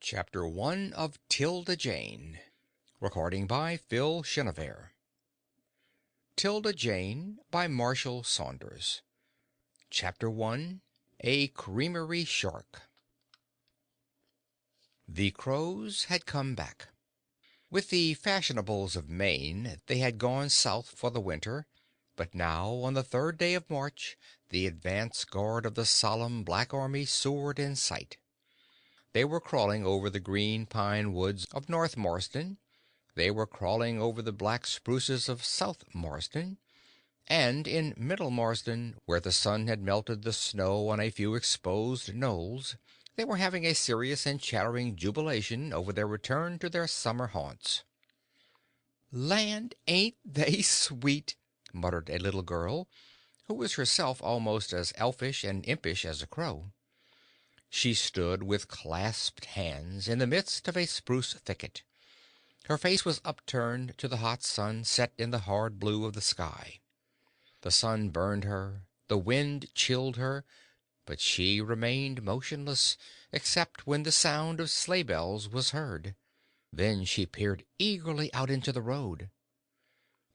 Chapter 1 of Tilda Jane. Recording by Phil Chenevert. Tilda Jane by Marshall Saunders. Chapter 1. A Creamery Shark. The crows had come back. With the fashionables of Maine, they had gone south for the winter, but now, on the 3rd day of March, the advance guard of the solemn Black Army soared in sight. They were crawling over the green pine woods of North Marsden, they were crawling over the black spruces of South Marsden, and in Middle Marsden, where the sun had melted the snow on a few exposed knolls, they were having a serious and chattering jubilation over their return to their summer haunts. "Land, ain't they sweet!" muttered a little girl, who was herself almost as elfish and impish as a crow. She stood with clasped hands in the midst of a spruce thicket. Her face was upturned to the hot sun set in the hard blue of the sky. The sun burned her, the wind chilled her, but she remained motionless, except when the sound of sleigh bells was heard. Then she peered eagerly out into the road.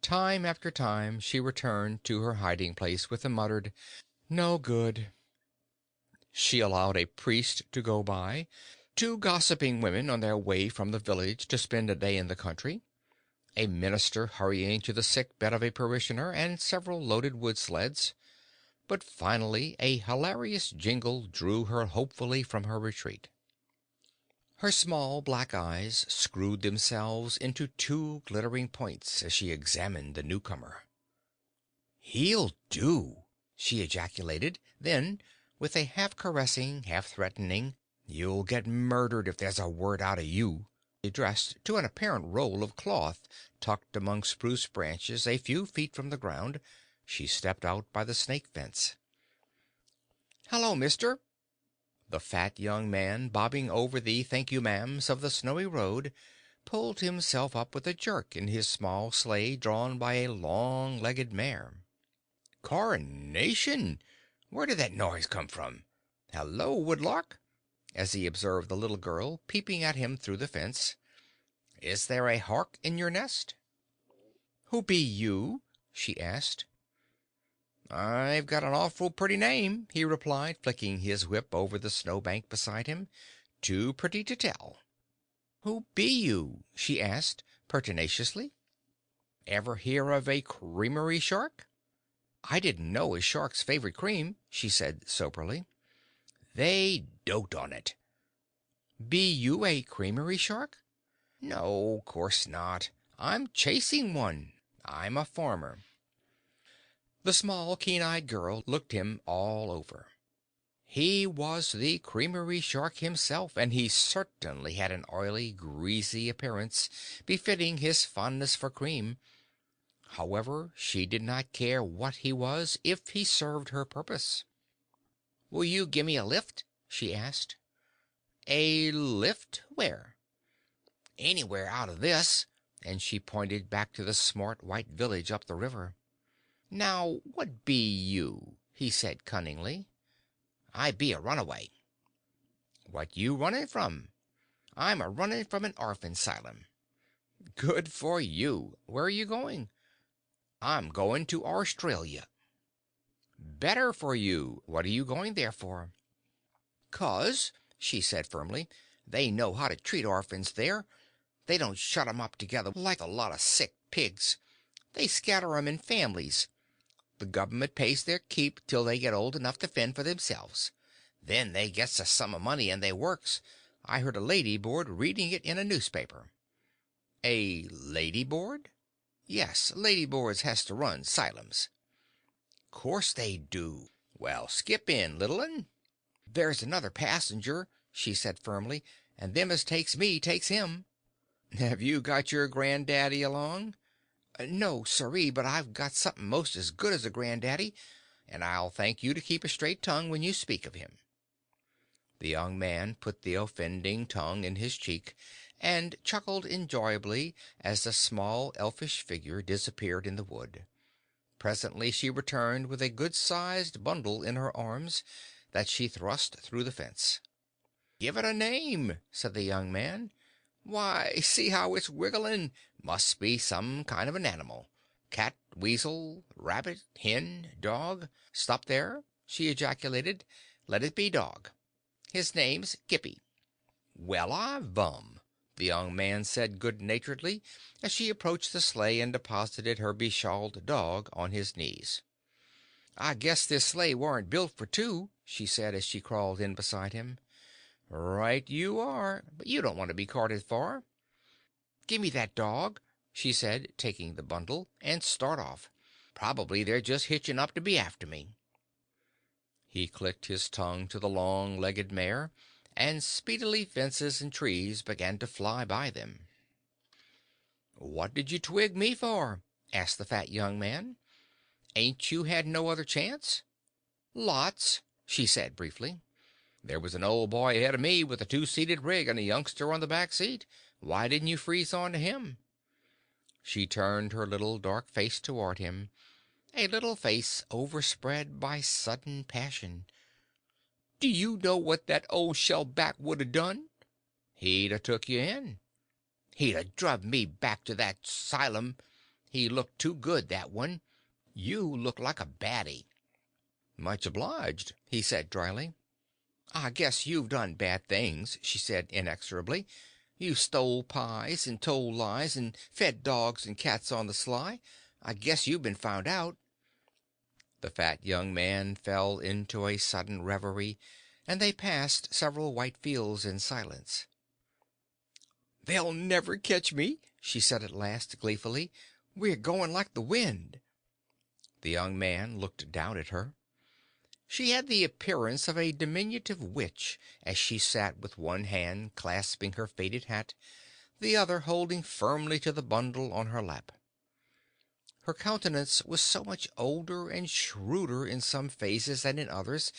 Time after time she returned to her hiding place with a muttered, "No good." She allowed a priest to go by, 2 gossiping women on their way from the village to spend a day in the country, a minister hurrying to the sick bed of a parishioner, and several loaded wood sleds, but finally a hilarious jingle drew her hopefully from her retreat. Her small black eyes screwed themselves into 2 glittering points as she examined the newcomer. "He'll do!" she ejaculated, then, with a half-caressing, half-threatening, "You'll get murdered if there's a word out of you," addressed to an apparent roll of cloth tucked among spruce branches a few feet from the ground, she stepped out by the snake fence. "Hello, mister!" The fat young man, bobbing over the thank-you-ma'ams of the snowy road, pulled himself up with a jerk in his small sleigh drawn by a long-legged mare. "Coronation! Where did that noise come from? Hello, Woodlark!" as he observed the little girl peeping at him through the fence. "Is there a hawk in your nest?" "Who be you?" she asked. "I've got an awful pretty name," he replied, flicking his whip over the snowbank beside him. "Too pretty to tell." "Who be you?" she asked pertinaciously. "Ever hear of a creamery shark?" "I didn't know a shark's favorite cream," she said soberly. "They dote on it." "Be you a creamery shark?" "No, course not. I'm chasing one. I'm a farmer." The small, keen-eyed girl looked him all over. He was the creamery shark himself, and he certainly had an oily, greasy appearance befitting his fondness for cream. However, she did not care what he was if he served her purpose. "Will you gimme a lift?" she asked. "A lift? Where?" "Anywhere out of this," and she pointed back to the smart white village up the river. "Now, what be you?" he said cunningly. "I be a runaway." "What you running from?" "I'm a running from an orphan 'sylum." "Good for you. Where are you going?" "I'm going to Australia." "Better for you. What are you going there for?" "'Cause," she said firmly, "they know how to treat orphans there. They don't shut 'em up together like a lot of sick pigs. They scatter 'em in families. The government pays their keep till they get old enough to fend for themselves. Then they gets a sum of money and they works. I heard a lady board reading it in a newspaper." "A lady board?" "Yes, lady boards has to run 'sylums." "Course they do. Well, skip in, little 'un." "There's another passenger," she said firmly, "and them as takes me takes him." "Have you got your granddaddy along?" "No, siree, but I've got something most as good as a granddaddy, and I'll thank you to keep a straight tongue when you speak of him." The young man put the offending tongue in his cheek and chuckled enjoyably as the small elfish figure disappeared in the wood. Presently she returned with a good-sized bundle in her arms that she thrust through the fence. Give it a name, said the young man. Why, see how it's wiggling. Must be some kind of an animal. Cat, weasel, rabbit, hen, dog. Stop there, she ejaculated. Let it be dog. His name's Gippy. Well, I vum, the young man said good-naturedly, as she approached the sleigh and deposited her beshawled dog on his knees. I guess this sleigh warn't built for two, she said as she crawled in beside him. Right you are, but you don't want to be carted far. Give me that dog, she said, taking the bundle, and start off. Probably they're just hitching up to be after me. He clicked his tongue to the long-legged mare, and speedily fences and trees began to fly by them. What did you twig me for? Asked the fat young man. Ain't you had no other chance? Lots, she said briefly. There was an old boy ahead of me with a two-seated rig and a youngster on the back seat. Why didn't you freeze on to him? She turned her little dark face toward him, a little face overspread by sudden passion. Do you know what that old shellback would 'a' done? He'd 'a' took you in. He'd 'a' druv me back to that 'sylum. He looked too good, that one. You look like a baddie. Much obliged, he said dryly. I guess you've done bad things, she said inexorably. You've stole pies and told lies and fed dogs and cats on the sly. I guess you've been found out. The fat young man fell into a sudden reverie, and they passed several white fields in silence. They'll never catch me, she said at last gleefully. We're going like the wind. The young man looked down at her. She had the appearance of a diminutive witch as she sat with one hand clasping her faded hat, the other holding firmly to the bundle on her lap. Her countenance was so much older and shrewder in some phases than in others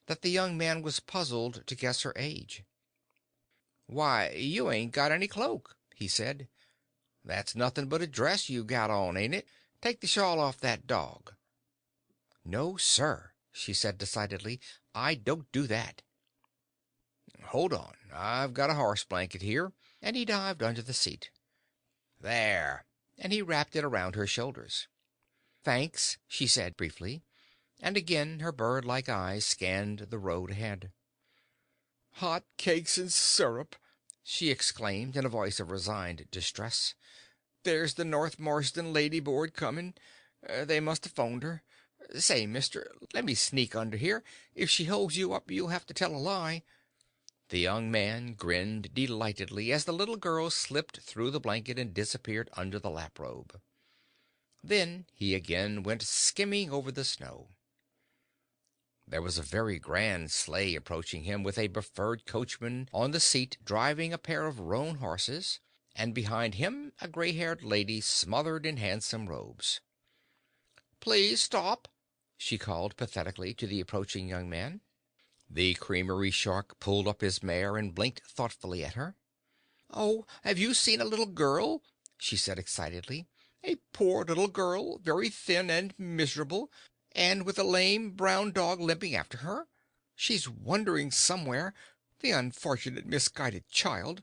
that the young man was puzzled to guess her age. Why, you ain't got any cloak, he said. That's nothing but a dress you got on, ain't it? Take the shawl off that dog. No, sir, she said decidedly. I don't do that. Hold on, I've got a horse blanket here, and he dived under the seat. There, and he wrapped it around her shoulders. Thanks, she said briefly, and again her bird-like eyes scanned the road ahead. Hot cakes and syrup, she exclaimed in a voice of resigned distress. There's the North Marsden Lady Board coming. They must have phoned her. Say, mister, let me sneak under here. If she holds you up, you'll have to tell a lie. The young man grinned delightedly as the little girl slipped through the blanket and disappeared under the lap-robe. Then he again went skimming over the snow. There was a very grand sleigh approaching him, with a befurred coachman on the seat driving a pair of roan horses, and behind him a gray-haired lady smothered in handsome robes. Please stop, she called pathetically to the approaching young man. The creamery shark pulled up his mare and blinked thoughtfully at her. Oh, have you seen a little girl? She said excitedly. A poor little girl, very thin and miserable, and with a lame brown dog limping after her. She's wandering somewhere, the unfortunate misguided child.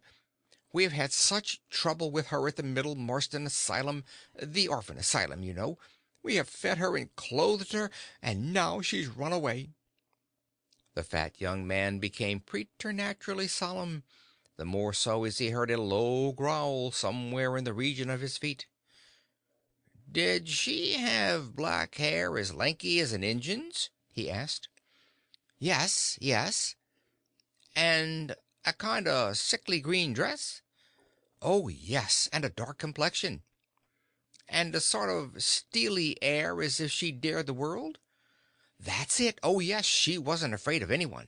We have had such trouble with her at the Middle Marsden Asylum, the orphan asylum, you know. We have fed her and clothed her, and now she's run away. The fat young man became preternaturally solemn, the more so as he heard a low growl somewhere in the region of his feet. Did she have black hair as lanky as an Injun's? He asked. Yes, yes. And a kind of sickly green dress? Oh, yes, and a dark complexion. And a sort of steely air as if she dared the world? That's it. Oh, yes, she wasn't afraid of anyone.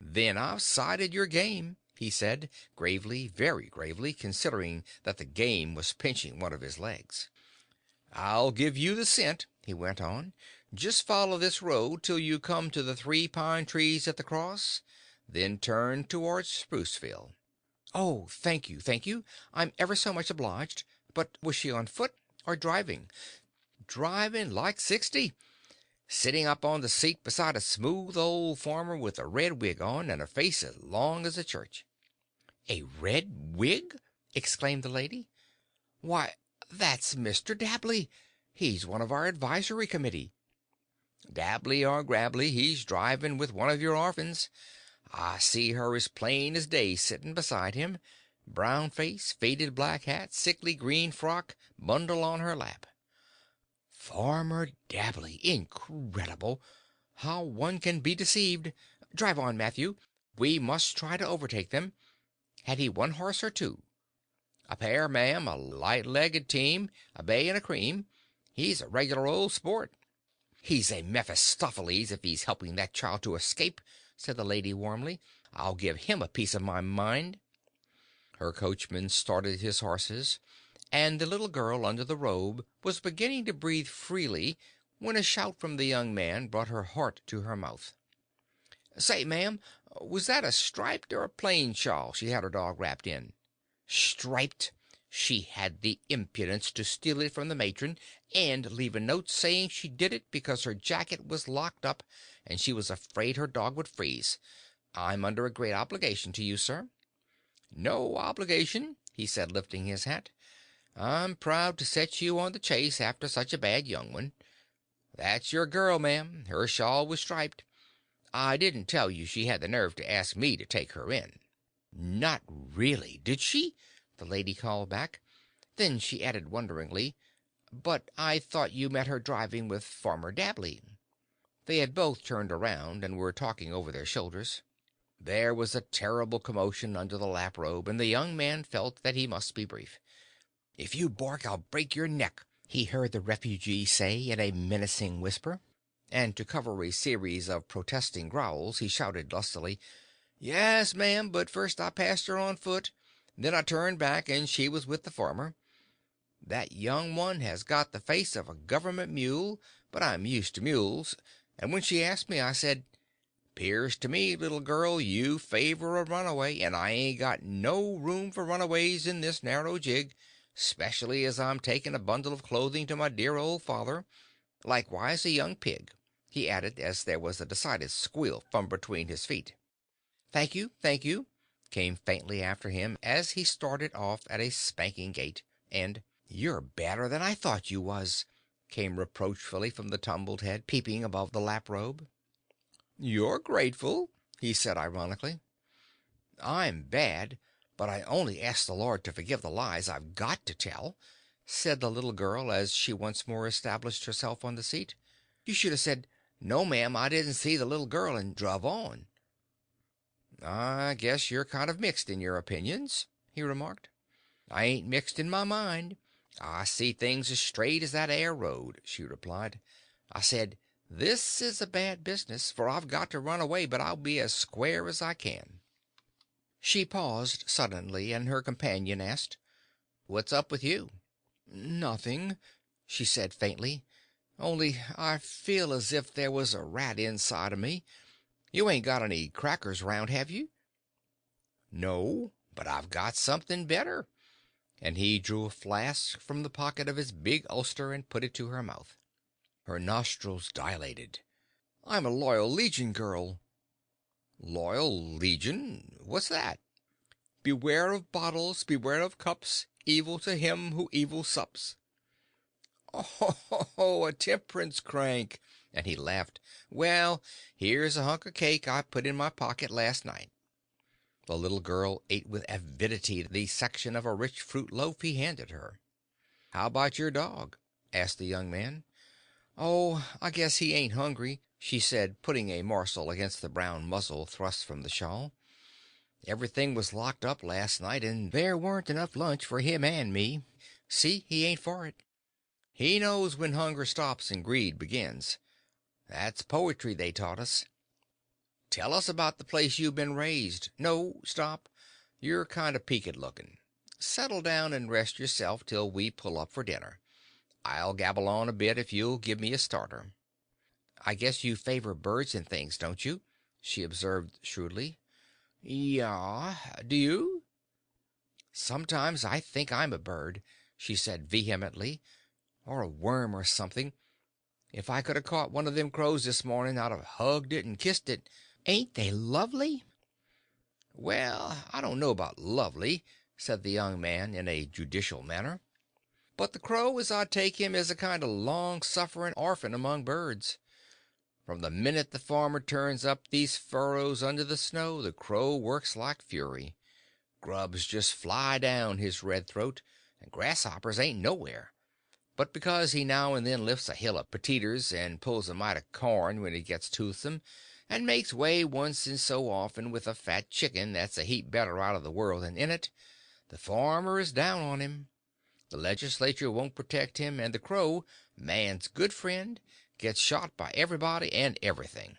Then I've sighted your game, he said, gravely, very gravely, considering that the game was pinching one of his legs. I'll give you the scent, he went on. Just follow this road till you come to the 3 pine trees at the cross, then turn towards Spruceville. Oh, thank you, thank you. I'm ever so much obliged. But was she on foot or driving? Driving like 60. sitting up on the seat beside a smooth old farmer with a red wig on and a face as long as a church. "A red wig!" exclaimed the lady. "Why, that's Mr. Dabley. He's one of our advisory committee." "Dabley or Grabley, he's driving with one of your orphans. I see her as plain as day sitting beside him. Brown face, faded black hat, sickly green frock, bundle on her lap." Farmer Dabley! Incredible! How one can be deceived! Drive on, Matthew. We must try to overtake them. Had he one horse or two? "A pair, ma'am, a light-legged team, a bay and a cream. He's a regular old sport." "He's a Mephistopheles if he's helping that child to escape," said the lady warmly. "I'll give him a piece of my mind." Her coachman started his horses, and the little girl under the robe was beginning to breathe freely when a shout from the young man brought her heart to her mouth. "Say, ma'am, was that a striped or a plain shawl she had her dog wrapped in?" "Striped. She had the impudence to steal it from the matron, and leave a note saying she did it because her jacket was locked up and she was afraid her dog would freeze. I'm under a great obligation to you, sir." "No obligation," he said, lifting his hat. "I'm proud to set you on the chase after such a bad young one. That's your girl, ma'am. Her shawl was striped. I didn't tell you she had the nerve to ask me to take her in." "Not really, did she?" the lady called back. Then she added wonderingly, "But I thought you met her driving with Farmer Dabley." They had both turned around and were talking over their shoulders. There was a terrible commotion under the lap robe, and the young man felt that he must be brief. "If you bark, I'll break your neck," he heard the refugee say in a menacing whisper, and to cover a series of protesting growls he shouted lustily, "Yes, ma'am, but first I passed her on foot. Then I turned back, and she was with the farmer. That young one has got the face of a government mule, but I'm used to mules, and when she asked me, I said, ''Pears to me, little girl, you favor a runaway, and I ain't got no room for runaways in this narrow jig, 'specially as I'm taking a bundle of clothing to my dear old father. Likewise a young pig," he added, as there was a decided squeal from between his feet. Thank you," came faintly after him as he started off at a spanking gait, and "You're badder than I thought you was," came reproachfully from the tumbled head peeping above the lap robe. "You're grateful," he said ironically. "I'm bad, but I only ask the Lord to forgive the lies I've got to tell," said the little girl as she once more established herself on the seat. "You should have said, 'No, ma'am, I didn't see the little girl,' and druv on." "I guess you're kind of mixed in your opinions," he remarked. "I ain't mixed in my mind. I see things as straight as that air road," she replied. "I said, 'This is a bad business, for I've got to run away, but I'll be as square as I can.'" She paused suddenly, and her companion asked, "What's up with you?" "Nothing," she said faintly. "Only I feel as if there was a rat inside of me. You ain't got any crackers round, have you?" "No, but I've got something better," and he drew a flask from the pocket of his big ulster and put it to her mouth. Her nostrils dilated. "I'm a Loyal Legion girl." "Loyal Legion? What's that?" "Beware of bottles, beware of cups, evil to him who evil sups." "Oh, a temperance crank!" and he laughed. "Well, here's a hunk of cake I put in my pocket last night." The little girl ate with avidity the section of a rich fruit loaf he handed her. "How about your dog?" asked the young man. "Oh, I guess he ain't hungry," she said, putting a morsel against the brown muzzle thrust from the shawl. "Everything was locked up last night, and there weren't enough lunch for him and me. See, he ain't for it. He knows when hunger stops and greed begins. That's poetry they taught us. Tell us about the place you've been raised. No, stop. You're kind of peaked looking. Settle down and rest yourself till we pull up for dinner. I'll gabble on a bit if you'll give me a starter." "I guess you favor birds and things, don't you?" she observed shrewdly. "Yah, do you?" "Sometimes I think I'm a bird," she said vehemently, "or a worm or something. If I could have caught one of them crows this morning, I'd have hugged it and kissed it. Ain't they lovely?" "Well, I don't know about lovely," said the young man in a judicial manner, "but the crow, as I take him, is a kind of long suffering orphan among birds. From the minute the farmer turns up these furrows under the snow, the crow works like fury. Grubs just fly down his red throat, and grasshoppers ain't nowhere. But because he now and then lifts a hill of peteeters, and pulls a mite of corn when it gets toothsome, and makes way once in so often with a fat chicken that's a heap better out of the world than in it, the farmer is down on him. The legislature won't protect him, and the crow, man's good friend, gets shot by everybody and everything."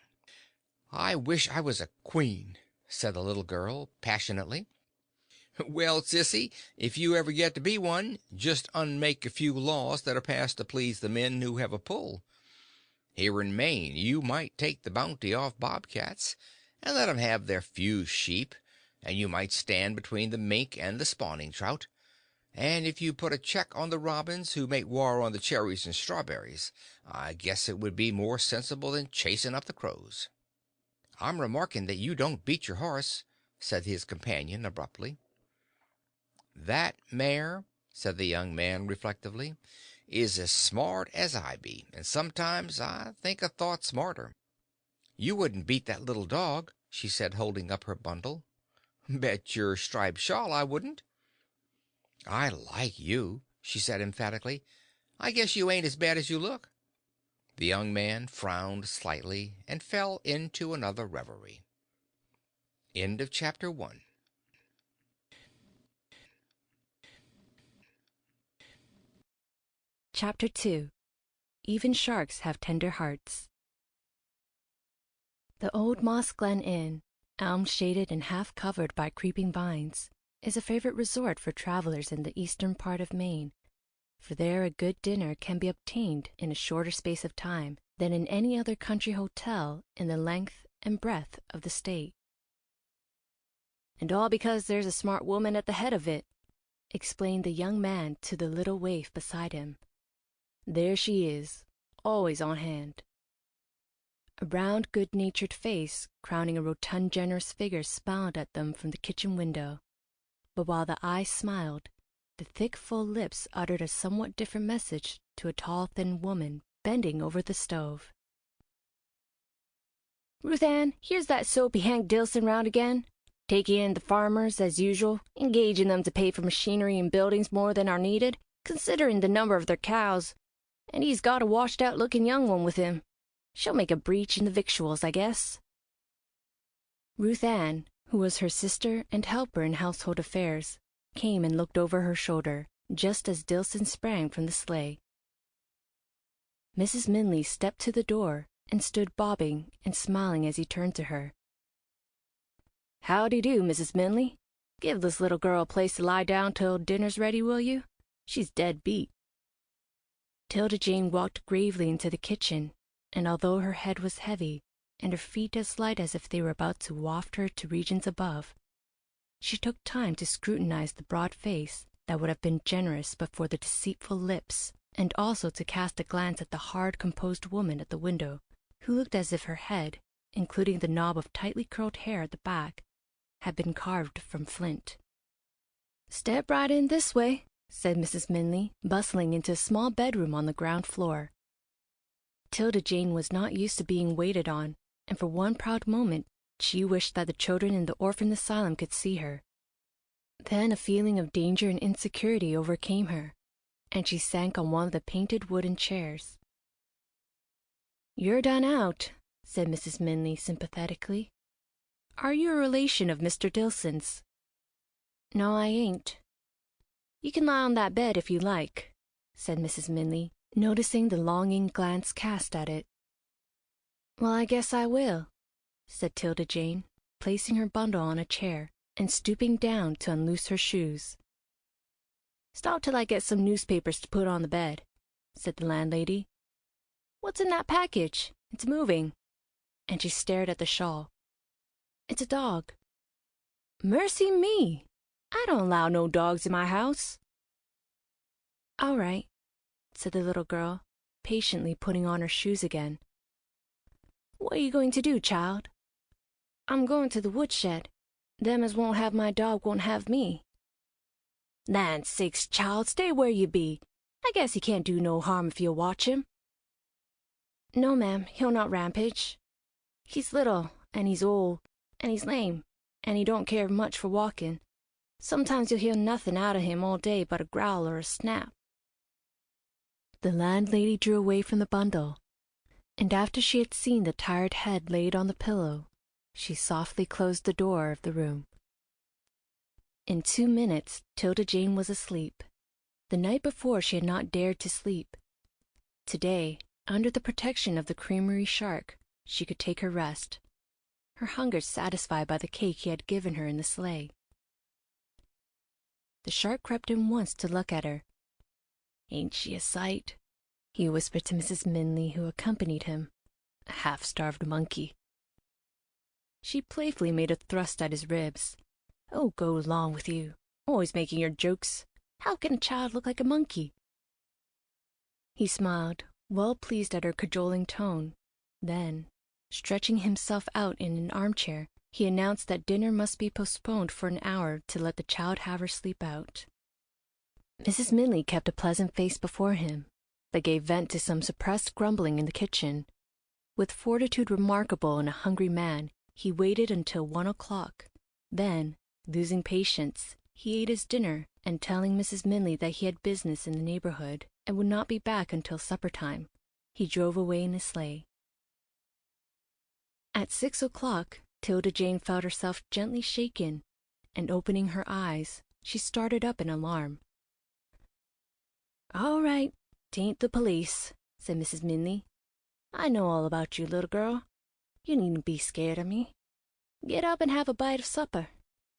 "I wish I was a queen," said the little girl, passionately. "Well, sissy, if you ever get to be one, just unmake a few laws that are passed to please the men who have a pull. Here in Maine you might take the bounty off bobcats, and let 'em have their few sheep, and you might stand between the mink and the spawning trout, and if you put a check on the robins who make war on the cherries and strawberries, I guess it would be more sensible than chasing up the crows." "I'm remarking that you don't beat your horse," said his companion abruptly. "That mare," said the young man reflectively, "is as smart as I be, and sometimes I think a thought smarter." "You wouldn't beat that little dog," she said, holding up her bundle. "Bet your striped shawl I wouldn't." "I like you," she said emphatically. "I guess you ain't as bad as you look." The young man frowned slightly and fell into another reverie. End of chapter 1. Chapter 2. Even Sharks Have Tender Hearts. The old Moss Glen Inn, elm-shaded and half covered by creeping vines, is a favorite resort for travelers in the eastern part of Maine, for there a good dinner can be obtained in a shorter space of time than in any other country hotel in the length and breadth of the state. "And all because there's a smart woman at the head of it," explained the young man to the little waif beside him. "There she is, always on hand." A round, good-natured face, crowning a rotund, generous figure, smiled at them from the kitchen window. But while the eyes smiled, the thick, full lips uttered a somewhat different message to a tall, thin woman bending over the stove. "Ruth Ann, here's that soapy Hank Dilson round again. Taking in the farmers, as usual, engaging them to pay for machinery and buildings more than are needed, considering the number of their cows. And he's got a washed-out-looking young one with him. She'll make a breach in the victuals, I guess." Ruth Ann, who was her sister and helper in household affairs, came and looked over her shoulder, just as Dilson sprang from the sleigh. Mrs. Minley stepped to the door and stood bobbing and smiling as he turned to her. "Howdy do, Mrs. Minley. Give this little girl a place to lie down till dinner's ready, will you? She's dead beat." Tilda Jane walked gravely into the kitchen, and although her head was heavy, and her feet as light as if they were about to waft her to regions above, she took time to scrutinize the broad face that would have been generous but for the deceitful lips, and also to cast a glance at the hard, composed woman at the window, who looked as if her head, including the knob of tightly curled hair at the back, had been carved from flint. "Step right in this way," said Mrs. Minley, bustling into a small bedroom on the ground floor. Tilda Jane was not used to being waited on, and for one proud moment she wished that the children in the orphan asylum could see her. Then a feeling of danger and insecurity overcame her, and she sank on one of the painted wooden chairs. "You're done out," said Mrs. Minley sympathetically. "Are you a relation of Mr. Dilson's?" "No, I ain't." "You can lie on that bed if you like," said Mrs. Minley, noticing the longing glance cast at it. "Well, I guess I will," said Tilda Jane, placing her bundle on a chair and stooping down to unloose her shoes. "Stop till I get some newspapers to put on the bed," said the landlady. "What's in that package? It's moving." And she stared at the shawl. "It's a dog." "Mercy me! I don't allow no dogs in my house." "All right," said the little girl, patiently putting on her shoes again. "What are you going to do, child?" "I'm going to the woodshed. Them as won't have my dog won't have me." "Land sakes, child, stay where you be. I guess he can't do no harm if you'll watch him." "No, ma'am, he'll not rampage. He's little, and he's old, and he's lame, and he don't care much for walking. Sometimes you'll hear nothing out of him all day but a growl or a snap." The landlady drew away from the bundle, and after she had seen the tired head laid on the pillow, she softly closed the door of the room. In 2 minutes, Tilda Jane was asleep. The night before she had not dared to sleep. Today, under the protection of the creamery shark, she could take her rest, her hunger satisfied by the cake he had given her in the sleigh. The shark crept in once to look at her. "Ain't she a sight?" he whispered to Mrs. Minley, who accompanied him. "A half-starved monkey." She playfully made a thrust at his ribs. "Oh, go along with you. Always making your jokes. How can a child look like a monkey?" He smiled, well pleased at her cajoling tone. Then, stretching himself out in an armchair, he announced that dinner must be postponed for an hour to let the child have her sleep out. Mrs. Minley kept a pleasant face before him, but gave vent to some suppressed grumbling in the kitchen. With fortitude remarkable in a hungry man, he waited until 1 o'clock. Then, losing patience, he ate his dinner, and telling Mrs. Minley that he had business in the neighborhood and would not be back until supper time, he drove away in his sleigh. At 6 o'clock, 'Tilda Jane felt herself gently shaken, and opening her eyes, she started up in alarm. "All right, 'tain't the police," said Mrs. Minley. "I know all about you, little girl. You needn't be scared of me. Get up and have a bite of supper.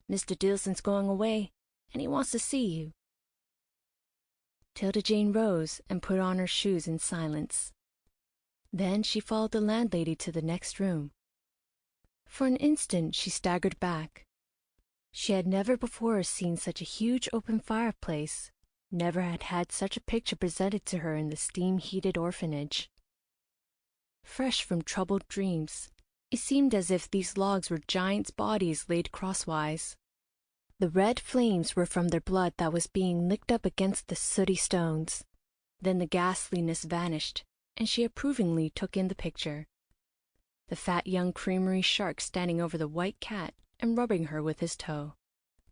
Mr. Dilson's going away, and he wants to see you." 'Tilda Jane rose and put on her shoes in silence. Then she followed the landlady to the next room. For an instant she staggered back. She had never before seen such a huge open fireplace, never had had such a picture presented to her in the steam-heated orphanage. Fresh from troubled dreams, it seemed as if these logs were giants' bodies laid crosswise. The red flames were from their blood that was being licked up against the sooty stones. Then the ghastliness vanished, and she approvingly took in the picture. The fat young creamery shark standing over the white cat and rubbing her with his toe,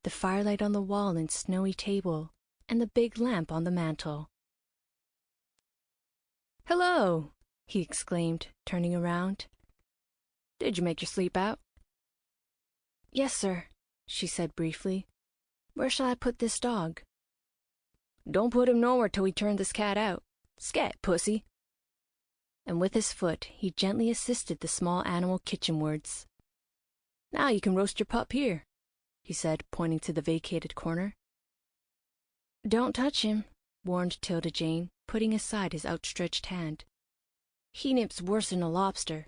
the firelight on the wall and snowy table, and the big lamp on the mantel. "Hello!" he exclaimed, turning around. "Did you make your sleep out?" "Yes, sir," she said briefly. "Where shall I put this dog?" "Don't put him nowhere till we turn this cat out. Scat, pussy!" And with his foot he gently assisted the small animal kitchenwards. "Now you can roast your pup here," he said, pointing to the vacated corner. "Don't touch him," warned 'Tilda Jane, putting aside his outstretched hand. "He nips worse'n a lobster."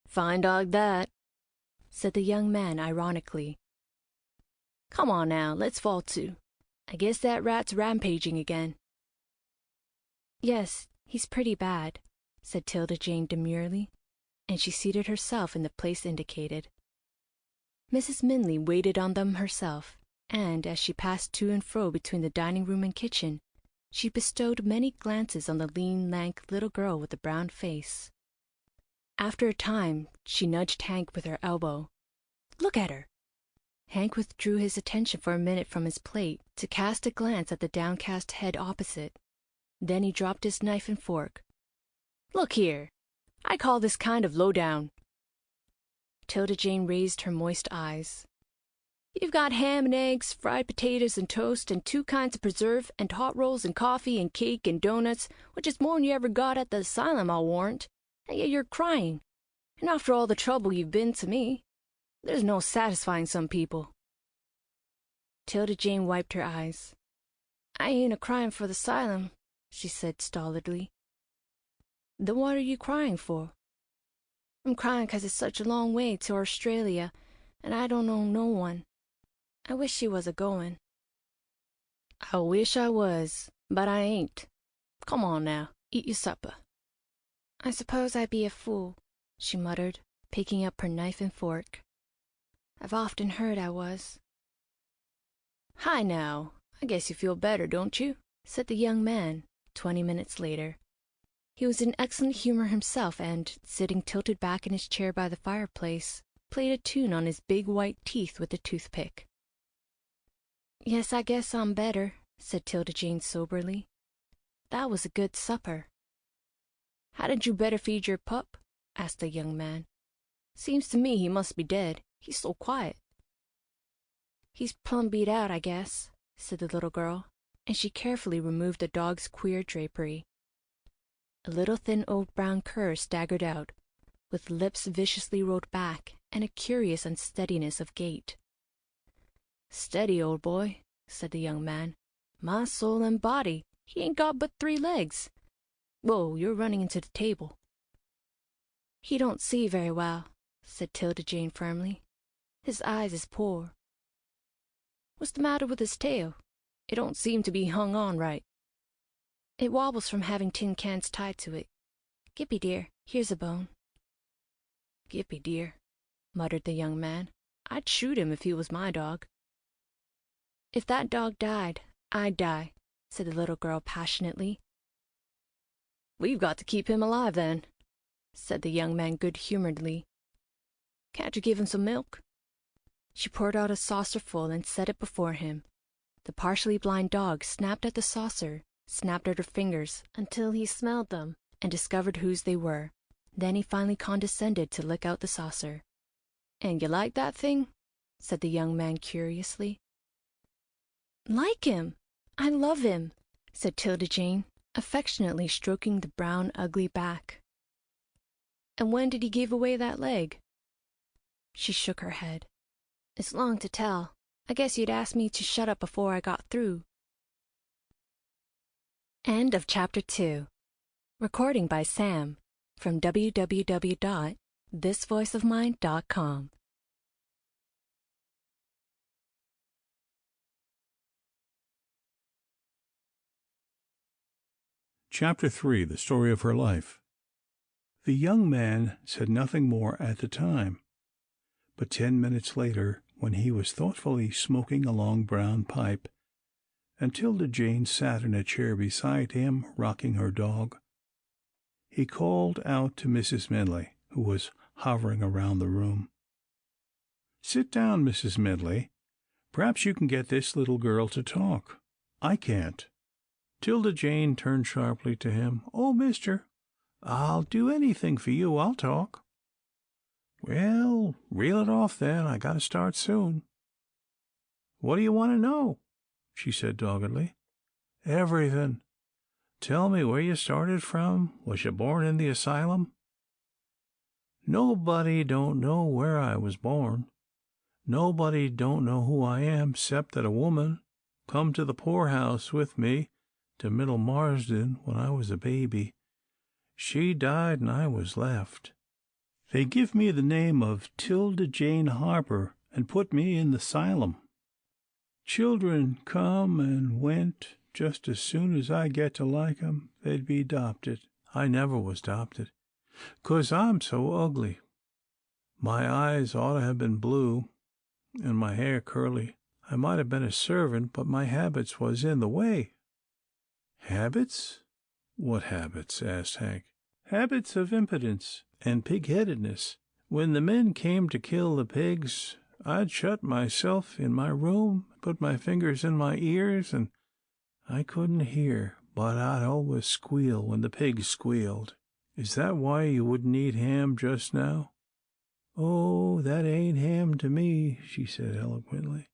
"Fine dog, that," said the young man ironically. "Come on now, let's fall to. I guess that rat's rampaging again." "Yes, he's pretty bad," said 'Tilda Jane demurely, and she seated herself in the place indicated. Mrs. Minley waited on them herself, and as she passed to and fro between the dining room and kitchen, she bestowed many glances on the lean, lank little girl with the brown face. After a time, she nudged Hank with her elbow. "Look at her!" Hank withdrew his attention for a minute from his plate to cast a glance at the downcast head opposite. Then he dropped his knife and fork. "Look here! I call this kind of low down." 'Tilda Jane raised her moist eyes. "You've got ham and eggs, fried potatoes and toast, and 2 kinds of preserve, and hot rolls and coffee and cake and doughnuts, which is more'n you ever got at the asylum, I'll warrant, and yet you're crying. And after all the trouble you've been to me, there's no satisfying some people." 'Tilda Jane wiped her eyes. "I ain't a-crying for the 'sylum," she said stolidly. "Then what are you crying for?" "I'm crying 'cause it's such a long way to Australia, and I don't know no one. I wish she was a-going." "I wish I was, but I ain't. Come on now, eat your supper." "I suppose I be a fool," she muttered, picking up her knife and fork. "I've often heard I was." "Hi, now, I guess you feel better, don't you?" said the young man, 20 minutes later. He was in excellent humor himself, and, sitting tilted back in his chair by the fireplace, played a tune on his big white teeth with a toothpick. "Yes, I guess I'm better," said 'Tilda Jane soberly. "That was a good supper." "Hadn't you better feed your pup?" asked the young man. "Seems to me he must be dead. He's so quiet." "He's plumb beat out, I guess," said the little girl, and she carefully removed the dog's queer drapery. A little thin old brown cur staggered out, with lips viciously rolled back and a curious unsteadiness of gait. "Steady, old boy," said the young man. "My soul and body, he ain't got but 3 legs. Whoa, you're running into the table." "He don't see very well," said 'Tilda Jane firmly. "His eyes is poor." "What's the matter with his tail? It don't seem to be hung on right." "It wobbles from having tin cans tied to it. Gippy dear, here's a bone." "Gippy dear," muttered the young man. "I'd shoot him if he was my dog." "If that dog died, I'd die," said the little girl passionately. "We've got to keep him alive, then," said the young man good-humoredly. "Can't you give him some milk?" She poured out a saucerful and set it before him. The partially blind dog snapped at the saucer, snapped at her fingers until he smelled them and discovered whose they were. Then he finally condescended to lick out the saucer. "And you like that thing?" said the young man curiously. "Like him? I love him," said 'Tilda Jane, affectionately stroking the brown, ugly back. "And when did he give away that leg?" She shook her head. "It's long to tell. I guess you'd ask me to shut up before I got through." End of Chapter 2. Recording by Sam from www.thisvoiceofmine.com. Chapter 3. The Story of Her Life. The young man said nothing more at the time, but 10 minutes later, when he was thoughtfully smoking a long brown pipe, and 'Tilda Jane sat in a chair beside him, rocking her dog, he called out to Mrs. Minley, who was hovering around the room. "Sit down, Mrs. Minley. Perhaps you can get this little girl to talk. I can't." 'Tilda Jane turned sharply to him. "Oh, mister, I'll do anything for you. I'll talk." "Well, reel it off then. I got to start soon." "What do you want to know?" she said doggedly. "Everything. Tell me where you started from. Was you born in the asylum?" "Nobody don't know where I was born. Nobody don't know who I am, 'cept that a woman come to the poorhouse with me to Middle Marsden when I was a baby. She died and I was left. They give me the name of Tilda Jane Harper and put me in the 'sylum. Children come and went. Just as soon as I get to like 'em, they'd be 'dopted. I never was 'dopted, 'cause I'm so ugly. My eyes ought to have been blue, and my hair curly. I might have been a servant, but my habits was in the way." "Habits? What habits?" asked Hank. "Habits of impudence and pig-headedness. When the men came to kill the pigs, I'd shut myself in my room, put my fingers in my ears, and I couldn't hear, but I'd always squeal when the pigs squealed. Is that why you wouldn't eat ham just now?" "Oh, that ain't ham to me," she said eloquently.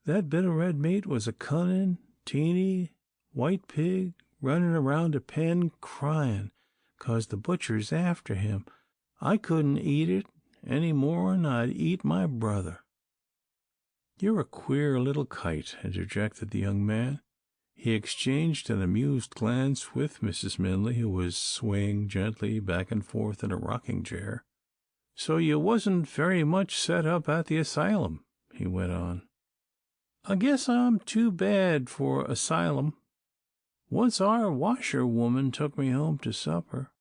"That bit of red meat was a cunning, teeny, white pig running around a pen crying 'cause the butcher's after him. I couldn't eat it any more'n I'd eat my brother." "You're a queer little kite," interjected the young man. He exchanged an amused glance with Mrs. Minley, who was swaying gently back and forth in a rocking chair. "So you wasn't very much set up at the asylum," he went on. "I guess I'm too bad for asylum. Once our washerwoman took me home to supper.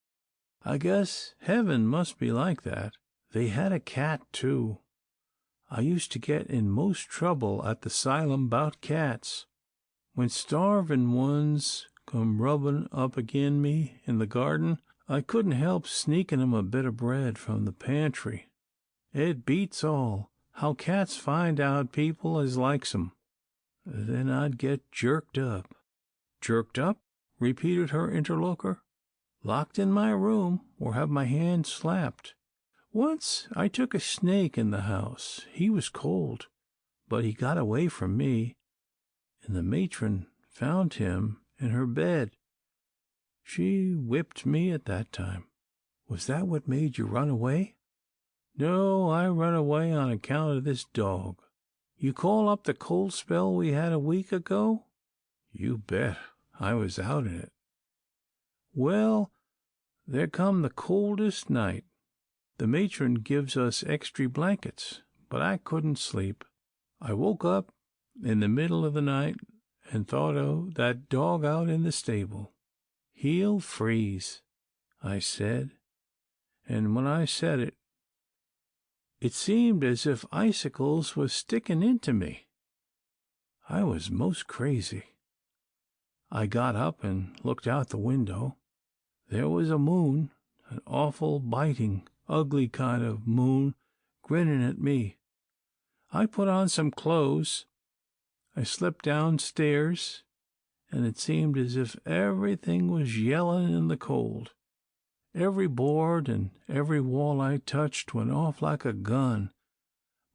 I guess heaven must be like that. They had a cat, too. I used to get in most trouble at the 'sylum 'bout cats. When starvin' ones come rubbin' up agin me in the garden, I couldn't help sneakin' 'em a bit of bread from the pantry. It beats all how cats find out people as likes 'em. Then I'd get jerked up. Jerked up? Repeated her interlocutor. Locked in my room, or have my hand slapped. Once I took a snake in the house. He was cold, but he got away from me, and the matron found him in her bed. She whipped me at that time. Was that what made you run away? No, I run away on account of this dog. You call up the cold spell we had a week ago? You bet. I was out in it. Well, there come the coldest night. The matron gives us extra blankets, but I couldn't sleep. I woke up in the middle of the night and thought of that dog out in the stable. He'll freeze, I said, and when I said it, it seemed as if icicles was sticking into me. I was most crazy. I got up and looked out the window. There was a moon, an awful biting, ugly kind of moon, grinning at me. I put on some clothes. I slipped downstairs, and it seemed as if everything was yelling in the cold. Every board and every wall I touched went off like a gun,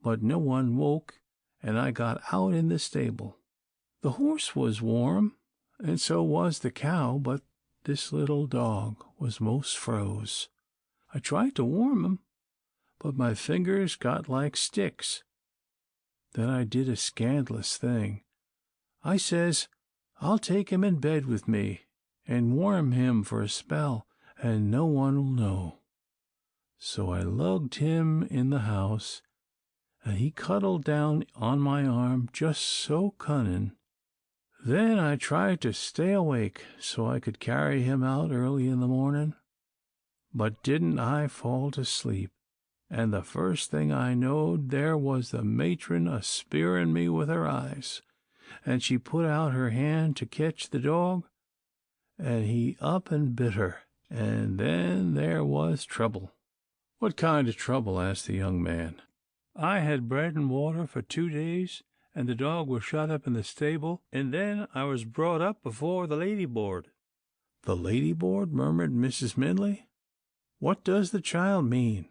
but no one woke, and I got out in the stable. The horse was warm, and so was the cow, but this little dog was most froze. I tried to warm him, but my fingers got like sticks. Then I did a scandalous thing. I says, I'll take him in bed with me and warm him for a spell, and no one will know. So I lugged him in the house, and he cuddled down on my arm just so cunning. Then I tried to stay awake so I could carry him out early in the morning. But didn't I fall to sleep, and the first thing I knowed there was the matron a-spearing me with her eyes, and she put out her hand to catch the dog, and he up and bit her, and then there was trouble. What kind of trouble? Asked the young man. I had bread and water for 2 days, and the dog was shut up in the stable, and then I was brought up before the lady board. The lady board? Murmured Mrs. Minley. What does the child mean?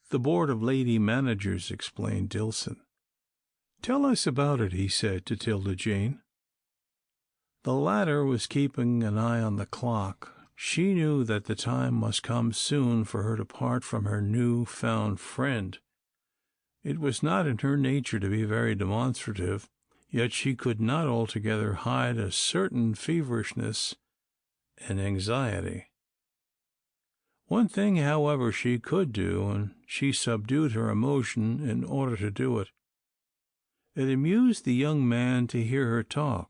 The board of lady managers, explained Dillson. Tell us about it, he said to 'Tilda Jane. The latter was keeping an eye on the clock. She knew that the time must come soon for her to part from her new-found friend. It was not in her nature to be very demonstrative, yet she could not altogether hide a certain feverishness and anxiety. One thing, however, she could do, and she subdued her emotion in order to do it. It amused the young man to hear her talk.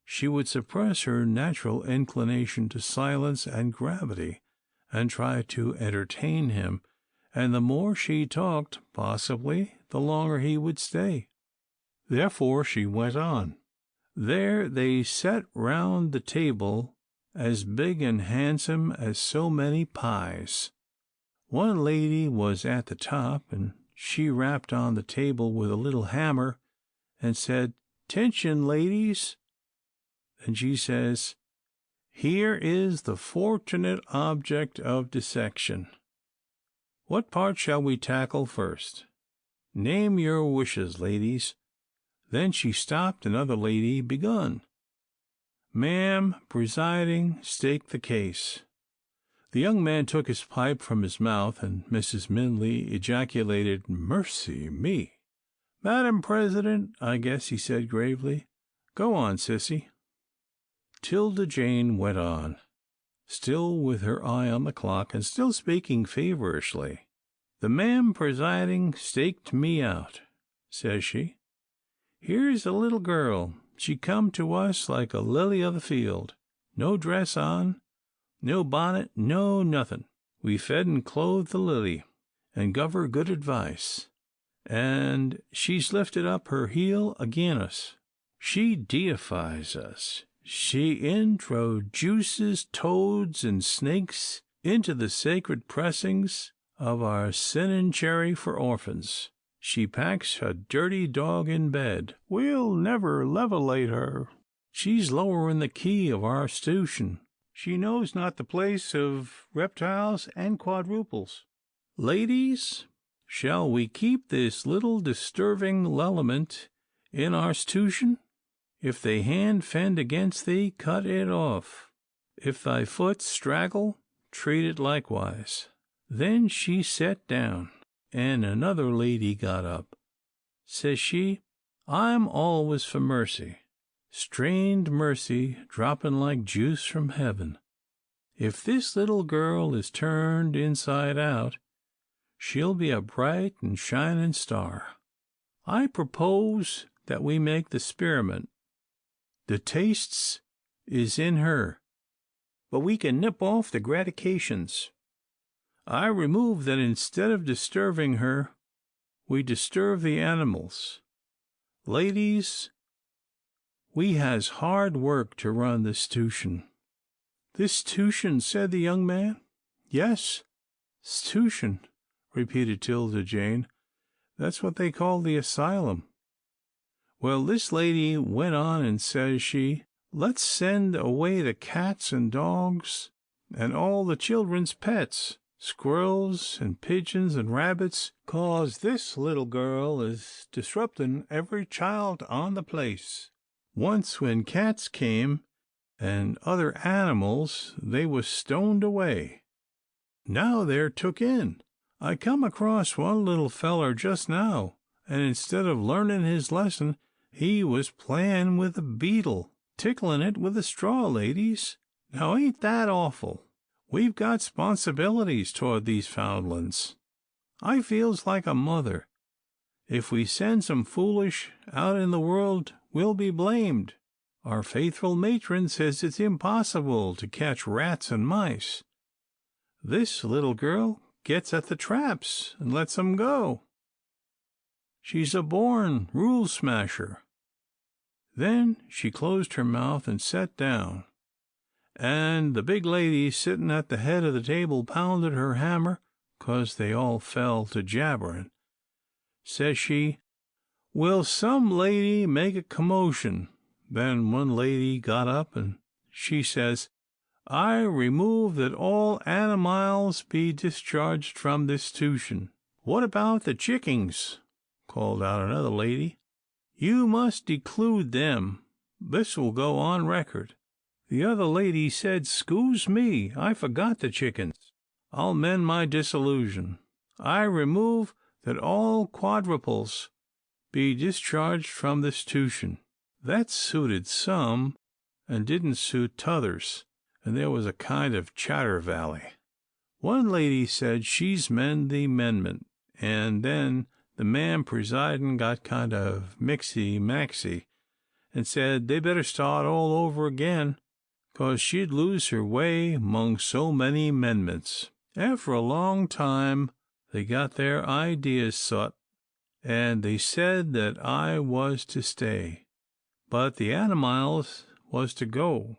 She would suppress her natural inclination to silence and gravity, and try to entertain him, and the more she talked, possibly, the longer he would stay. Therefore she went on. There they sat round the table, as big and handsome as so many pies. One lady was at the top, and she rapped on the table with a little hammer and said, "'Tention, ladies." Then she says, "Here is the fortunate object of dissection. What part shall we tackle first? Name your wishes, ladies." Then she stopped, another lady begun. "Ma'am, presiding, state the case." The young man took his pipe from his mouth, and Mrs. Minley ejaculated, "Mercy me!" "Madam President, I guess," he said gravely. "Go on, sissy." 'Tilda Jane went on, still with her eye on the clock, and still speaking feverishly. "The ma'am presiding staked me out," says she. "Here's a little girl. She come to us like a lily of the field. No dress on, no bonnet, no nothin'. We fed and clothed the lily, and guv her good advice, and she's lifted up her heel agin us. She deifies us. She introduces toads and snakes into the sacred pressings of our sinning cherry for orphans. She packs a dirty dog in bed. We'll never levelate her. She's lowering the key of our 'stution. She knows not the place of reptiles and quadruples. Ladies, shall we keep this little disturbing element in our 'stution? If they hand fend against thee, cut it off. If thy foot straggle, treat it likewise. Then she set down, and another lady got up. Says she, I'm always for mercy, strained mercy dropping like juice from heaven. If this little girl is turned inside out, she'll be a bright and shining star. I propose that we make the experiment. The tastes is in her, but we can nip off the gratifications. I remove that instead of disturbing her, we disturb the animals. Ladies, we has hard work to run this 'stution. This 'stution, said the young man. Yes, 'stution, repeated 'Tilda Jane. That's what they call the asylum. Well, this lady went on and says she, let's send away the cats and dogs and all the children's pets, squirrels and pigeons and rabbits, 'cause this little girl is disrupting every child on the place. Once when cats came and other animals, they was stoned away. Now they're took in. I come across one little feller just now, and instead of learning his lesson, he was playing with a beetle, tickling it with a straw, ladies. Now ain't that awful? We've got 'sponsibilities toward these foundlings. I feels like a mother. If we send some foolish out in the world, we'll be blamed. Our faithful matron says it's impossible to catch rats and mice. This little girl gets at the traps and lets 'em go. She's a born rule smasher. Then she closed her mouth and sat down, and the big lady sitting at the head of the table pounded her hammer 'cause they all fell to jabbering. Says she, will some lady make a commotion? Then one lady got up and she says, I remove that all animals be discharged from this 'stution. What about the chickens? Called out another lady. You must declude them. This will go on record. The other lady said, "'Scuse me, I forgot the chickens. I'll mend my disillusion. I remove that all quadruples be discharged from this 'stution." That suited some and didn't suit t'others, and there was a kind of chatter valley. One lady said she's mend the amendment, and then the man presiding got kind of mixy-maxy and said they better start all over again, 'cause she'd lose her way 'mong so many amendments. After a long time they got their ideas sot, and they said that I was to stay, but the animals was to go.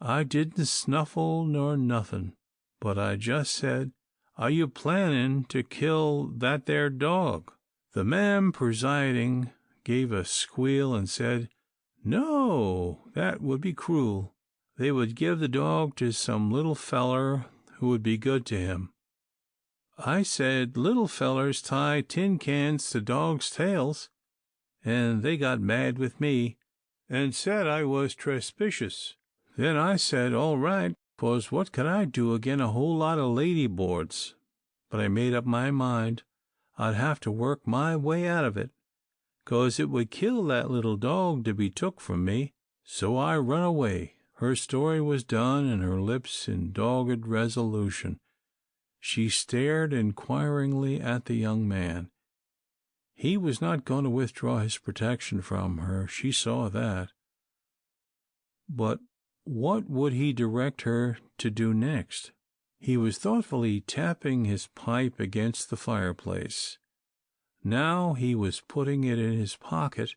I didn't snuffle nor nothin', but I just said, are you planning to kill that there dog? The man presiding gave a squeal and said, no, that would be cruel. They would give the dog to some little feller who would be good to him. I said little fellers tie tin cans to dogs' tails, and they got mad with me and said I was trespicious. Then I said, all right, 'cause what could I do agin a whole lot of lady boards? But I made up my mind I'd have to work my way out of it, 'cause it would kill that little dog to be took from me. So I run away. Her story was done, and her lips in dogged resolution. She stared inquiringly at the young man. He was not going to withdraw his protection from her. She saw that. But what would he direct her to do next? He was thoughtfully tapping his pipe against the fireplace. Now he was putting it in his pocket,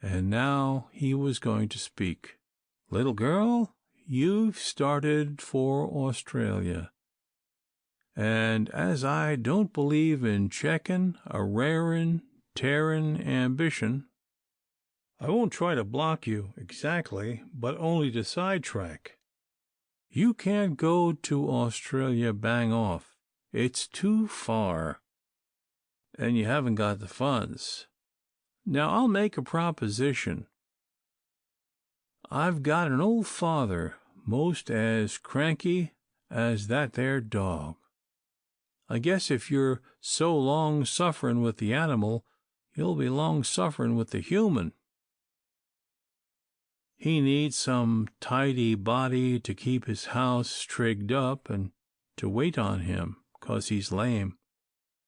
and now he was going to speak. Little girl, you've started for Australia. And as I don't believe in checking a rarin', tearin' ambition, I won't try to block you exactly, but only to sidetrack. You can't go to Australia bang off. It's too far. And you haven't got the funds. Now I'll make a proposition. I've got an old father, most as cranky as that there dog. I guess if you're so long sufferin' with the animal, you'll be long sufferin' with the human. He needs some tidy body to keep his house trigged up and to wait on him, 'cause he's lame.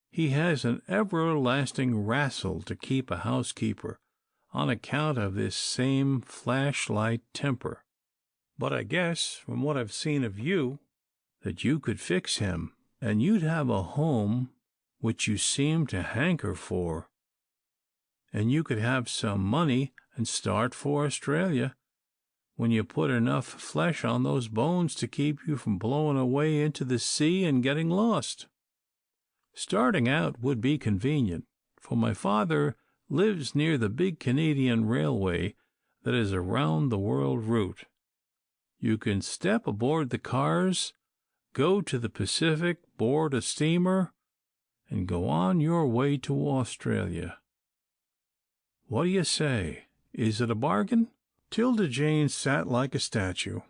He has an everlasting wrastle to keep a housekeeper on account of this same flashlight temper. But I guess, from what I've seen of you, that you could fix him, and you'd have a home which you seem to hanker for, and you could have some money and start for Australia when you put enough flesh on those bones to keep you from blowing away into the sea and getting lost. Starting out would be convenient, for my father lives near the big Canadian railway that is a round-the-world route. You can step aboard the cars, go to the Pacific, board a steamer, and go on your way to Australia. What do you say? Is it a bargain?" 'Tilda Jane sat like a statue.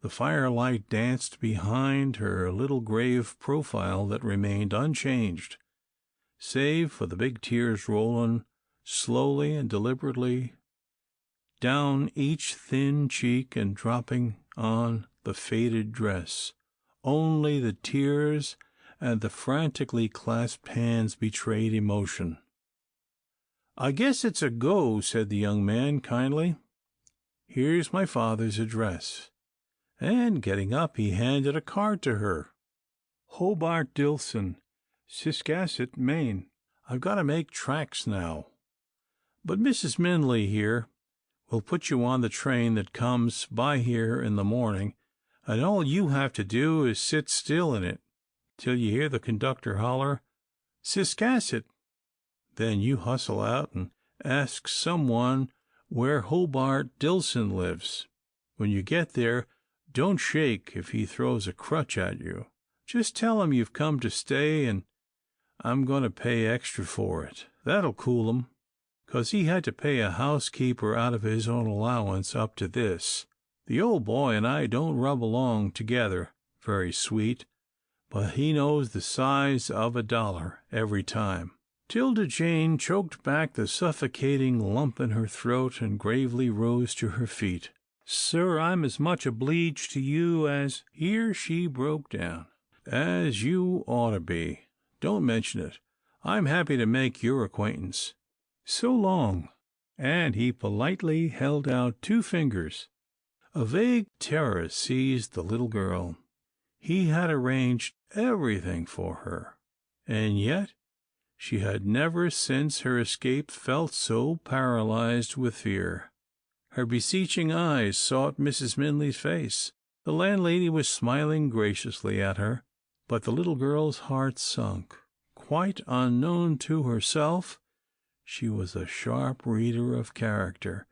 The firelight danced behind her little grave profile that remained unchanged, save for the big tears rolling slowly and deliberately down each thin cheek and dropping on the faded dress. Only the tears and the frantically clasped hands betrayed emotion. "I guess it's a go," said the young man kindly. "Here's my father's address." And getting up, he handed a card to her. "Hobart Dillson, Ciscasset, Maine. I've got to make tracks now. But Mrs. Minley here will put you on the train that comes by here in the morning, and all you have to do is sit still in it till you hear the conductor holler, 'Ciscasset.' Then you hustle out and ask someone where Hobart Dillson lives. When you get there, don't shake if he throws a crutch at you. Just tell him you've come to stay and I'm going to pay extra for it. That'll cool him, 'cause he had to pay a housekeeper out of his own allowance up to this. The old boy and I don't rub along together very sweet, but he knows the size of a dollar every time." 'Tilda Jane choked back the suffocating lump in her throat and gravely rose to her feet. "Sir, I'm as much obleeged to you as—" Here she broke down. "As you ought to be. Don't mention it. I'm happy to make your acquaintance. So long." And he politely held out 2 fingers. A vague terror seized the little girl. He had arranged everything for her, and yet she had never since her escape felt so paralyzed with fear. Her beseeching eyes sought Mrs. Minley's face. The landlady was smiling graciously at her, but the little girl's heart sunk. Quite unknown to herself, she was a sharp reader of character.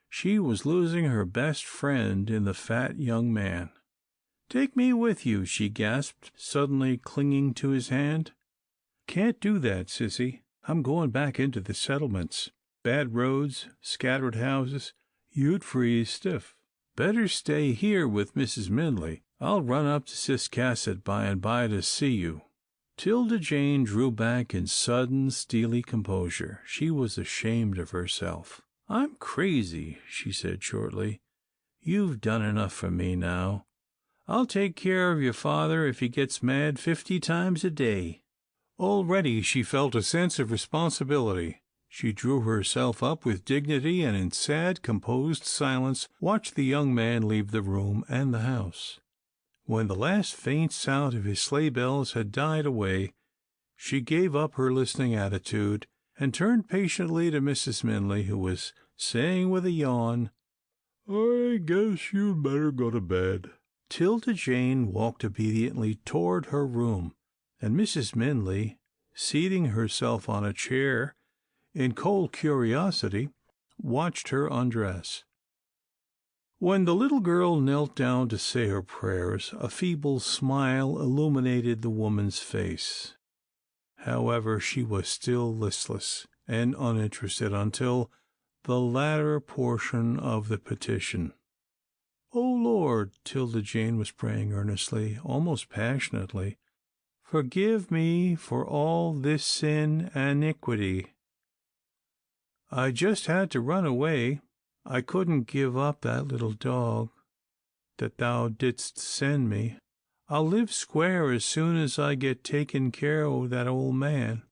She was losing her best friend in the fat young man. "Take me with you," she gasped, suddenly clinging to his hand. "Can't do that, sissy. I'm going back into the settlements. Bad roads, scattered houses. You'd freeze stiff. Better stay here with Mrs. Minley. I'll run up to Ciscasset by and by to see you." 'Tilda Jane drew back in sudden, steely composure. She was ashamed of herself. "I'm crazy," she said shortly. "You've done enough for me now. I'll take care of your father if he gets mad 50 times a day." Already she felt a sense of responsibility. She drew herself up with dignity and in sad, composed silence watched the young man leave the room and the house. When the last faint sound of his sleigh bells had died away, she gave up her listening attitude and turned patiently to Mrs. Minley, who was saying with a yawn, "I guess you'd better go to bed." 'Tilda Jane walked obediently toward her room, and Mrs. Minley, seating herself on a chair, in cold curiosity, watched her undress. When the little girl knelt down to say her prayers, a feeble smile illuminated the woman's face. However, she was still listless and uninterested until the latter portion of the petition. "O Lord," 'Tilda Jane was praying earnestly, almost passionately, "forgive me for all this sin and iniquity. I just had to run away. I couldn't give up that little dog that thou didst send me. I'll live square as soon as I get taken care o' that old man.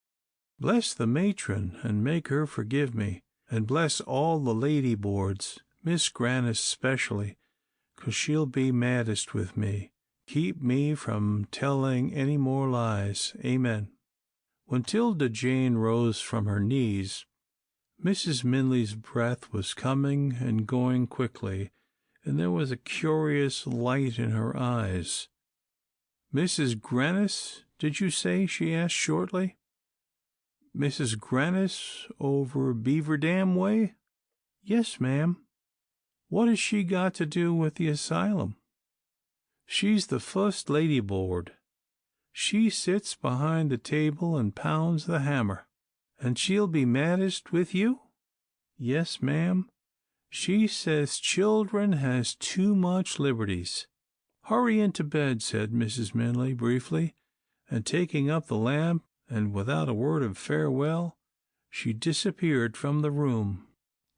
Bless the matron and make her forgive me, and bless all the lady boards, Miss Grannis specially, 'cause she'll be maddest with me. Keep me from telling any more lies. Amen." When 'Tilda Jane rose from her knees, Mrs. Minley's breath was coming and going quickly, and there was a curious light in her eyes. "Mrs. Grannis, did you say?" she asked shortly. "Mrs. Grannis over Beaver Dam way?" "Yes, ma'am." "What has she got to do with the asylum?" "She's the fust lady board. She sits behind the table and pounds the hammer." "And she'll be maddest with you?" "Yes, ma'am. She says children has too much liberties." "Hurry into bed," said Mrs. Minley briefly, and taking up the lamp, and without a word of farewell, she disappeared from the room.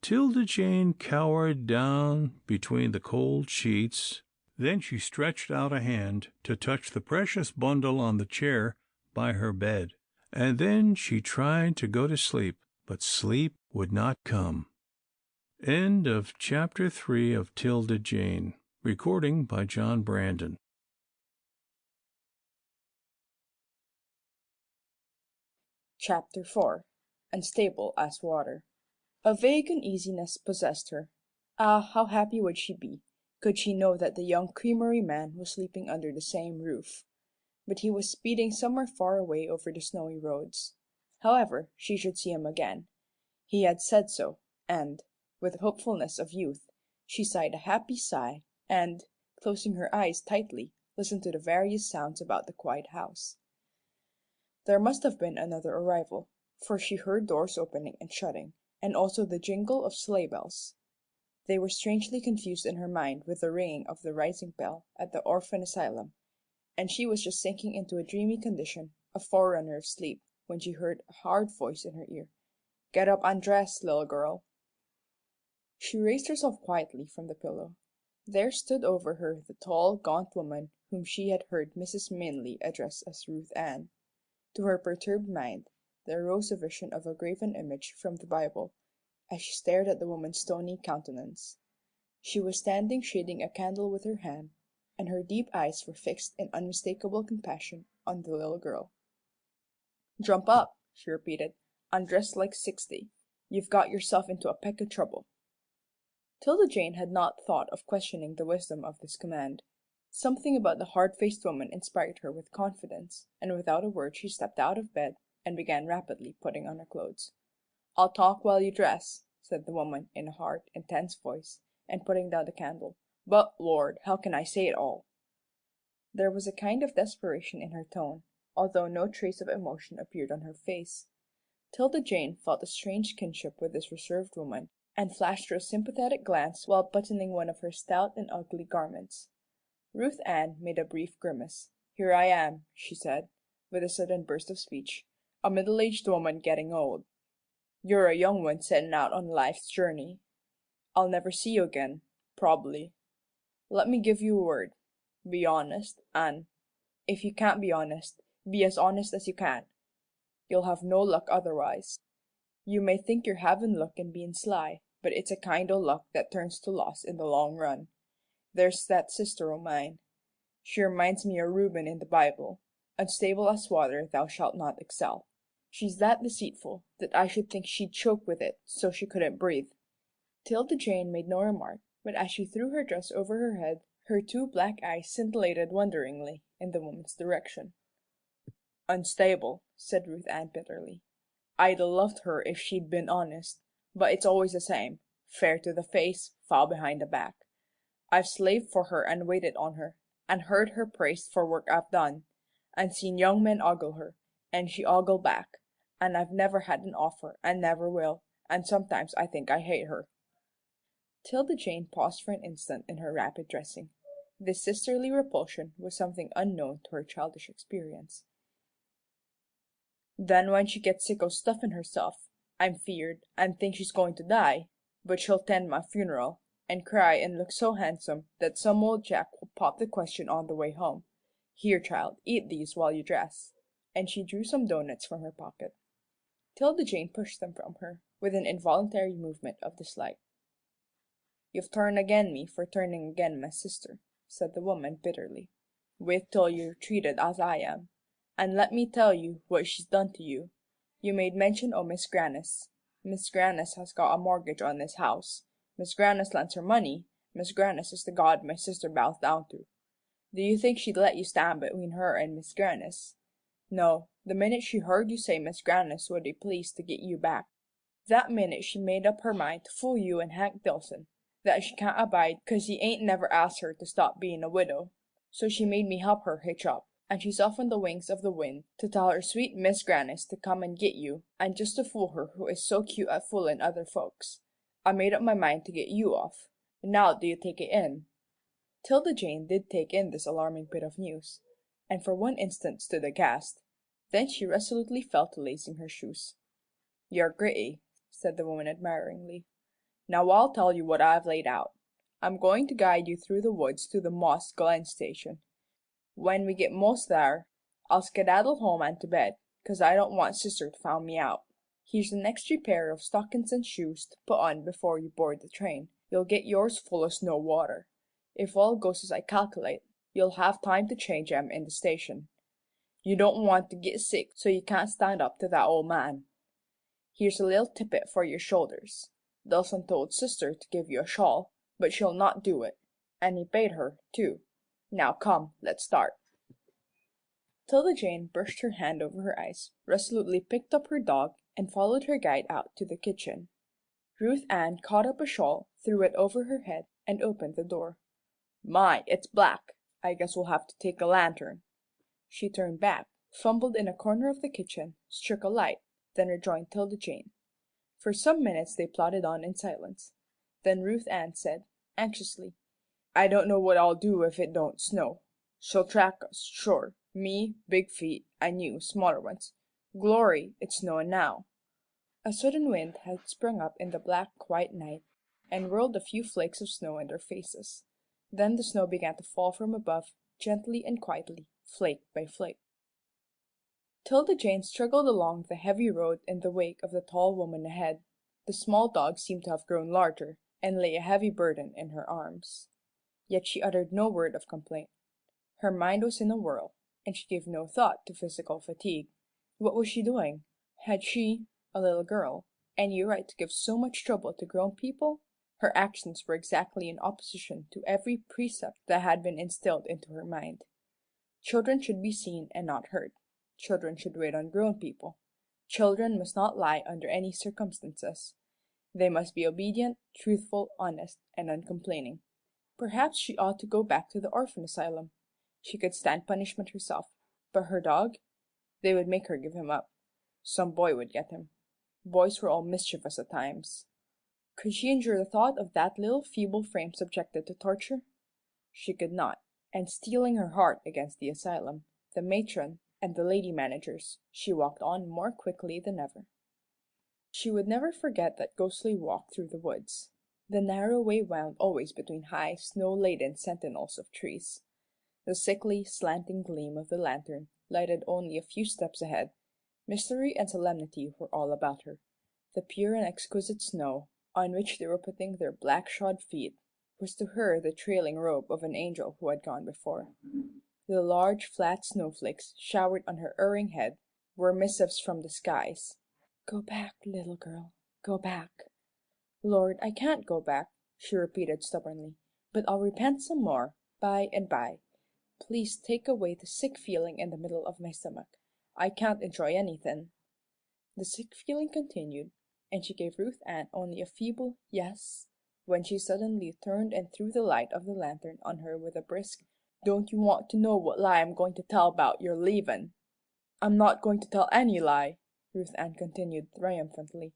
'Tilda Jane cowered down between the cold sheets. Then she stretched out a hand to touch the precious bundle on the chair by her bed, and then she tried to go to sleep, but sleep would not come. End of Chapter 3 of 'Tilda Jane. Recording by John Brandon. Chapter 4 Unstable as Water. A vague uneasiness possessed her. Ah, how happy would she be, could she know that the young creamery man was sleeping under the same roof. But he was speeding somewhere far away over the snowy roads. However, she should see him again. He had said so, and, with the hopefulness of youth, she sighed a happy sigh, and, closing her eyes tightly, listened to the various sounds about the quiet house. There must have been another arrival, for she heard doors opening and shutting, and also the jingle of sleigh bells. They were strangely confused in her mind with the ringing of the rising bell at the orphan asylum, and she was just sinking into a dreamy condition, a forerunner of sleep, when she heard a hard voice in her ear. "Get up and dress, little girl." She raised herself quietly from the pillow. There stood over her the tall, gaunt woman whom she had heard Mrs. Minley address as Ruth Ann. To her perturbed mind there rose a vision of a graven image from the Bible, as she stared at the woman's stony countenance. She was standing shading a candle with her hand, and her deep eyes were fixed in unmistakable compassion on the little girl. "Jump up," she repeated, "and dress like 60. You've got yourself into a peck of trouble." 'Tilda Jane had not thought of questioning the wisdom of this command. Something about the hard-faced woman inspired her with confidence, and without a word she stepped out of bed and began rapidly putting on her clothes. "I'll talk while you dress," said the woman in a hard, intense voice, and putting down the candle. "But, Lord, how can I say it all?" There was a kind of desperation in her tone, although no trace of emotion appeared on her face. 'Tilda Jane felt a strange kinship with this reserved woman, and flashed her a sympathetic glance while buttoning one of her stout and ugly garments. Ruth Ann made a brief grimace. "Here I am," she said, with a sudden burst of speech, "a middle-aged woman getting old. You're a young one setting out on life's journey. I'll never see you again, probably. Let me give you a word. Be honest, and, if you can't be honest, be as honest as you can. You'll have no luck otherwise. You may think you're havin' luck in bein' sly, but it's a kind o' luck that turns to loss in the long run. There's that sister o' mine. She reminds me o' Reuben in the Bible. Unstable as water thou shalt not excel. She's that deceitful that I should think she'd choke with it so she couldn't breathe." 'Tilda Jane made no remark, but as she threw her dress over her head, her two black eyes scintillated wonderingly in the woman's direction. "Unstable," said Ruth Ann bitterly. "I'd 'a' loved her if she'd been honest, but it's always the same, fair to the face, foul behind the back. I've slaved for her and waited on her, and heard her praised for work I've done, and seen young men ogle her, and she ogle back, and I've never had an offer, and never will, and sometimes I think I hate her." 'Tilda Jane paused for an instant in her rapid dressing. This sisterly repulsion was something unknown to her childish experience. "Then when she gets sick o' stuffin' herself, I'm feared, and think she's going to die, but she'll 'tend my funeral, and cry and look so handsome that some old Jack will pop the question on the way home, 'Here, child, eat these while you dress,'" and she drew some doughnuts from her pocket. 'Tilda Jane pushed them from her, with an involuntary movement of dislike. "You've turned agin me for turning agin my sister," said the woman bitterly. "Wait till you're treated as I am. And let me tell you what she's done to you. You made mention o' Miss Grannis. Miss Grannis has got a mortgage on this house. Miss Grannis lends her money. Miss Grannis is the god my sister bows down to. Do you think she'd let you stand between her and Miss Grannis? No, the minute she heard you say Miss Grannis would be pleased to get you back, that minute she made up her mind to fool you and Hank Dillson, that she can't abide 'cause he ain't never asked her to stop bein' a widow. So she made me help her hitch up, and she softened the wings of the wind to tell her sweet Miss Grannis to come and get you, and just to fool her who is so cute at foolin' other folks. I made up my mind to get you off. Now do you take it in?" 'Tilda Jane did take in this alarming bit of news, and for one instant stood aghast. Then she resolutely fell to lacing her shoes. "You're gritty," said the woman admiringly. "Now I'll tell you what I've laid out. I'm going to guide you through the woods to the Moss Glen station. When we get most thar, I'll skedaddle home and to bed, 'cause I don't want sister to find me out. Here's an extry pair of stockings and shoes to put on before you board the train. You'll get yours full o' snow water. If all goes as I calculate, you'll have time to change 'em in the station. You don't want to git sick so you can't stand up to that old man. Here's a little tippet for your shoulders. Dillson told sister to give you a shawl, but she'll not do it, and he paid her, too. Now come, let's start." 'Tilda Jane brushed her hand over her eyes, resolutely picked up her dog, and followed her guide out to the kitchen. Ruth Ann caught up a shawl, threw it over her head, and opened the door. "My, it's black. I guess we'll have to take a lantern." She turned back, fumbled in a corner of the kitchen, struck a light, then rejoined 'Tilda Jane. For some minutes they plodded on in silence. Then Ruth Ann said, anxiously, "I don't know what I'll do if it don't snow. She'll track us, sure. Me, big feet, and you, smaller ones. Glory, it's snowing now." A sudden wind had sprung up in the black, quiet night, and whirled a few flakes of snow in their faces. Then the snow began to fall from above, gently and quietly, flake by flake. 'Tilda Jane struggled along the heavy road in the wake of the tall woman ahead. The small dog seemed to have grown larger, and lay a heavy burden in her arms. Yet she uttered no word of complaint. Her mind was in a whirl, and she gave no thought to physical fatigue. What was she doing? Had she, a little girl, any right to give so much trouble to grown people? Her actions were exactly in opposition to every precept that had been instilled into her mind. Children should be seen and not heard. Children should wait on grown people. Children must not lie under any circumstances. They must be obedient, truthful, honest, and uncomplaining. Perhaps she ought to go back to the orphan asylum. She could stand punishment herself. But her dog? They would make her give him up. Some boy would get him. Boys were all mischievous at times. Could she endure the thought of that little feeble frame subjected to torture? She could not, and steeling her heart against the asylum, the matron, and the lady managers, she walked on more quickly than ever. She would never forget that ghostly walk through the woods. The narrow way wound always between high, snow-laden sentinels of trees. The sickly, slanting gleam of the lantern lighted only a few steps ahead, Mystery and solemnity were all about her. The pure and exquisite snow, on which they were putting their black shod feet, was to her the trailing robe of an angel who had gone before. The large flat snowflakes showered on her erring head were missives from the skies. "Go back, little girl, go back." "Lord, I can't go back," she repeated stubbornly, "but I'll repent some more, by and by. Please take away the sick feeling in the middle of my stomach. I can't enjoy anything." The sick feeling continued, and she gave Ruth Ann only a feeble "yes," when she suddenly turned and threw the light of the lantern on her with a brisk, "Don't you want to know what lie I'm going to tell about your leavin'?" "I'm not going to tell any lie," Ruth Ann continued triumphantly.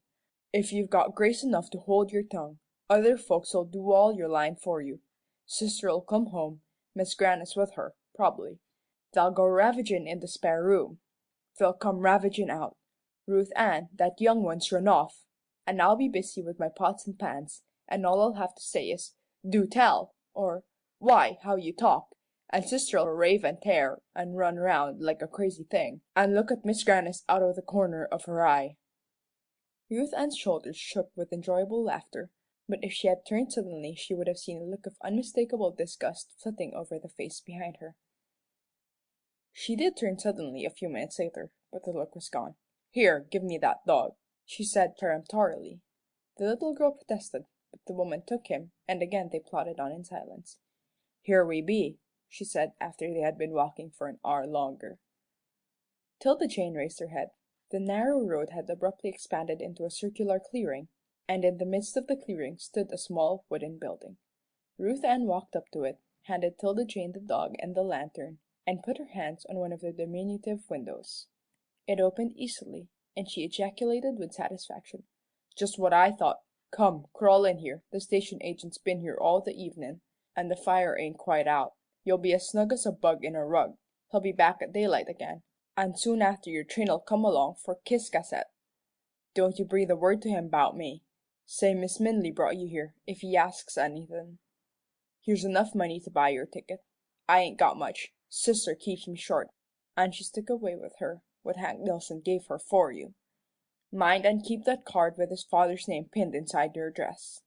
"If you've got grace enough to hold your tongue, other folks'll do all your lying for you. Sister'll come home, Miss Grannis with her, prob'ly. They'll go ravagin' in the spare room. They'll come ravagin' out. Ruth Ann, that young one's run off, and I'll be busy with my pots and pans, and all I'll have to say is, 'Do tell!' or 'Why, how you talk!' and sister'll rave and tear, and run round like a crazy thing, and look at Miss Grannis out of the corner of her eye." Ruth Ann's shoulders shook with enjoyable laughter, but if she had turned suddenly she would have seen a look of unmistakable disgust flitting over the face behind her. She did turn suddenly a few minutes later, but the look was gone. "Here, give me that dog," she said peremptorily. The little girl protested, but the woman took him, and again they plodded on in silence. "Here we be," she said after they had been walking for an hour longer. 'Tilda Jane raised her head. The narrow road had abruptly expanded into a circular clearing, and in the midst of the clearing stood a small wooden building. Ruth Ann walked up to it, handed 'Tilda Jane the dog and the lantern, and put her hands on one of the diminutive windows. It opened easily, and she ejaculated with satisfaction, "Just what I thought. Come, crawl in here. The station agent's been here all the evenin', and the fire ain't quite out. You'll be as snug as a bug in a rug. He'll be back at daylight again, and soon after your train'll come along for Ciscasset. Don't you breathe a word to him 'bout me. Say Miss Minley brought you here, if he asks anything. Here's enough money to buy your ticket. I ain't got much. Sister keeps me short, and she took away with her what Hank Dillson gave her for you. Mind and keep that card with his father's name pinned inside your dress.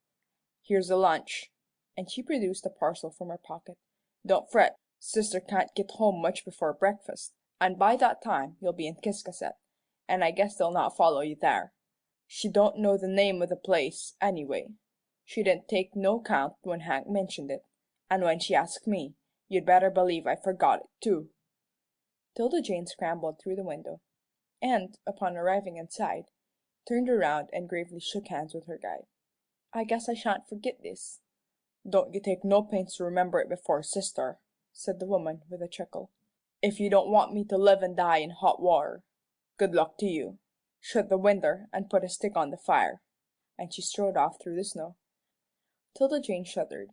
Here's a lunch," and she produced a parcel from her pocket. "Don't fret, sister can't get home much before breakfast, and by that time you'll be in Ciscasset, and I guess they'll not follow you there. She don't know the name of the place, anyway. She didn't take no count when Hank mentioned it, and when she asked me, you'd better believe I forgot it, too." 'Tilda Jane scrambled through the window, and, upon arriving inside, turned around and gravely shook hands with her guide. "I guess I shan't forget this." "Don't you take no pains to remember it before sister," said the woman, with a chuckle, "if you don't want me to live and die in hot water. Good luck to you. Shut the winder and put a stick on the fire," and she strode off through the snow. 'Tilda Jane shuddered.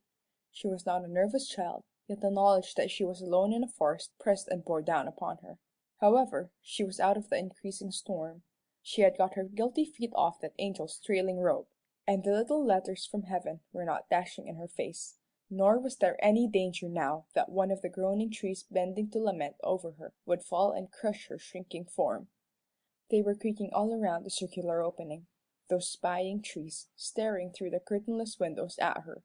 She was not a nervous child, yet the knowledge that she was alone in a forest pressed and bore down upon her. However, she was out of the increasing storm. She had got her guilty feet off that angel's trailing robe, and the little letters from heaven were not dashing in her face. Nor was there any danger now that one of the groaning trees bending to lament over her would fall and crush her shrinking form. They were creaking all around the circular opening, those spying trees staring through the curtainless windows at her,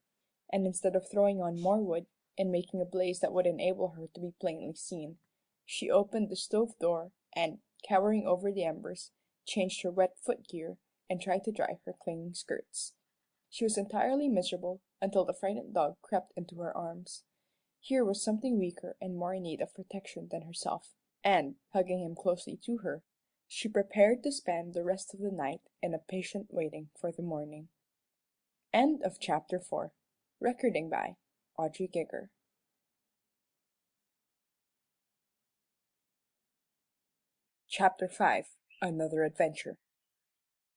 and instead of throwing on more wood and making a blaze that would enable her to be plainly seen, she opened the stove door and, cowering over the embers, changed her wet footgear and tried to dry her clinging skirts. She was entirely miserable until the frightened dog crept into her arms. Here was something weaker and more in need of protection than herself, and, hugging him closely to her, she prepared to spend the rest of the night in a patient waiting for the morning. End of chapter 4. Recording by Audrey Gigger. Chapter 5. Another Adventure.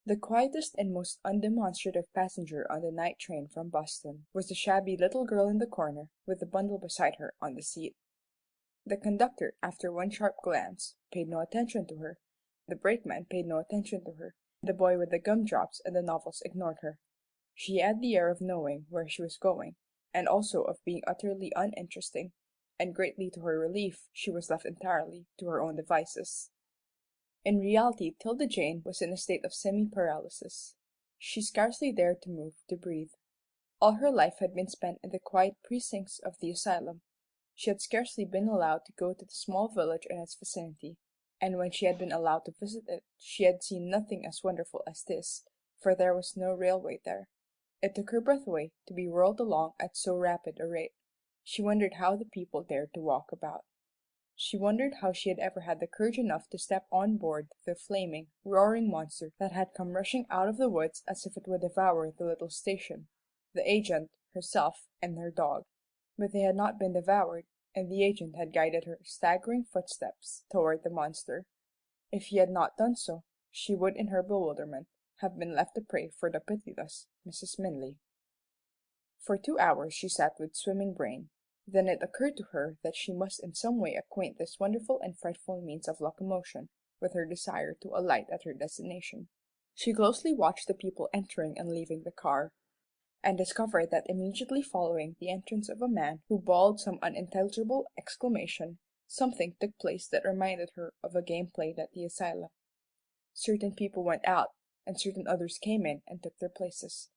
The quietest and most undemonstrative passenger on the night train from Boston was the shabby little girl in the corner with the bundle beside her on the seat. The conductor, after one sharp glance, paid no attention to her. The brakeman paid no attention to her. The boy with the gumdrops and the novels ignored her. She had the air of knowing where she was going, and also of being utterly uninteresting, and greatly to her relief she was left entirely to her own devices. In reality, 'Tilda Jane was in a state of semi-paralysis. She scarcely dared to move, to breathe. All her life had been spent in the quiet precincts of the asylum. She had scarcely been allowed to go to the small village in its vicinity, and when she had been allowed to visit it, she had seen nothing as wonderful as this, for there was no railway there. It took her breath away to be whirled along at so rapid a rate. She wondered how the people dared to walk about. She wondered how she had ever had the courage enough to step on board the flaming, roaring monster that had come rushing out of the woods as if it would devour the little station, the agent, herself, and her dog. But they had not been devoured, and the agent had guided her staggering footsteps toward the monster. If he had not done so, she would in her bewilderment have been left a prey for the pitiless Mrs. Minley. For 2 hours she sat with swimming brain. Then it occurred to her that she must in some way acquaint this wonderful and frightful means of locomotion with her desire to alight at her destination. She closely watched the people entering and leaving the car, and discovered that immediately following the entrance of a man who bawled some unintelligible exclamation, something took place that reminded her of a game played at the asylum. Certain people went out, and certain others came in and took their places.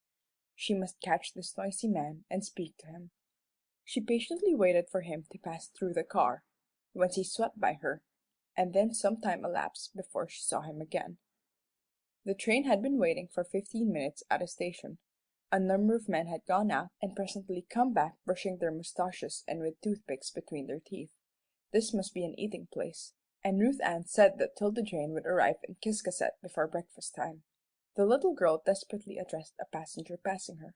She must catch this noisy man and speak to him. She patiently waited for him to pass through the car, whence he swept by her, and then some time elapsed before she saw him again. The train had been waiting for 15 minutes at a station. A number of men had gone out and presently come back brushing their mustaches and with toothpicks between their teeth. This must be an eating place, and Ruth Ann said that 'Tilda Jane would arrive in Ciscasset before breakfast time. The little girl desperately addressed a passenger passing her.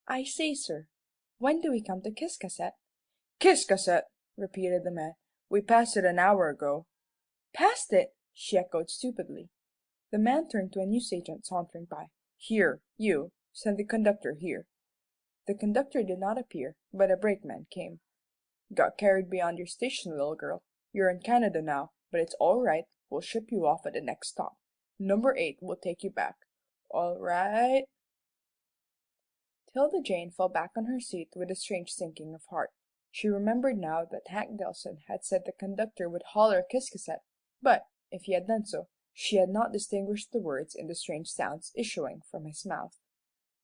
"I say, sir, when do we come to Ciscasset?" "Ciscasset!" repeated the man. "We passed it an hour ago." "Passed it!" she echoed stupidly. The man turned to a newsagent sauntering by. "Here, you, send the conductor here." The conductor did not appear, but a brakeman came. "Got carried beyond your station, little girl. You're in Canada now, but it's all right. We'll ship you off at the next stop. Number 8 will take you back. All right." 'Tilda Jane fell back on her seat with a strange sinking of heart. She remembered now that Hank Dillson had said the conductor would holler Ciscasset, but, if he had done so, she had not distinguished the words in the strange sounds issuing from his mouth.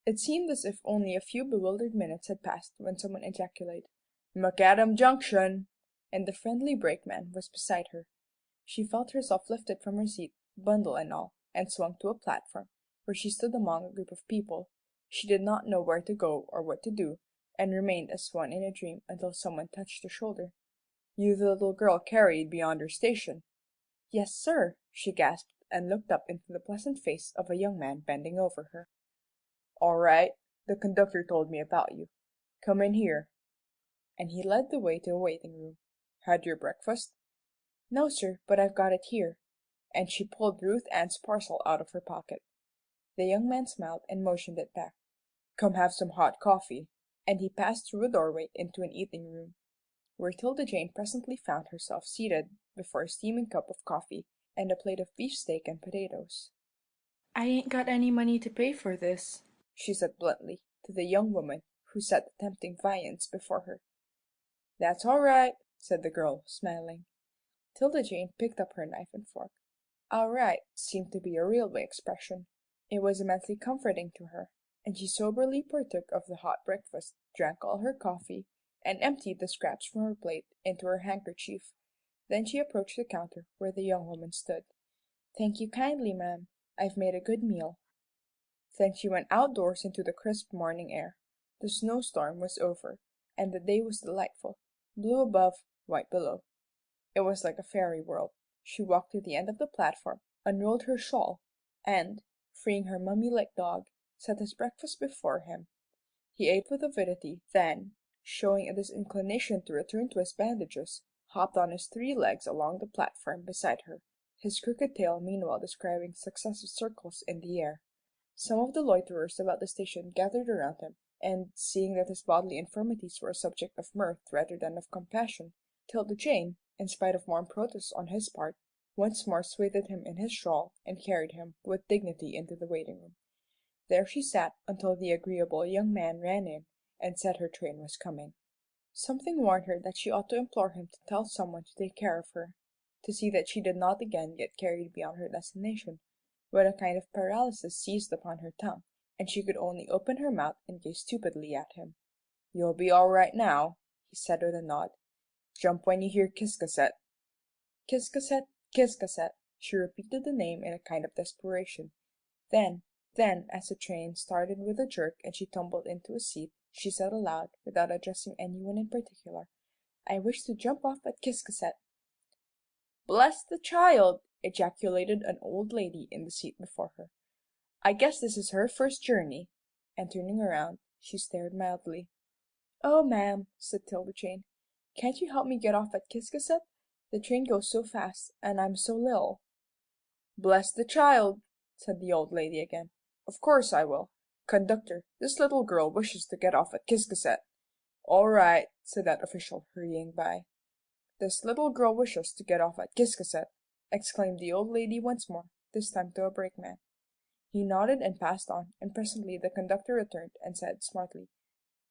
It seemed as if only a few bewildered minutes had passed when someone ejaculated, "Macadam Junction!" and the friendly brakeman was beside her. She felt herself lifted from her seat, bundle and all, and swung to a platform, where she stood among a group of people. She did not know where to go or what to do, and remained as one in a dream until someone touched her shoulder. "You the little girl carried beyond her station?" "Yes, sir," she gasped, and looked up into the pleasant face of a young man bending over her. "All right. The conductor told me about you. Come in here." And he led the way to a waiting room. "Had your breakfast?" "No, sir, but I've got it here," and she pulled Ruth Ann's parcel out of her pocket. The young man smiled and motioned it back. "Come have some hot coffee," and he passed through a doorway into an eating room, where 'Tilda Jane presently found herself seated before a steaming cup of coffee and a plate of beefsteak and potatoes. "I ain't got any money to pay for this," she said bluntly to the young woman who set the tempting viands before her. "That's all right," said the girl, smiling. 'Tilda Jane picked up her knife and fork. "All right" seemed to be a railway expression. It was immensely comforting to her, and she soberly partook of the hot breakfast, drank all her coffee, and emptied the scraps from her plate into her handkerchief. Then she approached the counter where the young woman stood. "Thank you kindly, ma'am. I've made a good meal." Then she went outdoors into the crisp morning air. The snowstorm was over, and the day was delightful, blue above, white below. It was like a fairy world. She walked to the end of the platform, unrolled her shawl, and, freeing her mummy-like dog, set his breakfast before him. He ate with avidity, then, showing a disinclination to return to his bandages, hopped on his 3 legs along the platform beside her, his crooked tail meanwhile describing successive circles in the air. Some of the loiterers about the station gathered around him, and, seeing that his bodily infirmities were a subject of mirth rather than of compassion, 'Tilda Jane, in spite of warm protests on his part, once more swathed him in his shawl and carried him with dignity into the waiting room. There she sat until the agreeable young man ran in and said her train was coming. Something warned her that she ought to implore him to tell someone to take care of her. to see that she did not again get carried beyond her destination, when a kind of paralysis seized upon her tongue, and she could only open her mouth and gaze stupidly at him. "You'll be all right now," he said with a nod. "Jump when you hear Ciscasset." Ciscasset, Ciscasset. She repeated the name in a kind of desperation. Then, as the train started with a jerk and she tumbled into a seat, she said aloud, without addressing anyone in particular, "I wish to jump off at Ciscasset." "Bless the child!" ejaculated an old lady in the seat before her. "I guess this is her first journey," and turning around, she stared mildly. "Oh, ma'am," said 'Tilda Jane, "can't you help me get off at Ciscasset? The train goes so fast, and I'm so little." "Bless the child!" said the old lady again. "Of course I will. Conductor, this little girl wishes to get off at Ciscasset." "All right," said that official, hurrying by. "This little girl wishes to get off at Ciscasset," exclaimed the old lady once more, this time to a brakeman. He nodded and passed on, and presently the conductor returned and said smartly,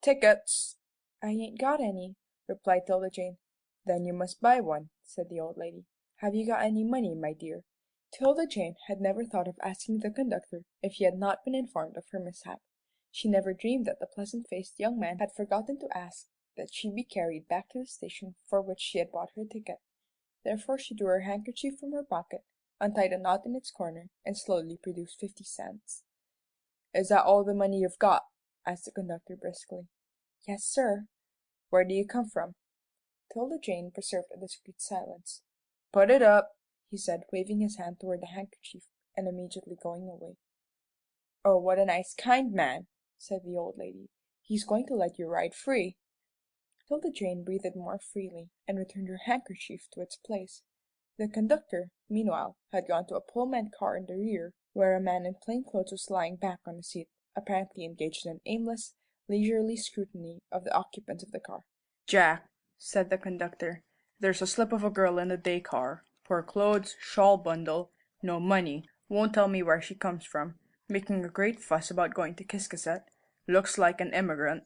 "Tickets." "I ain't got any," replied 'Tilda Jane. "Then you must buy one," said the old lady. "Have you got any money, my dear?" 'Tilda Jane had never thought of asking the conductor if he had not been informed of her mishap. She never dreamed that the pleasant-faced young man had forgotten to ask that she be carried back to the station for which she had bought her ticket. Therefore she drew her handkerchief from her pocket, untied a knot in its corner, and slowly produced 50 cents. "Is that all the money you've got?" asked the conductor briskly. "Yes, sir." "Where do you come from?" 'Tilda Jane preserved a discreet silence. "Put it up," he said, waving his hand toward the handkerchief, and immediately going away. "Oh, what a nice, kind man," said the old lady. "He's going to let you ride free." 'Tilda Jane breathed more freely, and returned her handkerchief to its place. The conductor, meanwhile, had gone to a Pullman car in the rear, where a man in plain clothes was lying back on a seat, apparently engaged in an aimless, leisurely scrutiny of the occupants of the car. "Jack," said the conductor, "there's a slip of a girl in the day car. Poor clothes, shawl bundle, no money, won't tell me where she comes from, making a great fuss about going to Ciscasset. Looks like an immigrant."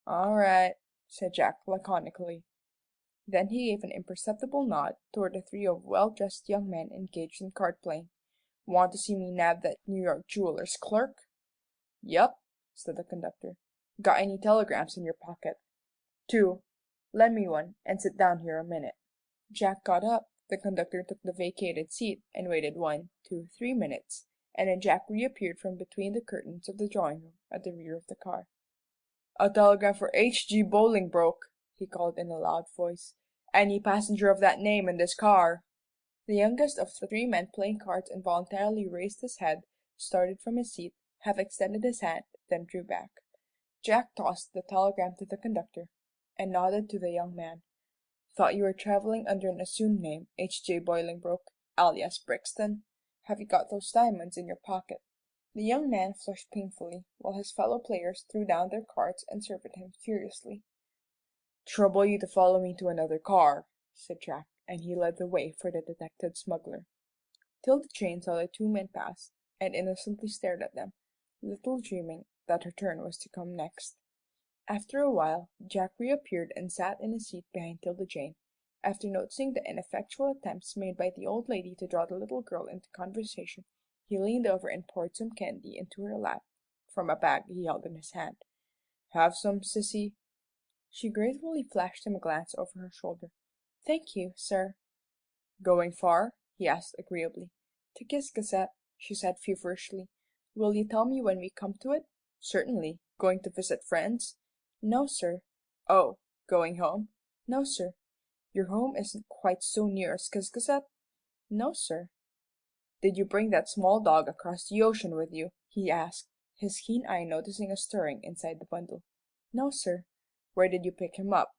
"All right," said Jack laconically. Then he gave an imperceptible nod toward the trio of well-dressed young men engaged in card playing. "Want to see me nab that New York jeweler's clerk?" "Yup," said the conductor. "Got any telegrams in your pocket?" "Two. Lend me one, and sit down here a minute." Jack got up, the conductor took the vacated seat, and waited 1, 2, 3 minutes, and then Jack reappeared from between the curtains of the drawing room at the rear of the car. "A telegram for H.G. Bolingbroke," he called in a loud voice. "Any passenger of that name in this car." The youngest of the three men playing cards involuntarily raised his head, started from his seat, half extended his hand, then drew back. Jack tossed the telegram to the conductor, and nodded to the young man. "Thought you were traveling under an assumed name, H.J. Bolingbroke, alias Brixton. Have you got those diamonds in your pocket?" The young man flushed painfully, while his fellow players threw down their cards and surveyed him curiously. "Trouble you to follow me to another car," said Jack, and he led the way for the detected smuggler. 'Tilda Jane saw the two men pass, and innocently stared at them, little dreaming that her turn was to come next. After a while, Jack reappeared and sat in a seat behind 'Tilda Jane. After noticing the ineffectual attempts made by the old lady to draw the little girl into conversation, he leaned over and poured some candy into her lap from a bag he held in his hand. "Have some, sissy?" She gratefully flashed him a glance over her shoulder. "Thank you, sir." "Going far?" he asked agreeably. "To Ciscasset," she said feverishly. "Will you tell me when we come to it?" "Certainly. Going to visit friends?" "No, sir." "Oh, going home?" "No, sir." "Your home isn't quite so near as Ciscasset?" "No, sir." "Did you bring that small dog across the ocean with you?" he asked, his keen eye noticing a stirring inside the bundle. "No, sir." "Where did you pick him up?"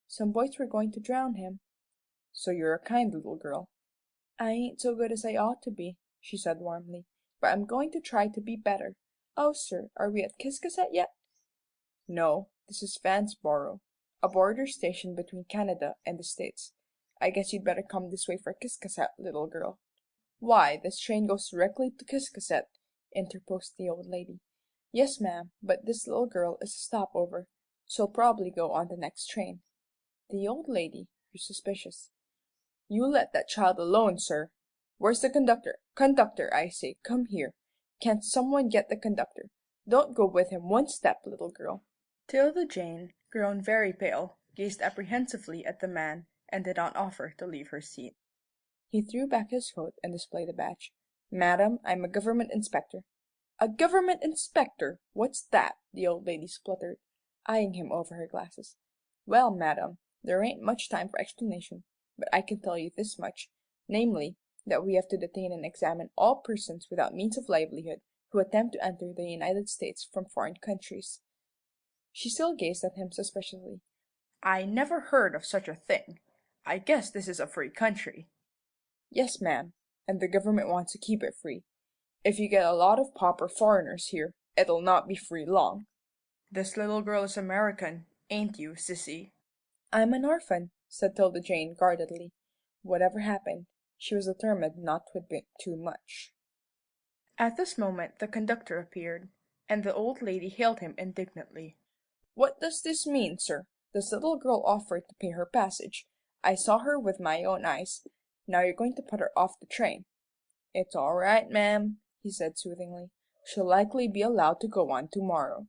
"Some boys were going to drown him." "So you're a kind little girl." "I ain't so good as I ought to be," she said warmly, "but I'm going to try to be better. Oh, sir, are we at Ciscasset yet?" "No, this is Vanceboro, a border station between Canada and the States. I guess you'd better come this way for Ciscasset, little girl." "Why, this train goes directly to Ciscasset," interposed the old lady. "Yes, ma'am, but this little girl is a stopover. She'll probably go on the next train." The old lady grew suspicious. You let that child alone, sir. Where's the conductor? Conductor, I say, come here. Can't someone get the conductor? Don't go with him one step, little girl." 'Tilda Jane, grown very pale, gazed apprehensively at the man, and did not offer to leave her seat. He threw back his coat and displayed a badge. "Madam, I'm a government inspector." "A government inspector! What's that?" the old lady spluttered, eyeing him over her glasses. "Well, madam, there ain't much time for explanation, but I can tell you this much, namely, that we have to detain and examine all persons without means of livelihood who attempt to enter the United States from foreign countries." She still gazed at him suspiciously. "I never heard of such a thing. I guess this is a free country." "Yes, ma'am, and the government wants to keep it free. If you get a lot of pauper foreigners here, it'll not be free long." "This little girl is American, ain't you, sissy?" "I'm an orphan," said 'Tilda Jane guardedly. Whatever happened, she was determined not to admit too much. At this moment the conductor appeared, and the old lady hailed him indignantly. "What does this mean, sir? This little girl offered to pay her passage. I saw her with my own eyes. Now you're going to put her off the train." "It's all right, ma'am," he said soothingly. "She'll likely be allowed to go on to-morrow."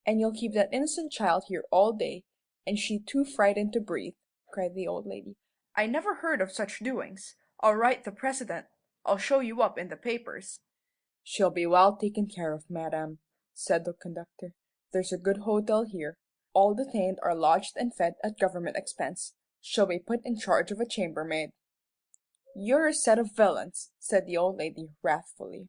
"And you'll keep that innocent child here all day, and she too frightened to breathe," cried the old lady. "I never heard of such doings. I'll write the president. I'll show you up in the papers." "She'll be well taken care of, madam," said the conductor. "There's a good hotel here. All detained are lodged and fed at government expense. She'll be put in charge of a chambermaid." "You're a set of villains," said the old lady wrathfully.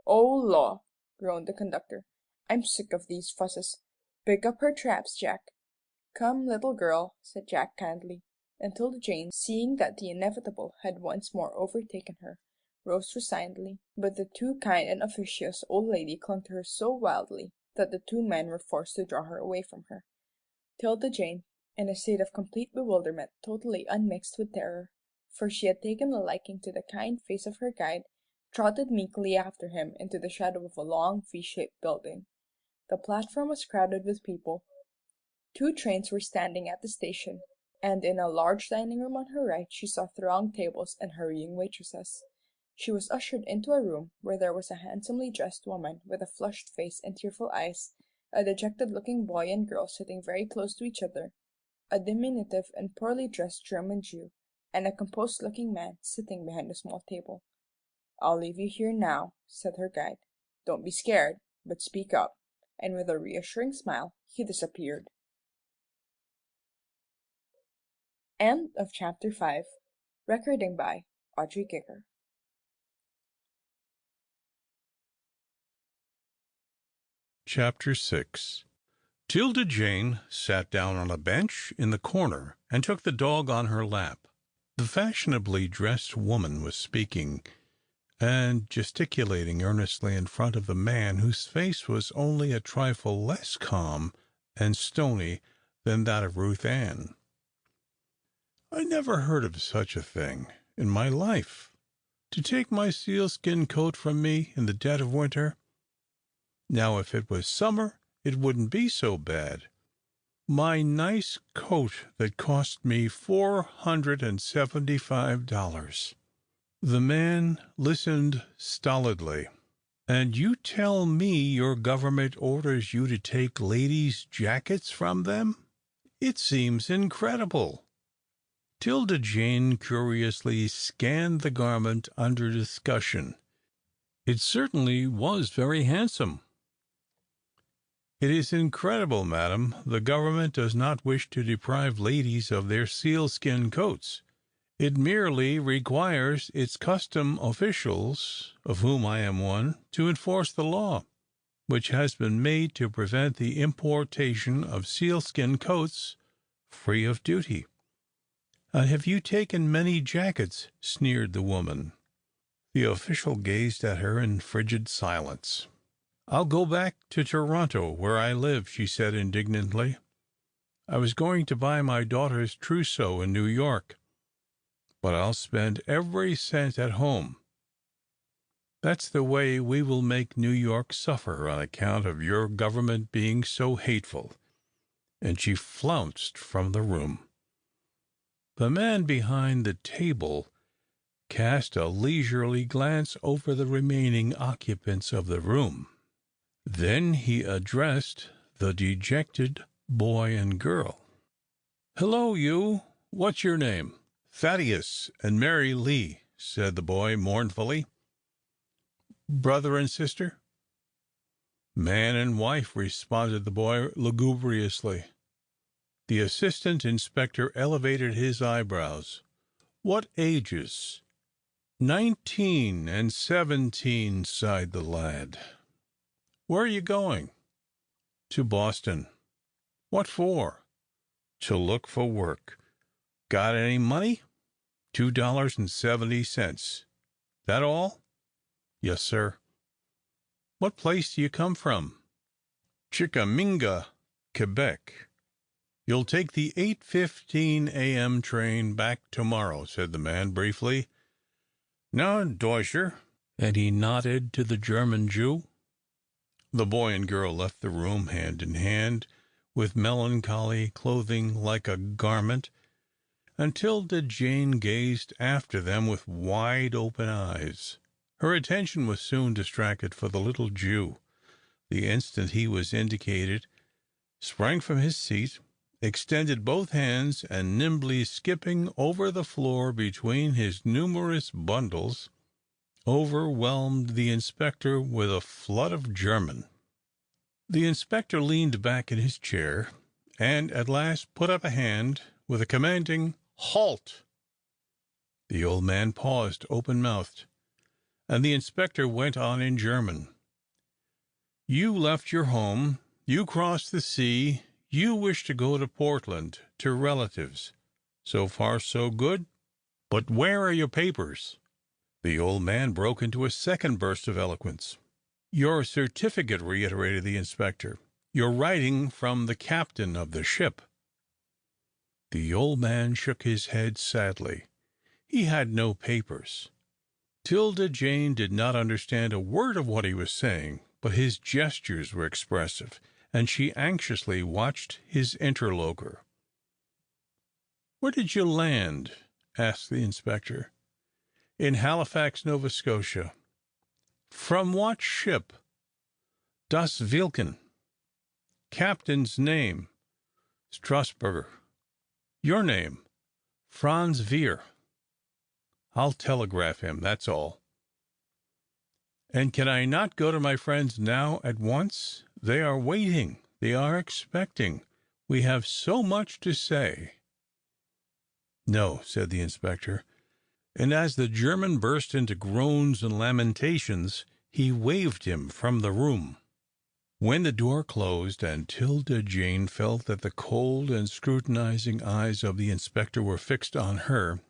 "Oh, law!" groaned the conductor. "I'm sick of these fusses. Pick up her traps, Jack." "Come, little girl," said Jack kindly, and 'Tilda Jane, seeing that the inevitable had once more overtaken her, rose resignedly, but the too kind and officious old lady clung to her so wildly that the two men were forced to draw her away from her. 'Tilda Jane, in a state of complete bewilderment totally unmixed with terror, for she had taken a liking to the kind face of her guide, trotted meekly after him into the shadow of a long V-shaped building. The platform was crowded with people. 2 trains were standing at the station, and in a large dining room on her right she saw thronged tables and hurrying waitresses. She was ushered into a room where there was a handsomely dressed woman with a flushed face and tearful eyes, a dejected-looking boy and girl sitting very close to each other, a diminutive and poorly dressed German Jew, and a composed-looking man sitting behind a small table. "I'll leave you here now," said her guide. "Don't be scared, but speak up," and with a reassuring smile he disappeared. End of chapter 5. Recording by Audrey Giger. Chapter 6. 'Tilda Jane sat down on a bench in the corner and took the dog on her lap. The fashionably dressed woman was speaking and gesticulating earnestly in front of the man whose face was only a trifle less calm and stony than that of Ruth Ann. "I never heard of such a thing in my life. To take my sealskin coat from me in the dead of winter. Now, if it was summer, it wouldn't be so bad. My nice coat that cost me $475. The man listened stolidly. "And you tell me your government orders you to take ladies' jackets from them? It seems incredible." 'Tilda Jane curiously scanned the garment under discussion. It certainly was very handsome. "It is incredible, madam. The government does not wish to deprive ladies of their sealskin coats. It merely requires its custom officials, of whom I am one, to enforce the law, which has been made to prevent the importation of sealskin coats free of duty." "Have you taken many jackets?" sneered the woman. The official gazed at her in frigid silence. "I'll go back to Toronto, where I live," she said indignantly. "I was going to buy my daughter's trousseau in New York, but I'll spend every cent at home. That's the way we will make New York suffer on account of your government being so hateful." And she flounced from the room. The man behind the table cast a leisurely glance over the remaining occupants of the room. Then he addressed the dejected boy and girl. "Hello, you. What's your name?" "Thaddeus and Mary Lee," said the boy mournfully. "Brother and sister?" "Man and wife," responded the boy lugubriously. The assistant inspector elevated his eyebrows. "What ages?" 19 and 17, sighed the lad. "Where are you going?" "To Boston." "What for?" "To look for work." "Got any money?" $2.70. "That all?" "Yes, sir." "What place do you come from?" "Chickamauga, Quebec." "You'll take the 8:15 a.m. train back tomorrow," said the man briefly. "Now, Deutscher," and he nodded to the German Jew. The boy and girl left the room hand in hand, with melancholy clothing like a garment, and 'Tilda Jane gazed after them with wide open eyes. Her attention was soon distracted, for the little Jew, the instant he was indicated, sprang from his seat, extended both hands, and nimbly skipping over the floor between his numerous bundles, overwhelmed the inspector with a flood of German. The inspector leaned back in his chair, and at last put up a hand with a commanding "Halt!" The old man paused, open-mouthed, and the inspector went on in German. "You left your home, you crossed the sea, you wish to go to Portland, to relatives. So far, so good. But where are your papers?" The old man broke into a second burst of eloquence. "Your certificate," reiterated the inspector. "You're writing from the captain of the ship." The old man shook his head sadly. He had no papers. 'Tilda Jane did not understand a word of what he was saying, but his gestures were expressive, and she anxiously watched his interlocutor. "Where did you land?" asked the inspector. "In Halifax, Nova Scotia." "From what ship?" "Das Wilken." "Captain's name?" "Strasburger." "Your name?" "Franz Veer." "I'll telegraph him, that's all." "And can I not go to my friends now at once? They are waiting. They are expecting. We have so much to say." "No," said the inspector, and as the German burst into groans and lamentations, he waved him from the room. When the door closed, and 'Tilda Jane felt that the cold and scrutinizing eyes of the inspector were fixed on her,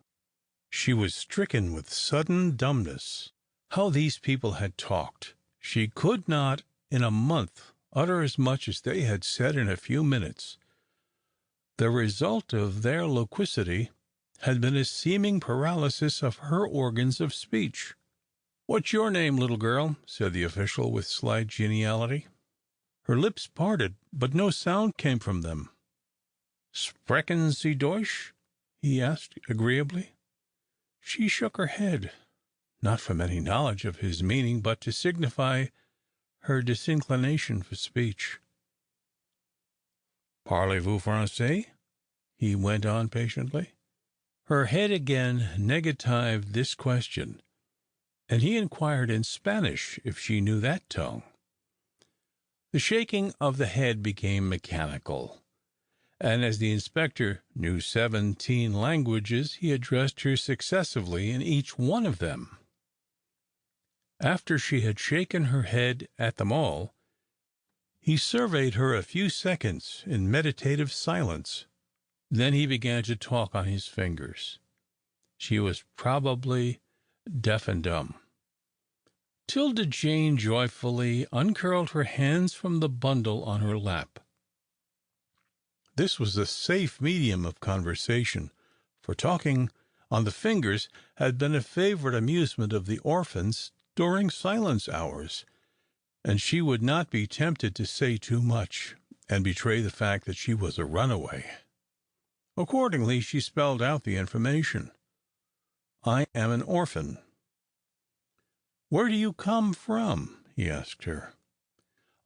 she was stricken with sudden dumbness. How these people had talked! She could not in a month utter as much as they had said in a few minutes. The result of their loquacity had been a seeming paralysis of her organs of speech. "What's your name, little girl?" said the official with slight geniality. Her lips parted, but no sound came from them. "Sprechen Sie Deutsch?" he asked agreeably. She shook her head, not from any knowledge of his meaning, but to signify her disinclination for speech. "Parlez-vous français?" he went on patiently. Her head again negatived this question, and he inquired in Spanish if she knew that tongue. The shaking of the head became mechanical, and as the inspector knew 17 languages, he addressed her successively in each one of them. After she had shaken her head at them all, he surveyed her a few seconds in meditative silence. Then he began to talk on his fingers. She was probably deaf and dumb. 'Tilda Jane joyfully uncurled her hands from the bundle on her lap. This was a safe medium of conversation, for talking on the fingers had been a favorite amusement of the orphans during silence hours, and she would not be tempted to say too much and betray the fact that she was a runaway. Accordingly, she spelled out the information. "I am an orphan." "Where do you come from?" he asked her.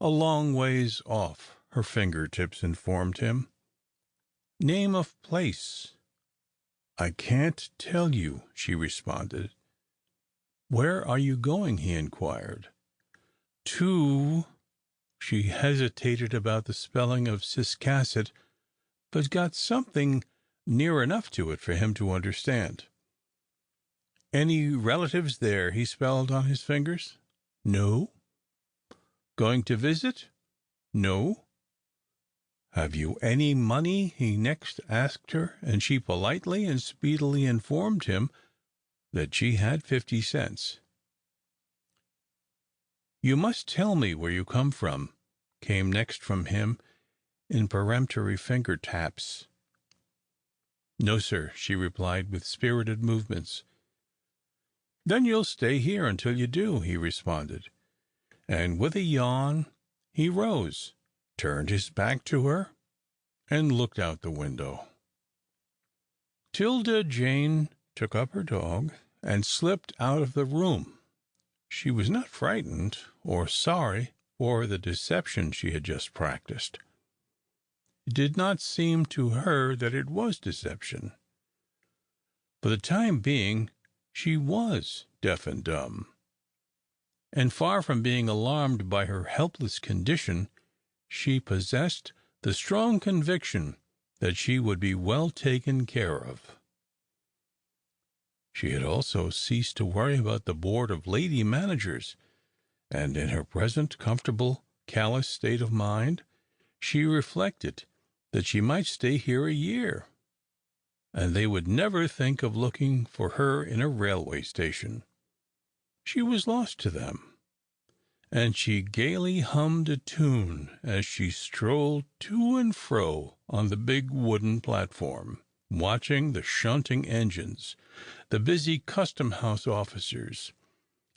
"A long ways off," her fingertips informed him. "Name of place?" "I can't tell you," she responded. "Where are you going?" he inquired. "To—" She hesitated about the spelling of Ciscasset, but got something near enough to it for him to understand. "Any relatives there?" he spelled on his fingers. "No." "Going to visit?" "No." "Have you any money?" he next asked her, and she politely and speedily informed him that she had 50 cents. "You must tell me where you come from," came next from him in peremptory finger taps. "No, sir," she replied with spirited movements. "Then you'll stay here until you do," he responded, and with a yawn he rose, turned his back to her, and looked out the window. 'Tilda Jane took up her dog and slipped out of the room. She was not frightened or sorry for the deception she had just practiced. It did not seem to her that it was deception. For the time being she was deaf and dumb, and far from being alarmed by her helpless condition, she possessed the strong conviction that she would be well taken care of. She had also ceased to worry about the board of lady managers, and in her present comfortable, callous state of mind, she reflected that she might stay here a year, and they would never think of looking for her in a railway station. She was lost to them, and she gaily hummed a tune as she strolled to and fro on the big wooden platform, watching the shunting engines, the busy custom-house officers,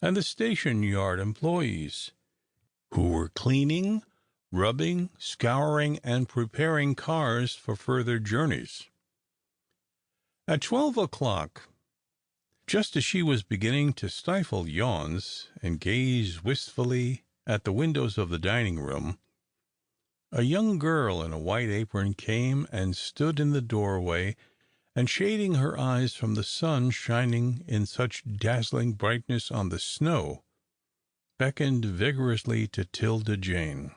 and the station-yard employees, who were cleaning, rubbing, scouring, and preparing cars for further journeys. At 12 o'clock, just as she was beginning to stifle yawns and gaze wistfully at the windows of the dining-room, a young girl in a white apron came and stood in the doorway, and shading her eyes from the sun shining in such dazzling brightness on the snow, beckoned vigorously to 'Tilda Jane.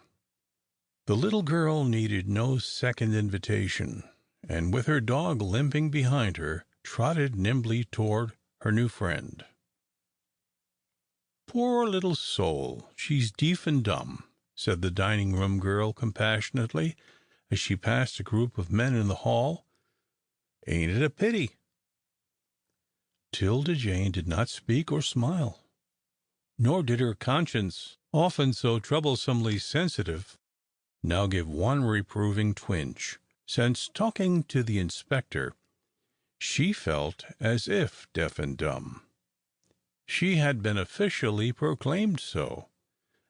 The little girl needed no second invitation, and with her dog limping behind her, trotted nimbly toward her new friend. "Poor little soul, she's deef and dumb," said the dining-room girl compassionately, as she passed a group of men in the hall. "Ain't it a pity?" 'Tilda Jane did not speak or smile, nor did her conscience, often so troublesomely sensitive, now give one reproving twinge, since, talking to the inspector, she felt as if deaf and dumb. She had been officially proclaimed so,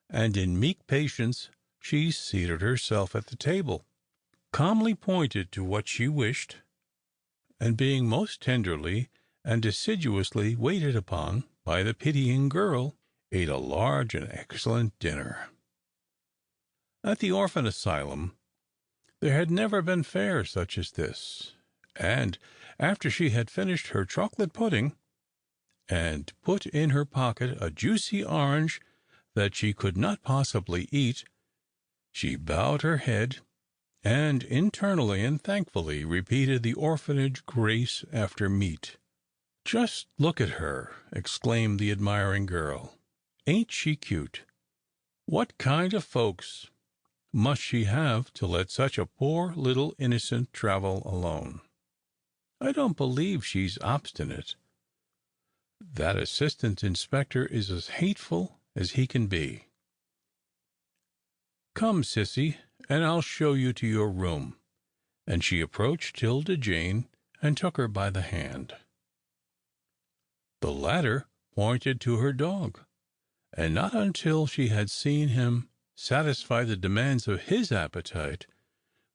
and in meek patience she seated herself at the table, calmly pointed to what she wished, and being most tenderly and assiduously waited upon by the pitying girl, ate a large and excellent dinner. At the orphan asylum there had never been fare such as this, and after she had finished her chocolate pudding, and put in her pocket a juicy orange that she could not possibly eat, she bowed her head, and internally and thankfully repeated the orphanage grace after meat. "Just look at her!" exclaimed the admiring girl. "Ain't she cute? What kind of folks must she have to let such a poor little innocent travel alone? I don't believe she's obstinate. That assistant inspector is as hateful as he can be. Come, sissy, and I'll show you to your room," and she approached 'Tilda Jane and took her by the hand. The latter pointed to her dog, and not until she had seen him satisfy the demands of his appetite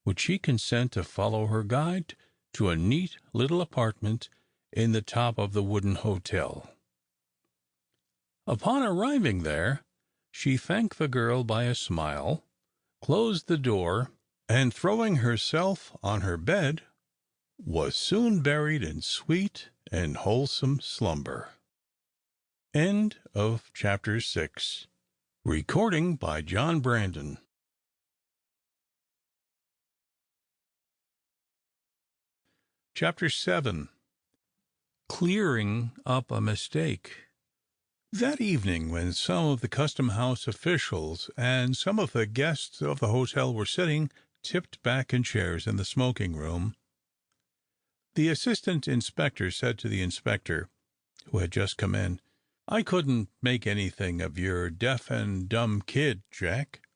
would she consent to follow her guide to a neat little apartment in the top of the wooden hotel. Upon arriving there, she thanked the girl by a smile, closed the door, and throwing herself on her bed, was soon buried in sweet and wholesome slumber. End of chapter 6. Recording by John Brandon. Chapter 7. Clearing up a mistake. That evening, when some of the custom house officials and some of the guests of the hotel were sitting tipped back in chairs in the smoking room, the assistant inspector said to the inspector, who had just come in, "I couldn't make anything of your deaf and dumb kid, Jack."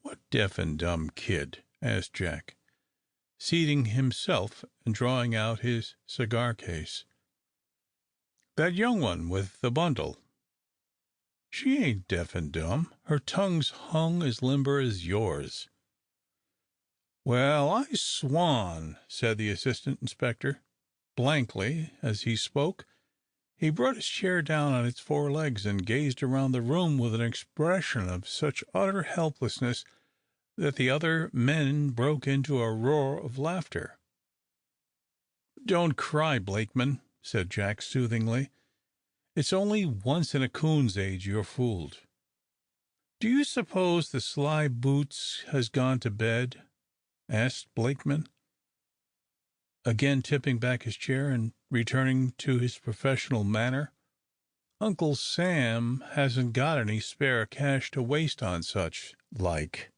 "What deaf and dumb kid?" asked Jack, seating himself and drawing out his cigar case. "That young one with the bundle. She ain't deaf and dumb. Her tongue's hung as limber as yours." "Well, I swan," said the assistant inspector, blankly, as he spoke. He brought his chair down on its four legs and gazed around the room with an expression of such utter helplessness that the other men broke into a roar of laughter. "Don't cry, Blakeman," said Jack soothingly. "It's only once in a coon's age you're fooled." "Do you suppose the sly boots has gone to bed?" asked Blakeman, again tipping back his chair and returning to his professional manner. "Uncle Sam hasn't got any spare cash to waste on such like.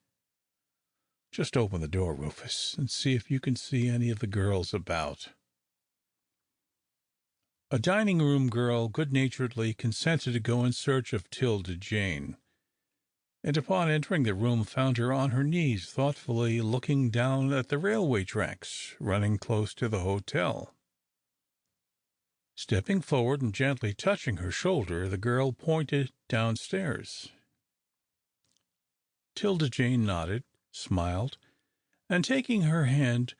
Just open the door, Rufus, and see if you can see any of the girls about." A dining-room girl good-naturedly consented to go in search of 'Tilda Jane, and upon entering the room found her on her knees, thoughtfully looking down at the railway tracks running close to the hotel. Stepping forward and gently touching her shoulder, the girl pointed downstairs. 'Tilda Jane nodded, smiled, and taking her hand,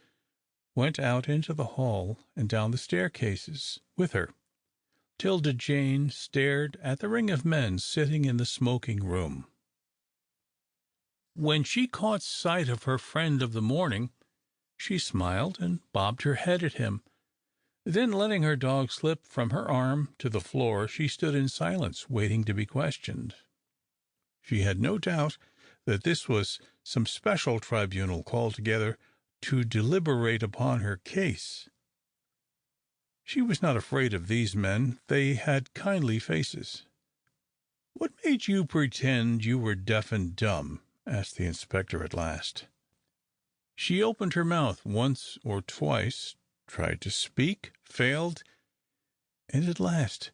went out into the hall and down the staircases with her. 'Tilda Jane stared at the ring of men sitting in the smoking room. When she caught sight of her friend of the morning, she smiled and bobbed her head at him. Then, letting her dog slip from her arm to the floor, she stood in silence, waiting to be questioned. She had no doubt that this was some special tribunal called together to deliberate upon her case. She was not afraid of these men. They had kindly faces. "What made you pretend you were deaf and dumb?" asked the inspector at last. She opened her mouth once or twice, tried to speak, failed, and at last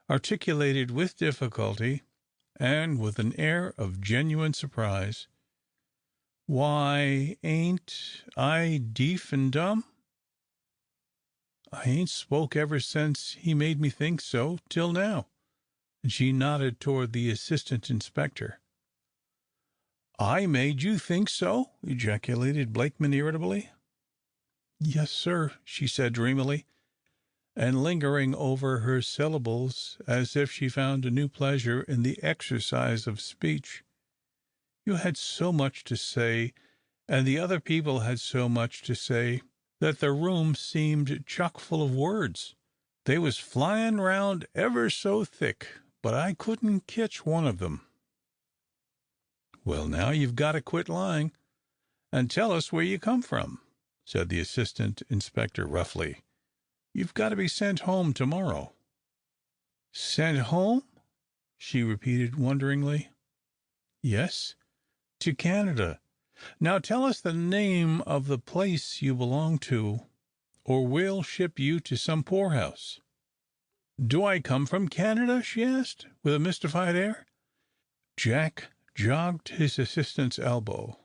articulated with difficulty and with an air of genuine surprise, "Why, ain't I deef and dumb? I ain't spoke ever since he made me think so, till now," and she nodded toward the assistant inspector. "I made you think so?" ejaculated Blakeman irritably. "Yes, sir," she said dreamily, and lingering over her syllables as if she found a new pleasure in the exercise of speech. "You had so much to say, and the other people had so much to say, that the room seemed chock full of words. They was flyin' round ever so thick, but I couldn't ketch one of them." "Well, now you've got to quit lying, and tell us where you come from," said the assistant inspector roughly. "You've got to be sent home to morrow." "Sent home?" she repeated wonderingly. "Yes, to Canada. Now tell us the name of the place you belong to, or we'll ship you to some poorhouse." "Do I come from Canada?" she asked, with a mystified air. Jack jogged his assistant's elbow.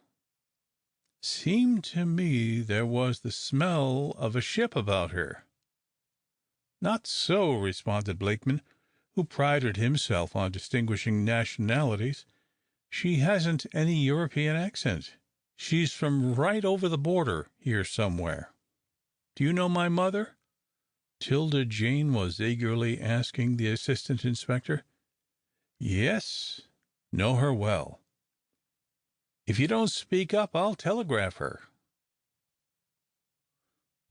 "Seemed to me there was the smell of a ship about her." "Not so," responded Blakeman, who prided himself on distinguishing nationalities. "She hasn't any European accent. She's from right over the border here somewhere." Do you know my mother?" Tilda Jane was eagerly asking the assistant inspector. "Yes, know her well. If you don't speak up, I'll telegraph her."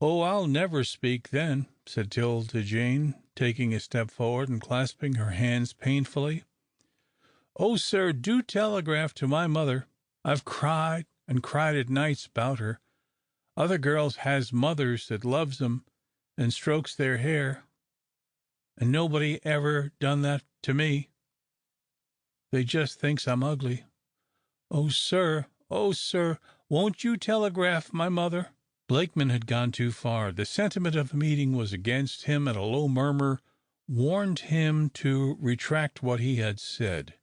"Oh, I'll never speak then," said 'Tilda Jane, taking a step forward and clasping her hands painfully. "Oh, sir, do telegraph to my mother. I've cried and cried at nights 'bout her. Other girls has mothers that loves 'em and strokes their hair, and nobody ever done that to me. They just thinks I'm ugly. Oh, sir, won't you telegraph my mother?" Blakeman had gone too far. The sentiment of the meeting was against him, and a low murmur warned him to retract what he had said.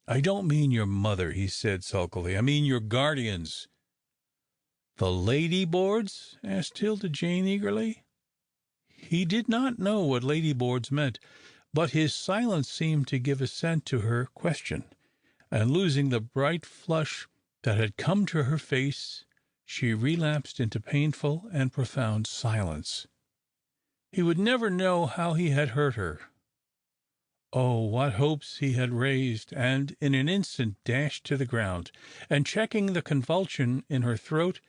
"I don't mean your mother," he said sulkily. "I mean your guardians." "The lady boards?" asked 'Tilda Jane eagerly. He did not know what lady boards meant, but his silence seemed to give assent to her question, and losing the bright flush that had come to her face, she relapsed into painful and profound silence. He would never know how he had hurt her. Oh, what hopes he had raised, and in an instant dashed to the ground, and checking the convulsion in her throat,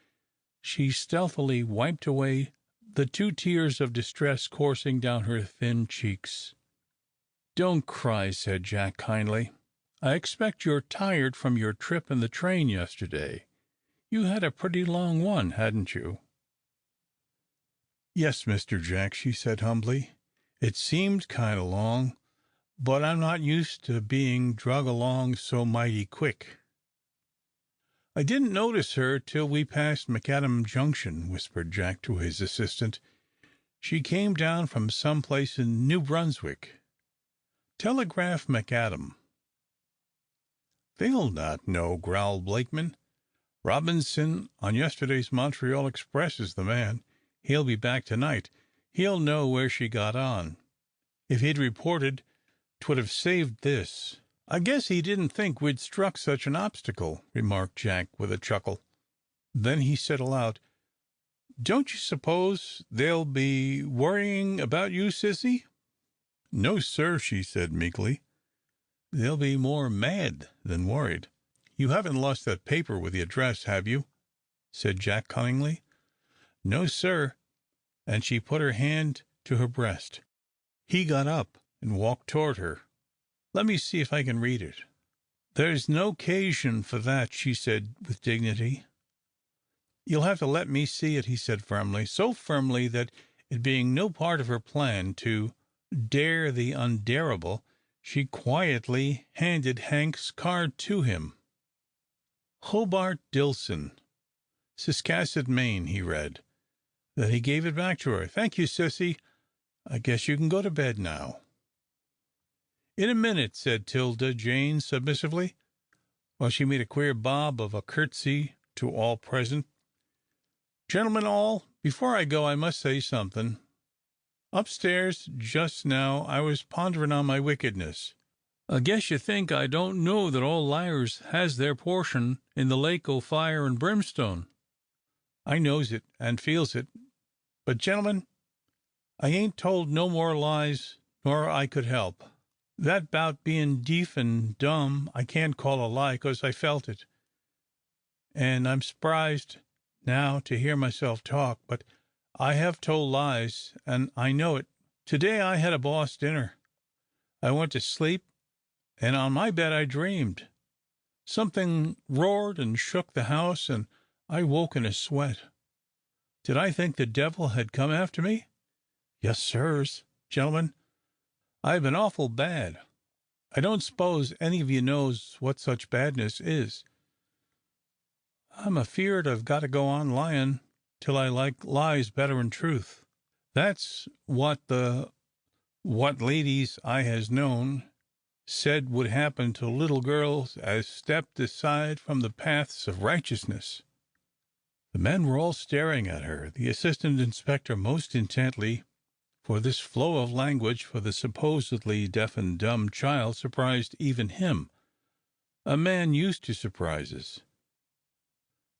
she stealthily wiped away the 2 tears of distress coursing down her thin cheeks. "Don't cry," said Jack kindly. "I expect you're tired from your trip in the train yesterday. You had a pretty long one, hadn't you?" "Yes, Mr. Jack," she said humbly. "It seemed kind of long, but I'm not used to being drug along so mighty quick." "I didn't notice her till we passed McAdam Junction," whispered Jack to his assistant. "She came down from some place in New Brunswick. Telegraph McAdam." "They'll not know," growled Blakeman. "Robinson on yesterday's Montreal express is the man. He'll be back tonight. He'll know where she got on. If he'd reported, 'twould have saved this." "I guess he didn't think we'd struck such an obstacle," remarked Jack with a chuckle. Then he said aloud, "Don't you suppose they'll be worrying about you, sissy?" "No, sir," she said meekly. "They'll be more mad than worried." "You haven't lost that paper with the address, have you?" said Jack cunningly. "No, sir," and she put her hand to her breast. He got up and walked toward her. "Let me see if I can read it." "There's no 'casion for that," she said with dignity. "You'll have to let me see it," he said firmly, so firmly that, it being no part of her plan to dare the undareable, she quietly handed Hank's card to him. "Hobart Dillson, Ciscasset, Maine," he read. Then he gave it back to her. "Thank you, sissy. I guess you can go to bed now." "In a minute," said 'Tilda Jane submissively, while she made a queer bob of a curtsy to all present. "Gentlemen all, before I go I must say something. Upstairs just now I was pondering on my wickedness. I guess you think I don't know that all liars has their portion in the lake o' fire and brimstone. I knows it and feels it, but, gentlemen, I ain't told no more lies nor I could help. That 'bout bein' deef and dumb I can't call a lie, 'cause I felt it, and I'm s'prised now to hear myself talk, but I have told lies, and I know it. Today I had a boss dinner. I went to sleep, and on my bed I dreamed. Something roared and shook the house, and I woke in a sweat. Did I think the devil had come after me? Yes, sirs, gentlemen, I've been awful bad. I don't s'pose any of you knows what such badness is. I'm afeard I've got to go on lying till I like lies better'n truth. That's what ladies I has known said would happen to little girls as stepped aside from the paths of righteousness." The men were all staring at her, the assistant inspector most intently, for this flow of language for the supposedly deaf and dumb child surprised even him, a man used to surprises.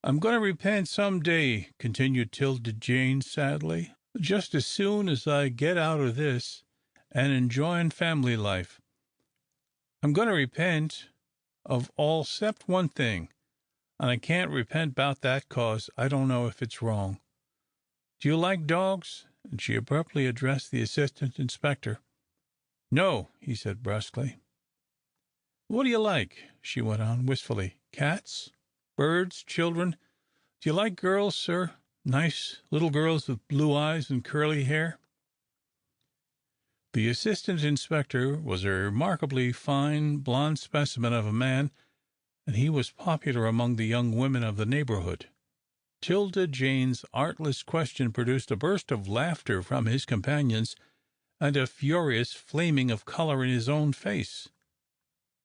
I'm going to repent some day," continued 'Tilda Jane sadly, "just as soon as I get out of this and enjoyin' family life. I'm going to repent of all 'cept one thing, and I can't repent 'bout that 'cause I don't know if it's wrong. Do you like dogs?" And she abruptly addressed the assistant inspector. "No," he said brusquely. "What do you like?" she went on wistfully. "Cats? Birds? Children? Do you like girls, sir? Nice little girls with blue eyes and curly hair?" The assistant inspector was a remarkably fine, blond specimen of a man, and he was popular among the young women of the neighborhood. 'Tilda Jane's artless question produced a burst of laughter from his companions and a furious flaming of color in his own face.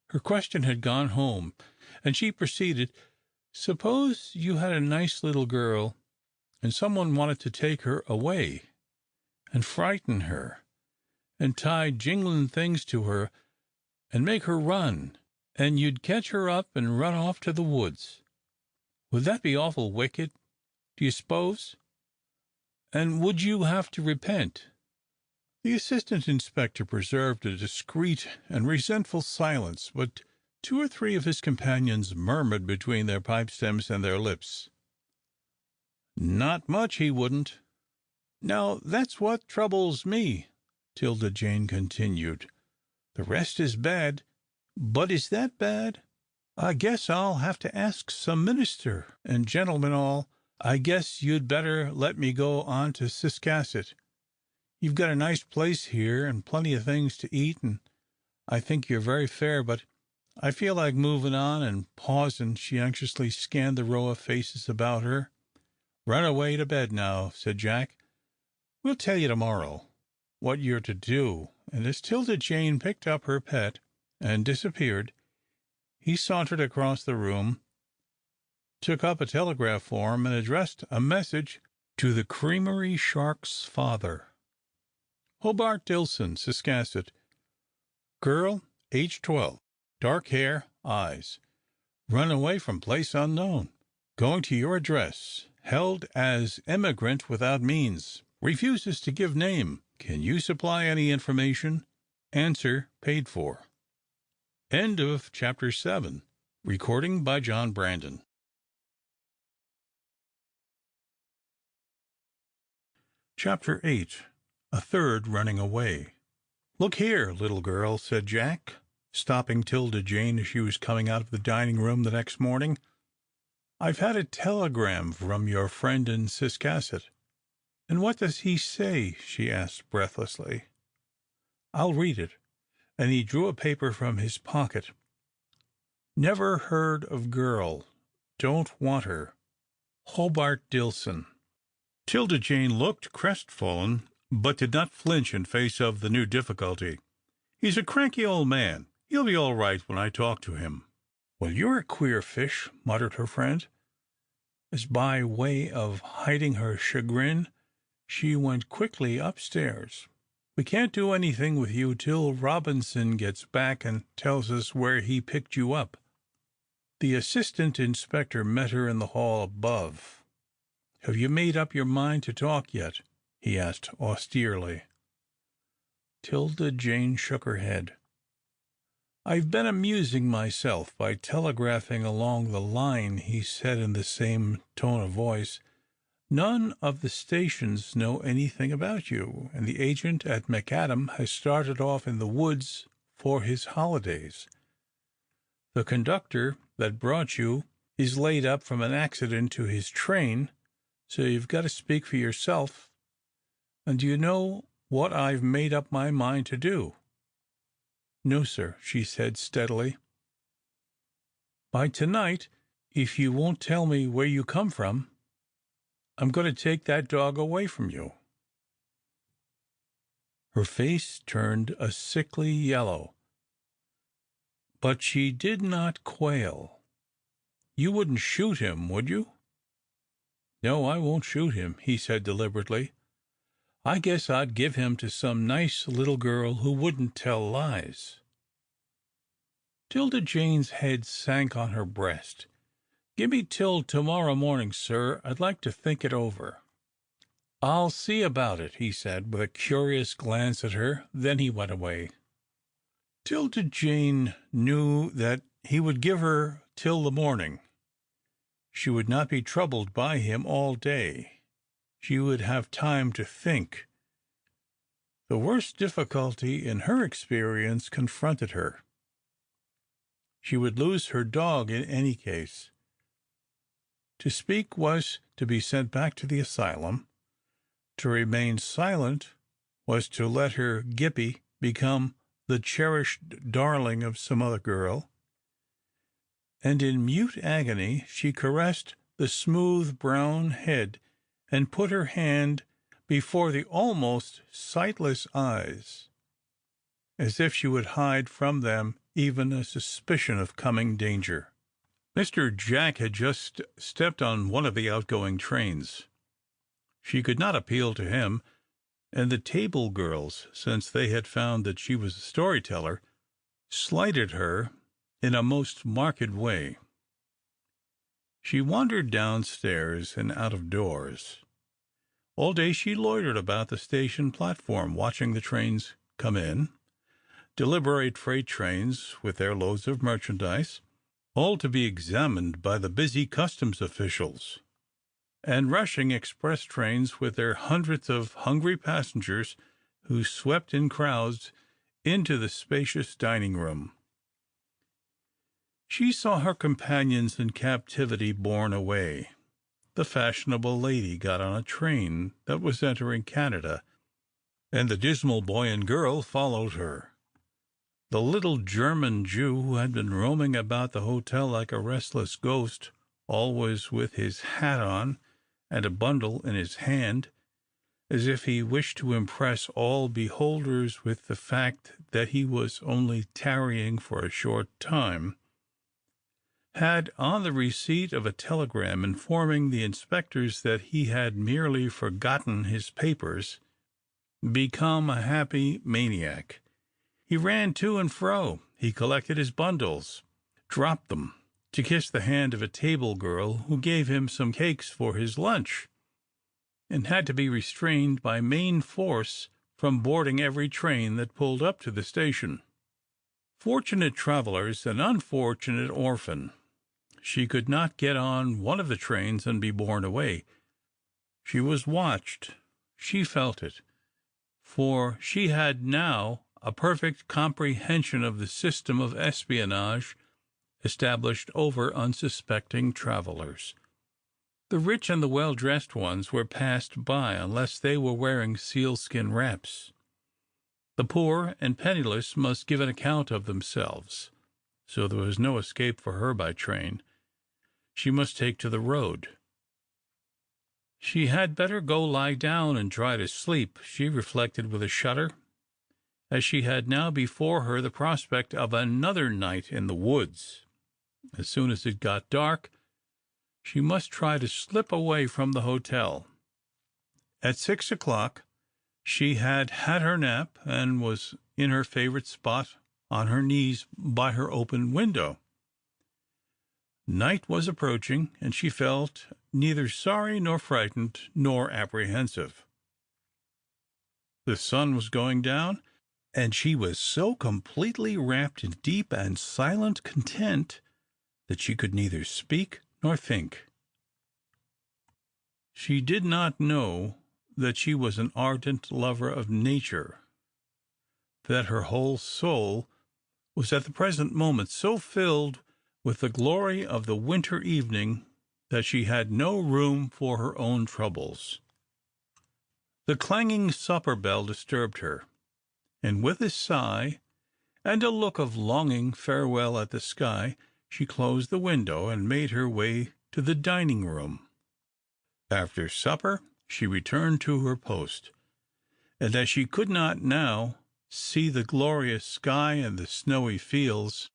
Her question had gone home, and she proceeded, "Suppose you had a nice little girl, and someone wanted to take her away, and frighten her, and tie jinglin' things to her, and make her run, and you'd catch her up and run off to the woods. Would that be awful wicked, do you s'pose? And would you have to repent?" The assistant inspector preserved a discreet and resentful silence, but two or three of his companions murmured between their pipe stems and their lips, "Not much, he wouldn't." "Now that's what troubles me," 'Tilda Jane continued. "The rest is bad, but is that bad? I guess I'll have to ask some minister, and gentlemen all, I guess you'd better let me go on to Ciscasset. You've got a nice place here, and plenty of things to eat, and I think you're very fair, but I feel like moving on," and pausing, she anxiously scanned the row of faces about her. "Run away to bed now," said Jack. "We'll tell you tomorrow what you're to do," and as 'Tilda Jane picked up her pet and disappeared, he sauntered across the room, took up a telegraph form, and addressed a message to the Creamery Shark's father. "Hobart Dillson, Ciscasset. Girl, age 12. Dark hair, eyes. Run away from place unknown. Going to your address. Held as emigrant without means. Refuses to give name. Can you supply any information? Answer paid for." End of chapter 7. Recording by John Brandon. Chapter 8. A third running away. "Look here, little girl," said Jack, stopping 'Tilda Jane as she was coming out of the dining room the next morning. "I've had a telegram from your friend in Ciscasset." "And what does he say?" she asked breathlessly. "I'll read it," and he drew a paper from his pocket. "Never heard of girl. Don't want her. Hobart Dillson." 'Tilda Jane looked crestfallen, but did not flinch in face of the new difficulty. "He's a cranky old man. He'll be all right when I talk to him." "Well, you're a queer fish," muttered her friend, as by way of hiding her chagrin she went quickly upstairs. "We can't do anything with you till Robinson gets back and tells us where he picked you up." The assistant inspector met her in the hall above. "Have you made up your mind to talk yet?" he asked austerely. 'Tilda Jane shook her head. "I've been amusing myself by telegraphing along the line," he said in the same tone of voice. "None of the stations know anything about you, and the agent at McAdam has started off in the woods for his holidays. The conductor that brought you is laid up from an accident to his train, so you've got to speak for yourself. And do you know what I've made up my mind to do?" "No, sir," she said steadily. "By tonight, if you won't tell me where you come from, I'm going to take that dog away from you." Her face turned a sickly yellow, but she did not quail. "You wouldn't shoot him, would you?" "No, I won't shoot him," he said deliberately. "I guess I'd give him to some nice little girl who wouldn't tell lies." 'Tilda Jane's head sank on her breast. Give me till tomorrow morning, sir. I'd like to think it over. I'll see about it, he said, with a curious glance at her. Then he went away. 'Tilda Jane knew that he would give her till the morning. She would not be troubled by him all day. She would have time to think. The worst difficulty in her experience confronted her. She would lose her dog in any case. To speak was to be sent back to the asylum. To remain silent was to let her Gippy become the cherished darling of some other girl. And in mute agony she caressed the smooth brown head and put her hand before the almost sightless eyes, as if she would hide from them even a suspicion of coming danger. Mr. Jack had just stepped on one of the outgoing trains. She could not appeal to him, and the table girls, since they had found that she was a storyteller, slighted her in a most marked way. She wandered downstairs and out of doors. All day she loitered about the station platform, watching the trains come in, deliberate freight trains with their loads of merchandise, all to be examined by the busy customs officials, and rushing express trains with their hundreds of hungry passengers who swept in crowds into the spacious dining room. She saw her companions in captivity borne away. The fashionable lady got on a train that was entering Canada, and the dismal boy and girl followed her. The little German Jew, who had been roaming about the hotel like a restless ghost, always with his hat on and a bundle in his hand, as if he wished to impress all beholders with the fact that he was only tarrying for a short time, had, on the receipt of a telegram informing the inspectors that he had merely forgotten his papers, become a happy maniac. He ran to and fro. He collected his bundles, dropped them, to kiss the hand of a table girl who gave him some cakes for his lunch, and had to be restrained by main force from boarding every train that pulled up to the station. Fortunate travelers, an unfortunate orphan. She could not get on one of the trains and be borne away. She was watched. She felt it, for she had now a perfect comprehension of the system of espionage established over unsuspecting travelers. The rich and the well-dressed ones were passed by unless they were wearing sealskin wraps. The poor and penniless must give an account of themselves, so there was no escape for her by train. She must take to the road. She had better go lie down and try to sleep, she reflected with a shudder, as she had now before her the prospect of another night in the woods. As soon as it got dark, she must try to slip away from the hotel. At 6 o'clock she had had her nap, and was in her favorite spot on her knees by her open window. Night was approaching, and she felt neither sorry nor frightened nor apprehensive. The sun was going down, and she was so completely wrapped in deep and silent content that she could neither speak nor think. She did not know that she was an ardent lover of nature, that her whole soul was at the present moment so filled with the glory of the winter evening that she had no room for her own troubles. The clanging supper bell disturbed her, and with a sigh and a look of longing farewell at the sky, she closed the window and made her way to the dining room. After supper she returned to her post, and as she could not now see the glorious sky and the snowy fields,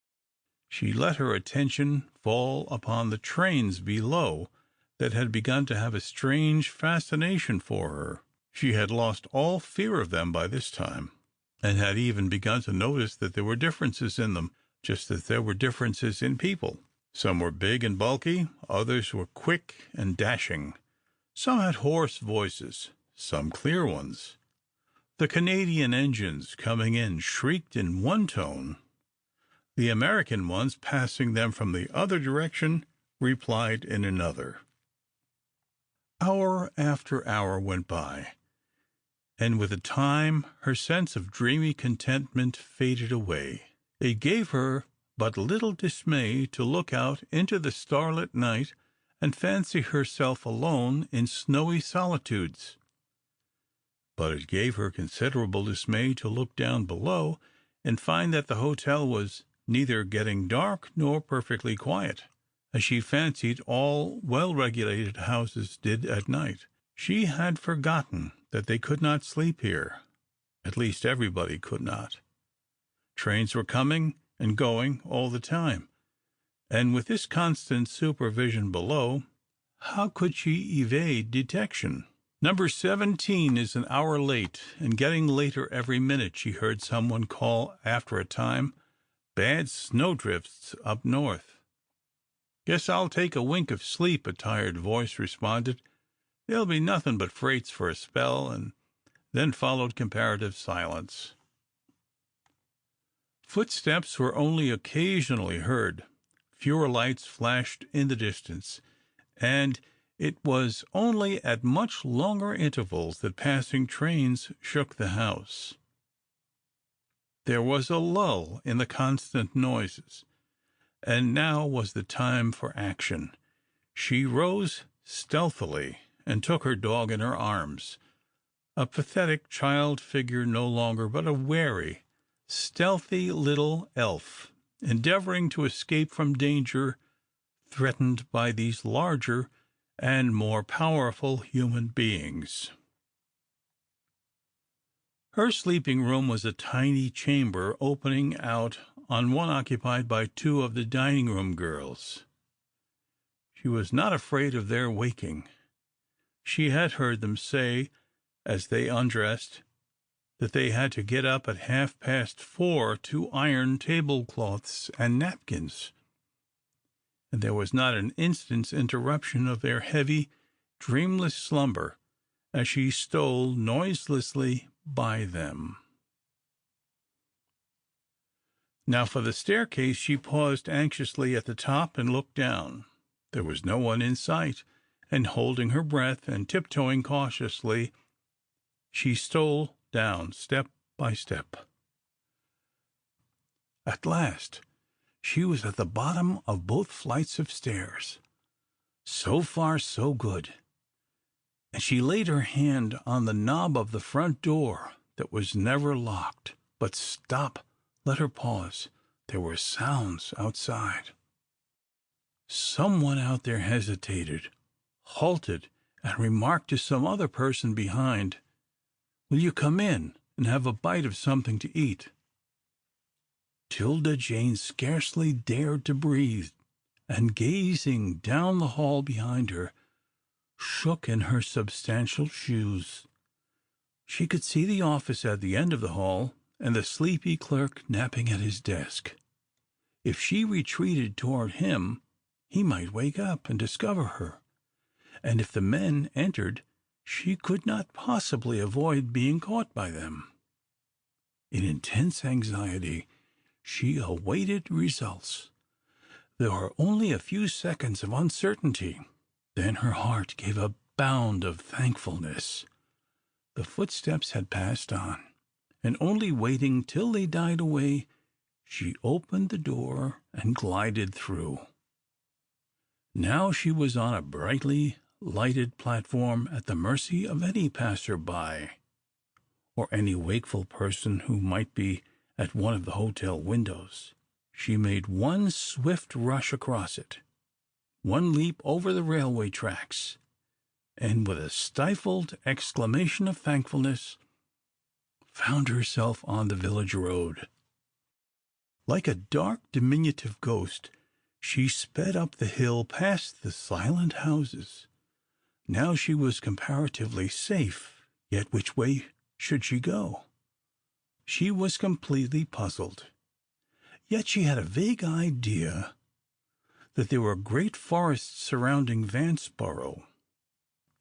she let her attention fall upon the trains below that had begun to have a strange fascination for her. She had lost all fear of them by this time, and had even begun to notice that there were differences in them, just as there were differences in people. Some were big and bulky, others were quick and dashing. Some had hoarse voices, some clear ones. The Canadian engines coming in shrieked in one tone. The American ones passing them from the other direction replied in another. Hour after hour went by, and with the time her sense of dreamy contentment faded away. It gave her but little dismay to look out into the starlit night and fancy herself alone in snowy solitudes. But it gave her considerable dismay to look down below and find that the hotel was neither getting dark nor perfectly quiet, as she fancied all well-regulated houses did at night. She had forgotten that they could not sleep here. At least everybody could not. Trains were coming and going all the time, and with this constant supervision below, how could she evade detection? Number 17 is an hour late, and getting later every minute, she heard someone call after a time. Bad snowdrifts up north. Guess I'll take a wink of sleep, a tired voice responded. There'll be nothing but freights for a spell, and then followed comparative silence. Footsteps were only occasionally heard. Fewer lights flashed in the distance, and it was only at much longer intervals that passing trains shook the house. There was a lull in the constant noises, and now was the time for action. She rose stealthily and took her dog in her arms, a pathetic child figure no longer, but a wary, stealthy little elf, endeavoring to escape from danger threatened by these larger and more powerful human beings. Her sleeping room was a tiny chamber opening out on one occupied by two of the dining room girls. She was not afraid of their waking. She had heard them say, as they undressed, that they had to get up at 4:30 to iron tablecloths and napkins, and there was not an instant's interruption of their heavy, dreamless slumber as she stole noiselessly by them. Now for the staircase. She paused anxiously at the top and looked down. There was no one in sight, and holding her breath and tiptoeing cautiously, she stole down step by step. At last she was at the bottom of both flights of stairs. So far, so good, and she laid her hand on the knob of the front door that was never locked. But stop! Let her pause. There were sounds outside. Someone out there hesitated, halted, and remarked to some other person behind, "Will you come in and have a bite of something to eat?" Tilda Jane scarcely dared to breathe, and gazing down the hall behind her, shook in her substantial shoes. She could see the office at the end of the hall, and the sleepy clerk napping at his desk. If she retreated toward him, he might wake up and discover her, and if the men entered, she could not possibly avoid being caught by them. In intense anxiety, she awaited results. There were only a few seconds of uncertainty. Then her heart gave a bound of thankfulness. The footsteps had passed on, and only waiting till they died away, she opened the door and glided through. Now she was on a brightly lighted platform at the mercy of any passer-by, or any wakeful person who might be at one of the hotel windows. She made one swift rush across it, one leap over the railway tracks, and with a stifled exclamation of thankfulness, found herself on the village road. Like a dark, diminutive ghost, she sped up the hill past the silent houses. Now she was comparatively safe, yet which way should she go? She was completely puzzled. Yet she had a vague idea that there were great forests surrounding Vanceboro,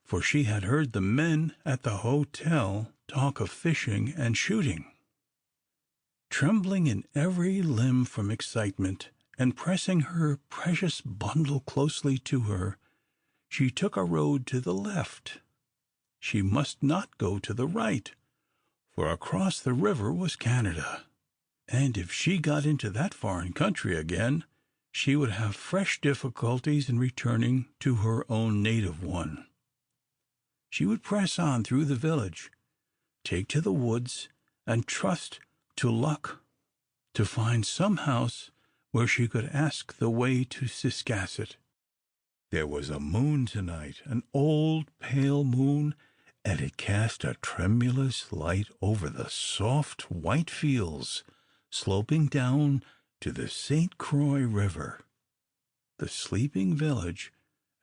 for she had heard the men at the hotel talk of fishing and shooting. Trembling in every limb from excitement, and pressing her precious bundle closely to her, she took a road to the left. She must not go to the right, for across the river was Canada, and if she got into that foreign country again, she would have fresh difficulties in returning to her own native one. She would press on through the village, take to the woods, and trust to luck to find some house where she could ask the way to Ciscasset. There was a moon tonight, an old pale moon, and it cast a tremulous light over the soft white fields sloping down to the St. Croix River, the sleeping village,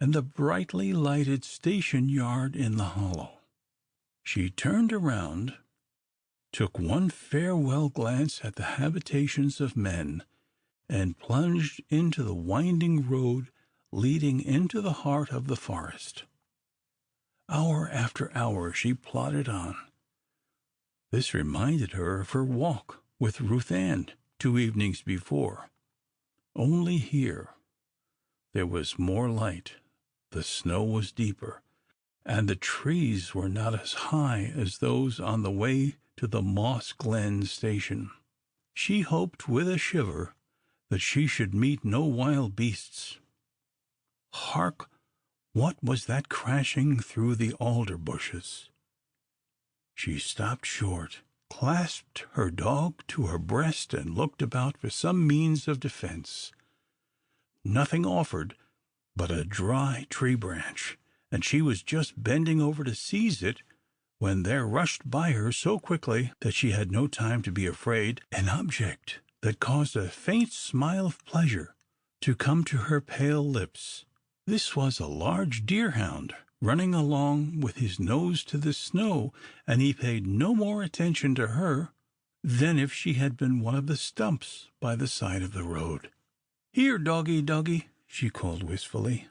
and the brightly lighted station yard in the hollow. She turned around, took one farewell glance at the habitations of men, and plunged into the winding road leading into the heart of the forest. Hour after hour she plodded on. This reminded her of her walk with Ruth Ann 2 evenings before. Only here there was more light, the snow was deeper, and the trees were not as high as those on the way to the Moss Glen station. She hoped with a shiver that she should meet no wild beasts. Hark! What was that crashing through the alder bushes? She stopped short, clasped her dog to her breast, and looked about for some means of defense. Nothing offered but a dry tree branch, and she was just bending over to seize it when there rushed by her so quickly that she had no time to be afraid an object that caused a faint smile of pleasure to come to her pale lips. This was a large deerhound running along with his nose to the snow, and he paid no more attention to her than if she had been one of the stumps by the side of the road. "Here, doggy, doggy," she called wistfully,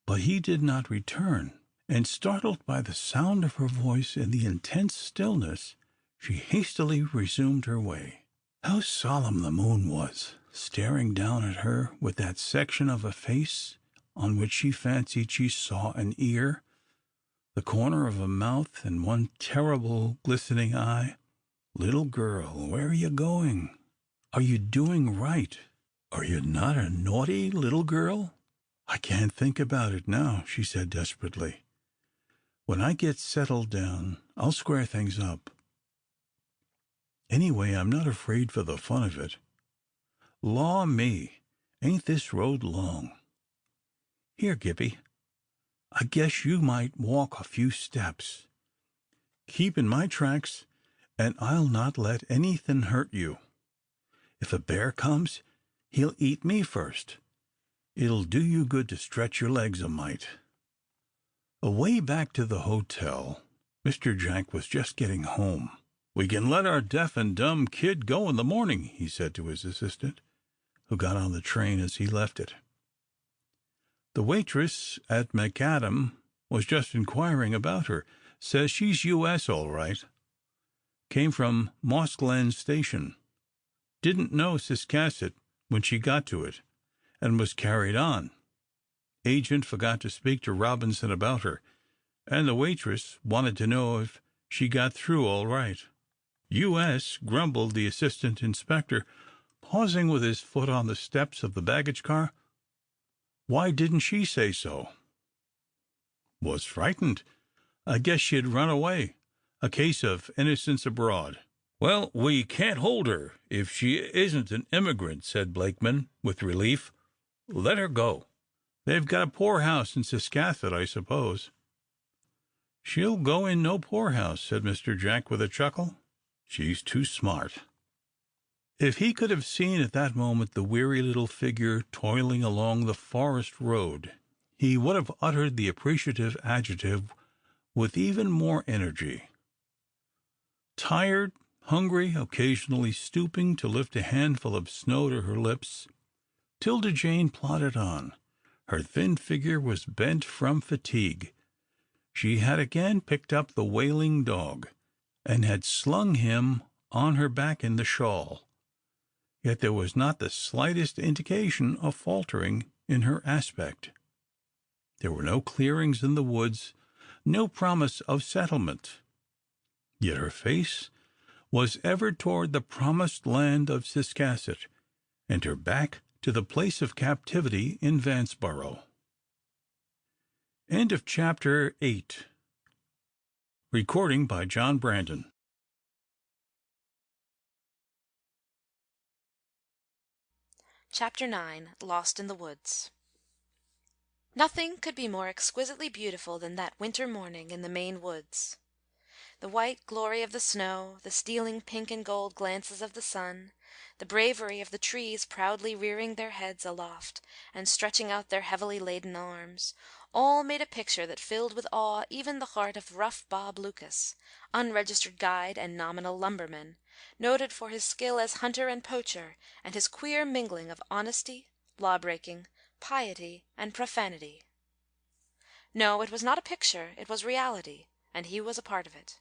but he did not return, and startled by the sound of her voice in the intense stillness, she hastily resumed her way. How solemn the moon was, staring down at her with that section of a face on which she fancied she saw an ear, the corner of a mouth, and one terrible glistening eye. "Little girl, where are you going? Are you doing right? Are you not a naughty little girl?" "I can't think about it now," she said desperately. "When I get settled down, I'll square things up. Anyway, I'm not afraid for the fun of it. Law me, ain't this road long? Here, Gippy, I guess you might walk a few steps. Keep in my tracks, and I'll not let anything hurt you. If a bear comes, he'll eat me first. It'll do you good to stretch your legs a mite." Away back to the hotel, Mr. Jack was just getting home. "We can let our deaf and dumb kid go in the morning," he said to his assistant, who got on the train as he left it. "The waitress at McAdam was just inquiring about her. Says she's U.S. all right. Came from Moss Glen Station. Didn't know Ciscasset when she got to it, and was carried on. Agent forgot to speak to Robinson about her, and the waitress wanted to know if she got through all right." "U.S.," grumbled the assistant inspector, pausing with his foot on the steps of the baggage car. "Why didn't she say so?" "Was frightened. I guess she'd run away. A case of innocence abroad." "Well, we can't hold her if she isn't an immigrant," said Blakeman, with relief. "Let her go. They've got a poorhouse in Ciscasset, I suppose." "She'll go in no poorhouse," said Mr. Jack with a chuckle. "She's too smart." If he could have seen at that moment the weary little figure toiling along the forest road, he would have uttered the appreciative adjective with even more energy. Tired, hungry, occasionally stooping to lift a handful of snow to her lips, 'Tilda Jane plodded on, Her thin figure was bent from fatigue. She had again picked up the wailing dog, and had slung him on her back in the shawl. Yet there was not the slightest indication of faltering in her aspect. There were no clearings in the woods, no promise of settlement. Yet her face was ever toward the promised land of Ciscasset, and her back to the place of captivity in Vanceboro. End of chapter 8. Recording by John Brandon. Chapter 9. Lost in the Woods. Nothing could be more exquisitely beautiful than that winter morning in the Maine woods. The white glory of the snow, the stealing pink and gold glances of the sun, the bravery of the trees proudly rearing their heads aloft and stretching out their heavily laden arms, all made a picture that filled with awe even the heart of rough Bob Lucas, unregistered guide and nominal lumberman, noted for his skill as hunter and poacher and his queer mingling of honesty, law-breaking, piety, and profanity. No, it was not a picture, it was reality, and he was a part of it.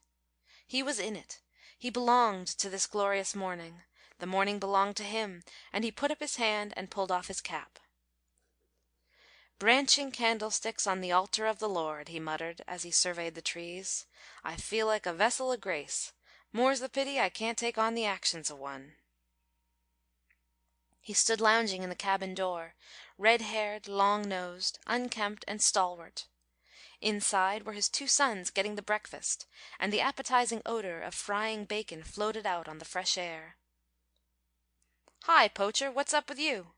He was in it. He belonged to this glorious morning. The morning belonged to him, and he put up his hand and pulled off his cap. "Branching candlesticks on the altar of the Lord," he muttered, as he surveyed the trees. "I feel like a vessel o' grace. More's the pity I can't take on the actions o' one." He stood lounging in the cabin door, red-haired, long-nosed, unkempt, and stalwart. Inside were his 2 sons getting the breakfast, and the appetizing odor of frying bacon floated out on the fresh air. "Hi, Poacher, what's up with you?"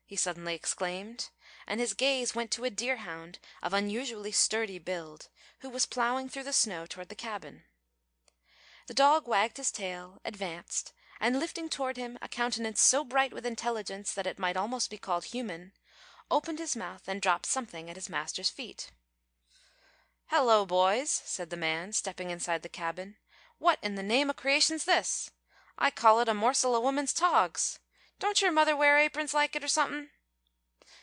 he suddenly exclaimed, and his gaze went to a deerhound of unusually sturdy build, who was plowing through the snow toward the cabin. The dog wagged his tail, advanced, and lifting toward him a countenance so bright with intelligence that it might almost be called human, opened his mouth and dropped something at his master's feet. "Hello, boys," said the man, stepping inside the cabin. "What in the name o' creation's this? I call it a morsel o' woman's togs. Don't your mother wear aprons like it, or somethin'?"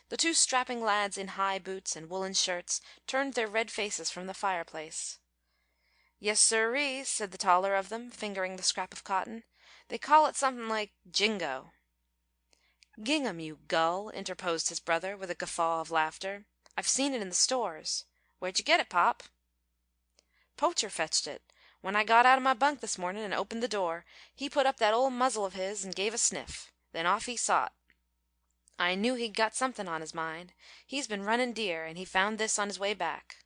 The 2 strapping lads in high boots and woolen shirts turned their red faces from the fireplace. "Yes, sirree," said the taller of them, fingering the scrap of cotton. "They call it something like jingo." "Gingham, you gull," interposed his brother, with a guffaw of laughter. "I've seen it in the stores. Where'd you get it, Pop?" "Poacher fetched it. When I got out of my bunk this mornin' and opened the door, he put up that old muzzle of his and gave a sniff. Then off he sot. I knew he'd got somethin' on his mind. He's been runnin' deer, and he found this on his way back."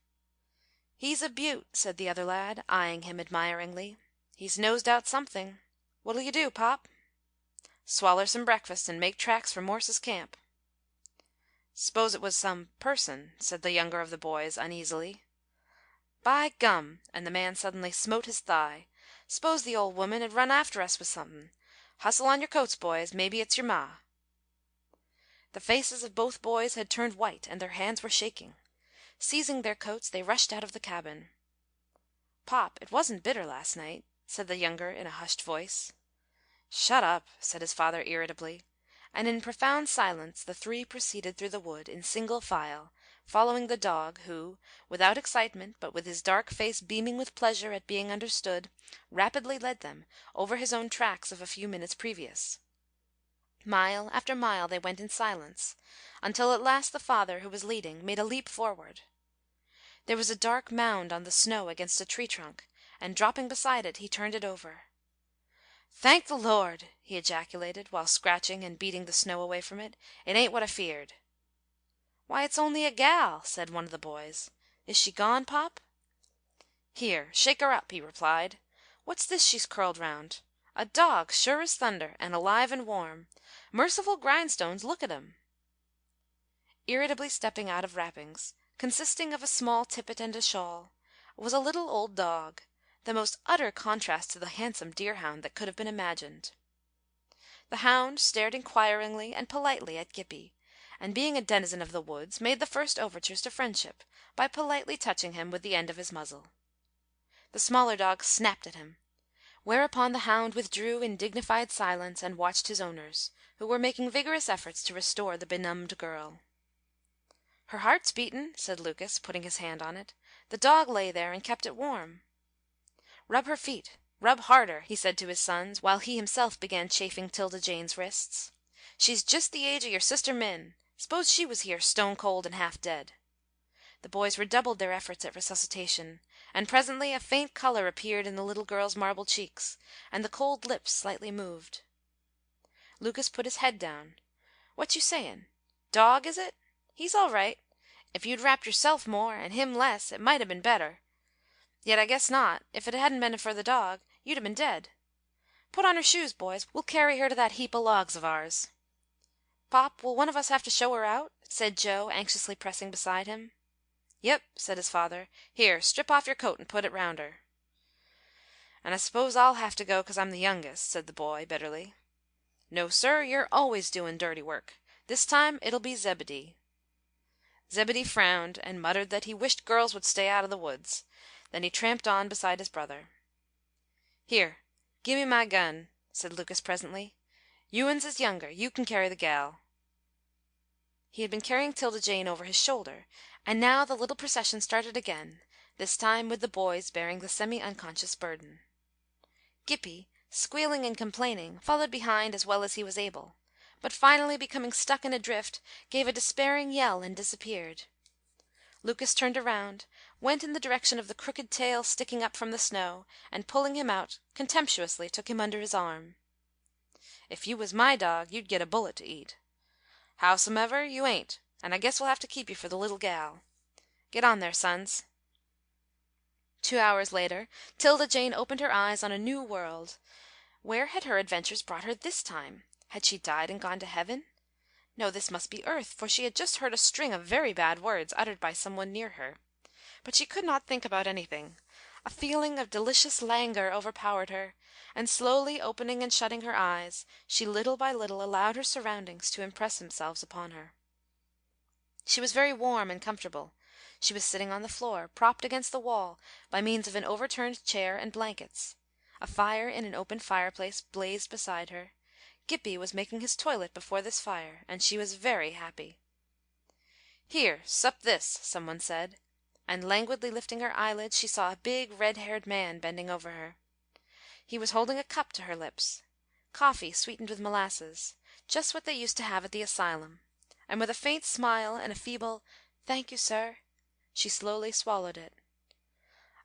"He's a beaut," said the other lad, eyeing him admiringly. "He's nosed out something. What'll you do, Pop?" "Swaller some breakfast and make tracks for Morse's camp." "S'pose it was some person," said the younger of the boys, uneasily. "By gum!" and the man suddenly smote his thigh. "S'pose the old woman had run after us with somethin'. Hustle on your coats, boys. Maybe it's your ma." The faces of both boys had turned white and their hands were shaking. Seizing their coats, they rushed out of the cabin. "Pop, it wasn't bitter last night," said the younger in a hushed voice. "Shut up," said his father irritably, and in profound silence the 3 proceeded through the wood in single file, following the dog, who, without excitement, but with his dark face beaming with pleasure at being understood, rapidly led them over his own tracks of a few minutes previous. Mile after mile they went in silence, until at last the father, who was leading, made a leap forward. There was a dark mound on the snow against a tree trunk, and dropping beside it, he turned it over. "Thank the Lord!" he ejaculated, while scratching and beating the snow away from it. "It ain't what I feared." "Why, it's only a gal," said one of the boys. "Is she gone, Pop?" "Here, shake her up," he replied. "What's this she's curled round? A dog, sure as thunder, and alive and warm. Merciful grindstones, look at him!" Irritably stepping out of wrappings, consisting of a small tippet and a shawl, was a little old dog, the most utter contrast to the handsome deerhound that could have been imagined. The hound stared inquiringly and politely at Gippy, and being a denizen of the woods, made the first overtures to friendship by politely touching him with the end of his muzzle. The smaller dog snapped at him, whereupon the hound withdrew in dignified silence and watched his owners, who were making vigorous efforts to restore the benumbed girl. "Her heart's beatin'," said Lucas, putting his hand on it. "The dog lay there and kept it warm." "Rub her feet. Rub harder," he said to his sons, while he himself began chafing 'Tilda Jane's wrists. "She's just the age of your sister Min. S'pose she was here, stone cold and half dead." The boys redoubled their efforts at resuscitation, and presently a faint color appeared in the little girl's marble cheeks, and the cold lips slightly moved. Lucas put his head down. "What you sayin'? Dog, is it? He's all right. If you'd wrapped yourself more, and him less, it might 'a' been better. Yet I guess not. If it hadn't been for the dog, you'd 'a' been dead. Put on her shoes, boys. We'll carry her to that heap o' logs of ours." "Pop, will one of us have to show her out?" said Joe, anxiously pressing beside him. "Yep," said his father. "Here, strip off your coat and put it round her." "And I s'pose I'll have to go 'cause I'm the youngest," said the boy, bitterly. "No, sir, you're always doin' dirty work. This time it'll be Zebedee." Zebedee frowned, and muttered that he wished girls would stay out of the woods. Then he tramped on beside his brother. "Here, gimme my gun," said Lucas presently. "You uns is younger. You can carry the gal." He had been carrying 'Tilda Jane over his shoulder, and now the little procession started again, this time with the boys bearing the semi-unconscious burden. Gippie, squealing and complaining, followed behind as well as he was able, but finally becoming stuck in a drift, gave a despairing yell and disappeared. Lucas turned around, went in the direction of the crooked tail sticking up from the snow, and pulling him out, contemptuously took him under his arm. "If you was my dog, you'd get a bullet to eat. Howsomever, you ain't, and I guess we'll have to keep you for the little gal. Get on there, sons." 2 hours later, 'Tilda Jane opened her eyes on a new world. Where had her adventures brought her this time? Had she died and gone to heaven? No, this must be earth, for she had just heard a string of very bad words uttered by some one near her. But she could not think about anything. A feeling of delicious languor overpowered her, and slowly opening and shutting her eyes, she little by little allowed her surroundings to impress themselves upon her. She was very warm and comfortable. She was sitting on the floor, propped against the wall by means of an overturned chair and blankets. A fire in an open fireplace blazed beside her. Gippie was making his toilet before this fire, and she was very happy. "Here, sup this," someone said, and languidly lifting her eyelids, she saw a big red-haired man bending over her. He was holding a cup to her lips. Coffee sweetened with molasses, just what they used to have at the asylum, and with a faint smile and a feeble "Thank you, sir," she slowly swallowed it.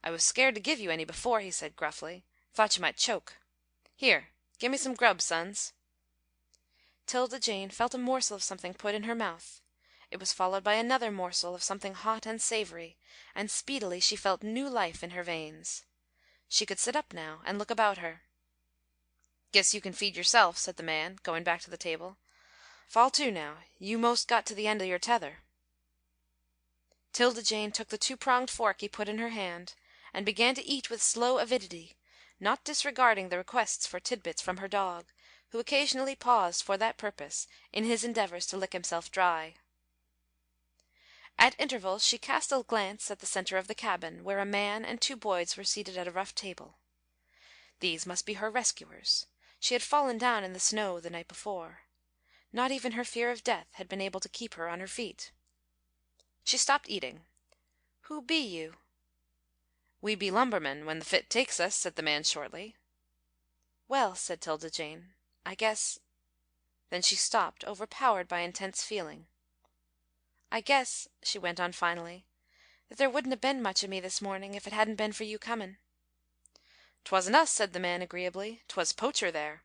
"I was scared to give you any before," he said gruffly. "Thought you might choke. Here, give me some grub, sons." 'Tilda Jane felt a morsel of something put in her mouth. It was followed by another morsel of something hot and savory, and speedily she felt new life in her veins. She could sit up now and look about her. "Guess you can feed yourself," said the man, going back to the table. "Fall to now. You most got to the end of your tether." 'Tilda Jane took the two-pronged fork he put in her hand, and began to eat with slow avidity, not disregarding the requests for tidbits from her dog, who occasionally paused for that purpose in his endeavors to lick himself dry. At intervals she cast a glance at the center of the cabin, where a man and two boys were seated at a rough table. These must be her rescuers. She had fallen down in the snow the night before. Not even her fear of death had been able to keep her on her feet. She stopped eating. "Who be you?" "We be lumbermen, when the fit takes us," said the man shortly. "Well," said 'Tilda Jane, "I guess—" Then she stopped, overpowered by intense feeling. "I guess," she went on finally, "that there wouldn't 'a' been much of me this morning if it hadn't been for you comin'." "'Twasn't us," said the man agreeably. "'Twas Poacher there."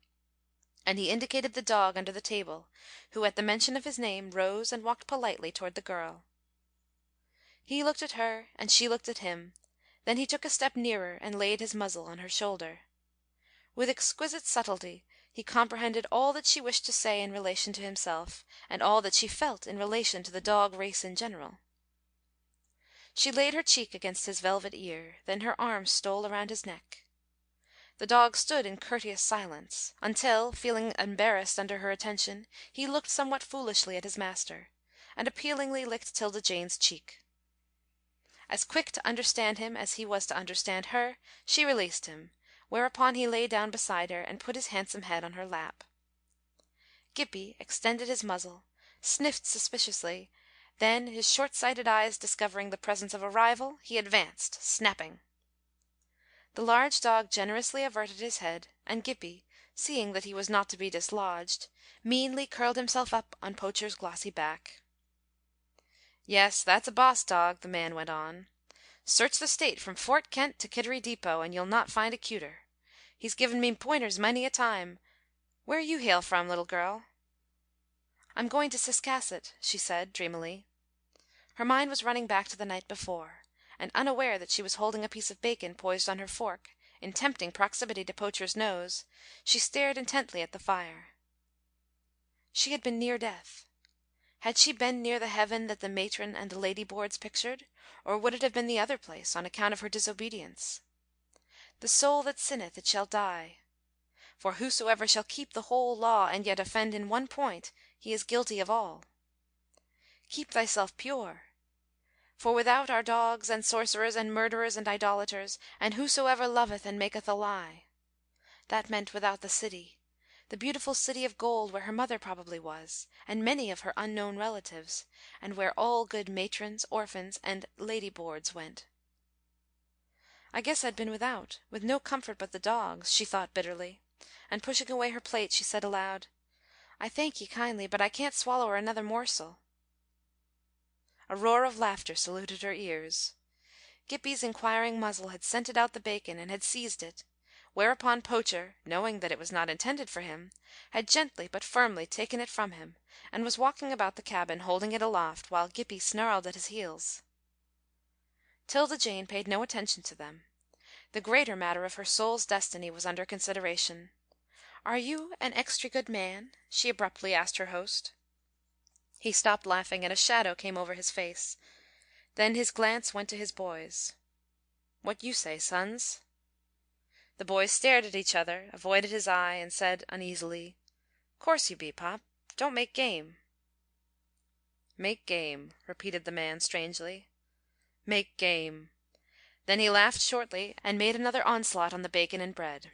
And he indicated the dog under the table, who at the mention of his name rose and walked politely toward the girl. He looked at her, and she looked at him. Then he took a step nearer and laid his muzzle on her shoulder. With exquisite subtlety he comprehended all that she wished to say in relation to himself, and all that she felt in relation to the dog race in general. She laid her cheek against his velvet ear, then her arm stole around his neck. The dog stood in courteous silence, until, feeling embarrassed under her attention, he looked somewhat foolishly at his master, and appealingly licked 'Tilda Jane's cheek. As quick to understand him as he was to understand her, she released him, whereupon he lay down beside her and put his handsome head on her lap. Gippie extended his muzzle, sniffed suspiciously, Then, his short-sighted eyes discovering the presence of a rival, he advanced, snapping. The large dog generously averted his head, and Gippie, seeing that he was not to be dislodged, meanly curled himself up on Poacher's glossy back. "Yes, that's a boss dog," the man went on. "Search the state from Fort Kent to Kittery Depot, and you'll not find a cuter. He's given me pointers many a time. Where you hail from, little girl?" "I'm going to Ciscasset," she said, dreamily. Her mind was running back to the night before, and unaware that she was holding a piece of bacon poised on her fork, in tempting proximity to Poacher's nose, she stared intently at the fire. She had been near death. Had she been near the heaven that the matron and the lady boards pictured, or would it have been the other place, on account of her disobedience? The soul that sinneth, it shall die. For whosoever shall keep the whole law, and yet offend in one point, he is guilty of all. Keep thyself pure. For without are dogs, and sorcerers, and murderers, and idolaters, and whosoever loveth and maketh a lie. That meant without the city, the beautiful city of gold where her mother probably was, and many of her unknown relatives, and where all good matrons, orphans, and lady boards went. I guess I'd been without, with no comfort but the dogs, she thought bitterly, and pushing away her plate, she said aloud, "I thank ye kindly, but I can't swallow another morsel." A roar of laughter saluted her ears. Gippie's inquiring muzzle had scented out the bacon and had seized it, whereupon Poacher, knowing that it was not intended for him, had gently but firmly taken it from him, and was walking about the cabin holding it aloft, while Gippie snarled at his heels. 'Tilda Jane paid no attention to them. The greater matter of her soul's destiny was under consideration. "Are you an extry good man?" she abruptly asked her host. He stopped laughing, and a shadow came over his face. Then his glance went to his boys. "What you say, sons?" The boys stared at each other, avoided his eye, and said uneasily, "Course you be, Pop. Don't make game." "Make game," repeated the man strangely. "Make game." Then he laughed shortly, and made another onslaught on the bacon and bread.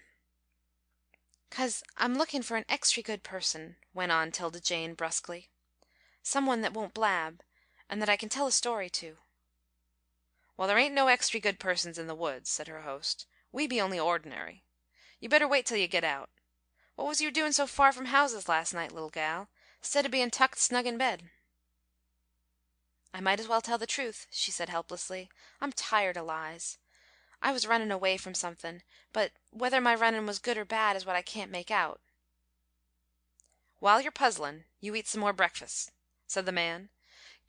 "'Cause I'm looking for an extry good person," went on 'Tilda Jane brusquely. "Some one that won't blab, and that I can tell a story to." "Well, there ain't no extry good persons in the woods," said her host. "We be only ordinary. You better wait till you get out. What was you doing so far from houses last night, little gal, 'stead of being tucked snug in bed?" "I might as well tell the truth," she said helplessly. "I'm tired o' lies. I was runnin' away from somethin', but whether my runnin' was good or bad is what I can't make out." "While you're puzzlin', you eat some more breakfast," said the man,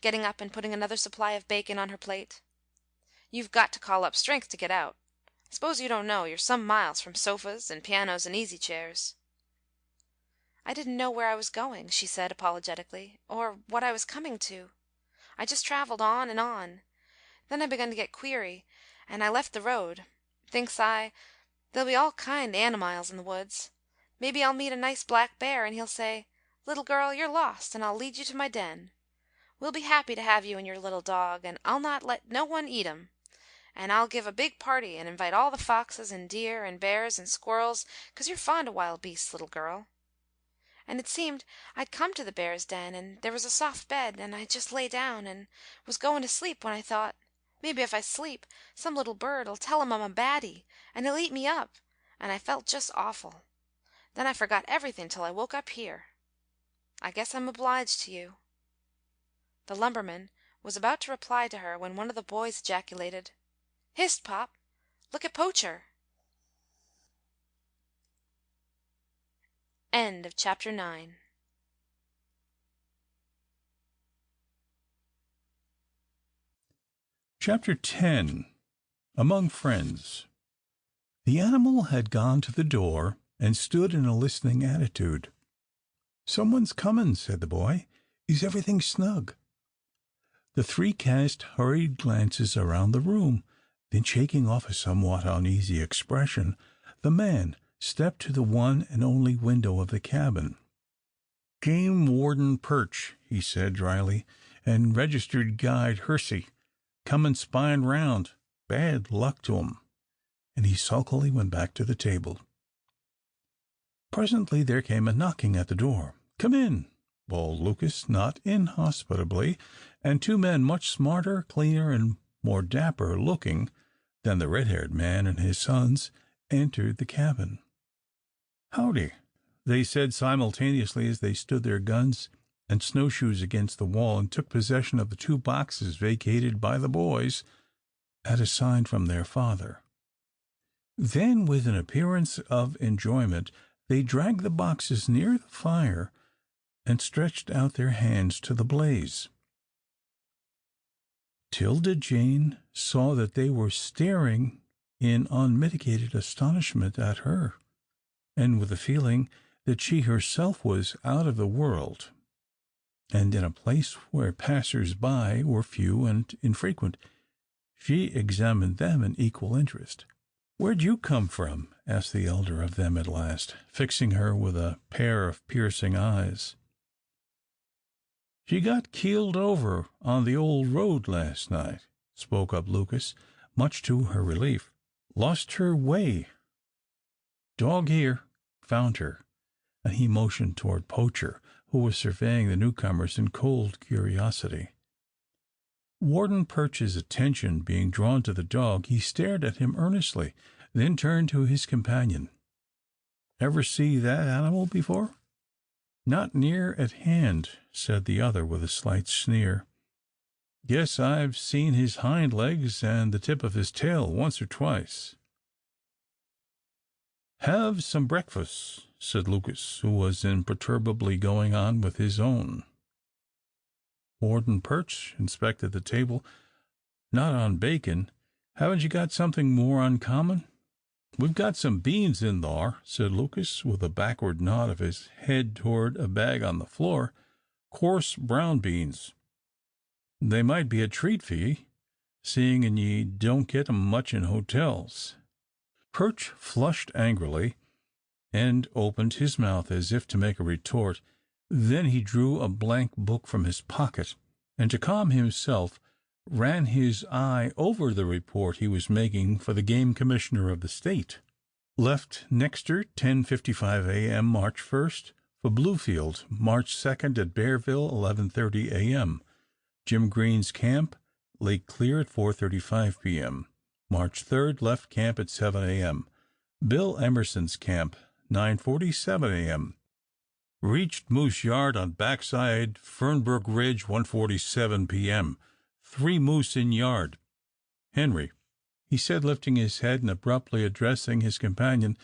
getting up and putting another supply of bacon on her plate. "You've got to call up strength to get out. S'pose you don't know you're some miles from sofas and pianos and easy chairs." "I didn't know where I was going," she said apologetically, "or what I was coming to. I just traveled on and on. Then I begun to get queery, and I left the road. Thinks I, there'll be all kind animiles in the woods. Maybe I'll meet a nice black bear, and he'll say, 'Little girl, you're lost, and I'll lead you to my den. We'll be happy to have you and your little dog, and I'll not let no one eat 'em. And I'll give a big party, and invite all the foxes, and deer, and bears, and squirrels, 'cause you're fond of wild beasts, little girl.' And it seemed I'd come to the bear's den, and there was a soft bed, and I just lay down, and was goin' to sleep, when I thought, maybe if I sleep, some little bird'll tell 'em I'm a baddie, and he'll eat me up, and I felt just awful. Then I forgot everything till I woke up here. I guess I'm obliged to you." The lumberman was about to reply to her when one of the boys ejaculated, "Hist, Pop! Look at Poacher!" End of chapter 9. Chapter 10. Among Friends. The animal had gone to the door and stood in a listening attitude. "Someone's comin'," said the boy. "Is everything snug?" The three cast hurried glances around the room. Then, shaking off a somewhat uneasy expression, the man stepped to the one and only window of the cabin. "Game warden Perch," he said dryly, "and registered guide Hersey comin' spyin' round. Bad luck to 'em." And he sulkily went back to the table. Presently there came a knocking at the door. "Come in." bawled Lucas, not inhospitably, and two men much smarter, cleaner, and more dapper looking than the red-haired man and his sons entered the cabin. "Howdy," they said simultaneously as they stood their guns and snowshoes against the wall and took possession of the two boxes vacated by the boys at a sign from their father. Then, with an appearance of enjoyment, they dragged the boxes near the fire and stretched out their hands to the blaze. 'Tilda Jane saw that they were staring in unmitigated astonishment at her, and with a feeling that she herself was out of the world, and in a place where passers-by were few and infrequent. She examined them in equal interest. "Where'd you come from?" asked the elder of them at last, fixing her with a pair of piercing eyes. "She got keeled over on the old road last night," spoke up Lucas, much to her relief. "Lost her way. Dog here found her," and he motioned toward Poacher, who was surveying the newcomers in cold curiosity. Warden Perch's attention being drawn to the dog, he stared at him earnestly, then turned to his companion. "Ever see that animal before?" "Not near at hand," said the other with a slight sneer. "Guess I've seen his hind legs and the tip of his tail once or twice." "Have some breakfast," said Lucas, who was imperturbably going on with his own. Warden Perch inspected the table. "Not on bacon. Haven't you got something more uncommon?" "We've got some beans in thar," said Lucas, with a backward nod of his head toward a bag on the floor. "Coarse brown beans. They might be a treat for ye, seeing and ye don't get 'em much in hotels." Perch flushed angrily and opened his mouth as if to make a retort. Then he drew a blank book from his pocket, and to calm himself ran his eye over the report he was making for the game commissioner of the state. "Left Nexter 10:55 a.m. March 1st for Bluefield. March 2nd at Bearville 11:30 a.m. Jim Green's camp Lake Clear at 4:35 p.m. March 3rd left camp at 7 a.m. Bill Emerson's camp 9:47 a.m. Reached Moose Yard on backside Fernbrook Ridge 1:47 p.m. 3 moose in yard. Henry," he said, lifting his head and abruptly addressing his companion,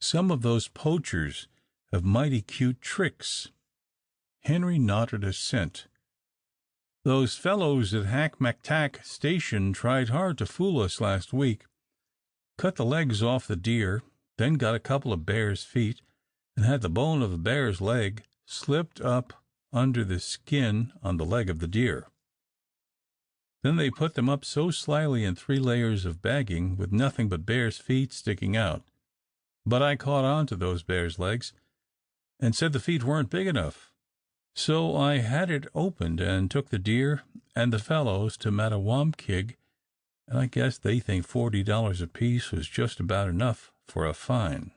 "some of those poachers have mighty cute tricks." Henry nodded assent. "Those fellows at Hackmactack Station tried hard to fool us last week. Cut the legs off the deer, then got a couple of bear's feet, and had the bone of a bear's leg slipped up under the skin on the leg of the deer. Then they put them up so slyly in 3 layers of bagging, with nothing but bear's feet sticking out. But I caught on to those bear's legs and said the feet weren't big enough. So I had it opened and took the deer and the fellows to Mattawamkeag, and I guess they think $40 apiece was just about enough for a fine."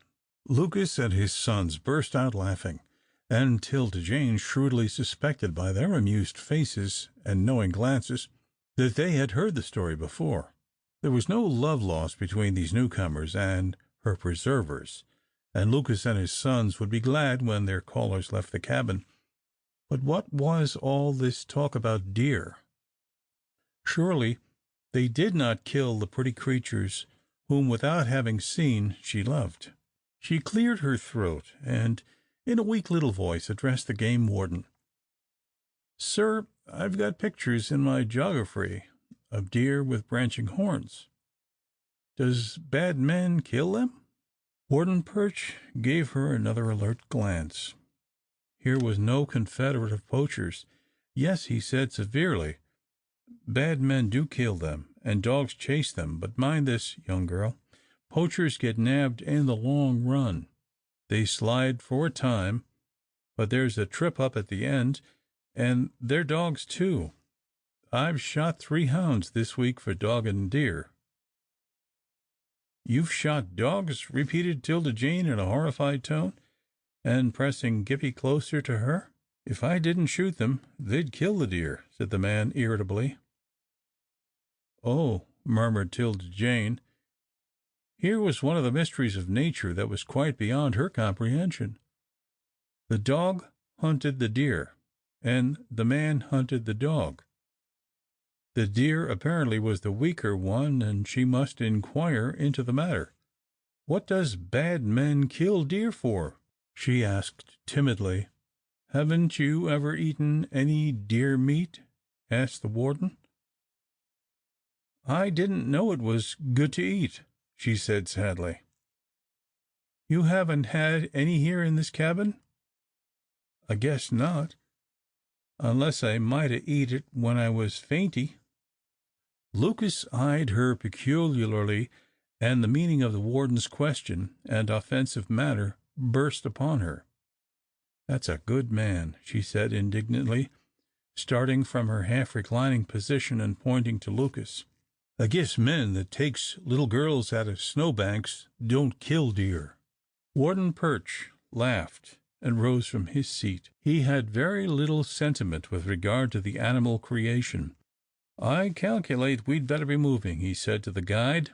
Lucas and his sons burst out laughing, and 'Tilda Jane shrewdly suspected by their amused faces and knowing glances that they had heard the story before. There was no love lost between these newcomers and her preservers, and Lucas and his sons would be glad when their callers left the cabin. But what was all this talk about deer? Surely they did not kill the pretty creatures whom, without having seen, she loved. She cleared her throat, and in a weak little voice addressed the game warden. "Sir, I've got pictures in my geography of deer with branching horns. Does bad men kill them?" Warden Perch gave her another alert glance. Here was no confederate of poachers. "Yes," he said severely, "bad men do kill them, and dogs chase them. But mind this, young girl, poachers get nabbed in the long run. They slide for a time, but there's a trip up at the end, and they're dogs too. I've shot 3 hounds this week for dogging deer." "You've shot dogs?" repeated 'Tilda Jane in a horrified tone, and pressing Gippie closer to her. If I didn't shoot them, they'd kill the deer," said the man irritably. "Oh," murmured 'Tilda Jane. Here was one of the mysteries of nature that was quite beyond her comprehension. The dog hunted the deer, and the man hunted the dog. The deer apparently was the weaker one, and she must inquire into the matter. "What does bad men kill deer for?" she asked timidly. "Haven't you ever eaten any deer meat?" asked the warden. "I didn't know it was good to eat," she said sadly. "You haven't had any here in this cabin?" "I guess not, unless I might 'a' eat it when I was fainty." Lucas eyed her peculiarly, and the meaning of the warden's question and offensive manner burst upon her. "That's a good man," she said indignantly, starting from her half-reclining position and pointing to Lucas. "I guess men that takes little girls out of snowbanks don't kill deer." Warden Perch laughed and rose from his seat. He had very little sentiment with regard to the animal creation. "I calculate we'd better be moving," he said to the guide.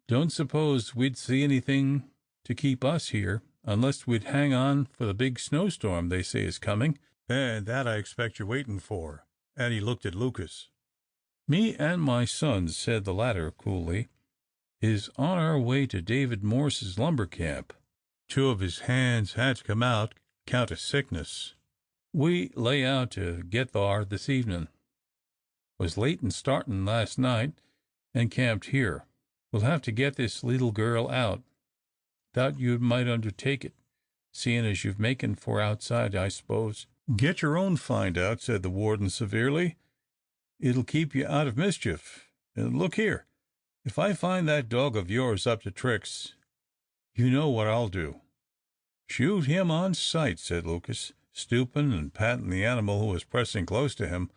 "Don't suppose we'd see anything to keep us here, unless we'd hang on for the big snowstorm they say is coming, and that I expect you're waiting for," and he looked at Lucas. "Me and my sons," said the latter coolly, "is on our way to David Morse's lumber camp. Two of his hands had to come out 'count of sickness. We lay out to get thar this evening. Was late in starting last night and camped here. We'll have to get this little girl out. Thought you might undertake it, seeing as you've making for outside, I suppose." "Get your own find out," said the warden severely. "It'll keep you out of mischief. And look here, if I find that dog of yours up to tricks, you know what I'll do." "Shoot him on sight," said Lucas, stooping and patting the animal who was pressing close to him.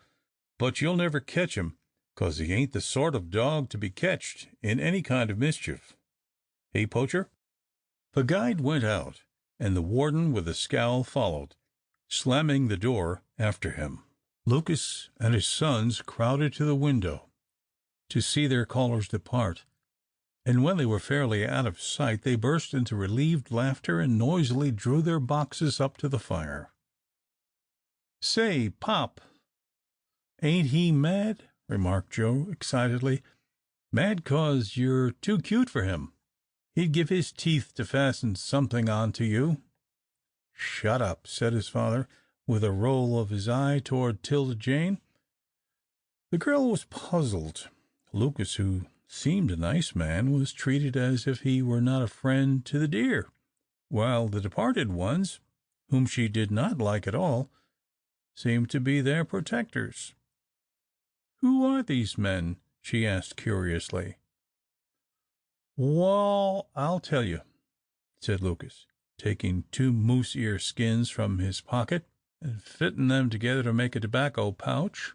"But you'll never ketch him, 'cause he ain't the sort of dog to be ketched in any kind of mischief. Hey, Poacher?" The guide went out, and the warden with a scowl followed, slamming the door after him. Lucas and his sons crowded to the window to see their callers depart, and when they were fairly out of sight they burst into relieved laughter and noisily drew their boxes up to the fire. "Say, Pop, ain't he mad?" remarked Joe excitedly. "Mad 'cause you're too cute for him. He'd give his teeth to fasten something on to you." "Shut up," said his father, with a roll of his eye toward 'Tilda Jane. The girl was puzzled. Lucas, who seemed a nice man, was treated as if he were not a friend to the deer, while the departed ones, whom she did not like at all, seemed to be their protectors. "Who are these men?" she asked curiously. "Wall, I'll tell you," said Lucas, taking two moose ear skins from his pocket and fitting them together to make a tobacco pouch.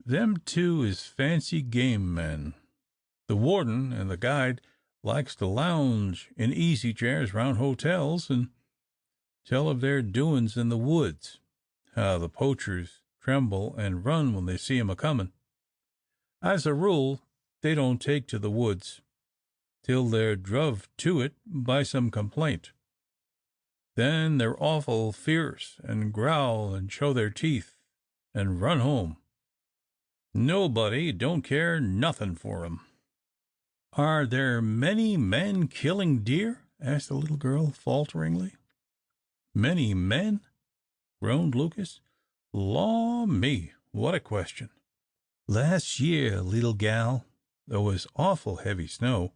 "Them two is fancy game men. The warden and the guide likes to lounge in easy chairs round hotels and tell of their doin's in the woods, how the poachers tremble and run when they see 'em a comin'. As a rule, they don't take to the woods till they're druv to it by some complaint. Then they're awful fierce and growl and show their teeth and run home. Nobody don't care nothin' for 'em." "Are there many men killing deer?" asked the little girl falteringly. "Many men?" groaned Lucas. "Law me, what a question. Last year, leetle gal, there was awful heavy snow,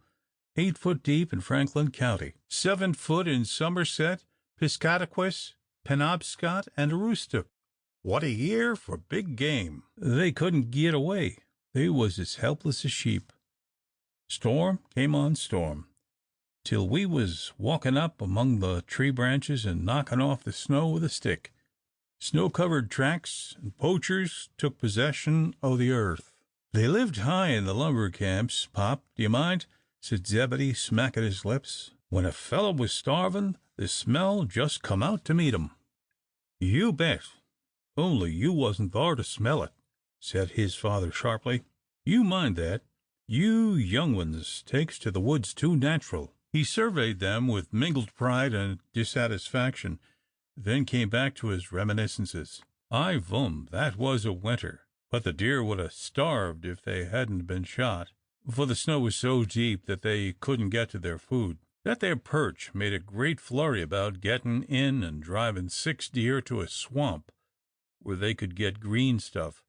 8 foot deep in Franklin County, 7 foot in Somerset, Piscataquis, Penobscot, and Aroostook. What a year for big game. They couldn't git away. They was as helpless as sheep. Storm came on storm, till we was walking up among the tree branches and knocking off the snow with a stick. Snow-covered tracks and poachers took possession o' the earth. They lived high in the lumber camps, Pop, do you mind?" said Zebedee, smacking his lips. "When a fellow was starvin', the smell just come out to meet him." "You bet. Only you wasn't thar to smell it," said his father sharply. "You mind that. You young ones takes to the woods too natural." He surveyed them with mingled pride and dissatisfaction, then came back to his reminiscences. "I vum, that was a winter, but the deer would 'a' starved if they hadn't been shot, for the snow was so deep that they couldn't get to their food. That there perch made a great flurry about getting in and driving 6 deer to a swamp where they could get green stuff,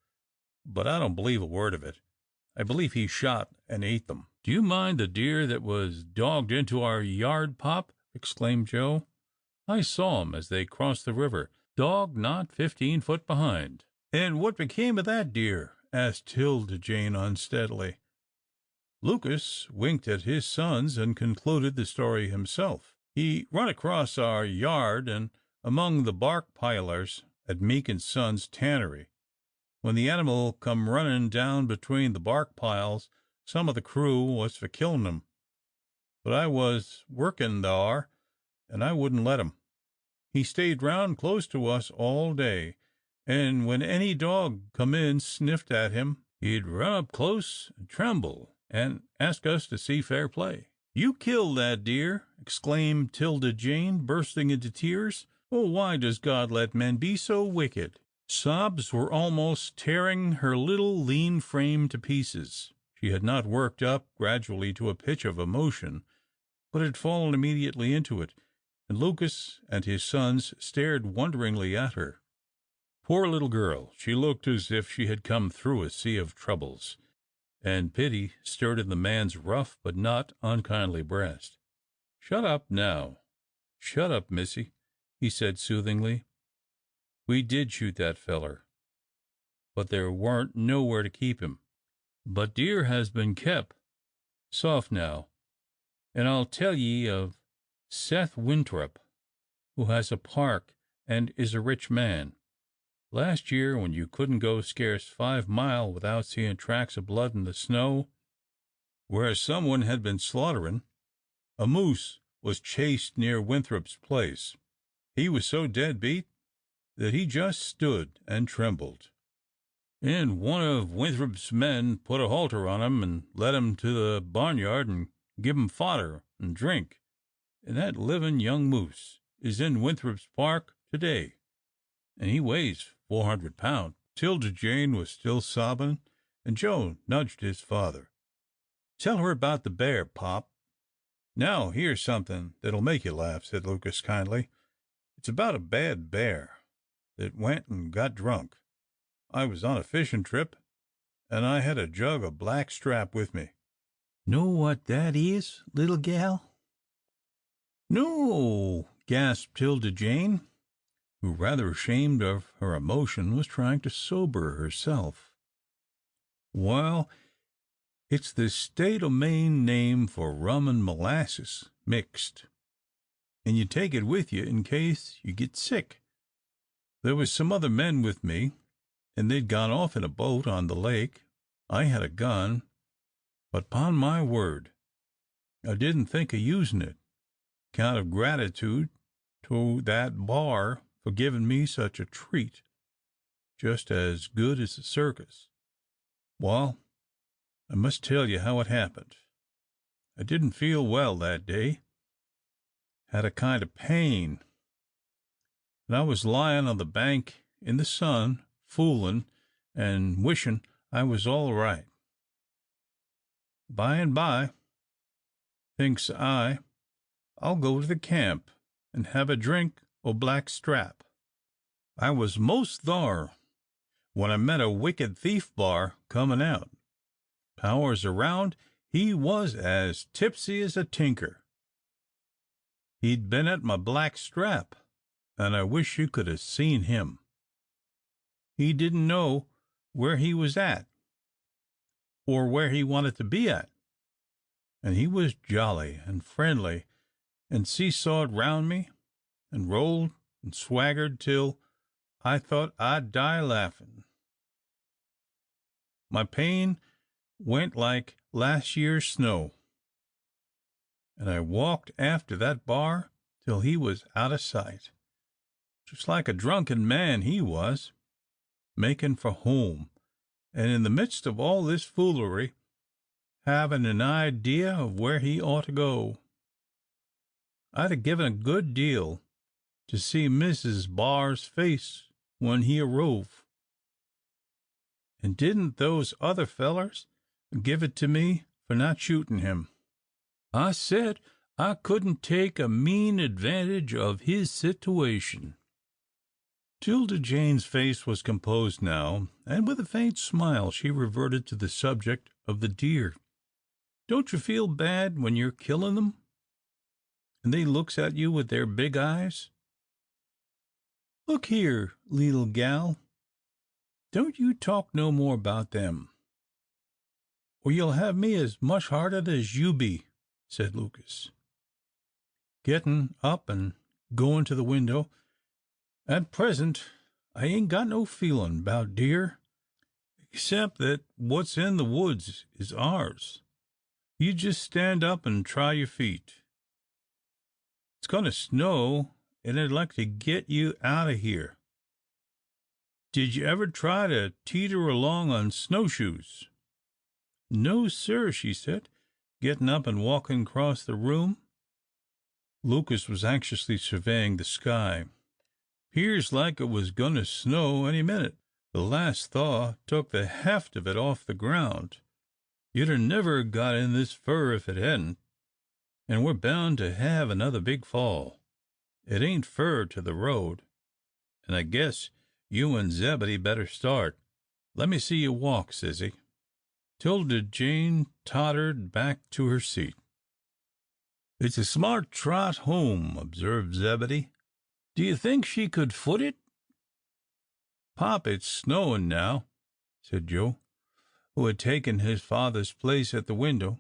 but I don't believe a word of it. I believe he shot and ate them." "Do you mind the deer that was dogged into our yard, Pop?" exclaimed Joe. "I saw 'em as they crossed the river, dog not 15 foot behind." "And what became of that deer?" asked 'Tilda Jane unsteadily. Lucas winked at his sons and concluded the story himself. "He run across our yard and among the bark pilers at Meek and Sons tannery. When the animal come running down between the bark piles, some of the crew was for killing him, but I was working thar and I wouldn't let him. He stayed round close to us all day, and when any dog come in sniffed at him, he'd run up close and tremble and ask us to see fair play." "You killed that deer!" exclaimed 'Tilda Jane, bursting into tears. "Oh, why does God let men be so wicked?" Sobs were almost tearing her little lean frame to pieces. She had not worked up gradually to a pitch of emotion, but had fallen immediately into it, and Lucas and his sons stared wonderingly at her. Poor little girl, she looked as if she had come through a sea of troubles, and pity stirred in the man's rough but not unkindly breast. "Shut up now. Shut up, missy," he said soothingly. "We did shoot that feller, but there warn't nowhere to keep him. But deer has been kep'. Soft now, and I'll tell ye of Seth Winthrop, who has a park and is a rich man. Last year, when you couldn't go scarce 5 mile without seeing tracks of blood in the snow, where someone had been slaughtering, a moose was chased near Winthrop's place. He was so dead beat that he just stood and trembled, and one of Winthrop's men put a halter on him and led him to the barnyard and give him fodder and drink, and that living young moose is in Winthrop's park today, and he weighs 400 pounds. 'Tilda Jane was still sobbing, and Joe nudged his father. "Tell her about the bear, Pop." "Now, here's something that'll make you laugh," said Lucas kindly. "It's about a bad bear that went and got drunk. I was on a fishing trip, and I had a jug of black strap with me." "Know what that is, little gal?" "No," gasped 'Tilda Jane, who, rather ashamed of her emotion, was trying to sober herself. "Wal, it's the State o' Maine name for rum and molasses mixed, and you take it with you in case you get sick. There was some other men with me, and they'd gone off in a boat on the lake. I had a gun, but 'pon my word, I didn't think of using it, 'count of gratitude to that bar for giving me such a treat, just as good as a circus. Wal, I must tell you how it happened. I didn't feel well that day, had a kind of pain, and I was lying on the bank in the sun, foolin' and wishin' I was all right. By and by, thinks I'll go to the camp and have a drink o' black strap. I was most thar when I met a wicked thief bar comin' out. Powers around, he was as tipsy as a tinker. He'd been at my black strap, and I wish you could have seen him. He didn't know where he was at, or where he wanted to be at, and he was jolly and friendly, and seesawed round me, and rolled and swaggered till I thought I'd die laughin'. My pain went like last year's snow, and I walked after that bar till he was out of sight, just like a drunken man he was. making for home, and in the midst of all this foolery, having an idea of where he ought to go. I'd have given a good deal to see Mrs. Barr's face when he arrove. And didn't those other fellers give it to me for not shooting him? I said I couldn't take a mean advantage of his situation. 'Tilda Jane's face was composed now, and with a faint smile she reverted to the subject of the deer. "Don't you feel bad when you're killing them, and they looks at you with their big eyes? Look here, leetle gal, don't you talk no more about them, or you'll have me as much hearted as you be," said Lucas, getting up and going to the window. "At present I ain't got no feelin' 'bout deer, except that what's in the woods is ours. You just stand up and try your feet. It's going to snow, and I'd like to get you out of here. Did you ever try to teeter along on snowshoes?" "No, sir," she said, getting up and walking across the room. Lucas was anxiously surveying the sky. "'Pears like it was going to snow any minute. The last thaw took the heft of it off the ground. You'd have never got in this fur if it hadn't, and we're bound to have another big fall. It ain't fur to the road, and I guess you and Zebedee better start. Let me see you walk, Sissy." 'Tilda Jane tottered back to her seat. "It's a smart trot home," observed Zebedee. "Do you think she could foot it?" "Pop, it's snowing now," said Joe, who had taken his father's place at the window.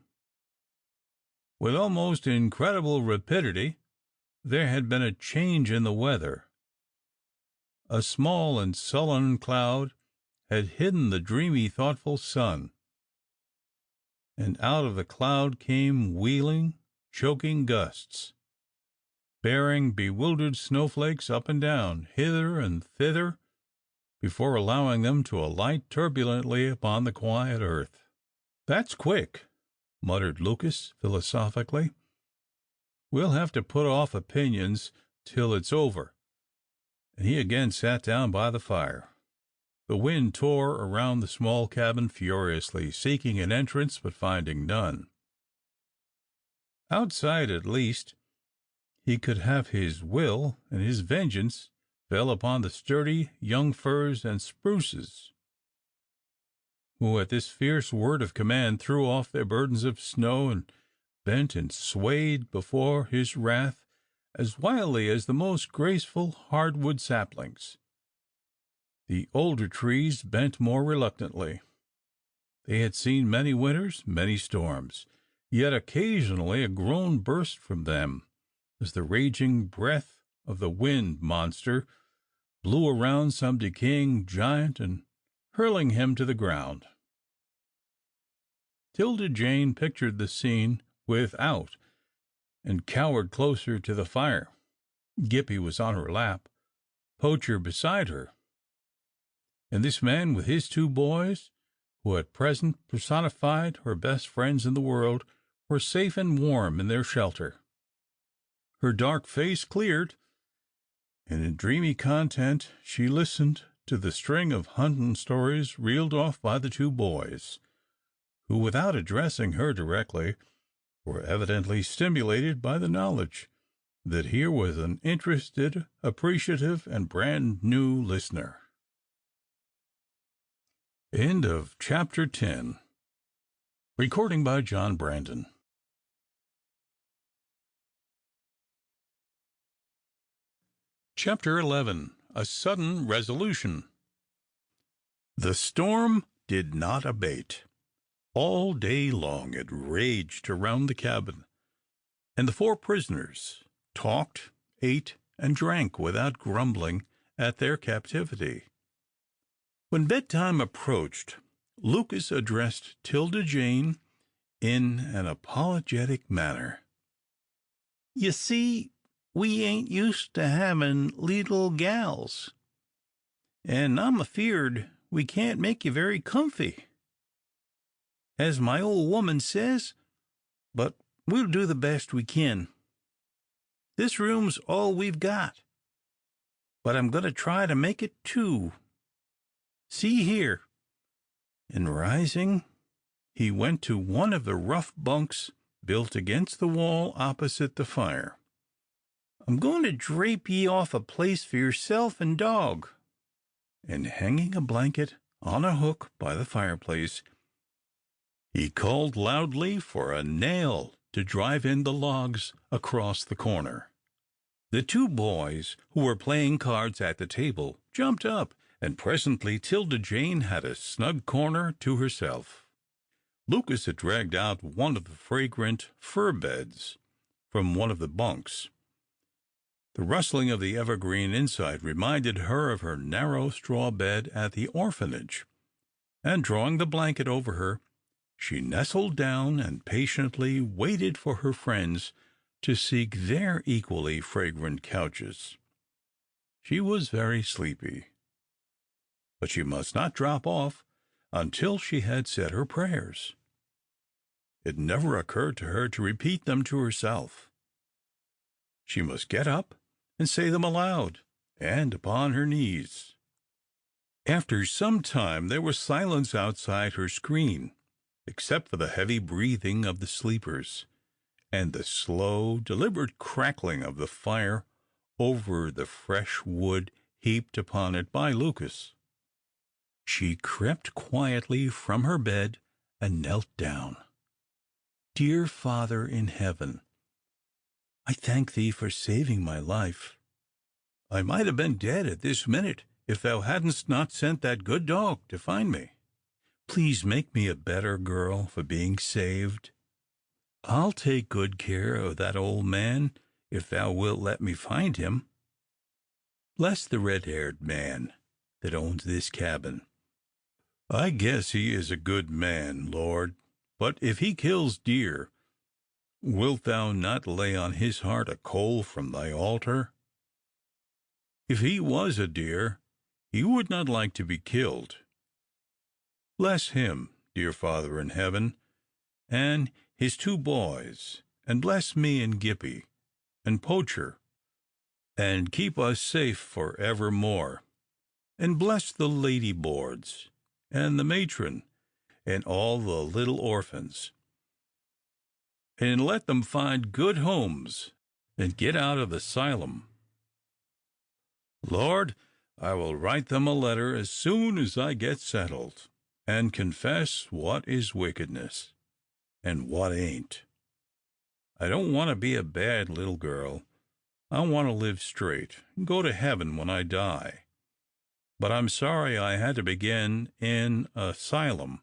With almost incredible rapidity there had been a change in the weather. A small and sullen cloud had hidden the dreamy, thoughtful sun, and out of the cloud came wheeling, choking gusts, bearing bewildered snowflakes up and down, hither and thither, before allowing them to alight turbulently upon the quiet earth. "That's quick," muttered Lucas philosophically. "We'll have to put off opinions till it's over," and he again sat down by the fire. The wind tore around the small cabin furiously, seeking an entrance but finding none. Outside, at least, he could have his will, and his vengeance fell upon the sturdy young firs and spruces, who at this fierce word of command threw off their burdens of snow and bent and swayed before his wrath as wildly as the most graceful hardwood saplings. The older trees bent more reluctantly. They had seen many winters, many storms, yet occasionally a groan burst from them as the raging breath of the wind monster blew around some decaying giant and hurling him to the ground. 'Tilda Jane pictured the scene without and cowered closer to the fire. Gippie was on her lap, Poacher beside her, and this man with his two boys, who at present personified her best friends in the world, were safe and warm in their shelter. Her dark face cleared, and in dreamy content she listened to the string of hunting stories reeled off by the two boys, who, without addressing her directly, were evidently stimulated by the knowledge that here was an interested, appreciative, and brand new listener. End of chapter 10. Recording by John Brandon. Chapter 11. A Sudden Resolution. The storm did not abate. All day long it raged around the cabin, and the four prisoners talked, ate, and drank without grumbling at their captivity. When bedtime approached, Lucas addressed 'Tilda Jane in an apologetic manner. "You see, we ain't used to havin' leetle gals. and I'm afeard we can't make you very comfy, as my old woman says, but we'll do the best we can. This room's all we've got, but I'm going to try to make it two. See here." And rising, he went to one of the rough bunks built against the wall opposite the fire. "I'm going to drape ye off a place for yourself and dog." And hanging a blanket on a hook by the fireplace, he called loudly for a nail to drive in the logs across the corner. The two boys, who were playing cards at the table, jumped up, and presently 'Tilda Jane had a snug corner to herself. Lucas had dragged out one of the fragrant fur beds from one of the bunks. The rustling of the evergreen inside reminded her of her narrow straw bed at the orphanage, and drawing the blanket over her, she nestled down and patiently waited for her friends to seek their equally fragrant couches. She was very sleepy, but she must not drop off until she had said her prayers. It never occurred to her to repeat them to herself. She must get up and say them aloud, and upon her knees. After some time there was silence outside her screen, except for the heavy breathing of the sleepers, and the slow, deliberate crackling of the fire over the fresh wood heaped upon it by Lucas. She crept quietly from her bed and knelt down. "Dear Father in heaven, I thank thee for saving my life. I might have been dead at this minute if thou hadn't not sent that good dog to find me. Please make me a better girl for being saved. I'll take good care of that old man if thou wilt let me find him. Bless the red-haired man that owns this cabin. I guess he is a good man, Lord, but if he kills deer, wilt thou not lay on his heart a coal from thy altar? If he was a deer, he would not like to be killed. Bless him, dear Father in heaven, and his two boys, and bless me and Gippy, and Poacher, and keep us safe for evermore, and bless the lady boards, and the matron, and all the little orphans, and let them find good homes and get out of the asylum. Lord, I will write them a letter as soon as I get settled, and confess what is wickedness and what ain't. I don't want to be a bad little girl. I want to live straight and go to heaven when I die. But I'm sorry I had to begin in a asylum.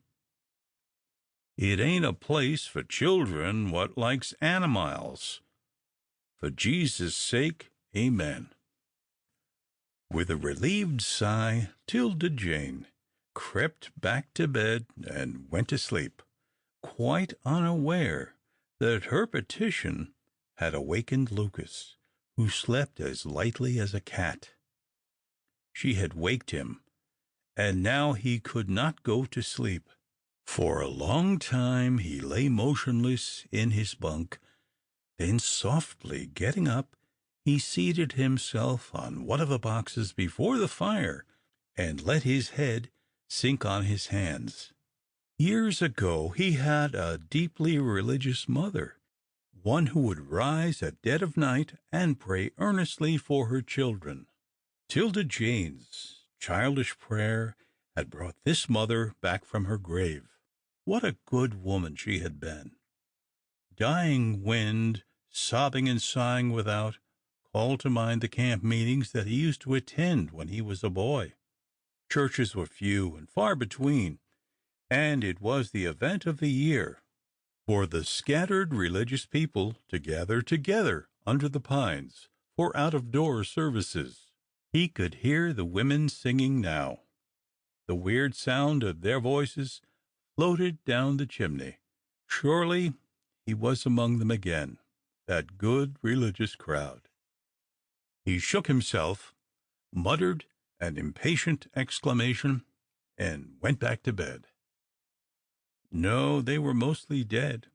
It ain't a place for children what likes animals. For Jesus' sake, amen." With a relieved sigh, 'Tilda Jane crept back to bed and went to sleep, quite unaware that her petition had awakened Lucas, who slept as lightly as a cat. She had waked him, and now he could not go to sleep. For a long time he lay motionless in his bunk, then softly getting up, he seated himself on one of the boxes before the fire and let his head sink on his hands. Years ago he had a deeply religious mother, one who would rise at dead of night and pray earnestly for her children. 'Tilda Jane's childish prayer had brought this mother back from her grave. What a good woman she had been! Dying wind, sobbing and sighing without, called to mind the camp meetings that he used to attend when he was a boy. Churches were few and far between, and it was the event of the year for the scattered religious people to gather together under the pines for out-of-door services. He could hear the women singing now. The weird sound of their voices floated down the chimney. Surely he was among them again, that good religious crowd. He shook himself, muttered, an impatient exclamation, and went back to bed. No, they were mostly dead.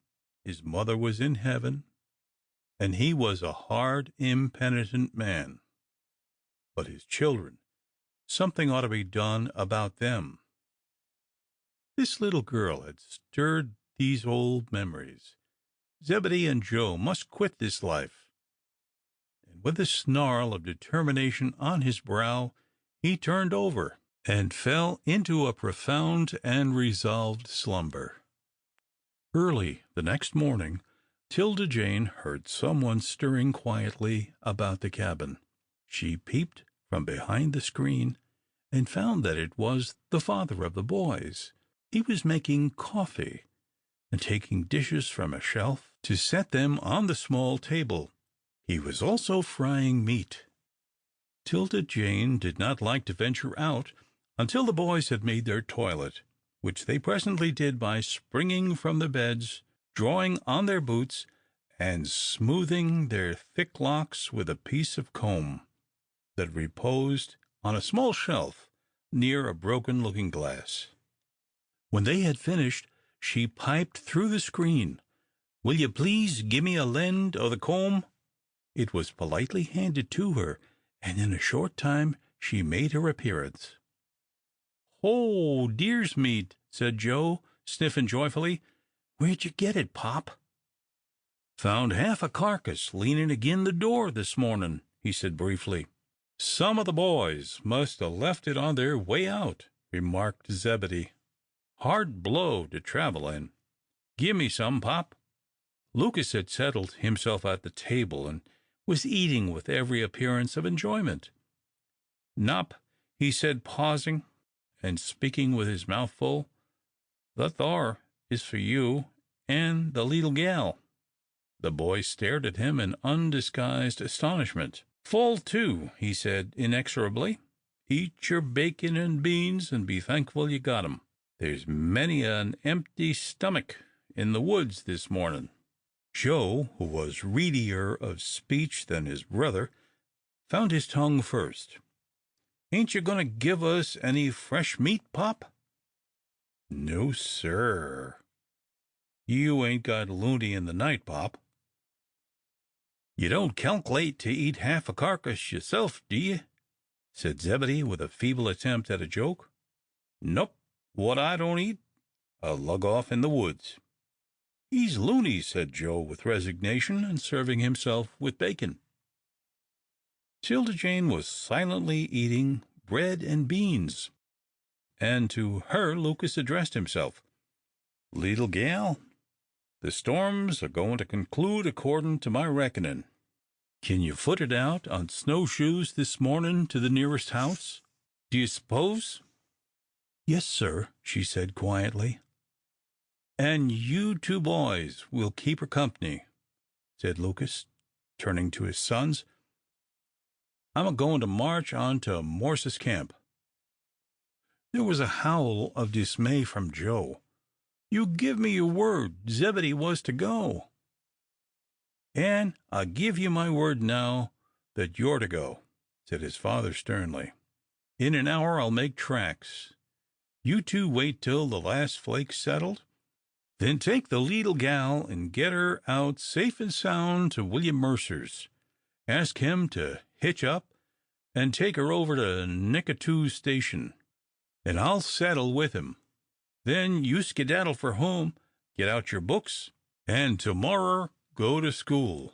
His mother was in heaven, and he was a hard, impenitent man. But his children, something ought to be done about them. This little girl had stirred these old memories. Zebedee and Joe must quit this life. And with a snarl of determination on his brow, he turned over and fell into a profound and resolved slumber. Early the next morning, Tilda Jane heard someone stirring quietly about the cabin. She peeped from behind the screen and found that it was the father of the boys. He was making coffee and taking dishes from a shelf to set them on the small table. He was also frying meat. Tilda Jane did not like to venture out until the boys had made their toilet, which they presently did by springing from the beds, drawing on their boots, and smoothing their thick locks with a piece of comb that reposed on a small shelf near a broken looking-glass. When they had finished, she piped through the screen, "Will you please give me a lend o' the comb?" It was politely handed to her, and in a short time she made her appearance. "Oh, dear's meat," said Joe, sniffing joyfully. "Where'd you get it, Pop?" "Found half a carcass leaning agin the door this morning," he said briefly. "Some of the boys must have left it on their way out," remarked Zebedee. "Hard blow to travel in. Give me some, Pop." Lucas had settled himself at the table and was eating with every appearance of enjoyment. "Nop," he said, pausing and speaking with his mouth full, "that thar is for you and the leetle gal." The boy stared at him in undisguised astonishment. "Full, too," he said inexorably. "Eat your bacon and beans, and be thankful you got 'em. There's many an empty stomach in the woods this morning." Joe, who was readier of speech than his brother, found his tongue first. "Ain't you going to give us any fresh meat, Pop?" "No, sir." "You ain't got loony in the night, Pop." "You don't calc'late to eat half a carcass yourself, do you?" said Zebedee, with a feeble attempt at a joke. "Nope. What I don't eat, I'll lug off in the woods." "He's loony," said Joe with resignation, and serving himself with bacon. 'Tilda Jane was silently eating bread and beans, and to her Lucas addressed himself. "Leetle gal, the storms are going to conclude accordin' to my reckoning. Can you foot it out on snowshoes this morning to the nearest house, do you s'pose?" "Yes, sir," she said quietly. "And you two boys will keep her company," said Lucas, turning to his sons. "I'm a-goin' to march on to Morse's camp." There was a howl of dismay from Joe. "You give me your word Zebedee was to go." "And I give you my word now that you're to go," said his father sternly. "In an hour I'll make tracks. You two wait till the last flake's settled. Then take the leetle gal and get her out safe and sound to William Mercer's. Ask him to hitch up and take her over to Nicatoos Station, and I'll settle with him. Then you skedaddle for home, get out your books, and tomorrow go to school."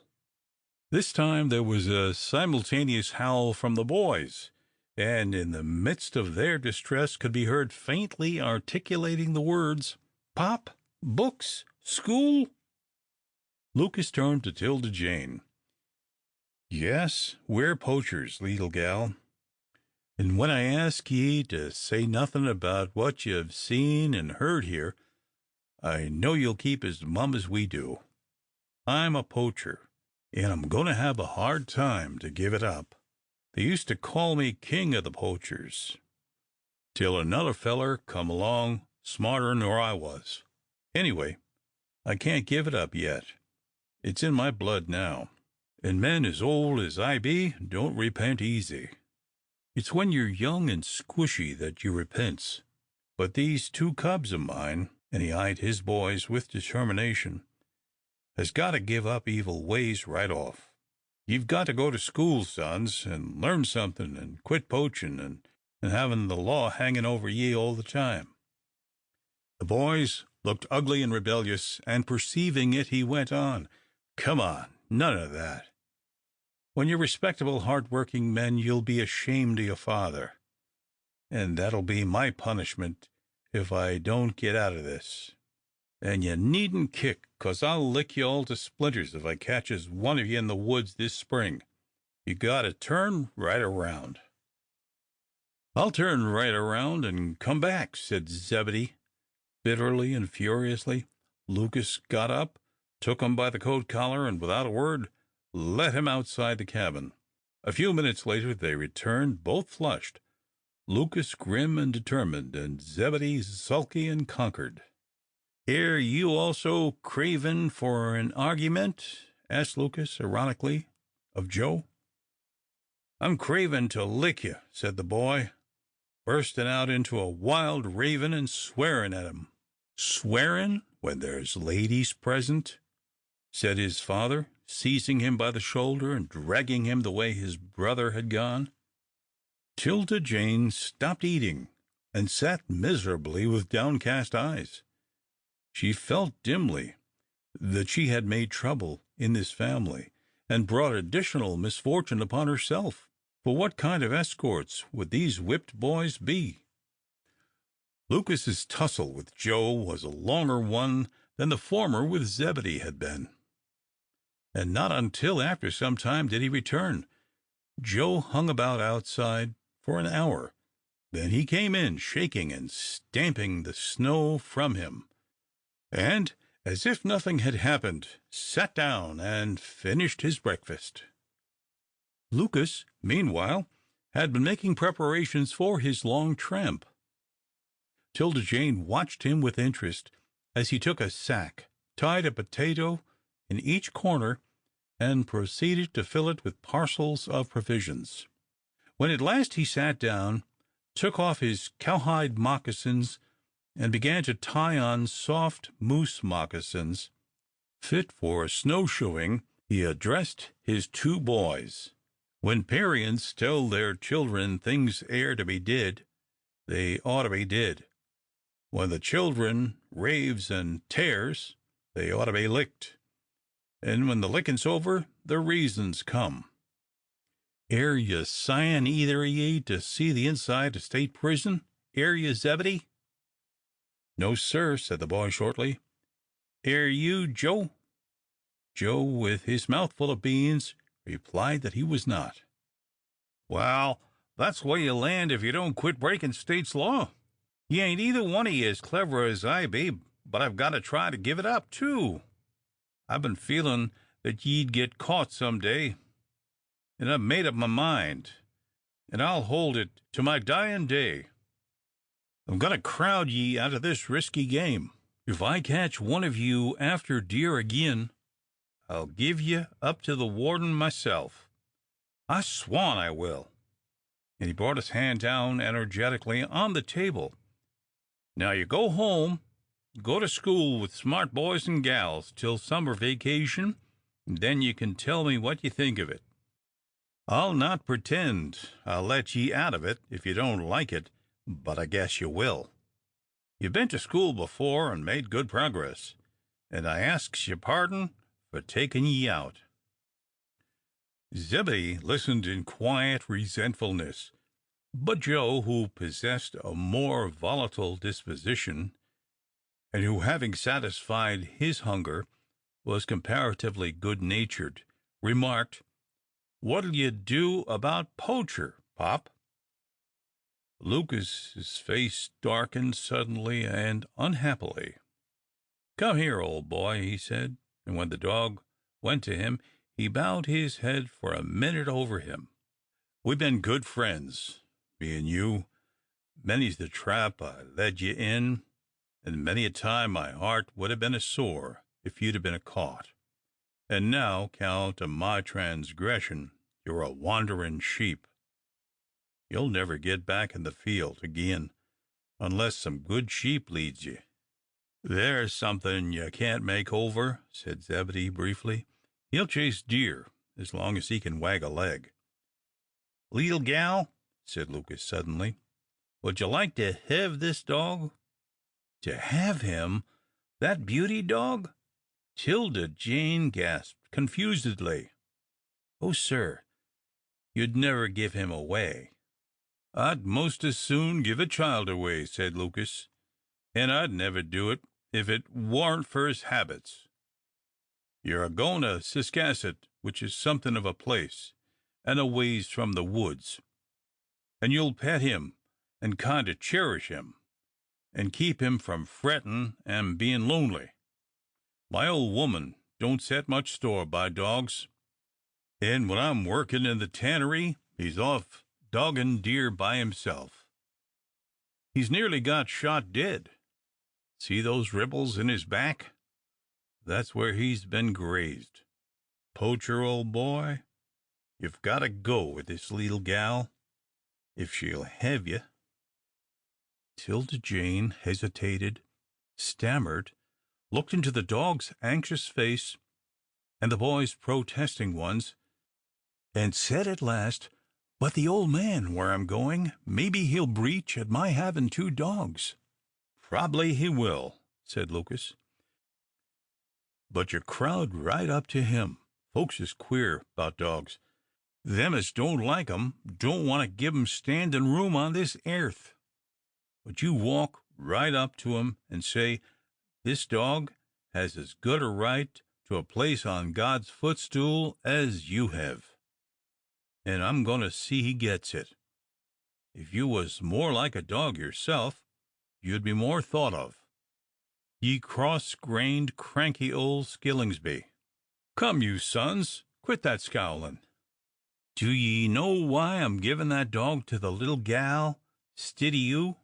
This time there was a simultaneous howl from the boys, and in the midst of their distress could be heard faintly articulating the words, "Pop, books, school." Lucas turned to 'Tilda Jane. "Yes, we're poachers, leetle gal, and when I ask ye to say nothin' about what you've seen and heard here, I know you'll keep as mum as we do. I'm a poacher, and I'm going to have a hard time to give it up. They used to call me king of the poachers, till another feller come along smarter nor I was. Anyway, I can't give it up yet. It's in my blood now, and men as old as I be don't repent easy. It's when you're young and squishy that you repents. But these two cubs of mine," and he eyed his boys with determination, "has got to give up evil ways right off. You've got to go to school, sons, and learn something, and quit poaching and having the law hanging over ye all the time." The boys looked ugly and rebellious, and perceiving it, he went on, "Come on, none of that. When you're respectable, hard-working men, you'll be ashamed of your father, and that'll be my punishment if I don't get out of this. And you needn't kick, 'cause I'll lick you all to splinters if I catches one of you in the woods this spring. You got to turn right around." "I'll turn right around and come back," said Zebedee, bitterly and furiously. Lucas got up, took him by the coat collar, and without a word led him outside the cabin. A few minutes later they returned, both flushed, Lucas grim and determined, and Zebedee sulky and conquered. "Air you also cravin' for an argument?" asked Lucas, ironically, of Joe. "I'm cravin' to lick you," said the boy, bursting out into a wild raving and swearing at him. "Swearing when there's ladies present?" said his father, seizing him by the shoulder and dragging him the way his brother had gone. Tilda Jane stopped eating and sat miserably with downcast eyes. She felt dimly that she had made trouble in this family and brought additional misfortune upon herself. For what kind of escorts would these whipped boys be? Lucas's tussle with Joe was a longer one than the former with Zebedee had been, and not until after some time did he return. Joe hung about outside for an hour. Then he came in, shaking and stamping the snow from him, and, as if nothing had happened, sat down and finished his breakfast. Lucas, meanwhile, had been making preparations for his long tramp. 'Tilda Jane watched him with interest as he took a sack, tied a potato in each corner, and proceeded to fill it with parcels of provisions. When at last he sat down, took off his cowhide moccasins, and began to tie on soft moose moccasins fit for snowshoeing, he addressed his two boys. "When parents tell their children things air to be did, they ought to be did. When the children raves and tears, they ought to be licked. And when the lickin's over, the reasons come. Air you sighin' either of ye to see the inside of state prison? Air you, Zebedee?" "No, sir," said the boy shortly. "Air you, Joe?" Joe, with his mouth full of beans, replied that he was not. "Well, that's where you land if you don't quit breaking state's law. You ain't either one of ye as clever as I be, but I've got to try to give it up, too. I've been feelin' that ye'd get caught some day, and I've made up my mind, and I'll hold it to my dyin' day. I'm going to crowd ye out of this risky game. If I catch one of you after deer agin, I'll give ye up to the warden myself. I swan I will." And he brought his hand down energetically on the table. "Now you go home, go to school with smart boys and gals till summer vacation, and then you can tell me what you think of it. I'll not pretend I'll let ye out of it if you don't like it, but I guess you will. You've been to school before and made good progress, and I asks your pardon for taking ye out." Zebedee listened in quiet resentfulness, but Joe, who possessed a more volatile disposition, and who, having satisfied his hunger, was comparatively good-natured, remarked, "What'll you do about Poacher, Pop?" Lucas's face darkened suddenly and unhappily. "Come here, old boy," he said, and when the dog went to him, he bowed his head for a minute over him. "We've been good friends, me and you. Many's the trap I led you in, and many a time my heart would have been a sore if you'd have been caught. And now, 'count of my transgression, you're a wanderin' sheep. You'll never get back in the field again unless some good sheep leads you." "There's something you can't make over," said Zebedee briefly. "He'll chase deer as long as he can wag a leg." "Leetle gal," said Lucas suddenly, "would you like to hev this dog?" To have him? That beauty dog? 'Tilda Jane gasped confusedly. "Oh, sir, you'd never give him away." "I'd most as soon give a child away," said Lucas, "and I'd never do it if it warn't for his habits. You're a goin' to Ciscasset, which is somethin' of a place, and a ways from the woods, and you'll pet him and kind o' cherish him, and keep him from frettin' and bein' lonely. My old woman don't set much store by dogs, and when I'm workin' in the tannery he's off doggin' deer by himself. He's nearly got shot dead. See those ripples in his back? That's where he's been grazed. Poacher, old boy, you've got to go with this leetle gal if she'll hev you." 'Tilda Jane hesitated, stammered, looked into the dog's anxious face and the boy's protesting ones, and said at last, "But the old man where I'm going, maybe he'll breach at my having 2 dogs." "Prob'ly he will," said Lucas, "but you crowd right up to him. Folks is queer 'bout dogs. Them as don't like 'em don't want to give 'em standin' room on this airth. But you walk right up to 'em and say, 'This dog has as good a right to a place on God's footstool as you hev, and I'm goin' to see he gets it.' If you was more like a dog yourself, you'd be more thought of. Ye cross-grained, cranky old Skillingsby. Come, you sons, quit that scowlin'. Do ye know why I'm givin' that dog to the little gal, stid o' you?"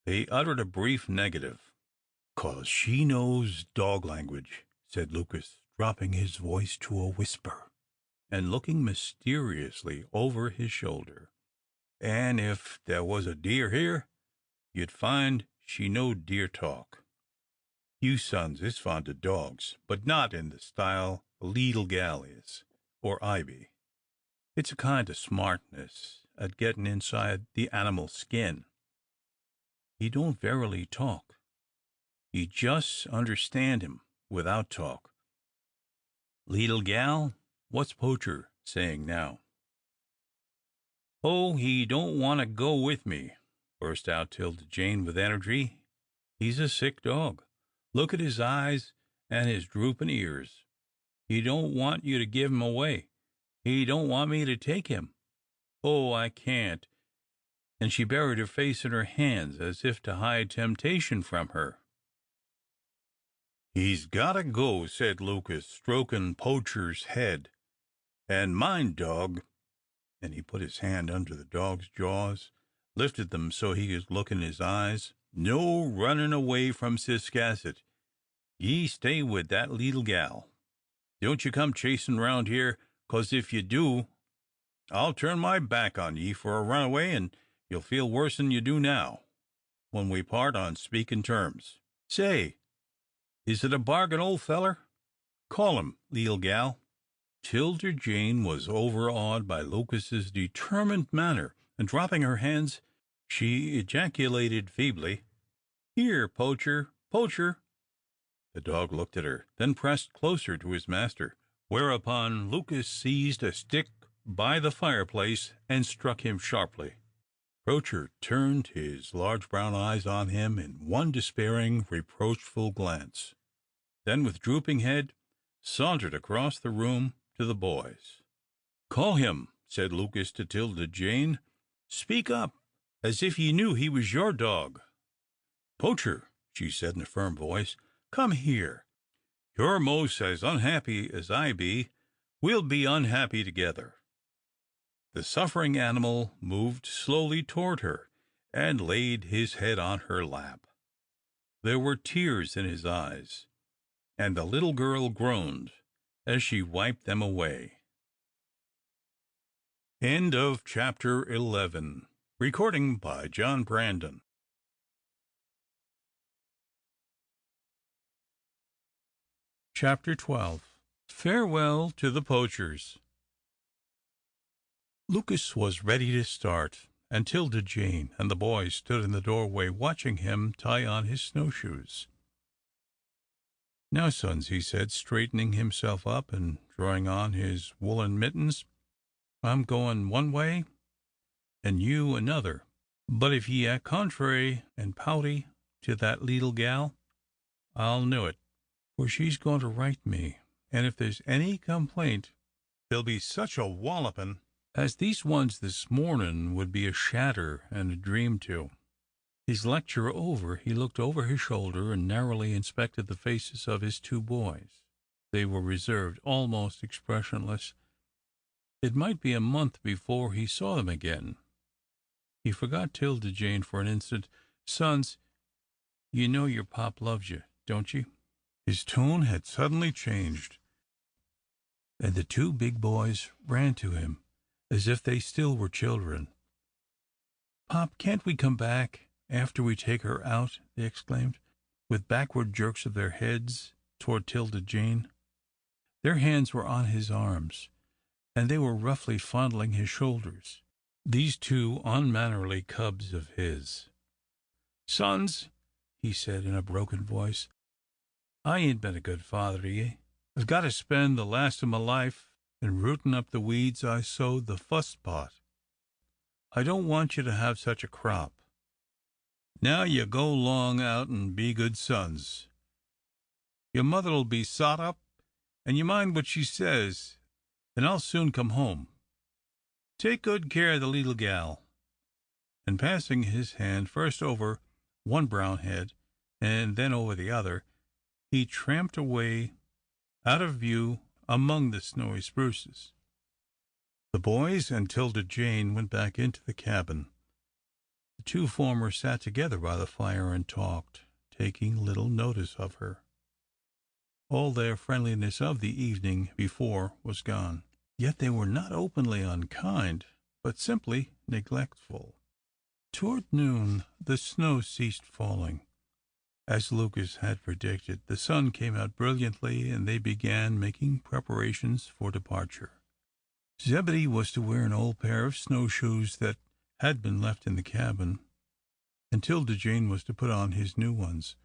They uttered a brief negative. "'Cause she knows dog language," said Lucas, dropping his voice to a whisper, and looking mysteriously over his shoulder. "An' if there was a deer here, you'd find she knowed deer talk. You sons is fond of dogs, but not in the style the leetle gal is, or I be. It's a kind of smartness at gettin' inside the animal's skin. He don't verily talk. You just understand him without talk. Leetle gal, what's Poacher saying now?" "Oh, he don't want to go with me," burst out 'Tilda Jane with energy. "He's a sick dog. Look at his eyes and his droopin' ears. He don't want you to give him away. He don't want me to take him. Oh, I can't," and she buried her face in her hands as if to hide temptation from her. "He's got to go," said Lucas, stroking Poacher's head. "And mind, dog," and he put his hand under the dog's jaws, lifted them so he could look in his eyes, "no running away from Ciscasset. Ye stay with that leetle gal. Don't you come chasing round here, 'cause if you do, I'll turn my back on ye for a runaway, and you'll feel worse'n you do now, when we part on speaking terms. Say, is it a bargain, old feller? Call him, leetle gal." 'Tilda Jane was overawed by Lucas's determined manner, and dropping her hands, she ejaculated feebly, "Here, Poacher, Poacher." The dog looked at her, then pressed closer to his master, whereupon Lucas seized a stick by the fireplace and struck him sharply. Poacher turned his large brown eyes on him in one despairing, reproachful glance, then with drooping head sauntered across the room to the boys. "Call him," said Lucas to 'Tilda Jane. "Speak up, as if ye knew he was your dog." "Poacher," she said in a firm voice, "come here. You're most as unhappy as I be. We'll be unhappy together." The suffering animal moved slowly toward her, and laid his head on her lap. There were tears in his eyes, and the little girl groaned as she wiped them away. End of chapter 11. Recording by John Brandon. Chapter 12. Farewell to the Poachers. Lucas was ready to start, and Tilda Jane and the boys stood in the doorway watching him tie on his snowshoes. "Now, sons," he said, straightening himself up and drawing on his woolen mittens, "I'm going one way, and you another. But if ye act contrary and pouty to that leetle gal, I'll know it, for she's going to right me, and if there's any complaint, there'll be such a wallopin' as these ones this mornin' would be a shatter and a dream to." His lecture over, he looked over his shoulder and narrowly inspected the faces of his two boys. They were reserved, almost expressionless. It might be a month before he saw them again. He forgot 'Tilda Jane for an instant. "Sons, you know your pop loves you, don't you?" His tone had suddenly changed, and the two big boys ran to him as if they still were children. "Pop, can't we come back after we take her out?" they exclaimed, with backward jerks of their heads toward 'Tilda Jane. Their hands were on his arms, and they were roughly fondling his shoulders, these two unmannerly cubs of his. "Sons," he said in a broken voice, "I ain't been a good father to ye. I've got to spend the last of my life in rootin' up the weeds I sowed the fust pot. I don't want you to have such a crop. Now you go 'long out and be good sons. Your mother'll be sot up, and you mind what she says, and I'll soon come home. Take good care of the leetle gal." And passing his hand first over one brown head and then over the other, he tramped away out of view among the snowy spruces. The boys and 'Tilda Jane went back into the cabin. The two former sat together by the fire and talked, taking little notice of her. All their friendliness of the evening before was gone. Yet they were not openly unkind, but simply neglectful. Toward noon the snow ceased falling. As Lucas had predicted, the sun came out brilliantly, and they began making preparations for departure. Zebedee was to wear an old pair of snowshoes that had been left in the cabin, and 'Tilda Jane was to put on his new ones.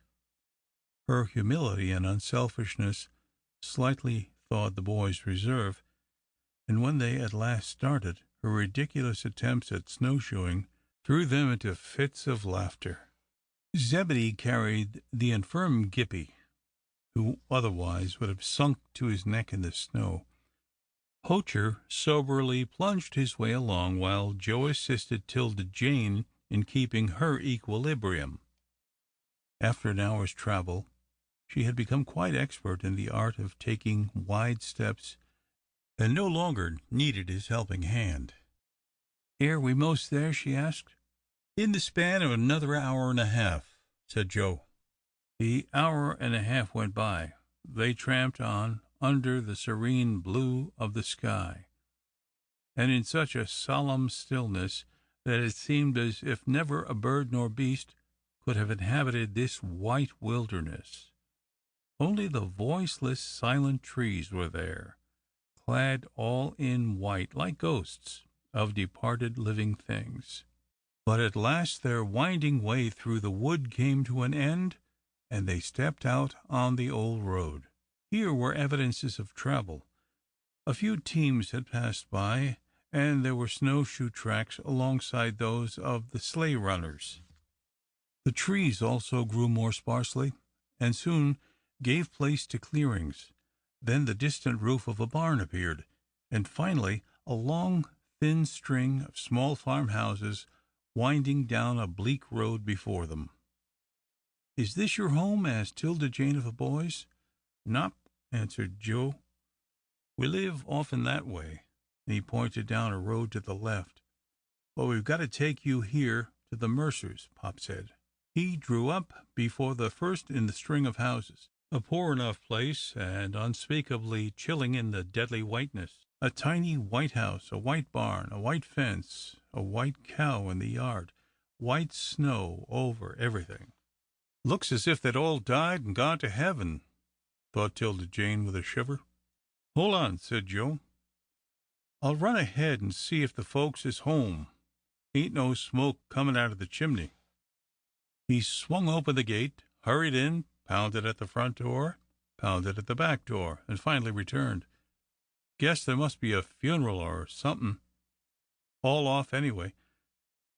Her humility and unselfishness slightly thawed the boys' reserve, and when they at last started, her ridiculous attempts at snowshoeing threw them into fits of laughter. Zebedee carried the infirm Gippie, who otherwise would have sunk to his neck in the snow. Poacher soberly plunged his way along, while Joe assisted 'Tilda Jane in keeping her equilibrium. After an hour's travel, she had become quite expert in the art of taking wide steps, and no longer needed his helping hand. "Air we most there?" she asked. "In the span of another hour and a half," said Joe. The hour and a half went by. They tramped on under the serene blue of the sky, and in such a solemn stillness that it seemed as if never a bird nor beast could have inhabited this white wilderness. Only the voiceless, silent trees were there, clad all in white, like ghosts of departed living things. But at last their winding way through the wood came to an end, and they stepped out on the old road. Here were evidences of travel. A few teams had passed by, and there were snowshoe tracks alongside those of the sleigh runners. The trees also grew more sparsely, and soon gave place to clearings. Then the distant roof of a barn appeared, and finally a long, thin string of small farmhouses winding down a bleak road before them. "Is this your home?" asked 'Tilda Jane of the boys. "Nop," answered Joe. "We live often that way," and he pointed down a road to the left. "But we've got to take you here to the Mercers'," Pop said. He drew up before the first in the string of houses. A poor enough place, and unspeakably chilling in the deadly whiteness. A tiny white house, a white barn, a white fence, a white cow in the yard, white snow over everything. Looks as if they'd all died and gone to heaven, thought 'Tilda Jane with a shiver. Hold on, said Joe. I'll run ahead and see if the folks is home. Ain't no smoke comin' out of the chimney. He swung open the gate, hurried in, pounded at the front door, pounded at the back door, and finally returned. Guess there must be a funeral or something. All off anyway.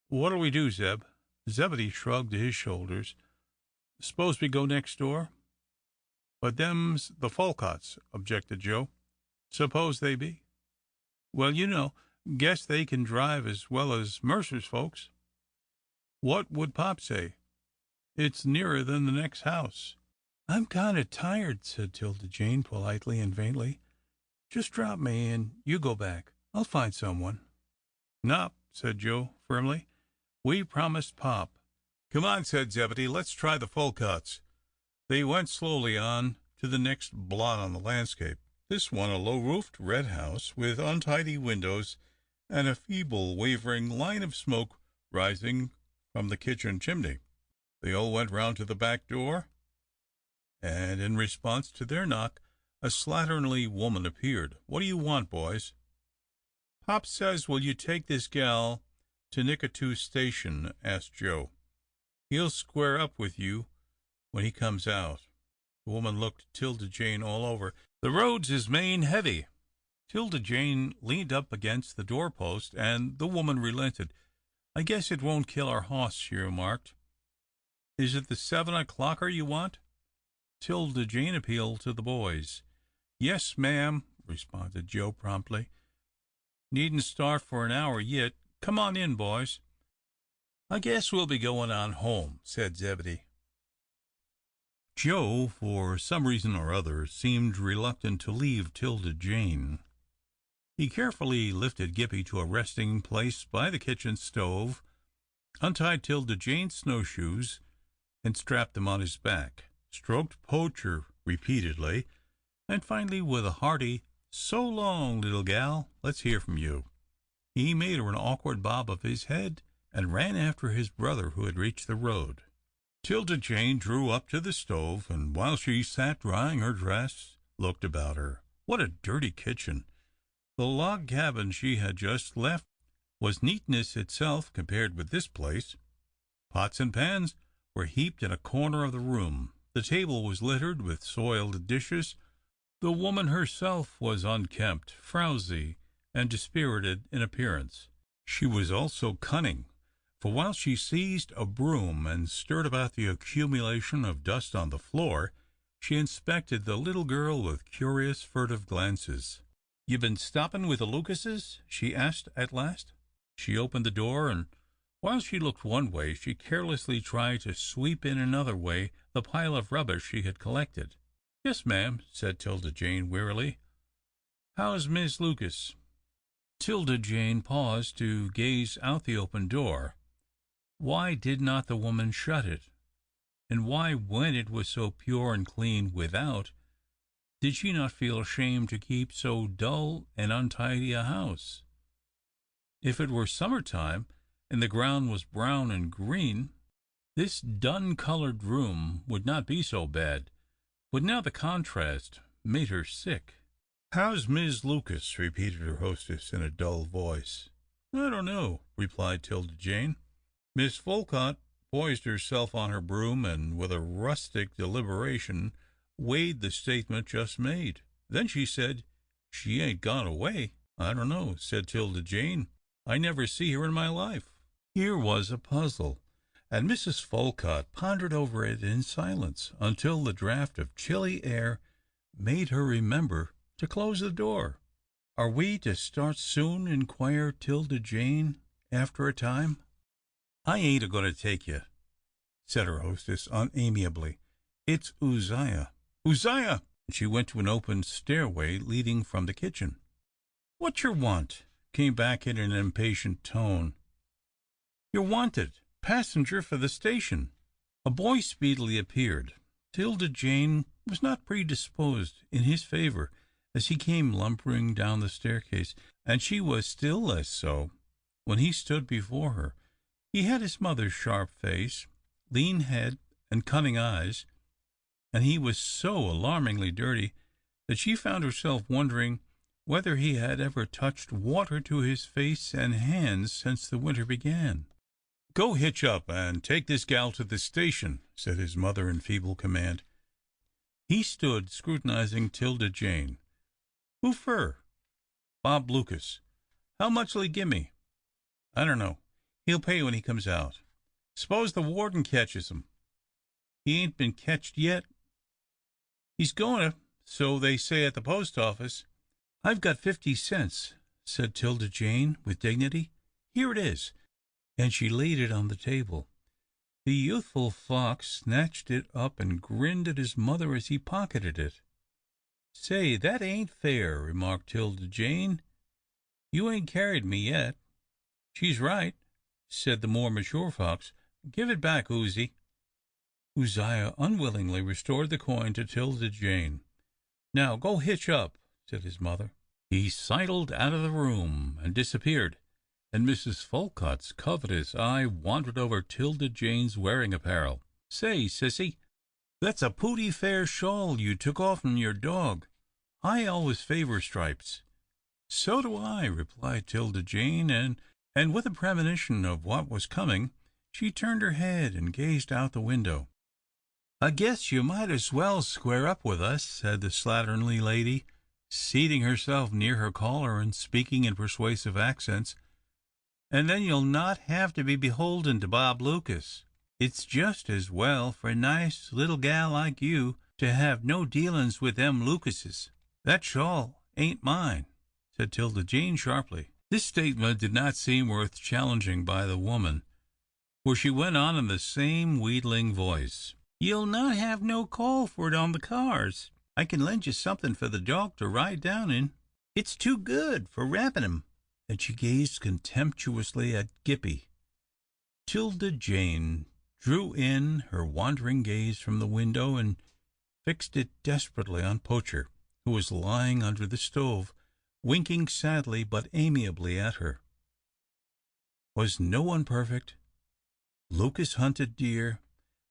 What'll we do, Zeb? Zebedee shrugged his shoulders. Suppose we go next door? But them's the Folcotts, objected Joe. Suppose they be? Well, you know, guess they can drive as well as Mercer's folks. What would Pop say? It's nearer than the next house. I'm kind of tired, said 'Tilda Jane politely and faintly. Just drop me and you go back. I'll find someone. Nop, said Joe firmly. We promised Pop. Come on, said Zebedee. Let's try the Folcotts. They went slowly on to the next blot on the landscape. This one a low-roofed red house with untidy windows and a feeble, wavering line of smoke rising from the kitchen chimney. They all went round to the back door, and in response to their knock, a slatternly woman appeared. What do you want, boys? Pop says, will you take this gal to Nicatoos Station? Asked Joe. He'll square up with you when he comes out. The woman looked 'Tilda Jane all over. The roads is Maine heavy. 'Tilda Jane leaned up against the doorpost, and the woman relented. I guess it won't kill our hoss, she remarked. Is it the 7 o'clocker you want? 'Tilda Jane appealed to the boys. Yes, ma'am, responded Joe promptly. Needn't start for an hour yet. Come on in, boys. I guess we'll be going on home, said Zebedee. Joe, for some reason or other, seemed reluctant to leave 'Tilda Jane. He carefully lifted Gippy to a resting place by the kitchen stove, untied 'Tilda Jane's snowshoes, and strapped them on his back, stroked Poacher repeatedly, and finally, with a hearty, "So long, little gal, let's hear from you," he made her an awkward bob of his head and ran after his brother, who had reached the road. 'Tilda Jane drew up to the stove, and while she sat drying her dress, looked about her. What a dirty kitchen! The log cabin she had just left was neatness itself compared with this place. Pots and pans were heaped in a corner of the room. The table was littered with soiled dishes. The woman herself was unkempt, frowsy, and dispirited in appearance. She was also cunning, for while she seized a broom and stirred about the accumulation of dust on the floor, she inspected the little girl with curious, furtive glances. "You been stoppin' with the Lucases?" she asked at last. She opened the door, and while she looked one way, she carelessly tried to sweep in another way the pile of rubbish she had collected. "Yes, ma'am," said 'Tilda Jane wearily. "How's Miss Lucas?" 'Tilda Jane paused to gaze out the open door. Why did not the woman shut it? And why, when it was so pure and clean without, did she not feel ashamed to keep so dull and untidy a house? If it were summer-time, and the ground was brown and green, this dun-colored room would not be so bad, but now the contrast made her sick. "How's Miss Lucas?" repeated her hostess in a dull voice. "I don't know," replied 'Tilda Jane. Miss Folcott poised herself on her broom, and with a rustic deliberation weighed the statement just made. Then she said, "She ain't gone away." "I don't know," said 'Tilda Jane. "I never see her in my life." Here was a puzzle, and Mrs. Folcott pondered over it in silence until the draught of chilly air made her remember to close the door. "Are we to start soon?" inquired 'Tilda Jane after a time. "I ain't a-going to take you," said her hostess unamiably. "It's Uzziah." "Uzziah!" And she went to an open stairway leading from the kitchen. "What yer want?" came back in an impatient tone. "You're wanted. Passenger for the station." A boy speedily appeared. 'Tilda Jane was not predisposed in his favour as he came lumbering down the staircase, and she was still less so when he stood before her. He had his mother's sharp face, lean head, and cunning eyes, and he was so alarmingly dirty that she found herself wondering whether he had ever touched water to his face and hands since the winter began. "Go hitch up and take this gal to the station," said his mother in feeble command. He stood scrutinizing 'Tilda Jane. "Who fer?" "Bob Lucas." "How much'll he gimme?" "I don't know. He'll pay when he comes out." "S'pose the warden catches him?" "He ain't been ketched yet." "He's goin' to, so they say at the post office." "I've got 50 cents," said 'Tilda Jane with dignity. "Here it is," and she laid it on the table. The youthful fox snatched it up and grinned at his mother as he pocketed it. "Say, that ain't fair," remarked 'Tilda Jane. "You ain't carried me yet." "She's right," said the more mature fox. "Give it back, Oozy." Uzziah unwillingly restored the coin to 'Tilda Jane. "Now go hitch up," said his mother. He sidled out of the room and disappeared, and Mrs. Folcutt's covetous eye wandered over 'Tilda Jane's wearing apparel. "Say, sissy, that's a pooty fair shawl you took off'n your dog. I always favor stripes." "So do I," replied 'Tilda Jane, and with a premonition of what was coming, she turned her head and gazed out the window. "I guess you might as well square up with us," said the slatternly lady, seating herself near her caller and speaking in persuasive accents, "and then you'll not have to be beholden to Bob Lucas. It's just as well for a nice little gal like you to have no dealings with them Lucases." "That shawl ain't mine," said 'Tilda Jane sharply. This statement did not seem worth challenging by the woman, for she went on in the same wheedling voice. "You'll not have no call for it on the cars. I can lend you something for the dog to ride down in. It's too good for wrapping him." And she gazed contemptuously at Gippy. 'Tilda Jane drew in her wandering gaze from the window and fixed it desperately on Poacher, who was lying under the stove, winking sadly but amiably at her. Was no one perfect? Lucas hunted deer.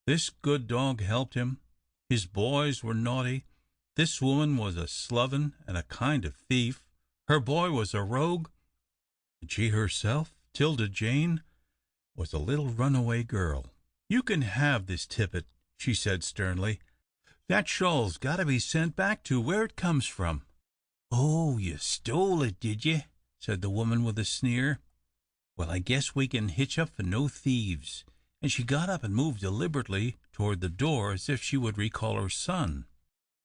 This good dog helped him. His boys were naughty. This woman was a sloven and a kind of thief. Her boy was a rogue, and she herself, 'Tilda Jane, was a little runaway girl. "You can have this tippet," she said sternly. "That shawl's got to be sent back to where it comes from." "Oh, you stole it, did you?" said the woman with a sneer. "Well, I guess we can hitch up for no thieves." And she got up and moved deliberately toward the door as if she would recall her son.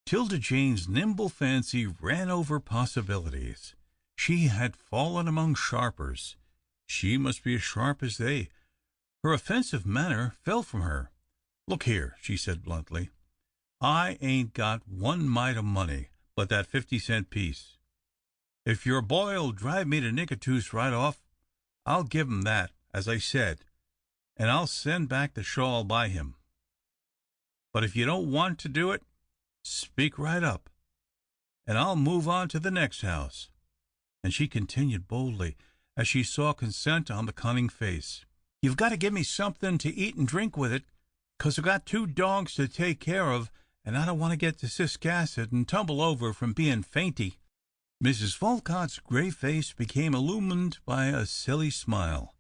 'Tilda Jane's nimble fancy ran over possibilities. She had fallen among sharpers. She must be as sharp as they. Her offensive manner fell from her. "Look here," she said bluntly, "I ain't got one mite of money but that 50-cent piece. If your boy'll drive me to Nicatoos right off, I'll give him that, as I said, and I'll send back the shawl by him. But if you don't want to do it, speak right up, and I'll move on to the next house." And she continued boldly, as she saw consent on the cunning face. "You've got to give me something to eat and drink with it, 'cause I've got 2 dogs to take care of, and I don't want to get to Ciscasset and tumble over from being fainty." Mrs. Folcutt's gray face became illumined by a silly smile.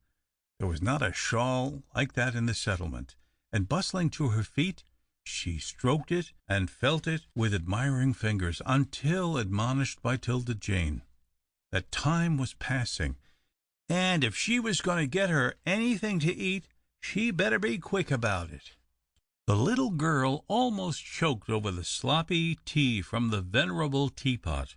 There was not a shawl like that in the settlement, and bustling to her feet, she stroked it and felt it with admiring fingers, until admonished by 'Tilda Jane that time was passing, and if she was going to get her anything to eat, she better be quick about it. The little girl almost choked over the sloppy tea from the venerable teapot,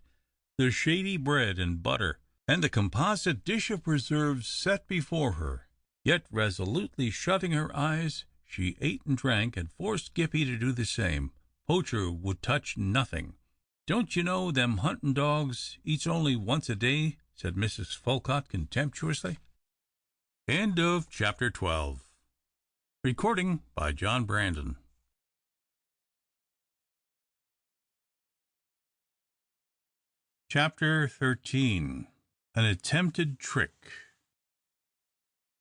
the shady bread and butter, and the composite dish of preserves set before her. Yet, resolutely shutting her eyes, she ate and drank, and forced Gippy to do the same. Poacher would touch nothing. "Don't you know them hunting dogs eats only once a day?" said Mrs. Folcutt contemptuously. End of chapter 12. Recording by John Brandon. Chapter 13. An Attempted Trick.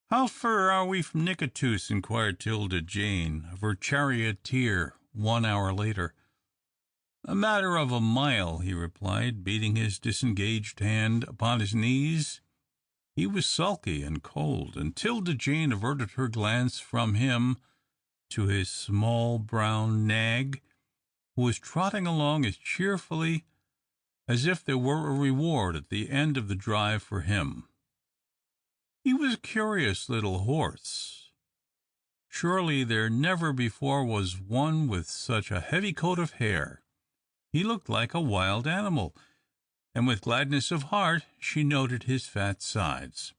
"How fur are we from Nicatoos?" inquired Tilda Jane of her charioteer 1 hour later. "A matter of a mile," he replied, beating his disengaged hand upon his knees. He was sulky and cold, and 'Tilda Jane averted her glance from him to his small brown nag, who was trotting along as cheerfully as if there were a reward at the end of the drive for him. He was a curious little horse. Surely there never before was one with such a heavy coat of hair. He looked like a wild animal, and with gladness of heart she noted his fat sides.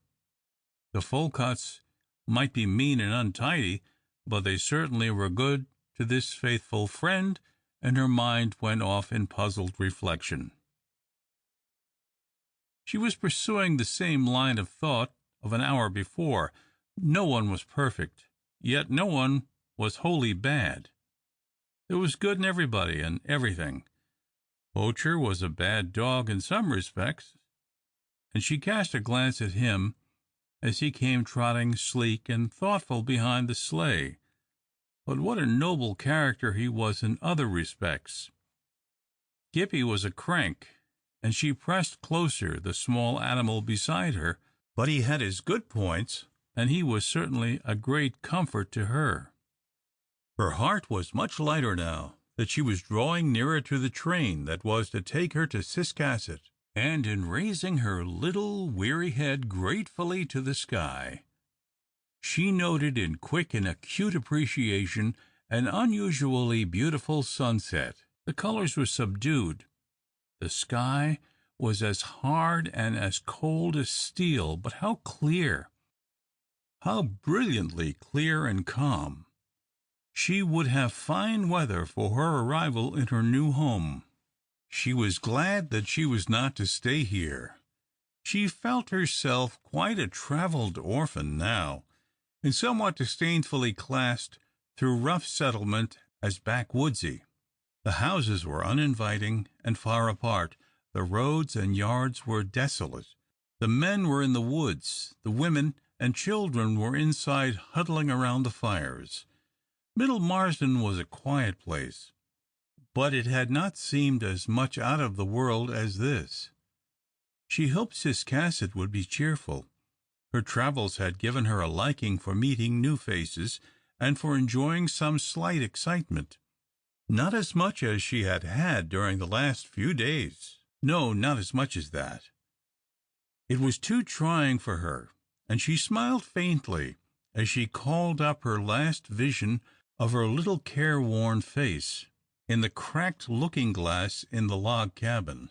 The Folcutts might be mean and untidy, but they certainly were good to this faithful friend, and her mind went off in puzzled reflection. She was pursuing the same line of thought of an hour before. No one was perfect, yet no one was wholly bad. There was good in everybody and everything. Poacher was a bad dog in some respects, and she cast a glance at him as he came trotting sleek and thoughtful behind the sleigh. But what a noble character he was in other respects. Gippy was a crank, and she pressed closer the small animal beside her, but he had his good points, and he was certainly a great comfort to her. Her heart was much lighter now that she was drawing nearer to the train that was to take her to Ciscasset, and in raising her little weary head gratefully to the sky, she noted in quick and acute appreciation an unusually beautiful sunset. The colors were subdued. The sky was as hard and as cold as steel, but how clear, how brilliantly clear and calm. She would have fine weather for her arrival in her new home. She was glad that she was not to stay here. She felt herself quite a travelled orphan now, and somewhat disdainfully classed through rough settlement as backwoodsy. The houses were uninviting and far apart. The roads and yards were desolate. The men were in the woods. The women and children were inside, huddling around the fires. Middle Marsden was a quiet place, but it had not seemed as much out of the world as this. She hoped Ciscasset would be cheerful. Her travels had given her a liking for meeting new faces, and for enjoying some slight excitement. Not as much as she had had during the last few days. No, not as much as that. It was too trying for her, and she smiled faintly as she called up her last vision of her little careworn face in the cracked looking-glass in the log cabin.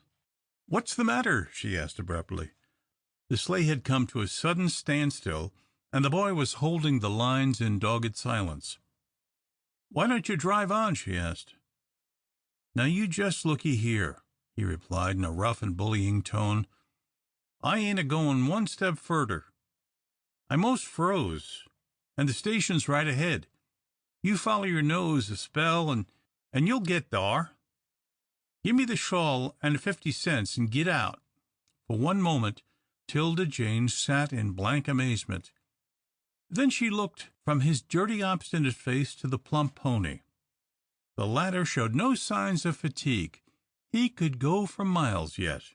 "What's the matter?" she asked abruptly. The sleigh had come to a sudden standstill, and the boy was holding the lines in dogged silence. "Why don't you drive on?" she asked. "Now you just looky here," he replied in a rough and bullying tone. "I ain't a-goin' one step furder. I most froze, and the station's right ahead. You follow your nose a spell, and you'll get thar. Give me the shawl and 50 cents and git out." For one moment 'Tilda Jane sat in blank amazement. Then she looked from his dirty, obstinate face to the plump pony. The latter showed no signs of fatigue. He could go for miles yet.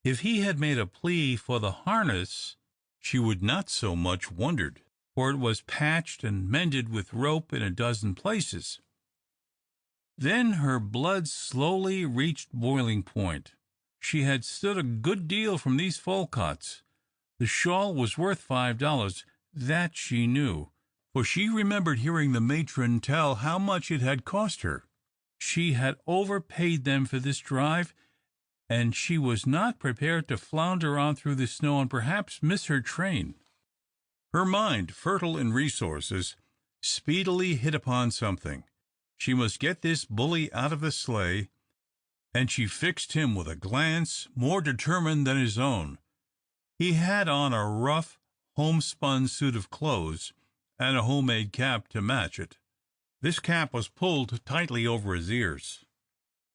If he had made a plea for the harness, she would not so much wondered, for it was patched and mended with rope in a dozen places. Then her blood slowly reached boiling point. She had stood a good deal from these Folcutts. The shawl was worth $5, that she knew, for she remembered hearing the matron tell how much it had cost her. She had overpaid them for this drive, and she was not prepared to flounder on through the snow and perhaps miss her train. Her mind, fertile in resources, speedily hit upon something. She must get this bully out of the sleigh, and she fixed him with a glance more determined than his own. He had on a rough, homespun suit of clothes, and a homemade cap to match it. This cap was pulled tightly over his ears,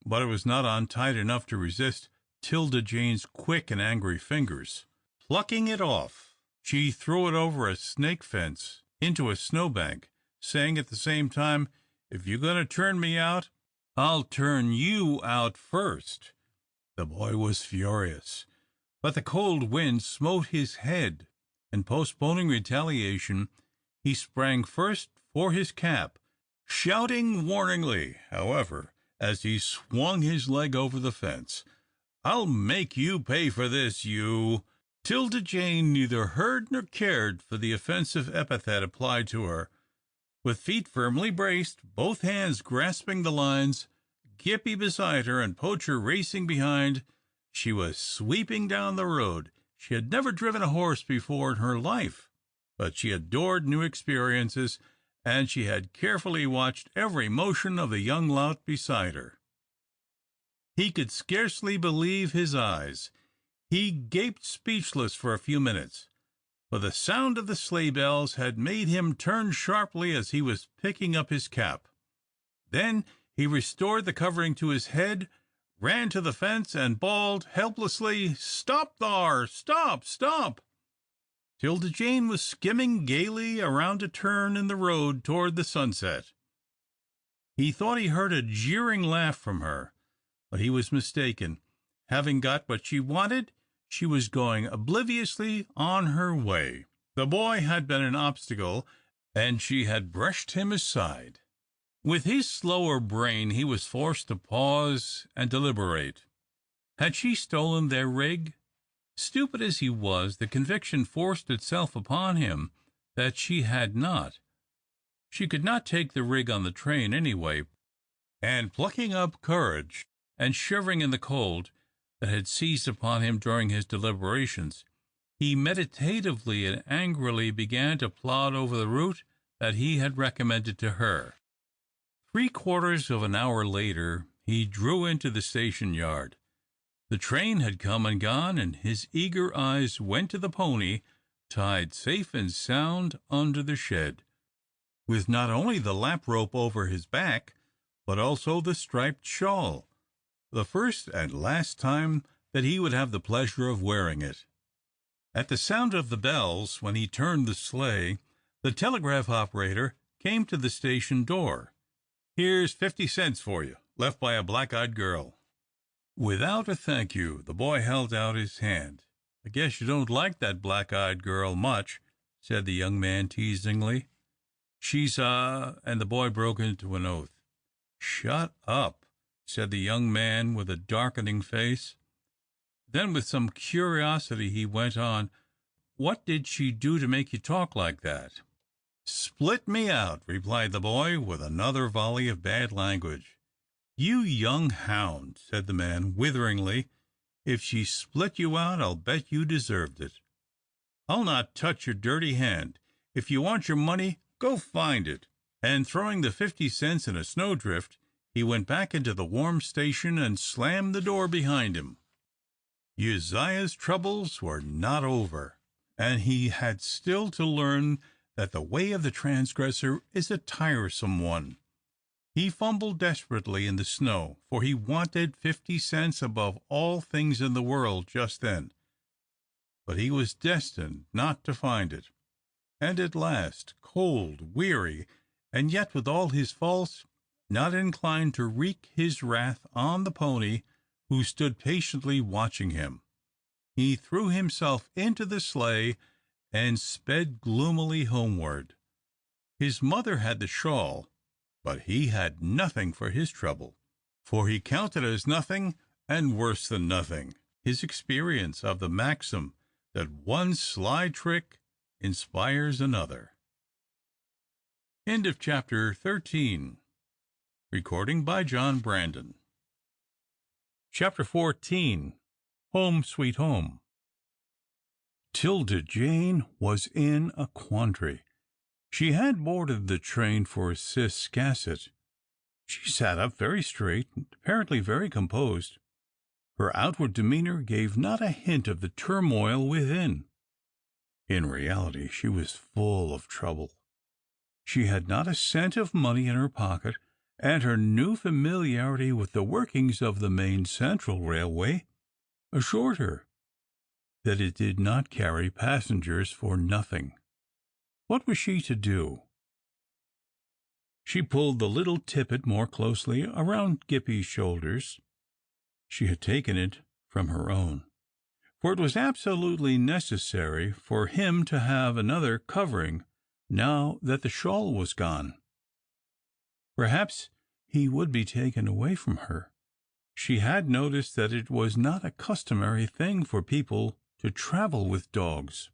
but it was not on tight enough to resist Tilda Jane's quick and angry fingers. Plucking it off, she threw it over a snake fence into a snowbank, saying at the same time, "If you're going to turn me out, I'll turn you out first." The boy was furious, but the cold wind smote his head, and postponing retaliation, he sprang first for his cap, shouting warningly, however, as he swung his leg over the fence, "I'll make you pay for this, you—" 'Tilda Jane neither heard nor cared for the offensive epithet applied to her. With feet firmly braced, both hands grasping the lines, Gippy beside her, and Poacher racing behind, she was sweeping down the road. She had never driven a horse before in her life, but she adored new experiences, and she had carefully watched every motion of the young lout beside her. He could scarcely believe his eyes. He gaped speechless for a few minutes, for the sound of the sleigh bells had made him turn sharply as he was picking up his cap. Then he restored the covering to his head, ran to the fence, and bawled helplessly, "Stop thar! Stop! Stop!" 'Tilda Jane was skimming gaily around a turn in the road toward the sunset. He thought he heard a jeering laugh from her, but he was mistaken. Having got what she wanted, she was going obliviously on her way. The boy had been an obstacle, and she had brushed him aside. With his slower brain, he was forced to pause and deliberate. Had she stolen their rig? Stupid as he was, the conviction forced itself upon him that she had not. She could not take the rig on the train anyway, and plucking up courage and shivering in the cold that had seized upon him during his deliberations, he meditatively and angrily began to plod over the route that he had recommended to her. 3/4 of an hour later he drew into the station yard. The train had come and gone, and his eager eyes went to the pony tied safe and sound under the shed, with not only the lap rope over his back, but also the striped shawl, the first and last time that he would have the pleasure of wearing it. At the sound of the bells, when he turned the sleigh, the telegraph operator came to the station door. "Here's 50 cents for you, left by a black-eyed girl." Without a thank you, the boy held out his hand. "I guess you don't like that black-eyed girl much," said the young man teasingly. "She's and the boy broke into an oath. "Shut up," said the young man with a darkening face. Then with some curiosity he went on, "What did she do to make you talk like that?" "Split me out," replied the boy, with another volley of bad language. "You young hound," said the man witheringly. "If she split you out, I'll bet you deserved it." "I'll not touch your dirty hand. If you want your money, go find it." And throwing the 50 cents in a snowdrift, he went back into the warm station and slammed the door behind him. Uzziah's troubles were not over, and he had still to learn that the way of the transgressor is a tiresome one. He fumbled desperately in the snow, for he wanted 50 cents above all things in the world just then. But he was destined not to find it, and at last, cold, weary, and yet with all his faults, not inclined to wreak his wrath on the pony who stood patiently watching him, he threw himself into the sleigh and sped gloomily homeward. His mother had the shawl, but he had nothing for his trouble, for he counted as nothing, and worse than nothing, his experience of the maxim that one sly trick inspires another. End of chapter 13. Recording by John Brandon. Chapter 14. Home, Sweet Home. 'Tilda Jane was in a quandary. She had boarded the train for Ciscasset. She sat up very straight, and apparently very composed. Her outward demeanor gave not a hint of the turmoil within. In reality, she was full of trouble. She had not a cent of money in her pocket, and her new familiarity with the workings of the Maine Central Railway assured her that it did not carry passengers for nothing. What was she to do? She pulled the little tippet more closely around Gippie's shoulders. She had taken it from her own, for it was absolutely necessary for him to have another covering now that the shawl was gone. Perhaps he would be taken away from her. She had noticed that it was not a customary thing for people to travel with dogs.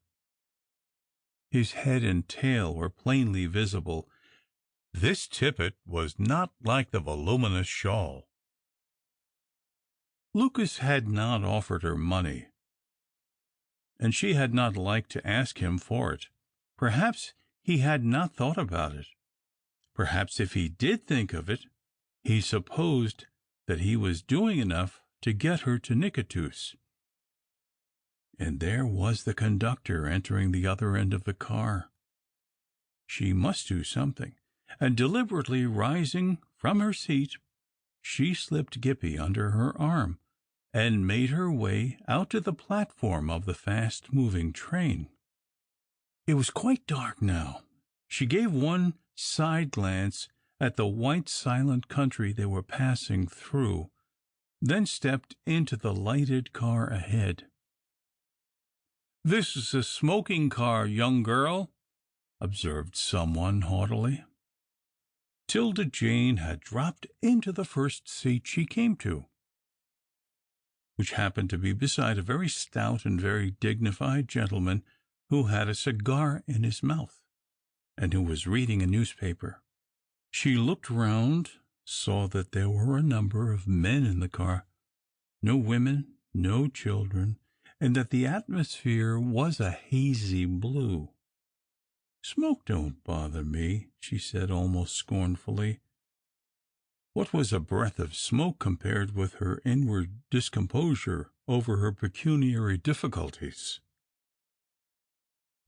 His head and tail were plainly visible. This tippet was not like the voluminous shawl. Lucas had not offered her money, and she had not liked to ask him for it. Perhaps he had not thought about it. Perhaps if he did think of it, he supposed that he was doing enough to get her to Nicatoos. And there was the conductor entering the other end of the car. She must do something, and deliberately rising from her seat, she slipped Gippie under her arm and made her way out to the platform of the fast-moving train. It was quite dark now. She gave one side glance at the white, silent country they were passing through, then stepped into the lighted car ahead. "This is a smoking car, young girl," observed someone haughtily. 'Tilda Jane had dropped into the first seat she came to, which happened to be beside a very stout and very dignified gentleman who had a cigar in his mouth, and who was reading a newspaper. She looked round, saw that there were a number of men in the car, no women, no children, and that the atmosphere was a hazy blue. "Smoke don't bother me," she said almost scornfully. What was a breath of smoke compared with her inward discomposure over her pecuniary difficulties?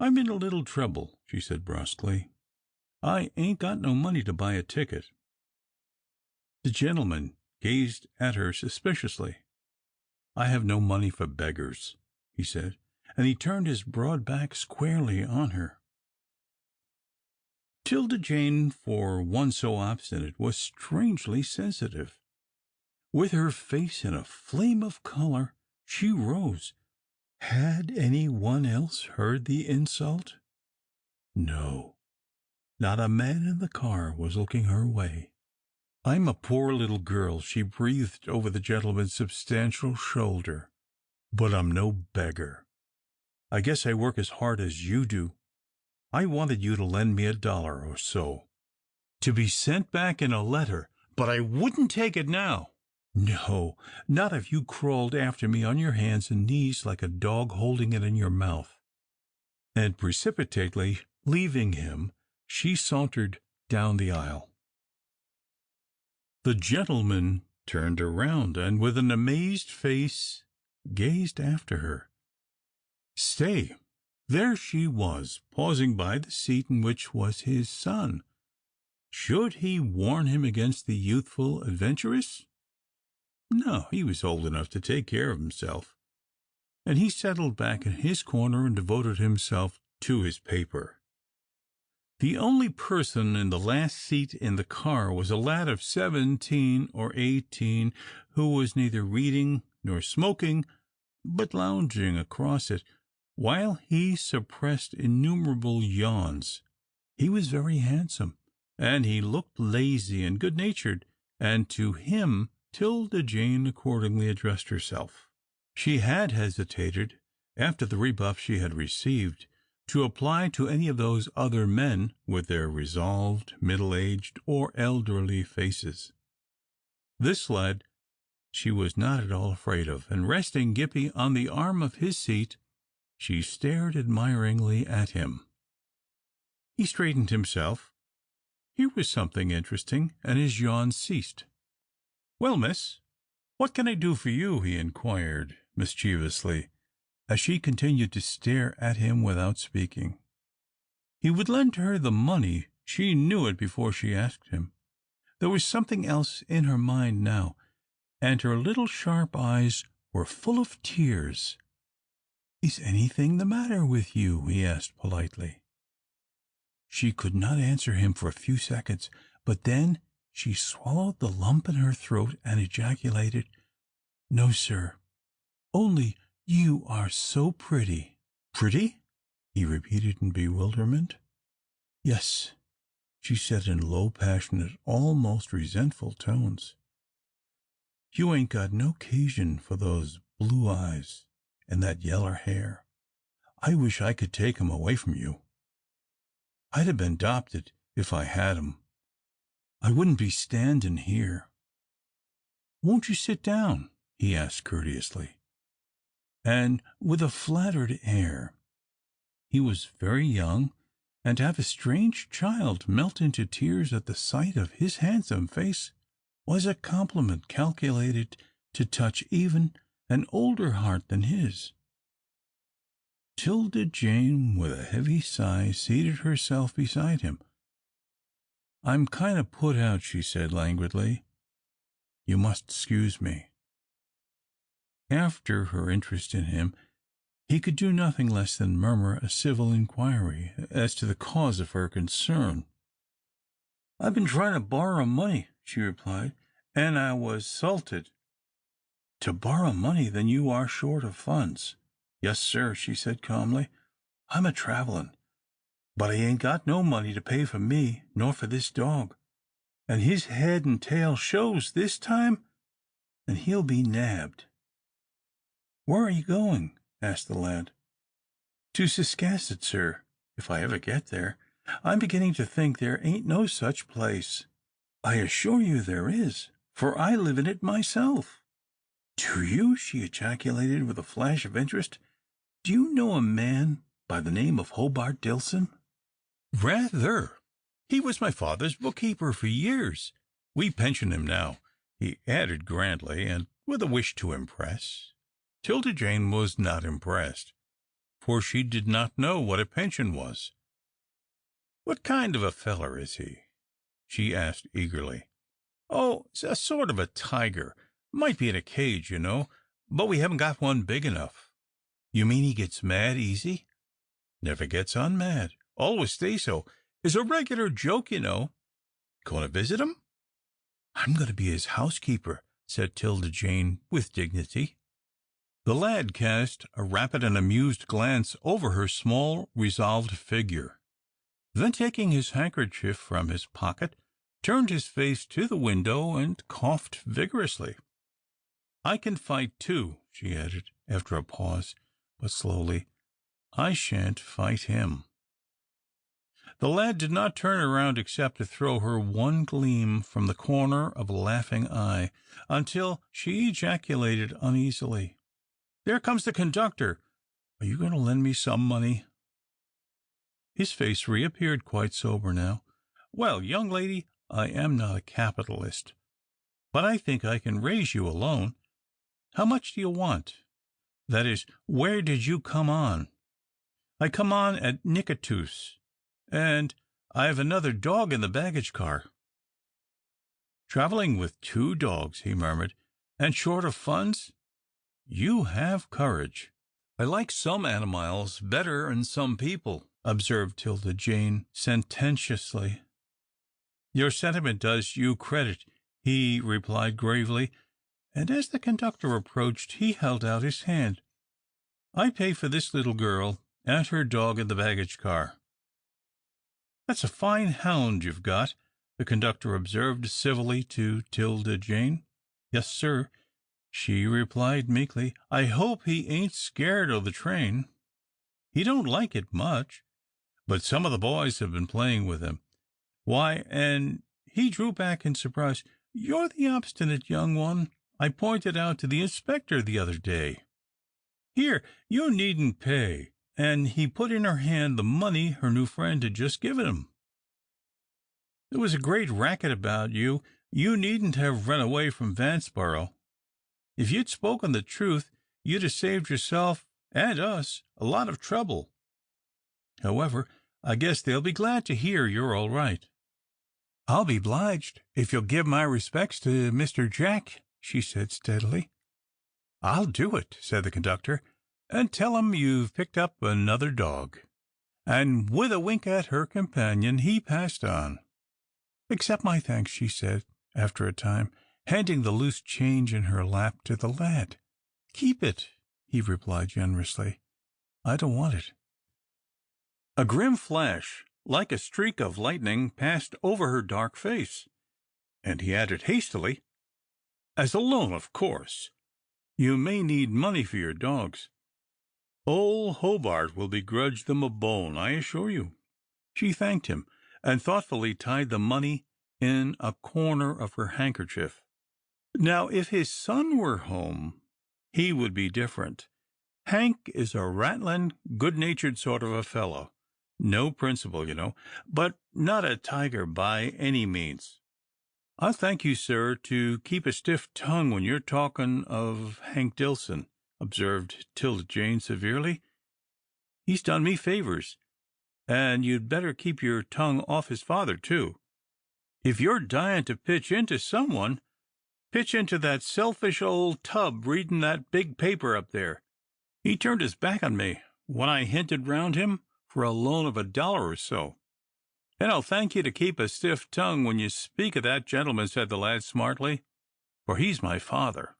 "I'm in a little trouble," she said brusquely. "I ain't got no money to buy a ticket." The gentleman gazed at her suspiciously. "I have no money for beggars," he said, and he turned his broad back squarely on her. 'Tilda Jane, for one so obstinate, was strangely sensitive. With her face in a flame of color, she rose. Had any one else heard the insult? No, not a man in the car was looking her way. "I'm a poor little girl," she breathed over the gentleman's substantial shoulder, "but I'm no beggar. I guess I work as hard as you do. I wanted you to lend me $1 or so, to be sent back in a letter, but I wouldn't take it now. No, not if you crawled after me on your hands and knees like a dog holding it in your mouth." And precipitately leaving him, she sauntered down the aisle. The gentleman turned around, and with an amazed face gazed after her. Stay! There she was, pausing by the seat in which was his son. Should he warn him against the youthful adventuress? No, he was old enough to take care of himself, and he settled back in his corner and devoted himself to his paper. The only person in the last seat in the car was a lad of 17 or 18, who was neither reading nor smoking, but lounging across it, while he suppressed innumerable yawns. He was very handsome, and he looked lazy and good-natured, and to him 'Tilda Jane accordingly addressed herself. She had hesitated, after the rebuff she had received, to apply to any of those other men with their resolved, middle-aged, or elderly faces. This lad she was not at all afraid of, and resting Gippie on the arm of his seat, she stared admiringly at him. He straightened himself. Here was something interesting, and his yawn ceased. "Well, miss, what can I do for you?" he inquired mischievously, as she continued to stare at him without speaking. He would lend her the money. She knew it before she asked him. There was something else in her mind now, and her little sharp eyes were full of tears. "Is anything the matter with you?" he asked politely. She could not answer him for a few seconds, but then she swallowed the lump in her throat and ejaculated, "No, sir. Only you are so pretty." "Pretty?" he repeated in bewilderment. "Yes," she said in low, passionate, almost resentful tones. "You ain't got no 'casion for those blue eyes and that yeller hair. I wish I could take 'em away from you. I'd have been 'dopted if I had 'em. I wouldn't be standin' here." "Won't you sit down?" he asked courteously, and with a flattered air. He was very young, and to have a strange child melt into tears at the sight of his handsome face was a compliment calculated to touch even an older heart than his. 'Tilda Jane, with a heavy sigh, seated herself beside him. "I'm kind of put out," she said languidly. "You must excuse me." After her interest in him, he could do nothing less than murmur a civil inquiry as to the cause of her concern. "I've been trying to borrow money," she replied, "and I was 'sulted." "To borrow money! Then you are short of funds." "Yes, sir," she said calmly. "I'm a travelin', but I ain't got no money to pay for me nor for this dog, and his head and tail shows this time, and he'll be nabbed." "Where are you going?" asked the lad. "To Ciscasset, sir, if I ever get there. I'm beginning to think there ain't no such place." "I assure you there is, for I live in it myself." "Do you?" she ejaculated with a flash of interest. "Do you know a man by the name of Hobart Dillson?" "Rather. He was my father's bookkeeper for years. We pension him now," he added grandly, and with a wish to impress. 'Tilda Jane was not impressed, for she did not know what a pension was. "What kind of a feller is he?" she asked eagerly. "Oh, a sort of a tiger. Might be in a cage, you know, but we haven't got one big enough." "You mean he gets mad easy?" "Never gets unmad. Always stays so. Is a regular joke, you know. Going to visit him?" "I'm going to be his housekeeper," said 'Tilda Jane with dignity. The lad cast a rapid and amused glance over her small, resolved figure. Then, taking his handkerchief from his pocket, turned his face to the window and coughed vigorously. "I can fight, too," she added, after a pause, but slowly. "I shan't fight him." The lad did not turn around except to throw her one gleam from the corner of a laughing eye, until she ejaculated uneasily, "There comes the conductor. Are you going to lend me some money?" His face reappeared quite sober now. "Well, young lady, I am not a capitalist, but I think I can raise you a loan. How much do you want? That is, where did you come on?" "I come on at Nicatoos, and I've another dog in the baggage car." "Travelling with 2 dogs," he murmured, "and short of funds? You have courage." "I like some animals better 'n some people," observed 'Tilda Jane sententiously. "Your sentiment does you credit," he replied gravely, and as the conductor approached he held out his hand. "I pay for this little girl and her dog in the baggage car." "That's a fine hound you've got," the conductor observed civilly to 'Tilda Jane. "Yes, sir," she replied meekly. "I hope he ain't scared o' the train. He don't like it much, but some of the boys have been playing with him. Why," and he drew back in surprise, "you're the obstinate young one I pointed out to the inspector the other day. Here, you needn't pay," and he put in her hand the money her new friend had just given him. "There was a great racket about you. You needn't have run away from Vanceboro. If you'd spoken the truth, you'd have saved yourself and us a lot of trouble. However, I guess they'll be glad to hear you're all right." "I'll be 'bliged if you'll give my respects to Mr. Jack," she said steadily. "I'll do it," said the conductor, "and tell 'em you've picked up another dog." And with a wink at her companion, he passed on. "Accept my thanks," she said, after a time, handing the loose change in her lap to the lad. "Keep it," he replied generously. "I don't want it." A grim flash, like a streak of lightning, passed over her dark face, and he added hastily, "As a loan, of course. You may need money for your dogs. Old Hobart will begrudge them a bone, I assure you." She thanked him, and thoughtfully tied the money in a corner of her handkerchief. Now, if his son were home, he would be different. Hank is a rattling, good-natured sort of a fellow. No principle, you know, but not a tiger by any means. "I'll thank you, sir, to keep a stiff tongue when you're talking of Hank Dillson," observed 'Tilda Jane severely. "He's done me favors, and you'd better keep your tongue off his father, too. If you're dying to pitch into someone, pitch into that selfish old tub reading that big paper up there. He turned his back on me when I hinted round him for a loan of $1 or so." "And I'll thank you to keep a stiff tongue when you speak of that gentleman," said the lad smartly, "for he's my father."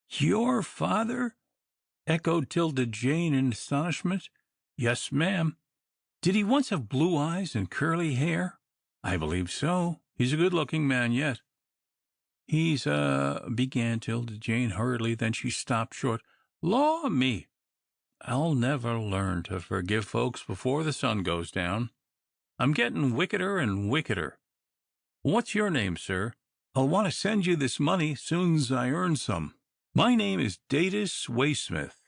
"Your father?" echoed 'Tilda Jane in astonishment. "Yes, ma'am." "Did he once have blue eyes and curly hair?" "I believe so. He's a good-looking man yet." "He's began 'Tilda Jane hurriedly, then she stopped short. "Law me, I'll never learn to forgive folks before the sun goes down. I'm getting wickeder and wickeder. What's your name, sir? I'll want to send you this money soon's I earn some." "My name is Datus Waysmith,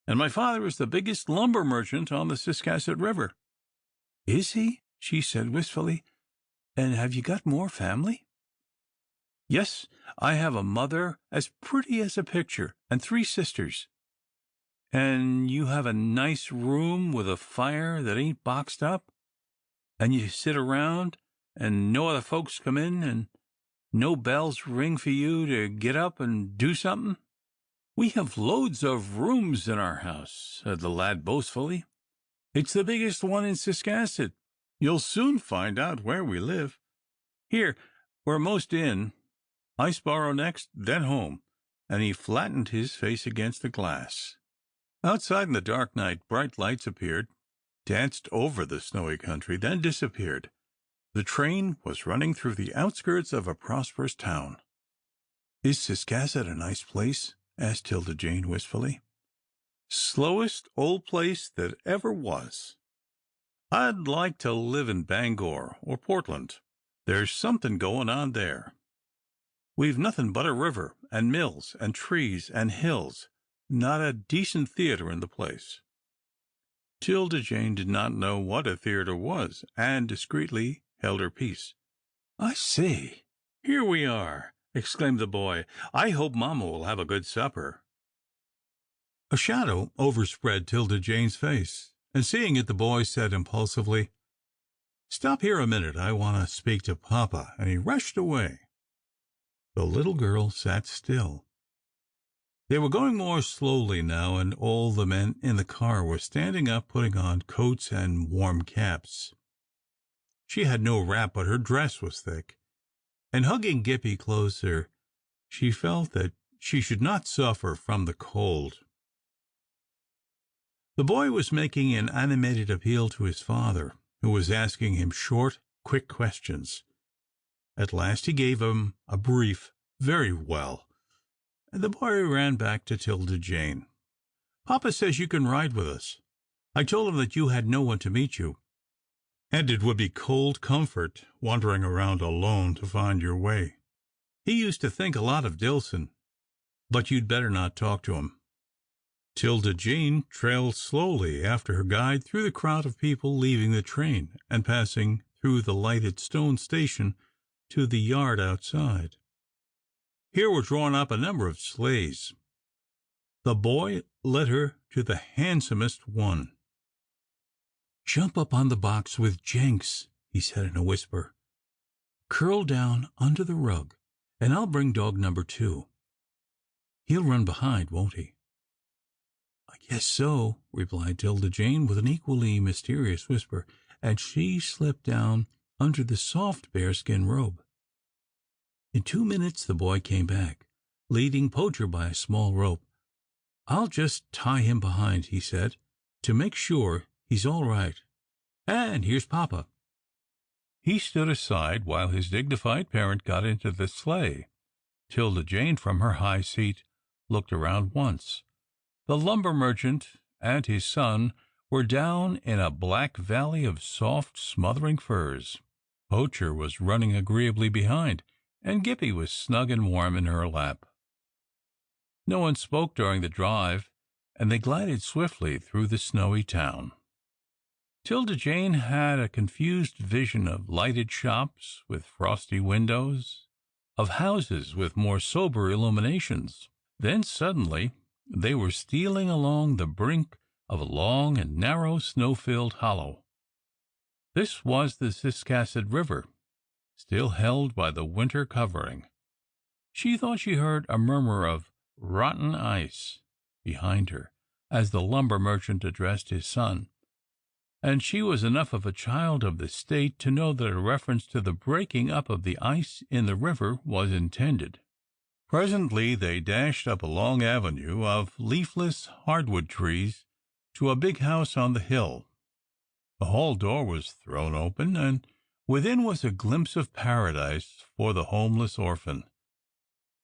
and my father is the biggest lumber merchant on the Ciscasset River." "Is he?" she said wistfully. "And have you got more family?" "Yes, I have a mother as pretty as a picture, and 3 sisters." "And you have a nice room with a fire that ain't boxed up, and you sit around, and no other folks come in, and no bells ring for you to get up and do something?" "We have loads of rooms in our house," said the lad boastfully. "It's the biggest one in Ciscasset. You'll soon find out where we live. Here, we're most in. Iceboro next, then home," and he flattened his face against the glass. Outside in the dark night, bright lights appeared, danced over the snowy country, then disappeared. The train was running through the outskirts of a prosperous town. "Is Ciscasset a nice place?" asked 'Tilda Jane wistfully. "Slowest old place that ever was. I'd like to live in Bangor or Portland. There's something going on there. We've nothing but a river, and mills, and trees, and hills. Not a decent theatre in the place." 'Tilda Jane did not know what a theatre was, and discreetly held her peace. "I say, here we are!" exclaimed the boy. "I hope Mamma will have a good supper." A shadow overspread 'Tilda Jane's face, and seeing it, the boy said impulsively, "Stop here a minute. I want to speak to Papa," and he rushed away. The little girl sat still. They were going more slowly now, and all the men in the car were standing up, putting on coats and warm caps. She had no wrap, but her dress was thick, and hugging Gippie closer, she felt that she should not suffer from the cold. The boy was making an animated appeal to his father, who was asking him short, quick questions. At last he gave him a brief "very well," and the boy ran back to 'Tilda Jane. "Papa says you can ride with us. I told him that you had no one to meet you, and it would be cold comfort wandering around alone to find your way. He used to think a lot of Dillson, but you'd better not talk to him." 'Tilda Jane trailed slowly after her guide through the crowd of people leaving the train, and passing through the lighted stone station to the yard outside. Here were drawn up a number of sleighs. The boy led her to the handsomest one. "Jump up on the box with Jenks," he said in a whisper. "Curl down under the rug, and I'll bring dog number 2. He'll run behind, won't he?" "I guess so," replied 'Tilda Jane with an equally mysterious whisper, and she slipped down under the soft bearskin robe. In 2 minutes the boy came back, leading Poacher by a small rope. "I'll just tie him behind," he said, "to make sure he's all right. And here's Papa." He stood aside while his dignified parent got into the sleigh. 'Tilda Jane, from her high seat, looked around once. The lumber merchant and his son were down in a black valley of soft, smothering furs. Poacher was running agreeably behind, and Gippie was snug and warm in her lap. No one spoke during the drive, and they glided swiftly through the snowy town. 'Tilda Jane had a confused vision of lighted shops with frosty windows, of houses with more sober illuminations. Then suddenly they were stealing along the brink of a long and narrow snow-filled hollow. This was the Ciscasset River, still held by the winter covering. She thought she heard a murmur of rotten ice behind her as the lumber merchant addressed his son, and she was enough of a child of the state to know that a reference to the breaking up of the ice in the river was intended. Presently they dashed up a long avenue of leafless hardwood trees to a big house on the hill. The hall door was thrown open, and within was a glimpse of paradise for the homeless orphan.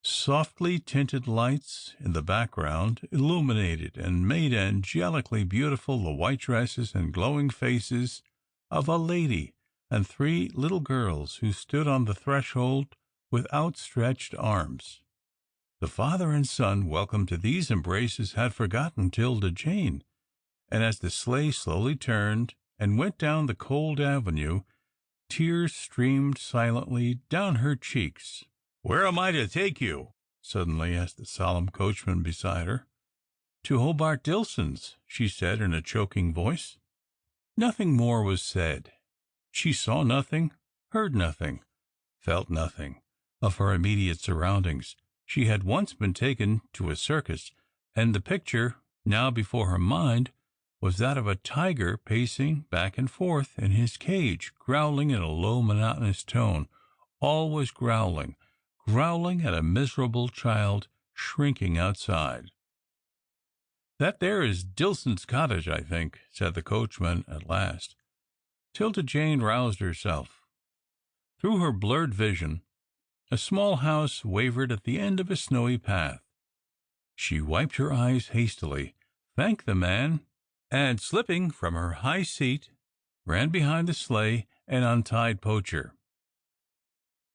Softly tinted lights in the background illuminated and made angelically beautiful the white dresses and glowing faces of a lady and 3 little girls who stood on the threshold with outstretched arms. The father and son, welcome to these embraces, had forgotten 'Tilda Jane, and as the sleigh slowly turned and went down the cold avenue, tears streamed silently down her cheeks. "Where am I to take you?" suddenly asked the solemn coachman beside her. "To Hobart Dillson's," she said in a choking voice. Nothing more was said. She saw nothing, heard nothing, felt nothing of her immediate surroundings. She had once been taken to a circus, and the picture now before her mind was that of a tiger pacing back and forth in his cage, growling in a low, monotonous tone, always growling, growling at a miserable child shrinking outside. "That there is Dillson's cottage, I think," said the coachman at last. 'Tilda Jane roused herself. Through her blurred vision, a small house wavered at the end of a snowy path. She wiped her eyes hastily, thanked the man, and, slipping from her high seat, ran behind the sleigh and untied Poacher.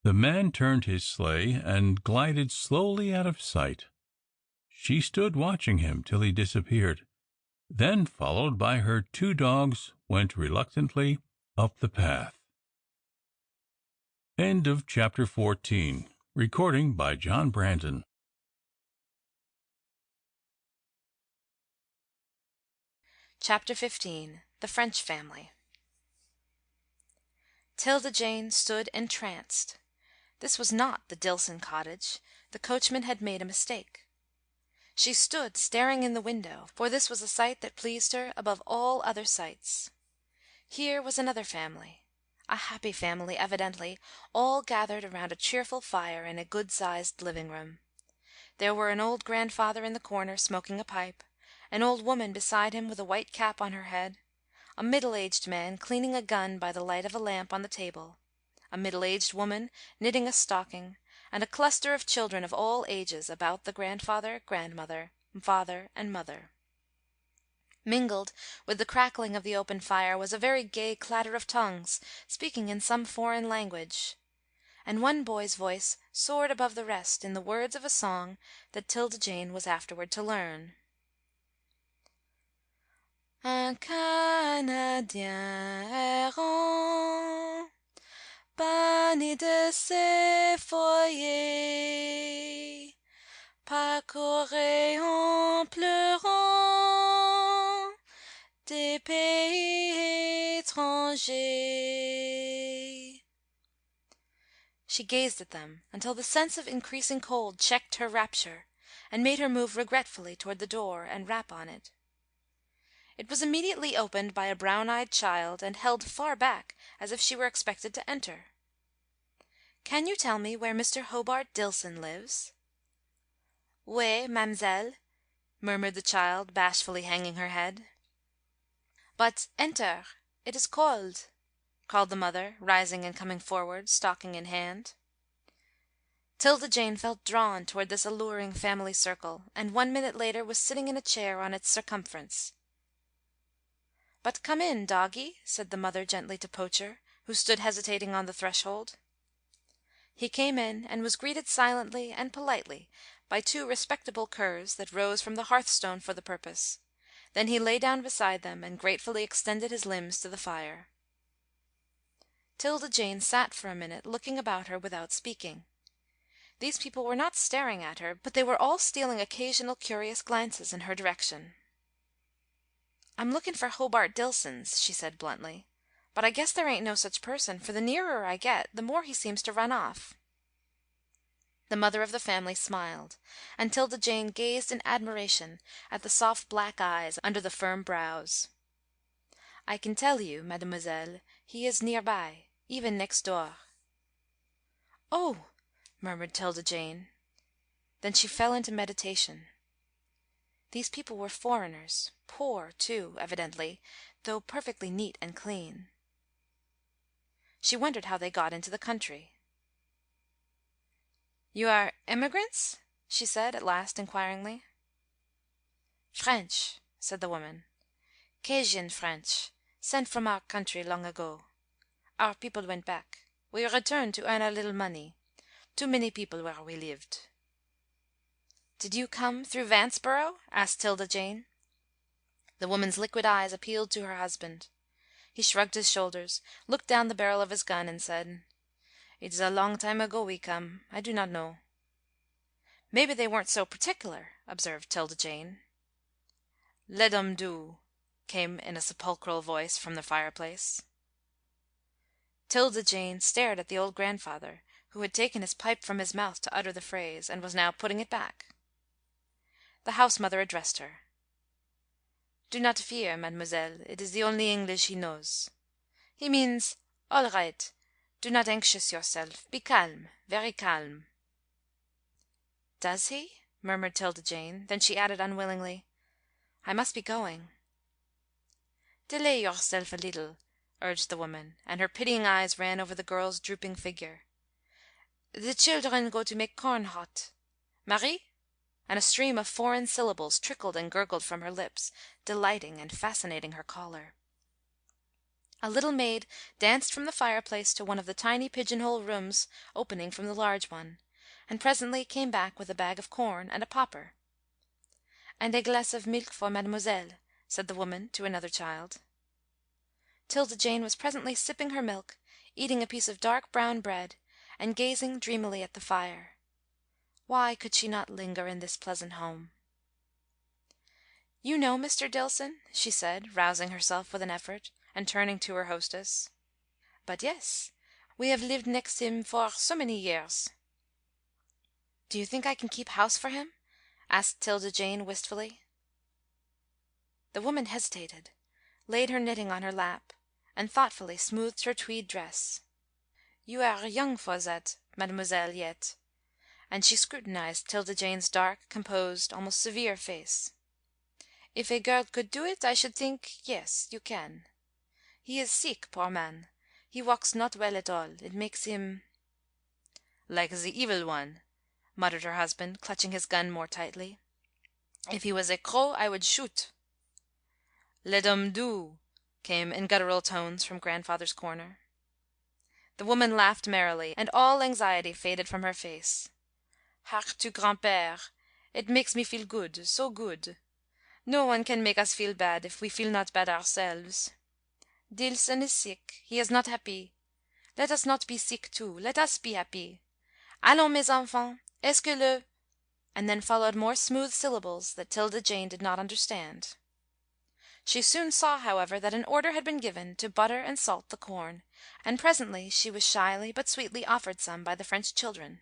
The man turned his sleigh and glided slowly out of sight. She stood watching him till he disappeared, then, followed by her 2 dogs, went reluctantly up the path. End of chapter 14. Recording by John Brandon. Chapter 15. The French Family. 'Tilda Jane stood entranced. This was not the Dillson cottage. The coachman had made a mistake. She stood staring in the window, for this was a sight that pleased her above all other sights. Here was another family, a happy family evidently, all gathered around a cheerful fire in a good-sized living-room. There were an old grandfather in the corner smoking a pipe, an old woman beside him with a white cap on her head, a middle-aged man cleaning a gun by the light of a lamp on the table, a middle-aged woman knitting a stocking, and a cluster of children of all ages about the grandfather, grandmother, father, and mother. Mingled with the crackling of the open fire was a very gay clatter of tongues, speaking in some foreign language, and one boy's voice soared above the rest in the words of a song that 'Tilda Jane was afterward to learn. Un Canadien errant, banni de ses foyers, parcourait en pleurant des pays étrangers. She gazed at them until the sense of increasing cold checked her rapture. and made her move regretfully toward the door and rap on it. It was immediately opened by a brown-eyed child, and held far back, as if she were expected to enter. "Can you tell me where Mr. Hobart Dillson lives?" "Oui, mam'selle," murmured the child, bashfully hanging her head. "But enter. It is cold," called the mother, rising and coming forward, stocking in hand. 'Tilda Jane felt drawn toward this alluring family circle, and 1 minute later was sitting in a chair on its circumference. "But come in, doggie," said the mother gently to Poacher, who stood hesitating on the threshold. He came in, and was greeted silently and politely by 2 respectable curs that rose from the hearthstone for the purpose. Then he lay down beside them, and gratefully extended his limbs to the fire. 'Tilda Jane sat for a minute looking about her without speaking. These people were not staring at her, but they were all stealing occasional curious glances in her direction. "I'm looking for Hobart Dillson's," she said bluntly, "but I guess there ain't no such person, for the nearer I get, the more he seems to run off." The mother of the family smiled, and 'Tilda Jane gazed in admiration at the soft black eyes under the firm brows. "I can tell you, mademoiselle, he is near by, even next door." "Oh!" murmured 'Tilda Jane. Then she fell into meditation. These people were foreigners, poor, too, evidently, though perfectly neat and clean. She wondered how they got into the country. "You are emigrants?" she said at last inquiringly. "French," said the woman. "Cajun French, sent from our country long ago. Our people went back. We returned to earn a little money. Too many people where we lived." "Did you come through Vanceboro?" asked 'Tilda Jane. The woman's liquid eyes appealed to her husband. He shrugged his shoulders, looked down the barrel of his gun, and said, "It is a long time ago we come. I do not know." "Maybe they weren't so particular," observed 'Tilda Jane. "Let 'em do," came in a sepulchral voice from the fireplace. 'Tilda Jane stared at the old grandfather, who had taken his pipe from his mouth to utter the phrase, and was now putting it back. The house mother addressed her. "Do not fear, mademoiselle, it is the only English he knows. He means, 'All right, do not anxious yourself, be calm, very calm.'" "Does he?" murmured 'Tilda Jane, then she added unwillingly, "I must be going." "Delay yourself a little," urged the woman, and her pitying eyes ran over the girl's drooping figure. "The children go to make corn hot. Marie?" And a stream of foreign syllables trickled and gurgled from her lips, delighting and fascinating her caller. A little maid danced from the fireplace to one of the tiny pigeonhole rooms opening from the large one, and presently came back with a bag of corn and a popper. "And a glass of milk for mademoiselle," said the woman to another child. 'Tilda Jane was presently sipping her milk, eating a piece of dark brown bread, and gazing dreamily at the fire. Why could she not linger in this pleasant home? "You know Mr. Dillson?" she said, rousing herself with an effort, and turning to her hostess. "But yes, we have lived next him for so many years." "Do you think I can keep house for him?" asked 'Tilda Jane wistfully. The woman hesitated, laid her knitting on her lap, and thoughtfully smoothed her tweed dress. "You are young for that, mademoiselle, yet," and she scrutinized 'Tilda Jane's dark, composed, almost severe face. "If a girl could do it, I should think, yes, you can. He is sick, poor man. He walks not well at all. It makes him—" "Like the evil one," muttered her husband, clutching his gun more tightly. "If he was a crow, I would shoot." "Let 'em do," came in guttural tones from grandfather's corner. The woman laughed merrily, and all anxiety faded from her face. "Hark to grand-père. It makes me feel good, so good. No one can make us feel bad if we feel not bad ourselves. Dillson is sick. He is not happy. Let us not be sick too. Let us be happy. Allons, mes enfants. Est-ce que le—" And then followed more smooth syllables that 'Tilda Jane did not understand. She soon saw, however, that an order had been given to butter and salt the corn, and presently she was shyly but sweetly offered some by the French children.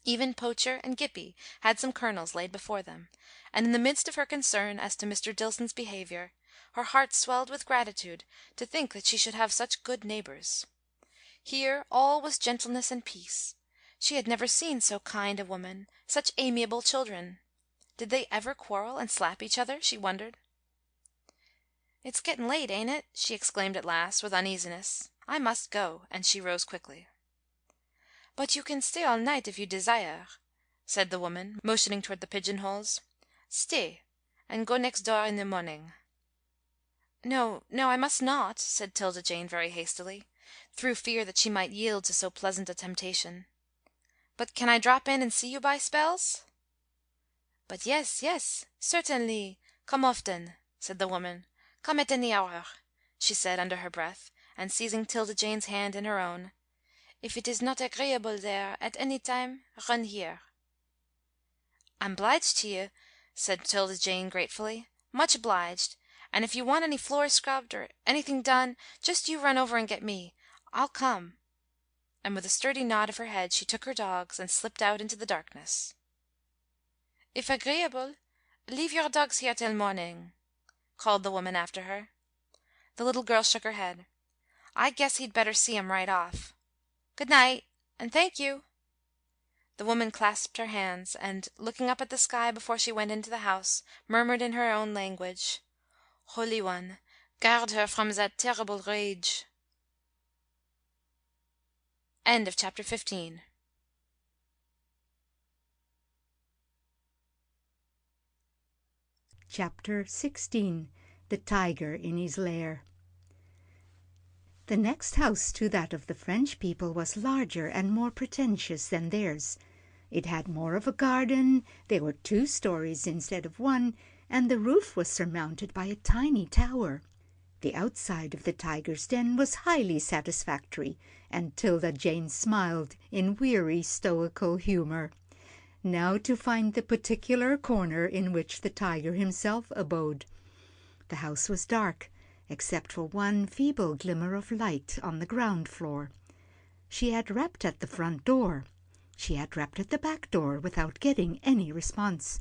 Even Poacher and Gippy had some kernels laid before them, and in the midst of her concern as to Mr. Dillson's behaviour, her heart swelled with gratitude to think that she should have such good neighbours. Here all was gentleness and peace. She had never seen so kind a woman, such amiable children. Did they ever quarrel and slap each other, she wondered. "It's getting late, ain't it?" she exclaimed at last, with uneasiness. "I must go," and she rose quickly. "But you can stay all night if you desire," said the woman, motioning toward the pigeon-holes. "Stay, and go next door in the morning." "No, no, I must not," said 'Tilda Jane very hastily, through fear that she might yield to so pleasant a temptation. "But can I drop in and see you by spells?" "But yes, yes, certainly. Come often," said the woman. "Come at any hour," she said under her breath, and seizing 'Tilda Jane's hand in her own. "If it is not agreeable there at any time, run here." "I'm 'bliged to you," said 'Tilda Jane gratefully. "Much obliged. And if you want any floors scrubbed, or anything done, just you run over and get me. I'll come." And with a sturdy nod of her head she took her dogs and slipped out into the darkness. "If agreeable, leave your dogs here till morning," called the woman after her. The little girl shook her head. "I guess he'd better see 'em right off. Good night, and thank you." The woman clasped her hands, and, looking up at the sky before she went into the house, murmured in her own language, "Holy One, guard her from that terrible rage." End of chapter 15. Chapter 16. The Tiger in his Lair. The next house to that of the French people was larger and more pretentious than theirs. It had more of a garden, there were 2 stories instead of 1, and the roof was surmounted by a tiny tower. The outside of the tiger's den was highly satisfactory, and 'Tilda Jane smiled in weary stoical humor. Now to find the particular corner in which the tiger himself abode. The house was dark, except for one feeble glimmer of light on the ground floor. She had rapped at the front door. She had rapped at the back door without getting any response,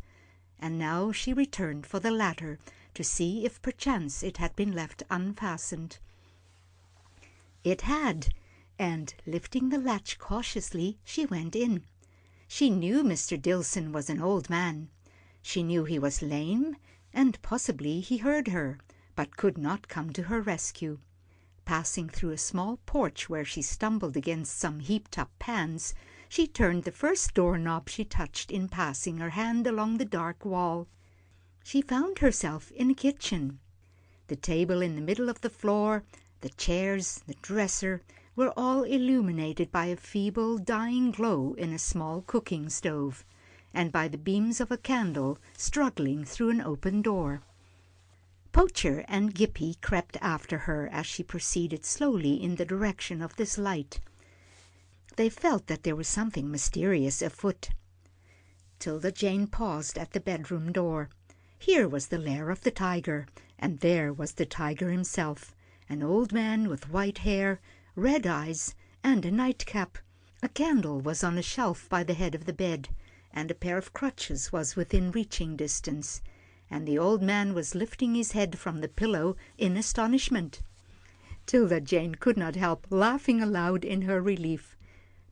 and now she returned for the latter to see if perchance it had been left unfastened. It had, and lifting the latch cautiously, she went in. She knew Mr. Dillson was an old man. She knew he was lame, and possibly he heard her, but could not come to her rescue. Passing through a small porch where she stumbled against some heaped-up pans, she turned the first doorknob she touched in passing her hand along the dark wall. She found herself in a kitchen. The table in the middle of the floor, the chairs, the dresser, were all illuminated by a feeble, dying glow in a small cooking stove, and by the beams of a candle struggling through an open door. Poacher and Gippy crept after her as she proceeded slowly in the direction of this light. They felt that there was something mysterious afoot. 'Tilda Jane paused at the bedroom door. Here was the lair of the tiger, and there was the tiger himself, an old man with white hair, red eyes, and a nightcap. A candle was on a shelf by the head of the bed, and a pair of crutches was within reaching distance, and the old man was lifting his head from the pillow in astonishment. 'Tilda Jane could not help laughing aloud in her relief.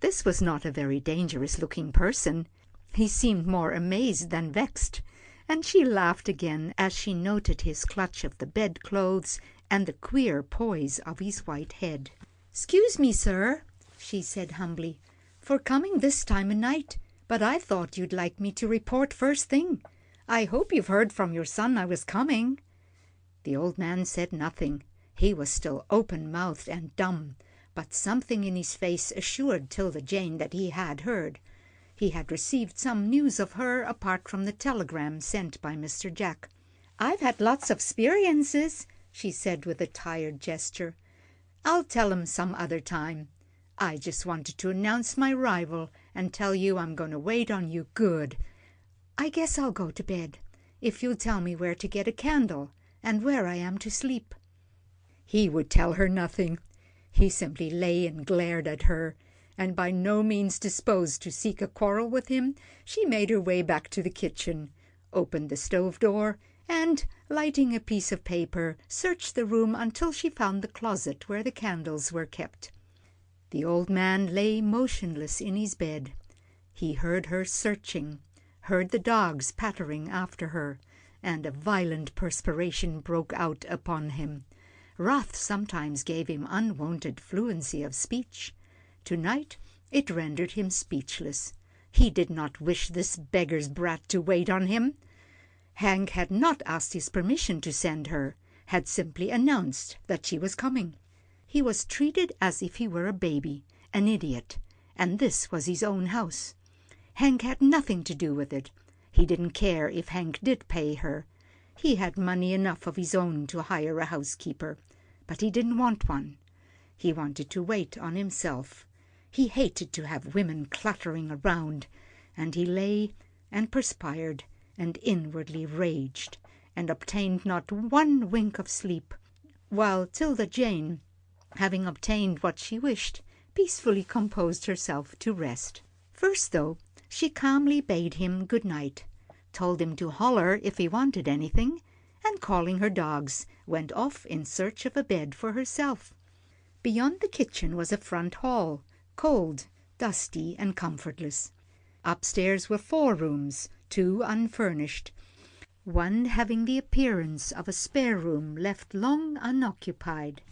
This was not a very dangerous-looking person. He seemed more amazed than vexed, and she laughed again as she noted his clutch of the bedclothes and the queer poise of his white head. "'Excuse me, sir," she said humbly, "for coming this time o' night, but I thought you'd like me to report first thing. I hope you've heard from your son I was coming." The old man said nothing. He was still open-mouthed and dumb, but something in his face assured 'Tilda Jane that he had heard. He had received some news of her apart from the telegram sent by Mr. Jack. "I've had lots of 'speriences," she said with a tired gesture. "I'll tell 'em some other time. I just wanted to announce my arrival and tell you I'm going to wait on you good. I guess I'll go to bed, if you'll tell me where to get a candle and where I am to sleep." He would tell her nothing. He simply lay and glared at her, and by no means disposed to seek a quarrel with him, she made her way back to the kitchen, opened the stove door, and, lighting a piece of paper, searched the room until she found the closet where the candles were kept. The old man lay motionless in his bed. He heard her searching, heard the dogs pattering after her, and a violent perspiration broke out upon him. Wrath sometimes gave him unwonted fluency of speech. Tonight it rendered him speechless. He did not wish this beggar's brat to wait on him. Hank had not asked his permission to send her, had simply announced that she was coming. He was treated as if he were a baby, an idiot, and this was his own house. Hank had nothing to do with it. He didn't care if Hank did pay her. He had money enough of his own to hire a housekeeper, but he didn't want one. He wanted to wait on himself. He hated to have women cluttering around, and he lay and perspired and inwardly raged, and obtained not one wink of sleep, while Tilda Jane, having obtained what she wished, peacefully composed herself to rest. First, though, she calmly bade him good night, told him to holler if he wanted anything, and calling her dogs, went off in search of a bed for herself. Beyond the kitchen was a front hall, cold, dusty, and comfortless. Upstairs were 4 rooms, 2 unfurnished, one having the appearance of a spare room left long unoccupied,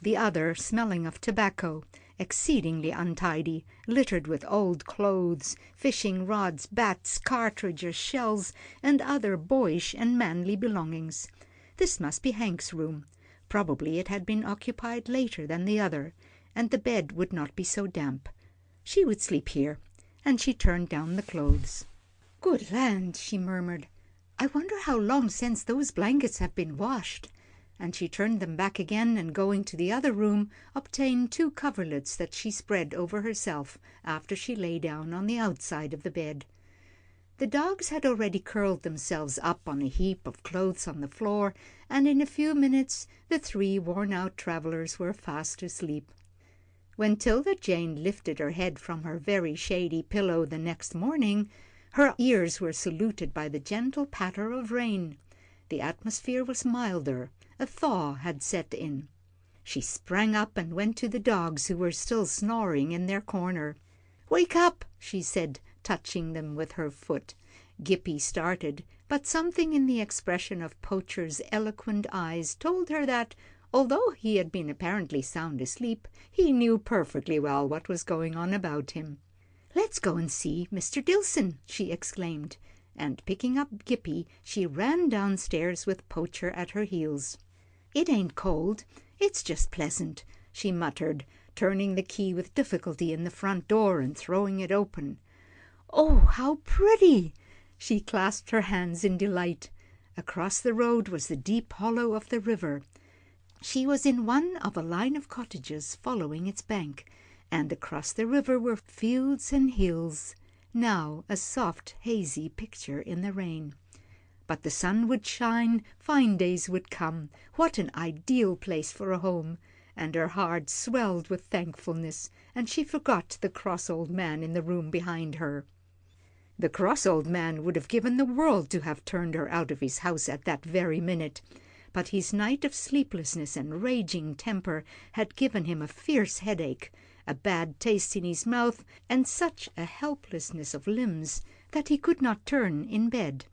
the other smelling of tobacco, exceedingly untidy, littered with old clothes, fishing rods, bats, cartridges, shells, and other boyish and manly belongings. This must be Hank's room. Probably it had been occupied later than the other, and the bed would not be so damp. She would sleep here, and she turned down the clothes. "Good land," she murmured. "I wonder how long since those blankets have been washed." And she turned them back again, and going to the other room, obtained 2 coverlets that she spread over herself after she lay down on the outside of the bed. The dogs had already curled themselves up on a heap of clothes on the floor, and in a few minutes the 3 worn-out travelers were fast asleep. When 'Tilda Jane lifted her head from her very shady pillow the next morning, her ears were saluted by the gentle patter of rain. The atmosphere was milder. A thaw had set in. She sprang up and went to the dogs, who were still snoring in their corner. "Wake up," she said, touching them with her foot. Gippy started, but something in the expression of Poacher's eloquent eyes told her that, although he had been apparently sound asleep, he knew perfectly well what was going on about him. "Let's go and see Mr. Dillson," she exclaimed, and picking up Gippy, she ran downstairs with Poacher at her heels. "It ain't cold, it's just pleasant," she muttered, turning the key with difficulty in the front door and throwing it open. "Oh, how pretty!" She clasped her hands in delight. Across the road was the deep hollow of the river. She was in one of a line of cottages following its bank, and across the river were fields and hills, now a soft hazy picture in the rain. But the sun would shine, fine days would come. What an ideal place for a home! And her heart swelled with thankfulness, and she forgot the cross old man in the room behind her. The cross old man would have given the world to have turned her out of his house at that very minute, but his night of sleeplessness and raging temper had given him a fierce headache, a bad taste in his mouth, and such a helplessness of limbs that he could not turn in bed.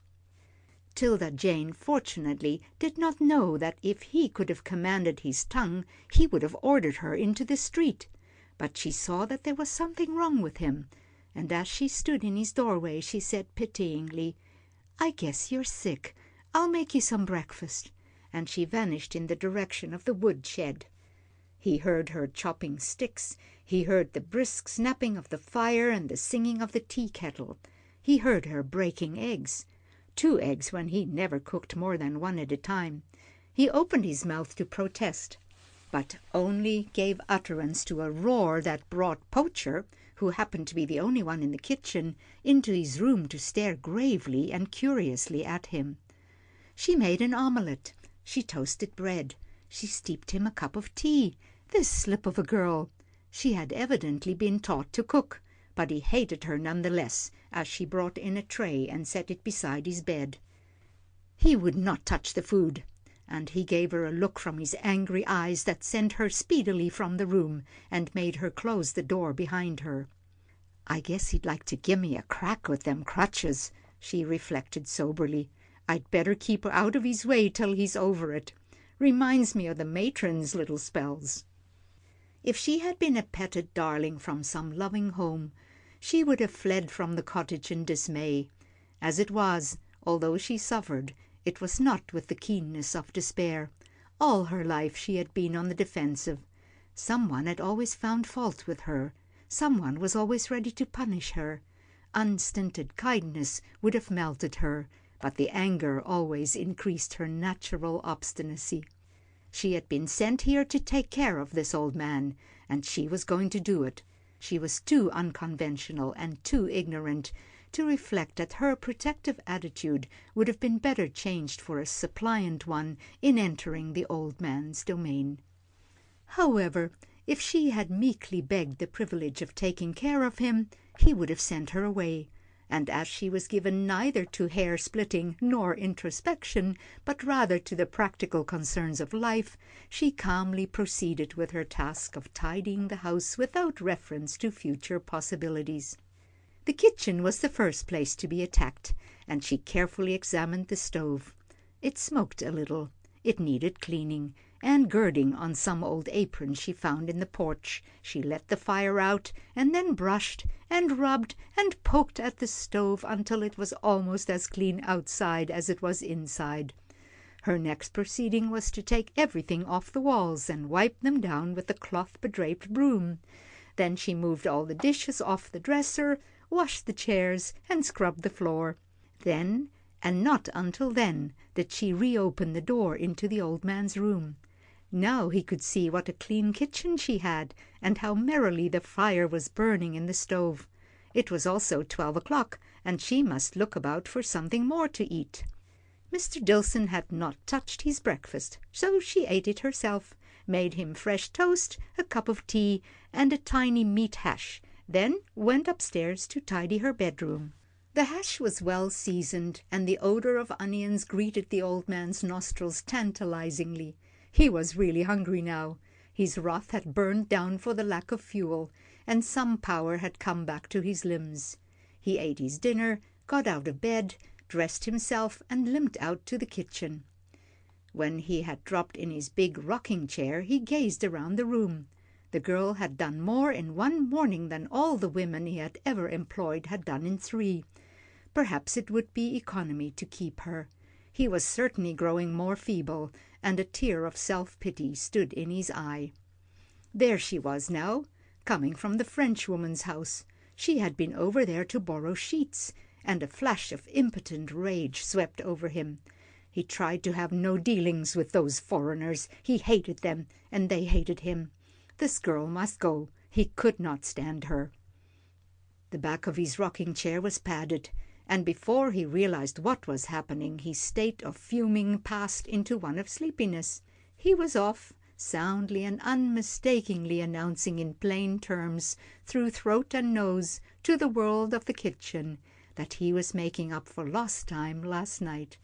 'Tilda Jane fortunately did not know that if he could have commanded his tongue he would have ordered her into the street, but she saw that there was something wrong with him, and as she stood in his doorway she said pityingly, "I guess you're sick. I'll make you some breakfast," and she vanished in the direction of the wood shed. He heard her chopping sticks. He heard the brisk snapping of the fire and the singing of the tea kettle. He heard her breaking eggs. 2 eggs when he never cooked more than 1 at a time. He opened his mouth to protest, but only gave utterance to a roar that brought Poacher, who happened to be the only one in the kitchen, into his room to stare gravely and curiously at him. She made an omelette. She toasted bread. She steeped him a cup of tea. This slip of a girl! She had evidently been taught to cook, but he hated her nonetheless as she brought in a tray and set it beside his bed. He would not touch the food, and he gave her a look from his angry eyes that sent her speedily from the room and made her close the door behind her. "I guess he'd like to gimme a crack with them crutches," she reflected soberly. "I'd better keep out of his way till he's over it. Reminds me of the matron's little spells." If she had been a petted darling from some loving home, she would have fled from the cottage in dismay. As it was, although she suffered, it was not with the keenness of despair. All her life she had been on the defensive. Someone had always found fault with her. Someone was always ready to punish her. Unstinted kindness would have melted her, but the anger always increased her natural obstinacy. She had been sent here to take care of this old man, and she was going to do it. She was too unconventional and too ignorant to reflect that her protective attitude would have been better changed for a suppliant one in entering the old man's domain. However, if she had meekly begged the privilege of taking care of him, he would have sent her away. And as she was given neither to hair-splitting nor introspection, but rather to the practical concerns of life, she calmly proceeded with her task of tidying the house without reference to future possibilities. The kitchen was the first place to be attacked, and she carefully examined the stove. It smoked a little. It needed cleaning, and girding on some old apron she found in the porch, she let the fire out, and then brushed and rubbed and poked at the stove until it was almost as clean outside as it was inside. Her next proceeding was to take everything off the walls and wipe them down with a cloth-bedraped broom. Then she moved all the dishes off the dresser, washed the chairs, and scrubbed the floor. Then, and not until then, did she reopen the door into the old man's room. Now he could see what a clean kitchen she had, and how merrily the fire was burning in the stove. It was also 12 o'clock, and she must look about for something more to eat. Mr. Dillson had not touched his breakfast, so she ate it herself, made him fresh toast, a cup of tea, and a tiny meat hash, then went upstairs to tidy her bedroom. The hash was well seasoned, and the odor of onions greeted the old man's nostrils tantalizingly. He was really hungry now. His wrath had burned down for the lack of fuel, and some power had come back to his limbs. He ate his dinner, got out of bed, dressed himself, and limped out to the kitchen. When he had dropped in his big rocking chair, he gazed around the room. The girl had done more in one morning than all the women he had ever employed had done in 3. Perhaps it would be economy to keep her. He was certainly growing more feeble, and a tear of self-pity stood in his eye. There she was now, coming from the Frenchwoman's house. She had been over there to borrow sheets, and a flash of impotent rage swept over him. He tried to have no dealings with those foreigners. He hated them, and they hated him. This girl must go. He could not stand her. The back of his rocking chair was padded, and before he realized what was happening, his state of fuming passed into one of sleepiness. He was off, soundly and unmistakingly announcing in plain terms, through throat and nose, to the world of the kitchen, that he was making up for lost time last night.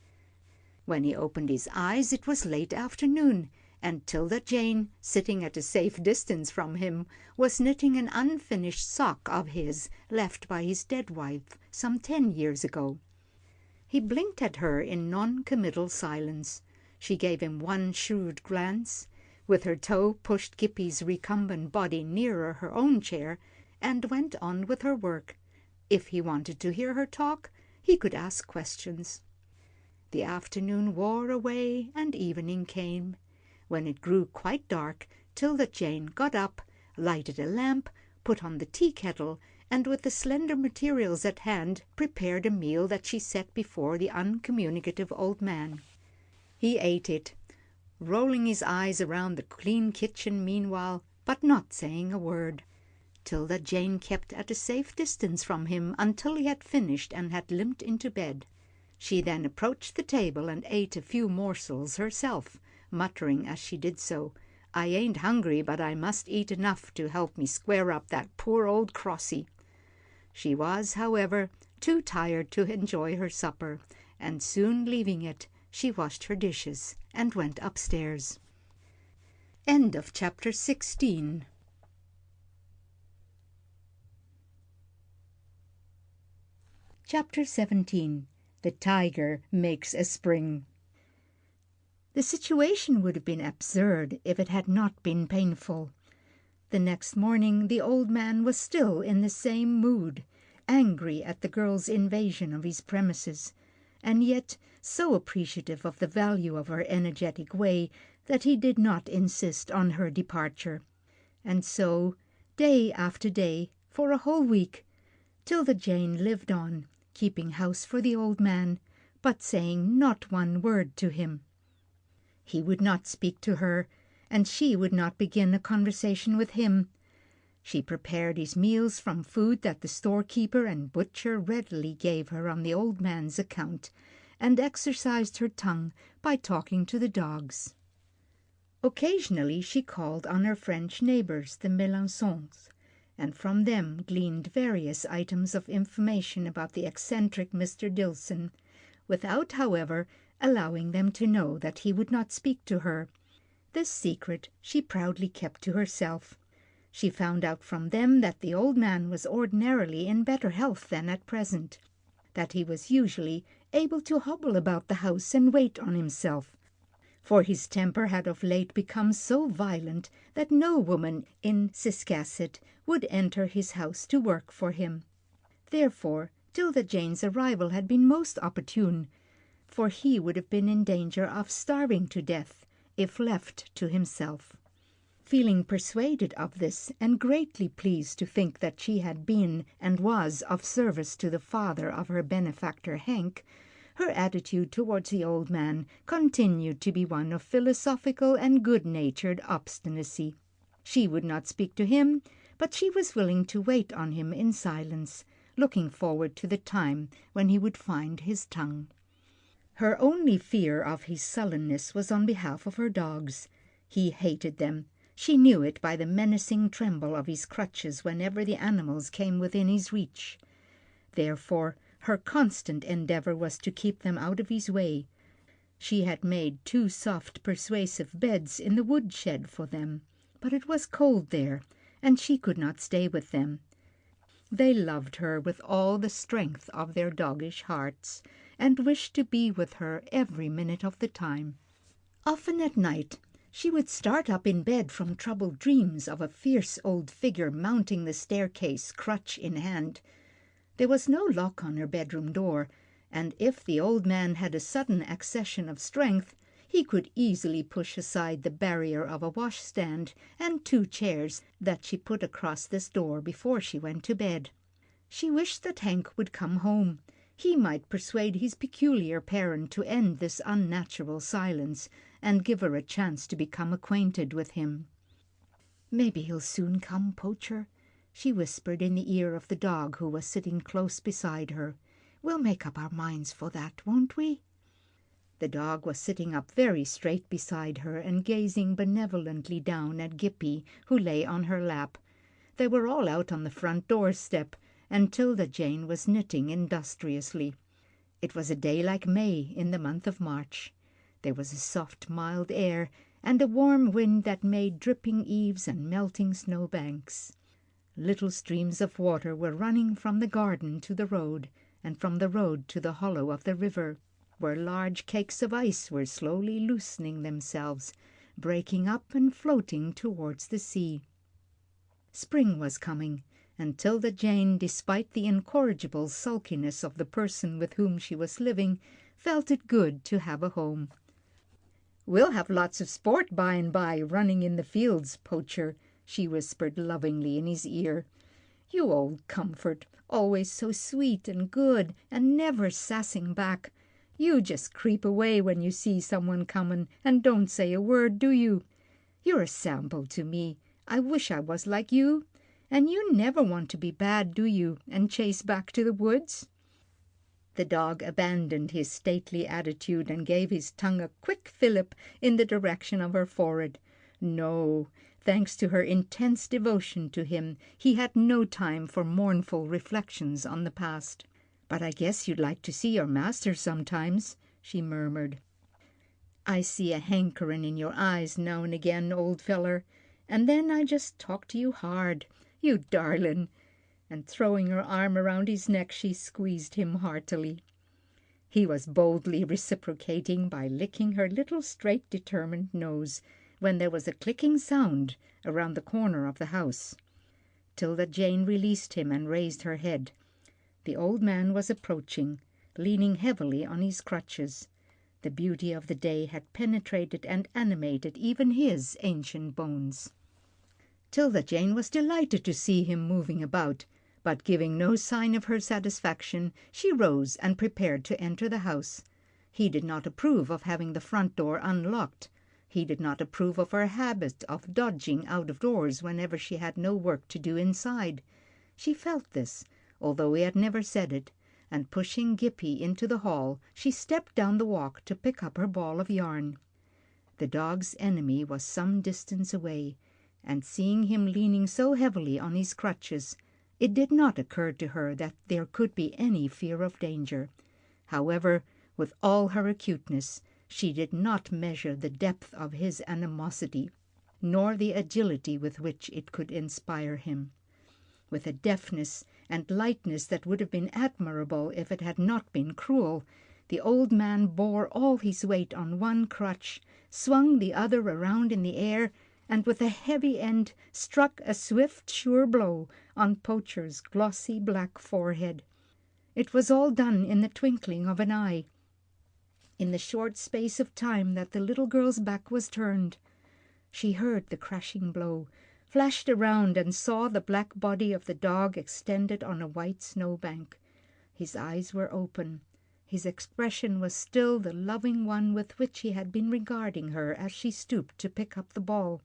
When he opened his eyes, it was late afternoon, and Tilda Jane, sitting at a safe distance from him, was knitting an unfinished sock of his left by his dead wife some 10 years ago. He blinked at her in non-committal silence. She gave him one shrewd glance, with her toe pushed Gippy's recumbent body nearer her own chair, and went on with her work. If he wanted to hear her talk, he could ask questions. The afternoon wore away, and evening came. When it grew quite dark, Tilda Jane got up, lighted a lamp, put on the tea kettle, and with the slender materials at hand, prepared a meal that she set before the uncommunicative old man. He ate it, rolling his eyes around the clean kitchen meanwhile, but not saying a word. Tilda Jane kept at a safe distance from him until he had finished and had limped into bed. She then approached the table and ate a few morsels herself, muttering as she did so, I ain't hungry, but I must eat enough to help me square up that poor old crossie." She was, however, too tired to enjoy her supper, and soon leaving it, she washed her dishes and went upstairs. End of chapter 16. Chapter 17. The Tiger Makes a Spring. The situation would have been absurd if it had not been painful. The next morning the old man was still in the same mood, angry at the girl's invasion of his premises, and yet so appreciative of the value of her energetic way that he did not insist on her departure. And so, day after day, for a whole week, 'Tilda Jane lived on, keeping house for the old man, but saying not one word to him. He would not speak to her, and she would not begin a conversation with him. She prepared his meals from food that the storekeeper and butcher readily gave her on the old man's account, and exercised her tongue by talking to the dogs. Occasionally she called on her French neighbors, the Melançons, and from them gleaned various items of information about the eccentric Mr. Dillson, without, however, allowing them to know that he would not speak to her. This secret she proudly kept to herself. She found out from them that the old man was ordinarily in better health than at present, that he was usually able to hobble about the house and wait on himself, for his temper had of late become so violent that no woman in Ciscasset would enter his house to work for him. Therefore 'Tilda Jane's arrival had been most opportune, for he would have been in danger of starving to death if left to himself. Feeling persuaded of this, and greatly pleased to think that she had been and was of service to the father of her benefactor Hank, her attitude towards the old man continued to be one of philosophical and good-natured obstinacy. She would not speak to him, but she was willing to wait on him in silence, looking forward to the time when he would find his tongue. Her only fear of his sullenness was on behalf of her dogs. He hated them. She knew it by the menacing tremble of his crutches whenever the animals came within his reach. Therefore, her constant endeavor was to keep them out of his way. She had made 2 soft, persuasive beds in the woodshed for them, but it was cold there, and she could not stay with them. They loved her with all the strength of their doggish hearts, and wished to be with her every minute of the time. Often at night she would start up in bed from troubled dreams of a fierce old figure mounting the staircase, crutch in hand. There was no lock on her bedroom door, and if the old man had a sudden accession of strength, he could easily push aside the barrier of a washstand and 2 chairs that she put across this door before she went to bed. She wished that Hank would come home. He might persuade his peculiar parent to end this unnatural silence, and give her a chance to become acquainted with him. "Maybe he'll soon come, Poacher," she whispered in the ear of the dog who was sitting close beside her. "We'll make up our minds for that, won't we?" The dog was sitting up very straight beside her and gazing benevolently down at Gippie, who lay on her lap. They were all out on the front doorstep, and 'Tilda Jane was knitting industriously. It was a day like May in the month of March. There was a soft, mild air, and a warm wind that made dripping eaves and melting snowbanks. Little streams of water were running from the garden to the road, and from the road to the hollow of the river, where large cakes of ice were slowly loosening themselves, breaking up and floating towards the sea. Spring was coming, and 'Tilda Jane, despite the incorrigible sulkiness of the person with whom she was living, felt it good to have a home. "We'll have lots of sport by and by, running in the fields, Poacher," she whispered lovingly in his ear. "You old comfort, always so sweet and good, and never sassing back. You just creep away when you see someone comin', and don't say a word, do you? You're a sample to me. I wish I was like you. And you never want to be bad, do you, and chase back to the woods?" The dog abandoned his stately attitude and gave his tongue a quick fillip in the direction of her forehead. No, thanks to her intense devotion to him, he had no time for mournful reflections on the past. "But I guess you'd like to see your master sometimes," she murmured. "I see a hankerin' in your eyes now and again, old feller, and then I just talk to you hard. You darlin'!" And throwing her arm around his neck, she squeezed him heartily. He was boldly reciprocating by licking her little straight determined nose, when there was a clicking sound around the corner of the house. 'Tilda Jane released him and raised her head. The old man was approaching, leaning heavily on his crutches. The beauty of the day had penetrated and animated even his ancient bones. 'Tilda Jane was delighted to see him moving about, but giving no sign of her satisfaction, she rose and prepared to enter the house. He did not approve of having the front door unlocked. He did not approve of her habit of dodging out of doors whenever she had no work to do inside. She felt this, although he had never said it, and pushing Gippy into the hall, she stepped down the walk to pick up her ball of yarn. The dog's enemy was some distance away, and seeing him leaning so heavily on his crutches, it did not occur to her that there could be any fear of danger. However, with all her acuteness, she did not measure the depth of his animosity, nor the agility with which it could inspire him. With a deftness and lightness that would have been admirable if it had not been cruel, the old man bore all his weight on one crutch, swung the other around in the air, and with a heavy end struck a swift, sure blow on Poacher's glossy black forehead. It was all done in the twinkling of an eye. In the short space of time that the little girl's back was turned, she heard the crashing blow, flashed around and saw the black body of the dog extended on a white snowbank. His eyes were open. His expression was still the loving one with which he had been regarding her as she stooped to pick up the ball.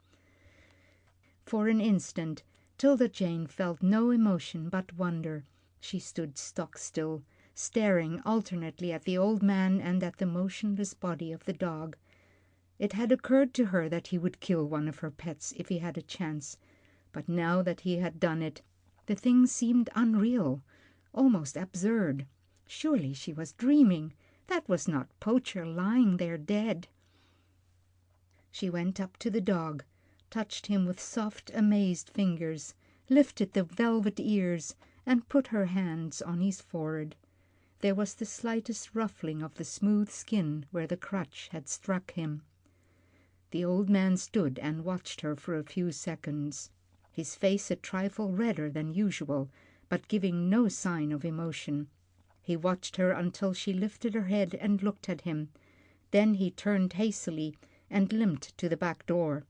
For an instant, 'Tilda Jane felt no emotion but wonder. She stood stock still, staring alternately at the old man and at the motionless body of the dog. It had occurred to her that he would kill one of her pets if he had a chance, but now that he had done it, the thing seemed unreal, almost absurd. Surely she was dreaming. That was not Poacher lying there dead. She went up to the dog, touched him with soft, amazed fingers, lifted the velvet ears, and put her hands on his forehead. There was the slightest ruffling of the smooth skin where the crutch had struck him. The old man stood and watched her for a few seconds, his face a trifle redder than usual, but giving no sign of emotion. He watched her until she lifted her head and looked at him. Then he turned hastily and limped to the back door.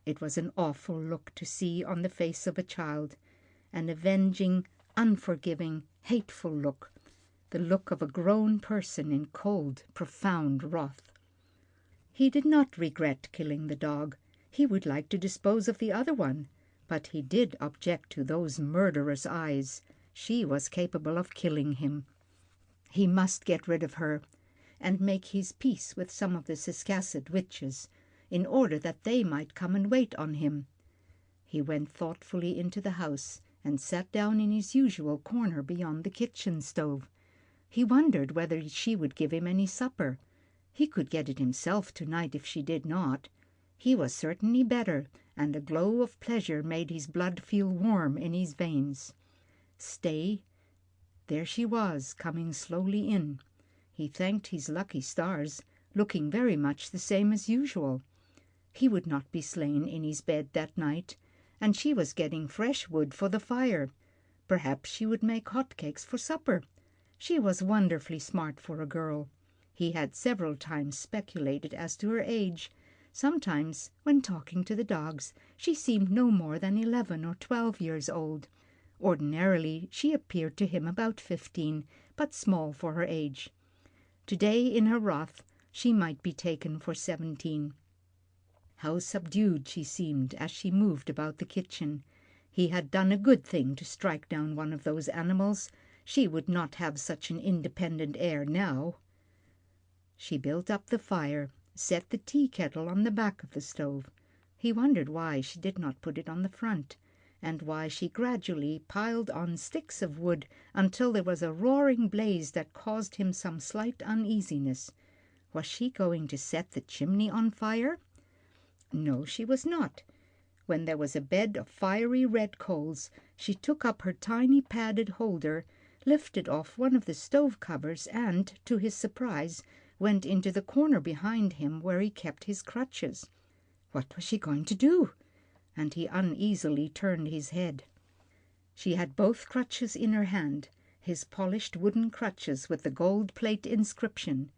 It was an awful look to see on the face of a child, an avenging, unforgiving, hateful look, the look of a grown person in cold, profound wrath. He did not regret killing the dog. He would like to dispose of the other one, but he did object to those murderous eyes. She was capable of killing him. He must get rid of her, and make his peace with some of the Ciscasset witches, in order that they might come and wait on him. He went thoughtfully into the house, and sat down in his usual corner beyond the kitchen stove. He wondered whether she would give him any supper. He could get it himself tonight if she did not. He was certainly better, and a glow of pleasure made his blood feel warm in his veins. Stay. There she was, coming slowly in. He thanked his lucky stars, looking very much the same as usual. He would not be slain in his bed that night, and she was getting fresh wood for the fire. Perhaps she would make hot cakes for supper. She was wonderfully smart for a girl. He had several times speculated as to her age. Sometimes, when talking to the dogs, she seemed no more than 11 or 12 years old. Ordinarily, she appeared to him about 15, but small for her age. Today, in her wrath, she might be taken for 17. How subdued she seemed as she moved about the kitchen. He had done a good thing to strike down one of those animals. She would not have such an independent air now. She built up the fire, set the tea kettle on the back of the stove, He wondered why she did not put it on the front, and why she gradually piled on sticks of wood until there was a roaring blaze that caused him some slight uneasiness. Was she going to set the chimney on fire? No, she was not. When there was a bed of fiery red coals, she took up her tiny padded holder, lifted off one of the stove covers, and, to his surprise, went into the corner behind him where he kept his crutches. What was she going to do? And he uneasily turned his head. She had both crutches in her hand, his polished wooden crutches with the gold plate inscription.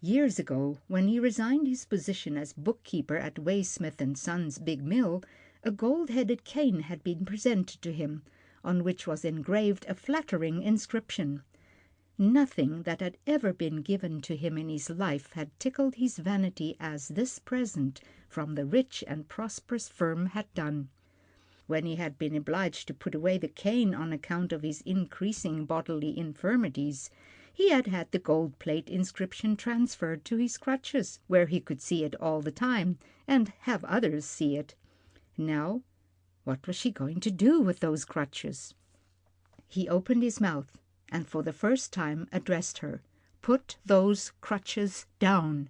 Years ago, when he resigned his position as bookkeeper at Waysmith and Sons' big mill, a gold-headed cane had been presented to him, on which was engraved a flattering inscription. Nothing that had ever been given to him in his life had tickled his vanity as this present from the rich and prosperous firm had done. When he had been obliged to put away the cane on account of his increasing bodily infirmities, he had had the gold plate inscription transferred to his crutches, where he could see it all the time, and have others see it. Now, what was she going to do with those crutches? He opened his mouth, and for the first time addressed her. "Put those crutches down."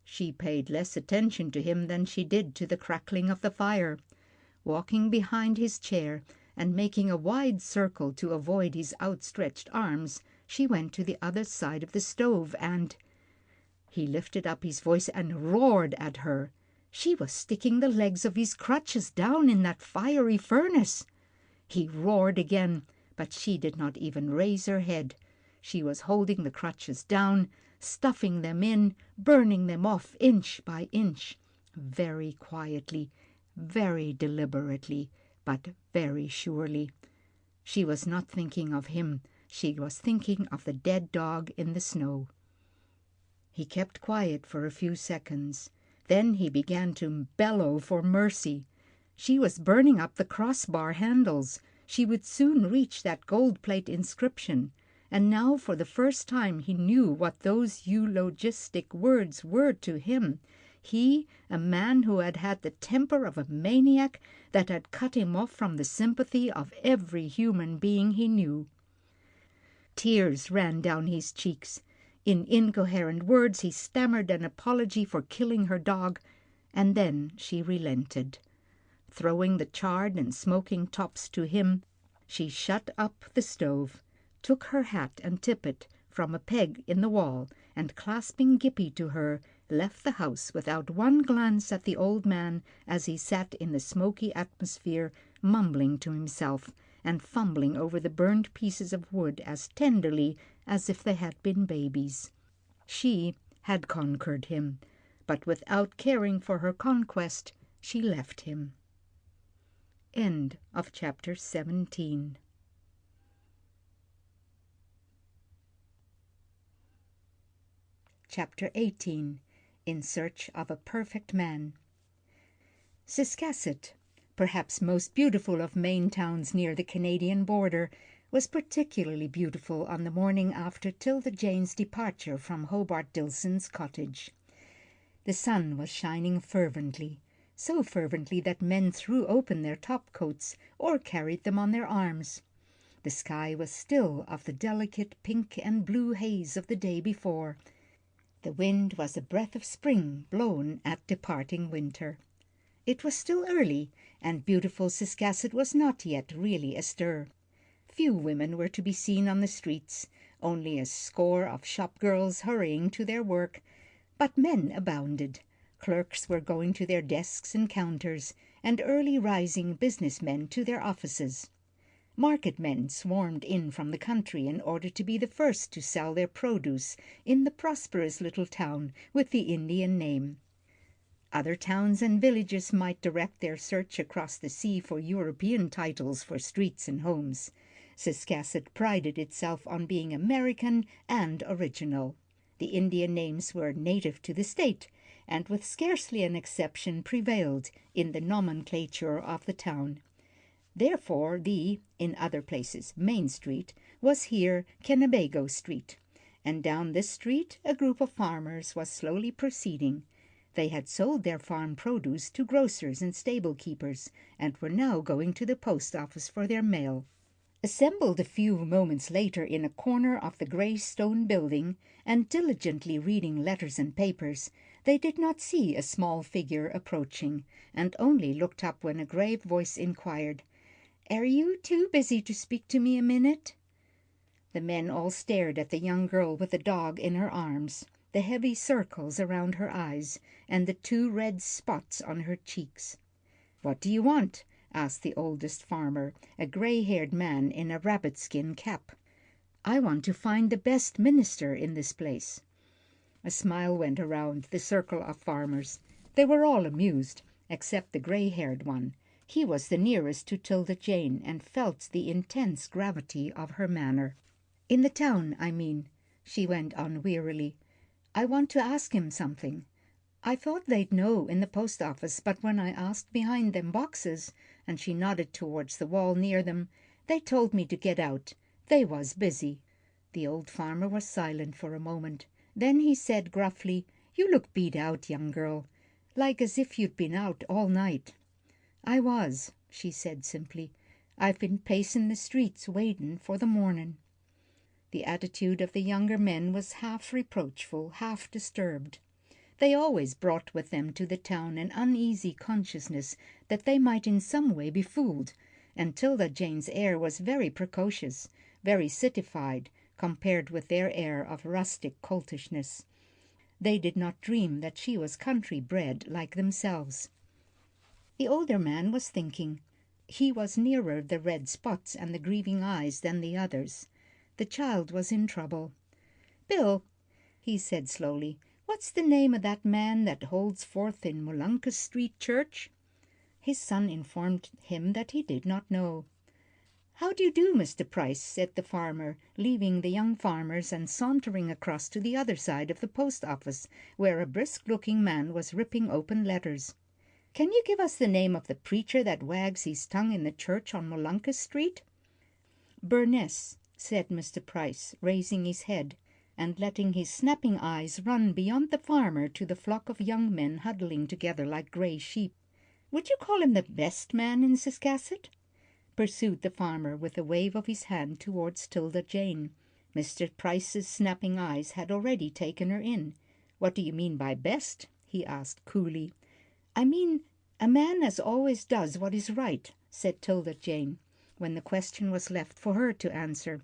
She paid less attention to him than she did to the crackling of the fire. Walking behind his chair, and making a wide circle to avoid his outstretched arms, she went to the other side of the stove, and he lifted up his voice and roared at her. She was sticking the legs of his crutches down in that fiery furnace. He roared again, but she did not even raise her head. She was holding the crutches down, stuffing them in, burning them off inch by inch, very quietly, very deliberately, but very surely. She was not thinking of him. She was thinking of the dead dog in the snow. He kept quiet for a few seconds. Then he began to bellow for mercy. She was burning up the crossbar handles. She would soon reach that gold plate inscription. And now for the first time he knew what those eulogistic words were to him. He, a man who had had the temper of a maniac, that had cut him off from the sympathy of every human being he knew. Tears ran down his cheeks. In incoherent words he stammered an apology for killing her dog, and then she relented. Throwing the charred and smoking tops to him, she shut up the stove, took her hat and tippet from a peg in the wall, and clasping Gippy to her, left the house without one glance at the old man as he sat in the smoky atmosphere, mumbling to himself, and fumbling over the burned pieces of wood as tenderly as if they had been babies. She had conquered him, but without caring for her conquest, she left him. End of chapter 17. Chapter 18. In Search of a Perfect Man. Ciscasset, perhaps most beautiful of Maine towns near the Canadian border, was particularly beautiful on the morning after 'Tilda Jane's departure from Hobart Dillson's cottage. The sun was shining fervently, so fervently that men threw open their top-coats or carried them on their arms. The sky was still of the delicate pink and blue haze of the day before. The wind was a breath of spring blown at departing winter. It was still early, and beautiful Ciscasset was not yet really astir. Few women were to be seen on the streets, only a score of shop-girls hurrying to their work, but men abounded. Clerks were going to their desks and counters, and early-rising business-men to their offices. Market-men swarmed in from the country in order to be the first to sell their produce in the prosperous little town with the Indian name. Other towns and villages might direct their search across the sea for European titles for streets and homes. Ciscasset prided itself on being American and original. The Indian names were native to the state, and with scarcely an exception prevailed in the nomenclature of the town. Therefore in other places, Main Street, was here Kennebago Street, and down this street a group of farmers was slowly proceeding. They had sold their farm produce to grocers and stable keepers, and were now going to the post office for their mail. Assembled a few moments later in a corner of the gray stone building, and diligently reading letters and papers, they did not see a small figure approaching, and only looked up when a grave voice inquired, "Are you too busy to speak to me a minute?" The men all stared at the young girl with the dog in her arms, the heavy circles around her eyes, and the 2 red spots on her cheeks. "What do you want?" asked the oldest farmer, a gray-haired man in a rabbit-skin cap. "I want to find the best minister in this place." A smile went around the circle of farmers. They were all amused, except the gray-haired one. He was the nearest to 'Tilda Jane, and felt the intense gravity of her manner. "In the town, I mean," she went on wearily. "I want to ask him something. I thought they'd know in the post office, but when I asked behind them boxes," and she nodded towards the wall near them, "they told me to get out. They was busy." The old farmer was silent for a moment. Then he said gruffly, "You look beat out, young girl, like as if you'd been out all night." "I was," she said simply. "I've been pacin' the streets waitin' for the mornin'." The attitude of the younger men was half reproachful, half disturbed. They always brought with them to the town an uneasy consciousness that they might in some way be fooled, and 'Tilda Jane's air was very precocious, very citified, compared with their air of rustic coltishness. They did not dream that she was country bred like themselves. The older man was thinking. He was nearer the red spots and the grieving eyes than the others. The child was in trouble. "Bill," he said slowly, "what's the name of that man that holds forth in Molunkus Street Church?" His son informed him that he did not know. "How do you do, Mr. Price?" said the farmer, leaving the young farmers and sauntering across to the other side of the post office, where a brisk-looking man was ripping open letters. "Can you give us the name of the preacher that wags his tongue in the church on Molunkus Street?" "Burness," said Mr. Price, raising his head, and letting his snapping eyes run beyond the farmer to the flock of young men huddling together like gray sheep. "Would you call him the best man in Ciscasset?" pursued the farmer with a wave of his hand towards 'Tilda Jane. Mr. Price's snapping eyes had already taken her in. "What do you mean by best?" he asked coolly. "I mean a man as always does what is right," said 'Tilda Jane, when the question was left for her to answer.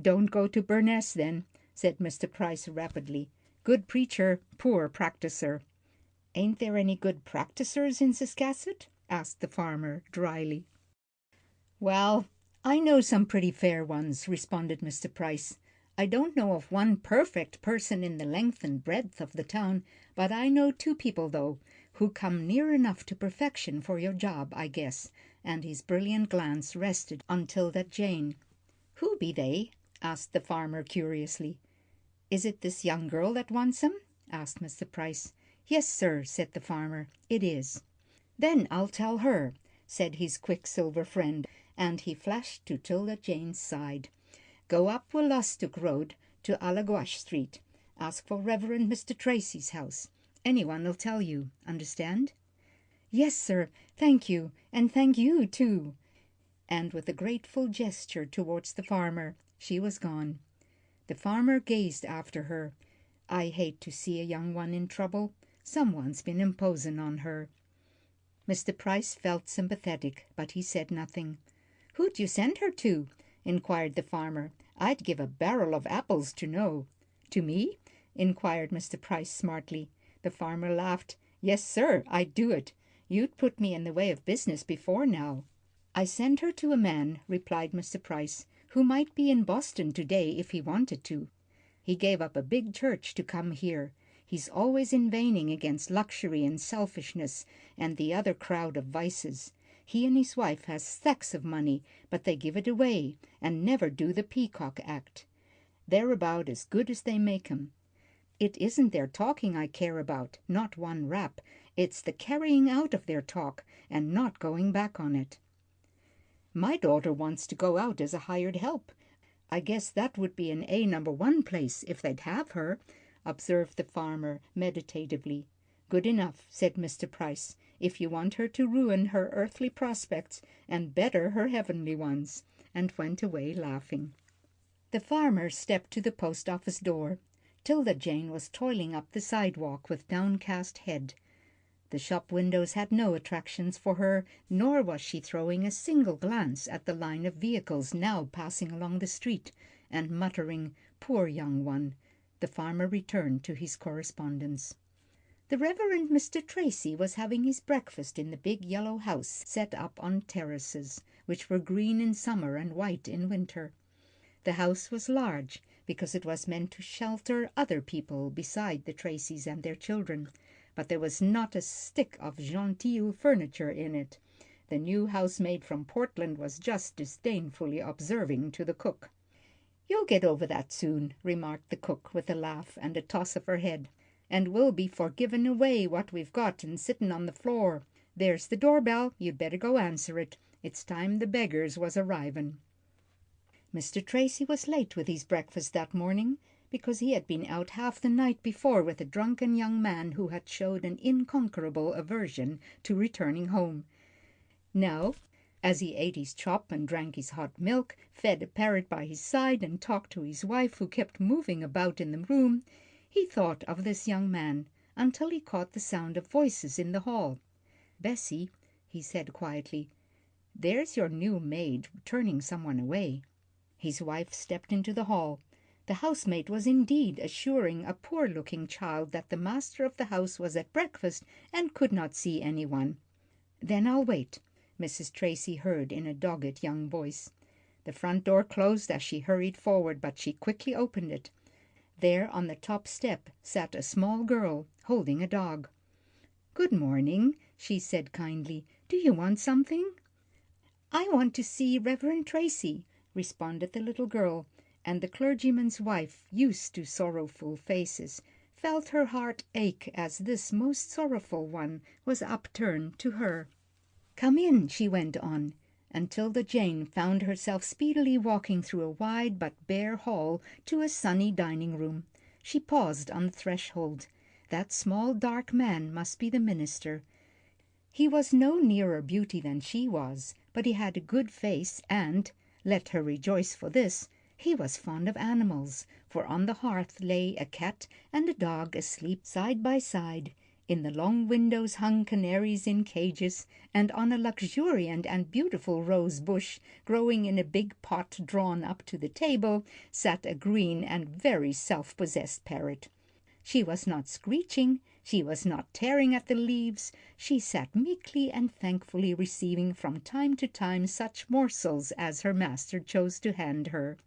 "Don't go to Burness, then," said Mr. Price rapidly. "Good preacher, poor practicer." "Ain't there any good practicers in Ciscasset?" asked the farmer dryly. "Well, I know some pretty fair ones," responded Mr. Price. "I don't know of one perfect person in the length and breadth of the town, but I know 2 people, though, who come near enough to perfection for your job, I guess," and his brilliant glance rested on 'Tilda Jane. "Who be they?" asked the farmer curiously. "Is it this young girl that wants 'em?" asked Mr. Price. "Yes, sir," said the farmer, "it is." "Then I'll tell her," said his quicksilver friend, and he flashed to 'Tilda Jane's side. "Go up Wolastook Road to Allagwash Street. Ask for Reverend Mr. Tracy's house. Anyone'll tell you. Understand?" "Yes, sir. Thank you, and thank you, too." And with a grateful gesture towards the farmer, she was gone. The farmer gazed after her. "I hate to see a young one in trouble. Someone's been imposin' on her." Mr. Price felt sympathetic, but he said nothing. "Who'd you send her to?" inquired the farmer. "I'd give a barrel of apples to know." "To me?" inquired Mr. Price smartly. The farmer laughed. "Yes, sir, I'd do it. You'd put me in the way of business before now." "I sent her to a man," replied Mr. Price, "who might be in Boston today if he wanted to. He gave up a big church to come here. He's always inveighing against luxury and selfishness and the other crowd of vices. He and his wife has stacks of money, but they give it away and never do the peacock act. They're about as good as they make 'em. It isn't their talking I care about, not one rap. It's the carrying out of their talk and not going back on it." "My daughter wants to go out as a hired help. I guess that would be an A No. 1 place if they'd have her," observed the farmer meditatively. "Good enough," said Mr. Price, "if you want her to ruin her earthly prospects and better her heavenly ones," and went away laughing. The farmer stepped to the post office door. 'Tilda Jane was toiling up the sidewalk with downcast head. The shop windows had no attractions for her, nor was she throwing a single glance at the line of vehicles now passing along the street, and muttering, "Poor young one." The farmer returned to his correspondence. The Reverend Mr. Tracy was having his breakfast in the big yellow house set up on terraces, which were green in summer and white in winter. The house was large, because it was meant to shelter other people beside the Tracys and their children, but there was not a stick of genteel furniture in it. The new housemaid from Portland was just disdainfully observing to the cook. "You'll get over that soon," remarked the cook with a laugh and a toss of her head, "and we'll be for giving away what we've got and sitting on the floor. There's the doorbell. You'd better go answer it. It's time the beggars was arriving." Mr. Tracy was late with his breakfast that morning, because he had been out half the night before with a drunken young man who had showed an inconquerable aversion to returning home. Now, as he ate his chop and drank his hot milk, fed a parrot by his side, and talked to his wife who kept moving about in the room, he thought of this young man until he caught the sound of voices in the hall. "Bessie," he said quietly, "there's your new maid turning someone away." His wife stepped into the hall. The housemaid was indeed assuring a poor-looking child that the master of the house was at breakfast and could not see anyone. "Then I'll wait," Mrs. Tracy heard in a dogged young voice. The front door closed as she hurried forward, but she quickly opened it. There on the top step sat a small girl, holding a dog. "Good morning," she said kindly. "Do you want something?" "I want to see Reverend Tracy," responded the little girl, and the clergyman's wife, used to sorrowful faces, felt her heart ache as this most sorrowful one was upturned to her. "Come in," she went on, and 'Tilda Jane found herself speedily walking through a wide but bare hall to a sunny dining room. She paused on the threshold. That small dark man must be the minister. He was no nearer beauty than she was, but he had a good face, and, let her rejoice for this, he was fond of animals, for on the hearth lay a cat and a dog asleep side by side. In the long windows hung canaries in cages, and on a luxuriant and beautiful rose bush, growing in a big pot drawn up to the table, sat a green and very self-possessed parrot. She was not screeching, she was not tearing at the leaves, she sat meekly and thankfully receiving from time to time such morsels as her master chose to hand her.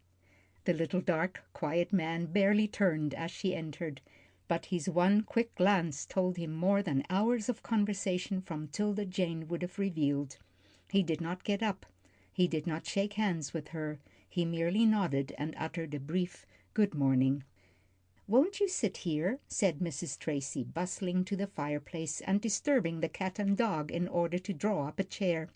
The little dark, quiet man barely turned as she entered, but his one quick glance told him more than hours of conversation from 'Tilda Jane would have revealed. He did not get up, he did not shake hands with her, he merely nodded and uttered a brief "good morning." "Won't you sit here?" said Mrs. Tracy, bustling to the fireplace and disturbing the cat and dog in order to draw up a chair.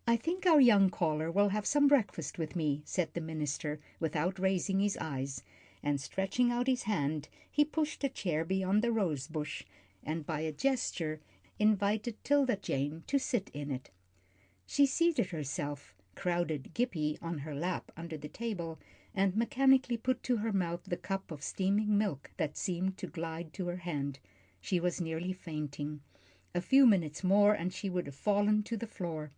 "I think our young caller will have some breakfast with me," said the minister, without raising his eyes, and stretching out his hand, he pushed a chair beyond the rose bush, and by a gesture invited 'Tilda Jane to sit in it. She seated herself, crowded Gippy on her lap under the table, and mechanically put to her mouth the cup of steaming milk that seemed to glide to her hand. She was nearly fainting. A few minutes more and she would have fallen to the floor.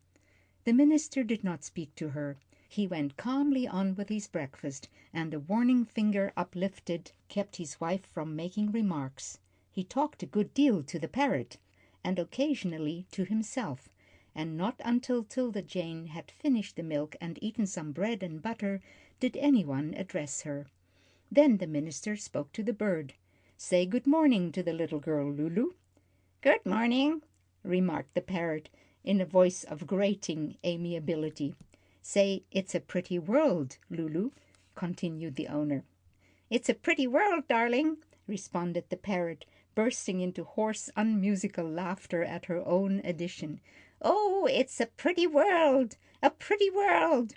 The minister did not speak to her. He went calmly on with his breakfast, and a warning finger uplifted kept his wife from making remarks. He talked a good deal to the parrot, and occasionally to himself, and not until 'Tilda Jane had finished the milk and eaten some bread and butter did anyone address her. Then the minister spoke to the bird. "Say good morning to the little girl, Lulu." "Good morning," remarked the parrot, in a voice of grating amiability. "Say, it's a pretty world, Lulu," continued the owner. "It's a pretty world, darling," responded the parrot, bursting into hoarse, unmusical laughter at her own addition. "Oh, it's a pretty world, a pretty world."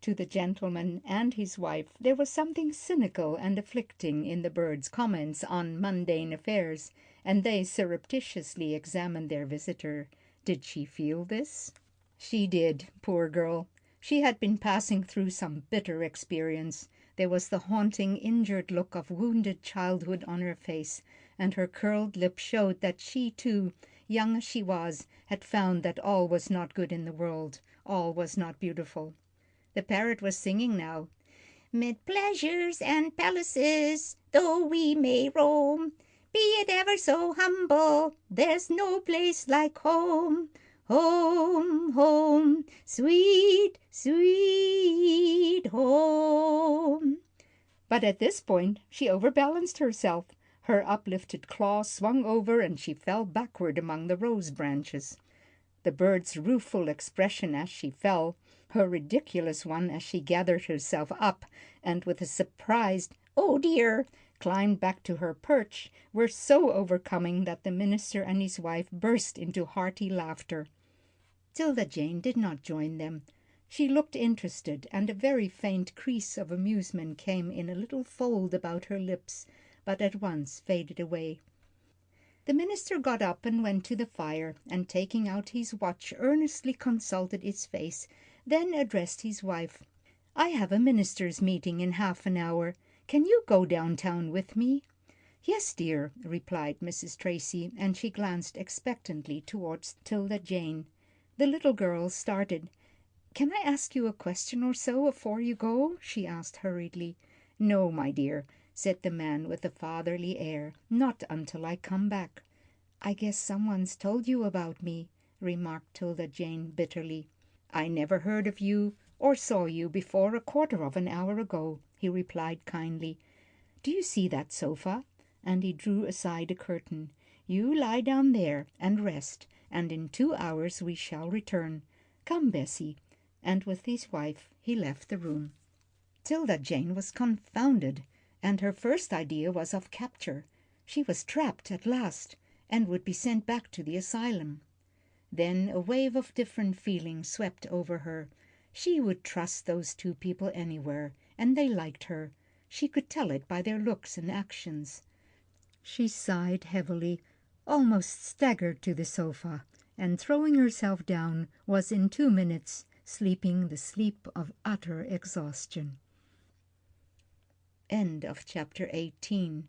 To the gentleman and his wife there was something cynical and afflicting in the bird's comments on mundane affairs, and they surreptitiously examined their visitor. Did she feel this? She did, poor girl. She had been passing through some bitter experience. There was the haunting, injured look of wounded childhood on her face, and her curled lip showed that she too, young as she was, had found that all was not good in the world, all was not beautiful. The parrot was singing now. "Mid pleasures and palaces, though we may roam, be it ever so humble, there's no place like home. Home, home, sweet, sweet home." But at this point she overbalanced herself. Her uplifted claw swung over and she fell backward among the rose branches. The bird's rueful expression as she fell, her ridiculous one as she gathered herself up, and with a surprised "Oh dear!" climbed back to her perch, were so overcoming that the minister and his wife burst into hearty laughter. 'Tilda Jane did not join them. She looked interested, and a very faint crease of amusement came in a little fold about her lips, but at once faded away. The minister got up and went to the fire, and taking out his watch earnestly consulted its face, then addressed his wife. "I have a ministers' meeting in half an hour. Can you go downtown with me?" "Yes, dear," replied Mrs. Tracy, and she glanced expectantly towards 'Tilda Jane. The little girl started. "Can I ask you a question or so afore you go?" she asked hurriedly. "No, my dear," said the man with a fatherly air, "not until I come back." "I guess someone's told you about me," remarked 'Tilda Jane bitterly. "I never heard of you or saw you before a quarter of an hour ago," he replied kindly. "Do you see that sofa?" And he drew aside a curtain. "You lie down there and rest, and in 2 hours we shall return. Come, Bessie." And with his wife he left the room. 'Tilda Jane was confounded, and her first idea was of capture. She was trapped at last, and would be sent back to the asylum. Then a wave of different feelings swept over her. She would trust those two people anywhere, and they liked her. She could tell it by their looks and actions. She sighed heavily, almost staggered to the sofa, and throwing herself down, was in 2 minutes sleeping the sleep of utter exhaustion. End of chapter 18.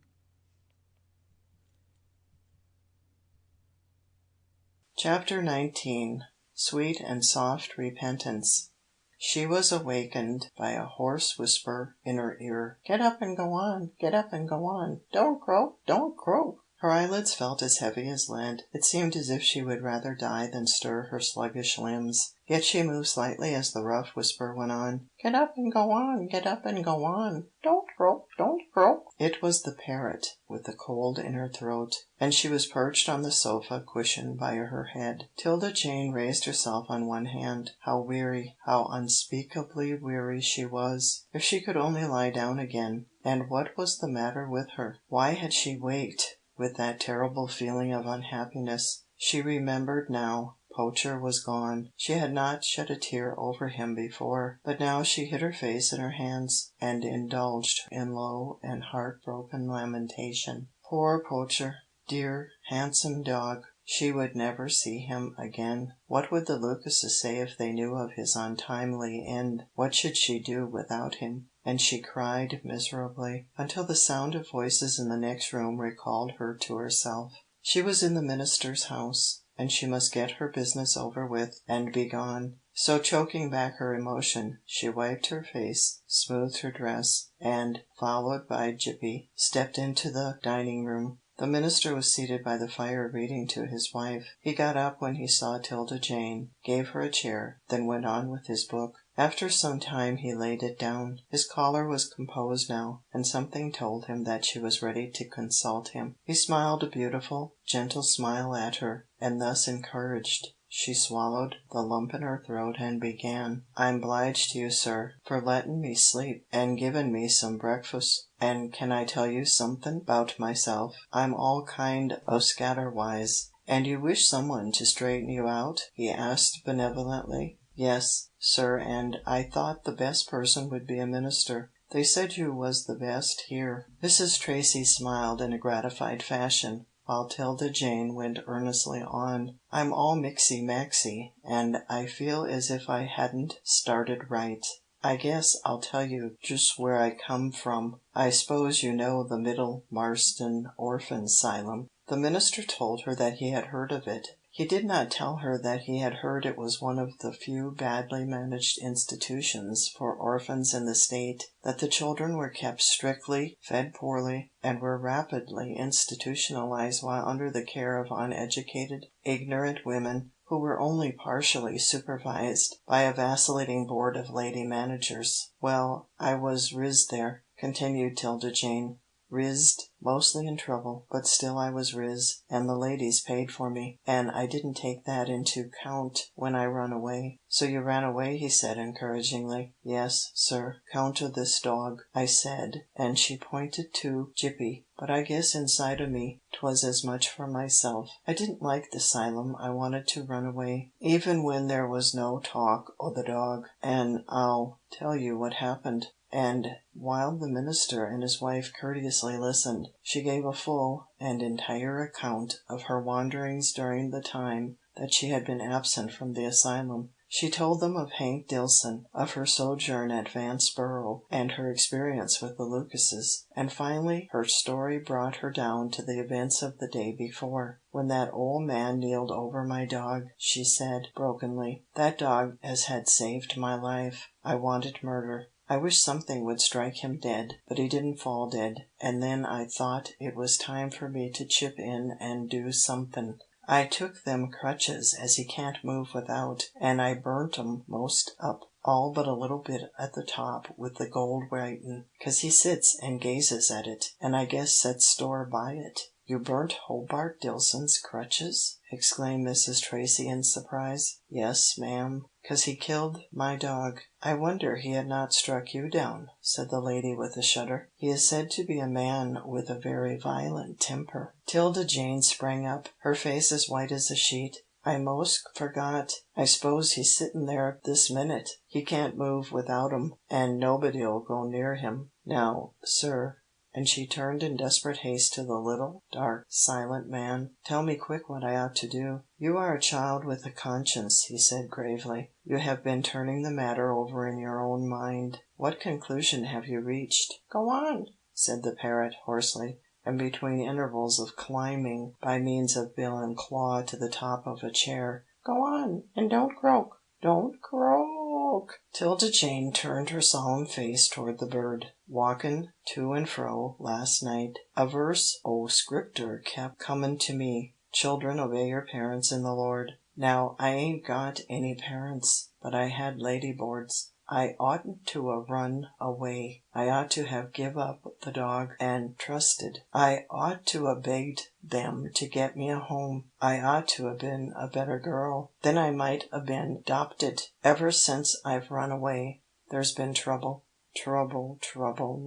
Chapter 19. Sweet and Soft Repentance. She was awakened by a hoarse whisper in her ear. "Get up and go on, get up and go on. Don't croak, don't croak." Her eyelids felt as heavy as lead. It seemed as if she would rather die than stir her sluggish limbs. Yet she moved slightly as the rough whisper went on. "Get up and go on, get up and go on. Don't croak, don't croak." It was the parrot, with the cold in her throat, and she was perched on the sofa cushion by her head. 'Tilda Jane raised herself on one hand. How weary, how unspeakably weary she was! If she could only lie down again. And what was the matter with her? Why had she waked with that terrible feeling of unhappiness? She remembered now. Poacher was gone. She had not shed a tear over him before, but now she hid her face in her hands, and indulged in low and heartbroken lamentation. Poor Poacher! Dear, handsome dog! She would never see him again. What would the Lucases say if they knew of his untimely end? What should she do without him? And she cried miserably, until the sound of voices in the next room recalled her to herself. She was in the minister's house, and she must get her business over with, and be gone. So choking back her emotion, she wiped her face, smoothed her dress, and, followed by Gippie, stepped into the dining room. The minister was seated by the fire reading to his wife. He got up when he saw 'Tilda Jane, gave her a chair, then went on with his book. After some time he laid it down. His caller was composed now, and something told him that she was ready to consult him. He smiled a beautiful, gentle smile at her, and thus encouraged, she swallowed the lump in her throat and began. "I'm 'bliged to you, sir, for lettin' me sleep, and givin' me some breakfast. And can I tell you somethin' 'bout myself? I'm all kind o' scatterwise." "And you wish someone to straighten you out?" he asked benevolently. "Yes, sir, and I thought the best person would be a minister. They said you was the best here." Mrs. Tracy smiled in a gratified fashion. while 'Tilda Jane went earnestly on. "I'm all mixy-maxy, and I feel as if I hadn't started right. I guess I'll tell you just where I come from. I s'pose you know the Middle Marsden Orphan 'Sylum?" The minister told her that he had heard of it. He did not tell her that he had heard it was one of the few badly managed institutions for orphans in the state, that the children were kept strictly, fed poorly, and were rapidly institutionalized while under the care of uneducated, ignorant women, who were only partially supervised by a vacillating board of lady managers. "Well, I was riz there," continued 'Tilda Jane. "Rizzed, mostly in trouble, but still I was riz, and the ladies paid for me, and I didn't take that into 'count when I run away." "So you ran away," he said encouragingly. "Yes, sir, 'count o' this dog," I said, and she pointed to Gippie, but I guess inside o' me 'twas as much for myself. I didn't like the 'sylum. I wanted to run away, even when there was no talk o' the dog, and I'll tell you what happened." And while the minister and his wife courteously listened, she gave a full and entire account of her wanderings during the time that she had been absent from the asylum. She told them of Hank Dillson, of her sojourn at Vanceboro, and her experience with the Lucases, and finally her story brought her down to the events of the day before. "When that old man kneeled over my dog," she said, brokenly, "that dog as had saved my life, I wanted murder. I wished something would strike him dead, but he didn't fall dead, and then I thought it was time for me to chip in and do somethin'. I took them crutches as he can't move without, and I burnt 'em most up, all but a little bit at the top with the gold writin', 'cause he sits and gazes at it, and I guess sets store by it." "You burnt Hobart Dillson's crutches?" exclaimed Mrs. Tracy in surprise. "Yes, ma'am, 'cause he killed my dog." "I wonder he had not struck you down," said the lady with a shudder. "He is said to be a man with a very violent temper." 'Tilda Jane sprang up, her face as white as a sheet. "I most forgot. I s'pose he's sittin' there this minute. He can't move without 'em, and nobody'll go near him. Now, sir," and she turned in desperate haste to the little, dark, silent man, "tell me quick what I ought to do." "You are a child with a conscience," he said gravely. "You have been turning the matter over in your own mind. What conclusion have you reached?" "Go on," said the parrot hoarsely, and between intervals of climbing by means of bill and claw to the top of a chair. "Go on, and don't croak. Don't croak." 'Tilda Jane turned her solemn face toward the bird. "Walkin' to and fro last night, a verse o' Scripter kep' comin' to me, 'Children, obey your parents in the Lord.' Now I ain't got any parents, but I had lady boards. I oughtn't to 'a' run away. I ought to have give up the dog and trusted. I ought to 'a' begged them to get me a home. I ought to 'a' been a better girl. Then I might 'a' been 'dopted. Ever since I've run away, there's been trouble. Trouble,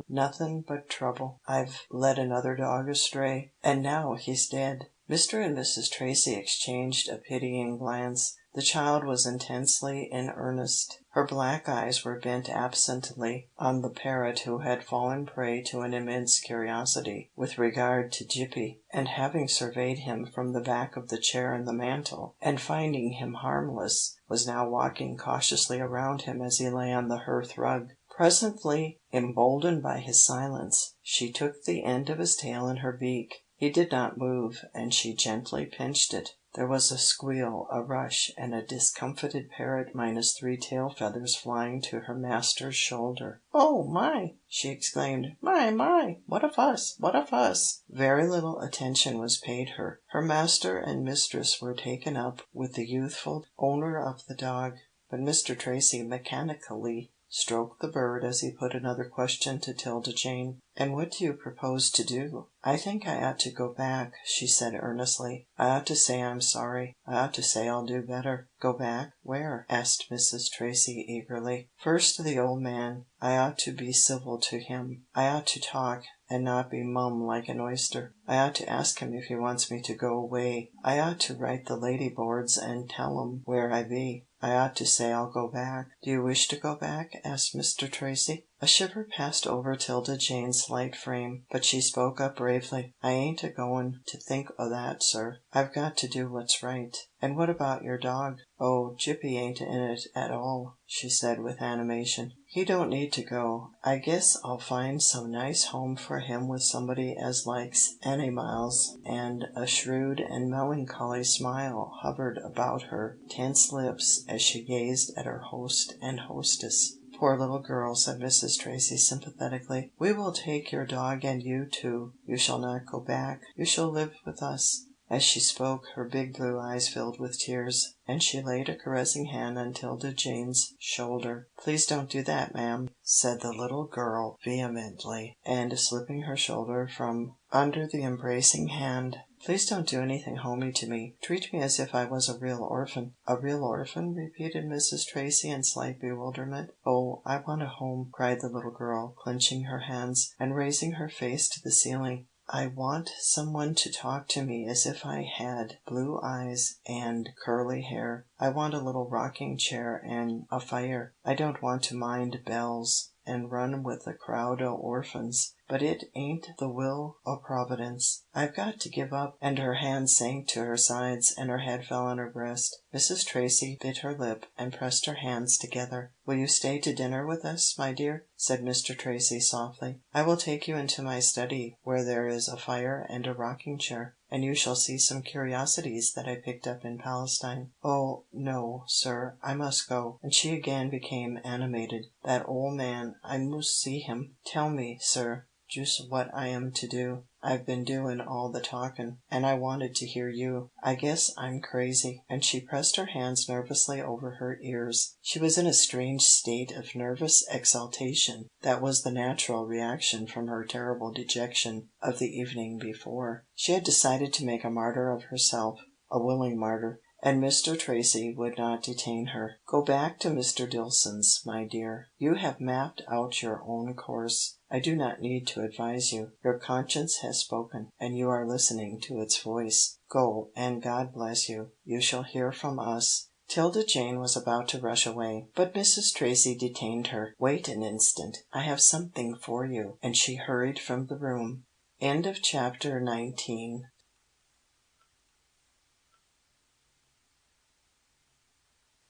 nothin' but trouble. I've led another dog astray, and now he's dead." Mr. and Mrs. Tracy exchanged a pitying glance. The child was intensely in earnest. Her black eyes were bent absently on the parrot, who had fallen prey to an immense curiosity with regard to Gippie, and having surveyed him from the back of the chair and the mantel, and finding him harmless, was now walking cautiously around him as he lay on the hearth rug. Presently, emboldened by his silence, she took the end of his tail in her beak. He did not move, and she gently pinched it. There was a squeal, a rush, and a discomfited parrot minus 3 tail feathers flying to her master's shoulder. "Oh, my!" she exclaimed. My! What a fuss! What a fuss!" Very little attention was paid her. Her master and mistress were taken up with the youthful owner of the dog, but Mr. Tracy mechanically stroked the bird as he put another question to 'Tilda Jane. "And what do you propose to do?" "I think I ought to go back," she said earnestly. "I ought to say I'm sorry. I ought to say I'll do better." "Go back? Where?" asked Mrs. Tracy eagerly. "First to the old man. I ought to be civil to him. I ought to talk, and not be mum like an oyster. I ought to ask him if he wants me to go away. I ought to write the lady boards and tell 'em where I be. I ought to say I'll go back." "Do you wish to go back?" asked Mr. Tracy. A shiver passed over 'Tilda Jane's slight frame, but she spoke up bravely. "I ain't a-goin' to think o' that, sir. I've got to do what's right." "And what about your dog?" "Oh, Gippie ain't in it at all," she said with animation. "He don't need to go. I guess I'll find some nice home for him with somebody as likes animiles," and a shrewd and melancholy smile hovered about her tense lips as she gazed at her host and hostess. "Poor little girl," said Mrs. Tracy sympathetically. "We will take your dog and you too. You shall not go back. You shall live with us." As she spoke, her big blue eyes filled with tears, and she laid a caressing hand on 'Tilda Jane's shoulder. "Please don't do that, ma'am," said the little girl vehemently, and slipping her shoulder from under the embracing hand. "Please don't do anything homey to me. Treat me as if I was a real orphan." "A real orphan?" repeated Mrs. Tracy in slight bewilderment. "Oh, I want a home," cried the little girl, clenching her hands, and raising her face to the ceiling. "I want some one to talk to me as if I had blue eyes and curly hair. I want a little rocking chair and a fire. I don't want to mind bells and run with a crowd o' orphans, but it ain't the will o' Providence. I've got to give up," and her hands sank to her sides, and her head fell on her breast. Mrs. Tracy bit her lip, and pressed her hands together. "Will you stay to dinner with us, my dear?" said Mr. Tracy softly. "I will take you into my study, where there is a fire and a rocking chair, and you shall see some curiosities that I picked up in Palestine." "Oh, no, sir, I must go," and she again became animated. "That ole man, I mus' see him. Tell me, sir, just what I am to do. I've been doin' all the talkin', and I wanted to hear you. I guess I'm crazy," and she pressed her hands nervously over her ears. She was in a strange state of nervous exaltation that was the natural reaction from her terrible dejection of the evening before. She had decided to make a martyr of herself, a willing martyr, and Mr. Tracy would not detain her. "Go back to Mr. Dillson's, my dear. You have mapped out your own course. I do not need to advise you. Your conscience has spoken, and you are listening to its voice. Go, and God bless you. You shall hear from us." 'Tilda Jane was about to rush away, but Mrs. Tracy detained her. "Wait an instant. I have something for you," and she hurried from the room.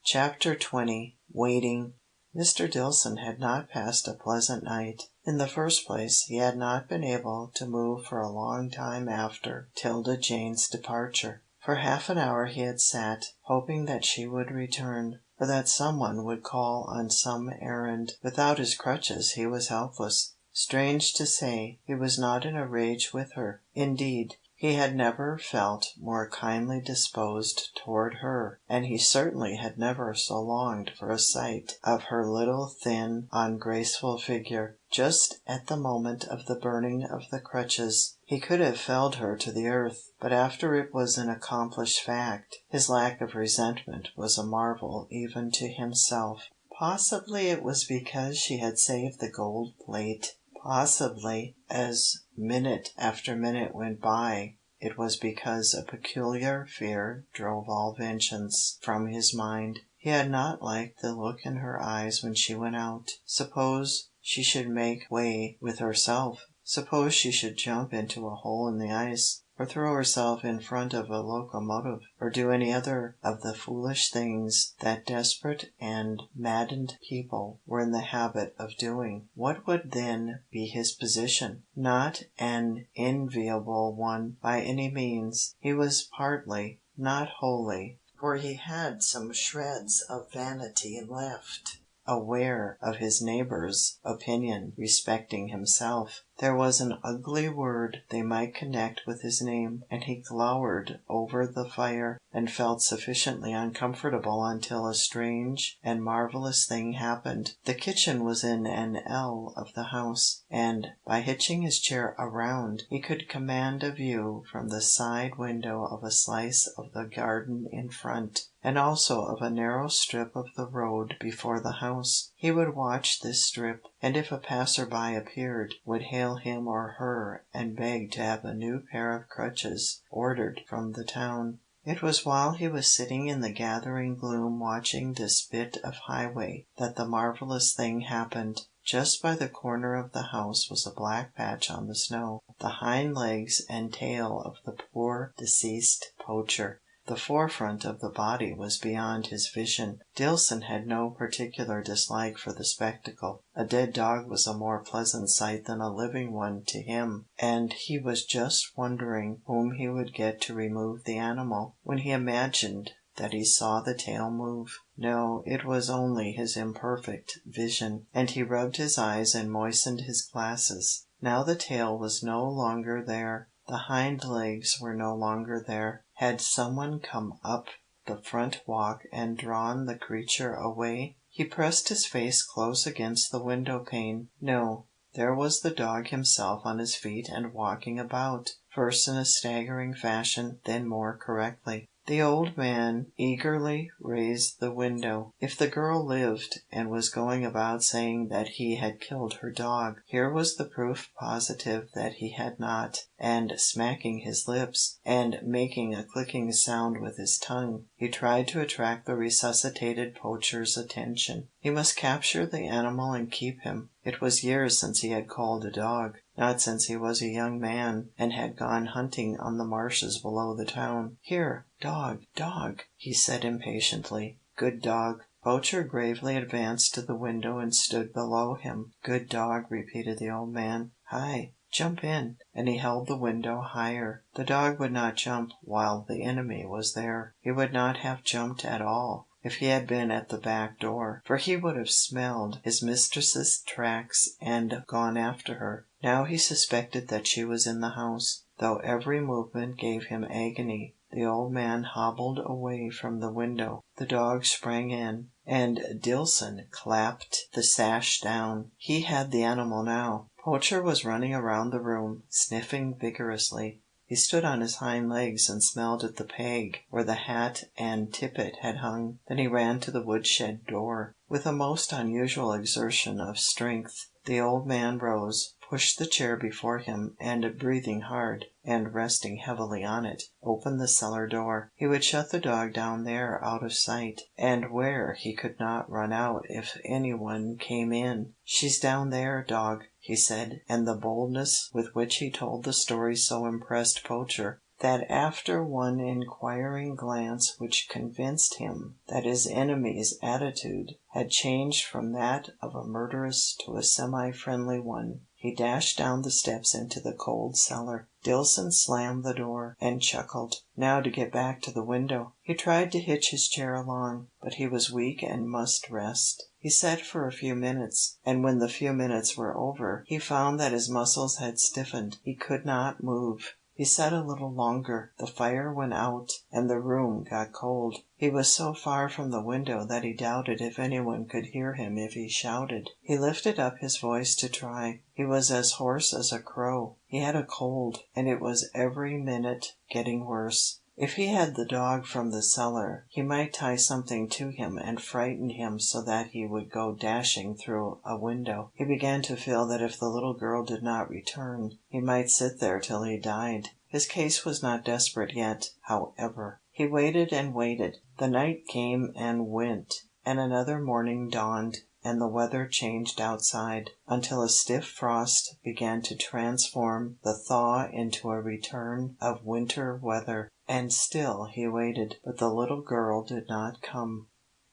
Chapter 20. Waiting. Mr. Dillson had not passed a pleasant night. In the first place, he had not been able to move for a long time after 'Tilda Jane's departure. For half an hour he had sat, hoping that she would return, or that some one would call on some errand. Without his crutches he was helpless. Strange to say, he was not in a rage with her. Indeed, he had never felt more kindly disposed toward her, and he certainly had never so longed for a sight of her little thin, ungraceful figure. Just at the moment of the burning of the crutches, he could have felled her to the earth, but after it was an accomplished fact, his lack of resentment was a marvel even to himself. Possibly it was because she had saved the gold plate. Possibly, as minute after minute went by, it was because a peculiar fear drove all vengeance from his mind. He had not liked the look in her eyes when she went out. Suppose she should make way with herself? Suppose she should jump into a hole in the ice, or throw herself in front of a locomotive, or do any other of the foolish things that desperate and maddened people were in the habit of doing? What would then be his position? Not an enviable one by any means. He was partly, not wholly, for he had some shreds of vanity left, aware of his neighbours' opinion respecting himself. There was an ugly word they might connect with his name, and he glowered over the fire, and felt sufficiently uncomfortable until a strange and marvellous thing happened. The kitchen was in an L of the house, and, by hitching his chair around, he could command a view from the side window of a slice of the garden in front, and also of a narrow strip of the road before the house. He would watch this strip, and if a passer-by appeared, would hail him or her and beg to have a new pair of crutches ordered from the town. It was while he was sitting in the gathering gloom watching this bit of highway that the marvellous thing happened. Just by the corner of the house was a black patch on the snow, the hind legs and tail of the poor deceased poacher. The forefront of the body was beyond his vision. Dillson had no particular dislike for the spectacle. A dead dog was a more pleasant sight than a living one to him, and he was just wondering whom he would get to remove the animal, when he imagined that he saw the tail move. No, it was only his imperfect vision, and he rubbed his eyes and moistened his glasses. Now the tail was no longer there. The hind legs were no longer there. Had someone come up the front walk and drawn the creature away? He pressed his face close against the window pane. No, there was the dog himself on his feet and walking about, first in a staggering fashion, then more correctly. The old man eagerly raised the window. If the girl lived, and was going about saying that he had killed her dog, here was the proof positive that he had not, and smacking his lips, and making a clicking sound with his tongue, he tried to attract the resuscitated poacher's attention. He must capture the animal and keep him. It was years since he had called a dog, not since he was a young man and had gone hunting on the marshes below the town. "Here, dog, dog," he said impatiently. "Good dog." Poacher gravely advanced to the window and stood below him. "Good dog," repeated the old man. "Hi, jump in," and he held the window higher. The dog would not jump while the enemy was there. He would not have jumped at all if he had been at the back door, for he would have smelled his mistress's tracks and gone after her. Now he suspected that she was in the house. Though every movement gave him agony, the old man hobbled away from the window. The dog sprang in, and Dillson clapped the sash down. He had the animal now. Poacher was running around the room, sniffing vigorously. He stood on his hind legs and smelled at the peg where the hat and tippet had hung. Then he ran to the woodshed door. With a most unusual exertion of strength, the old man rose, pushed the chair before him, and breathing hard, and resting heavily on it, opened the cellar door. He would shut the dog down there out of sight, and where he could not run out if anyone came in. "She's down there, dog," he said, and the boldness with which he told the story so impressed Poacher, that after one inquiring glance which convinced him that his enemy's attitude had changed from that of a murderous to a semi-friendly one, he dashed down the steps into the cold cellar. Dillson slammed the door, and chuckled. Now to get back to the window. He tried to hitch his chair along, but he was weak and must rest. He sat for a few minutes, and when the few minutes were over, he found that his muscles had stiffened. He could not move. He sat a little longer. The fire went out, and the room got cold. He was so far from the window that he doubted if anyone could hear him if he shouted. He lifted up his voice to try. He was as hoarse as a crow. He had a cold, and it was every minute getting worse. If he had the dog from the cellar, he might tie something to him and frighten him so that he would go dashing through a window. He began to feel that if the little girl did not return, he might sit there till he died. His case was not desperate yet, however. He waited and waited. The night came and went, and another morning dawned, and the weather changed outside, until a stiff frost began to transform the thaw into a return of winter weather. And still he waited, but the little girl did not come.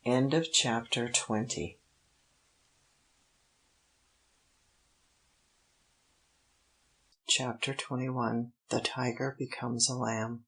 End of chapter 20. Chapter 21. The Tiger Becomes a Lamb.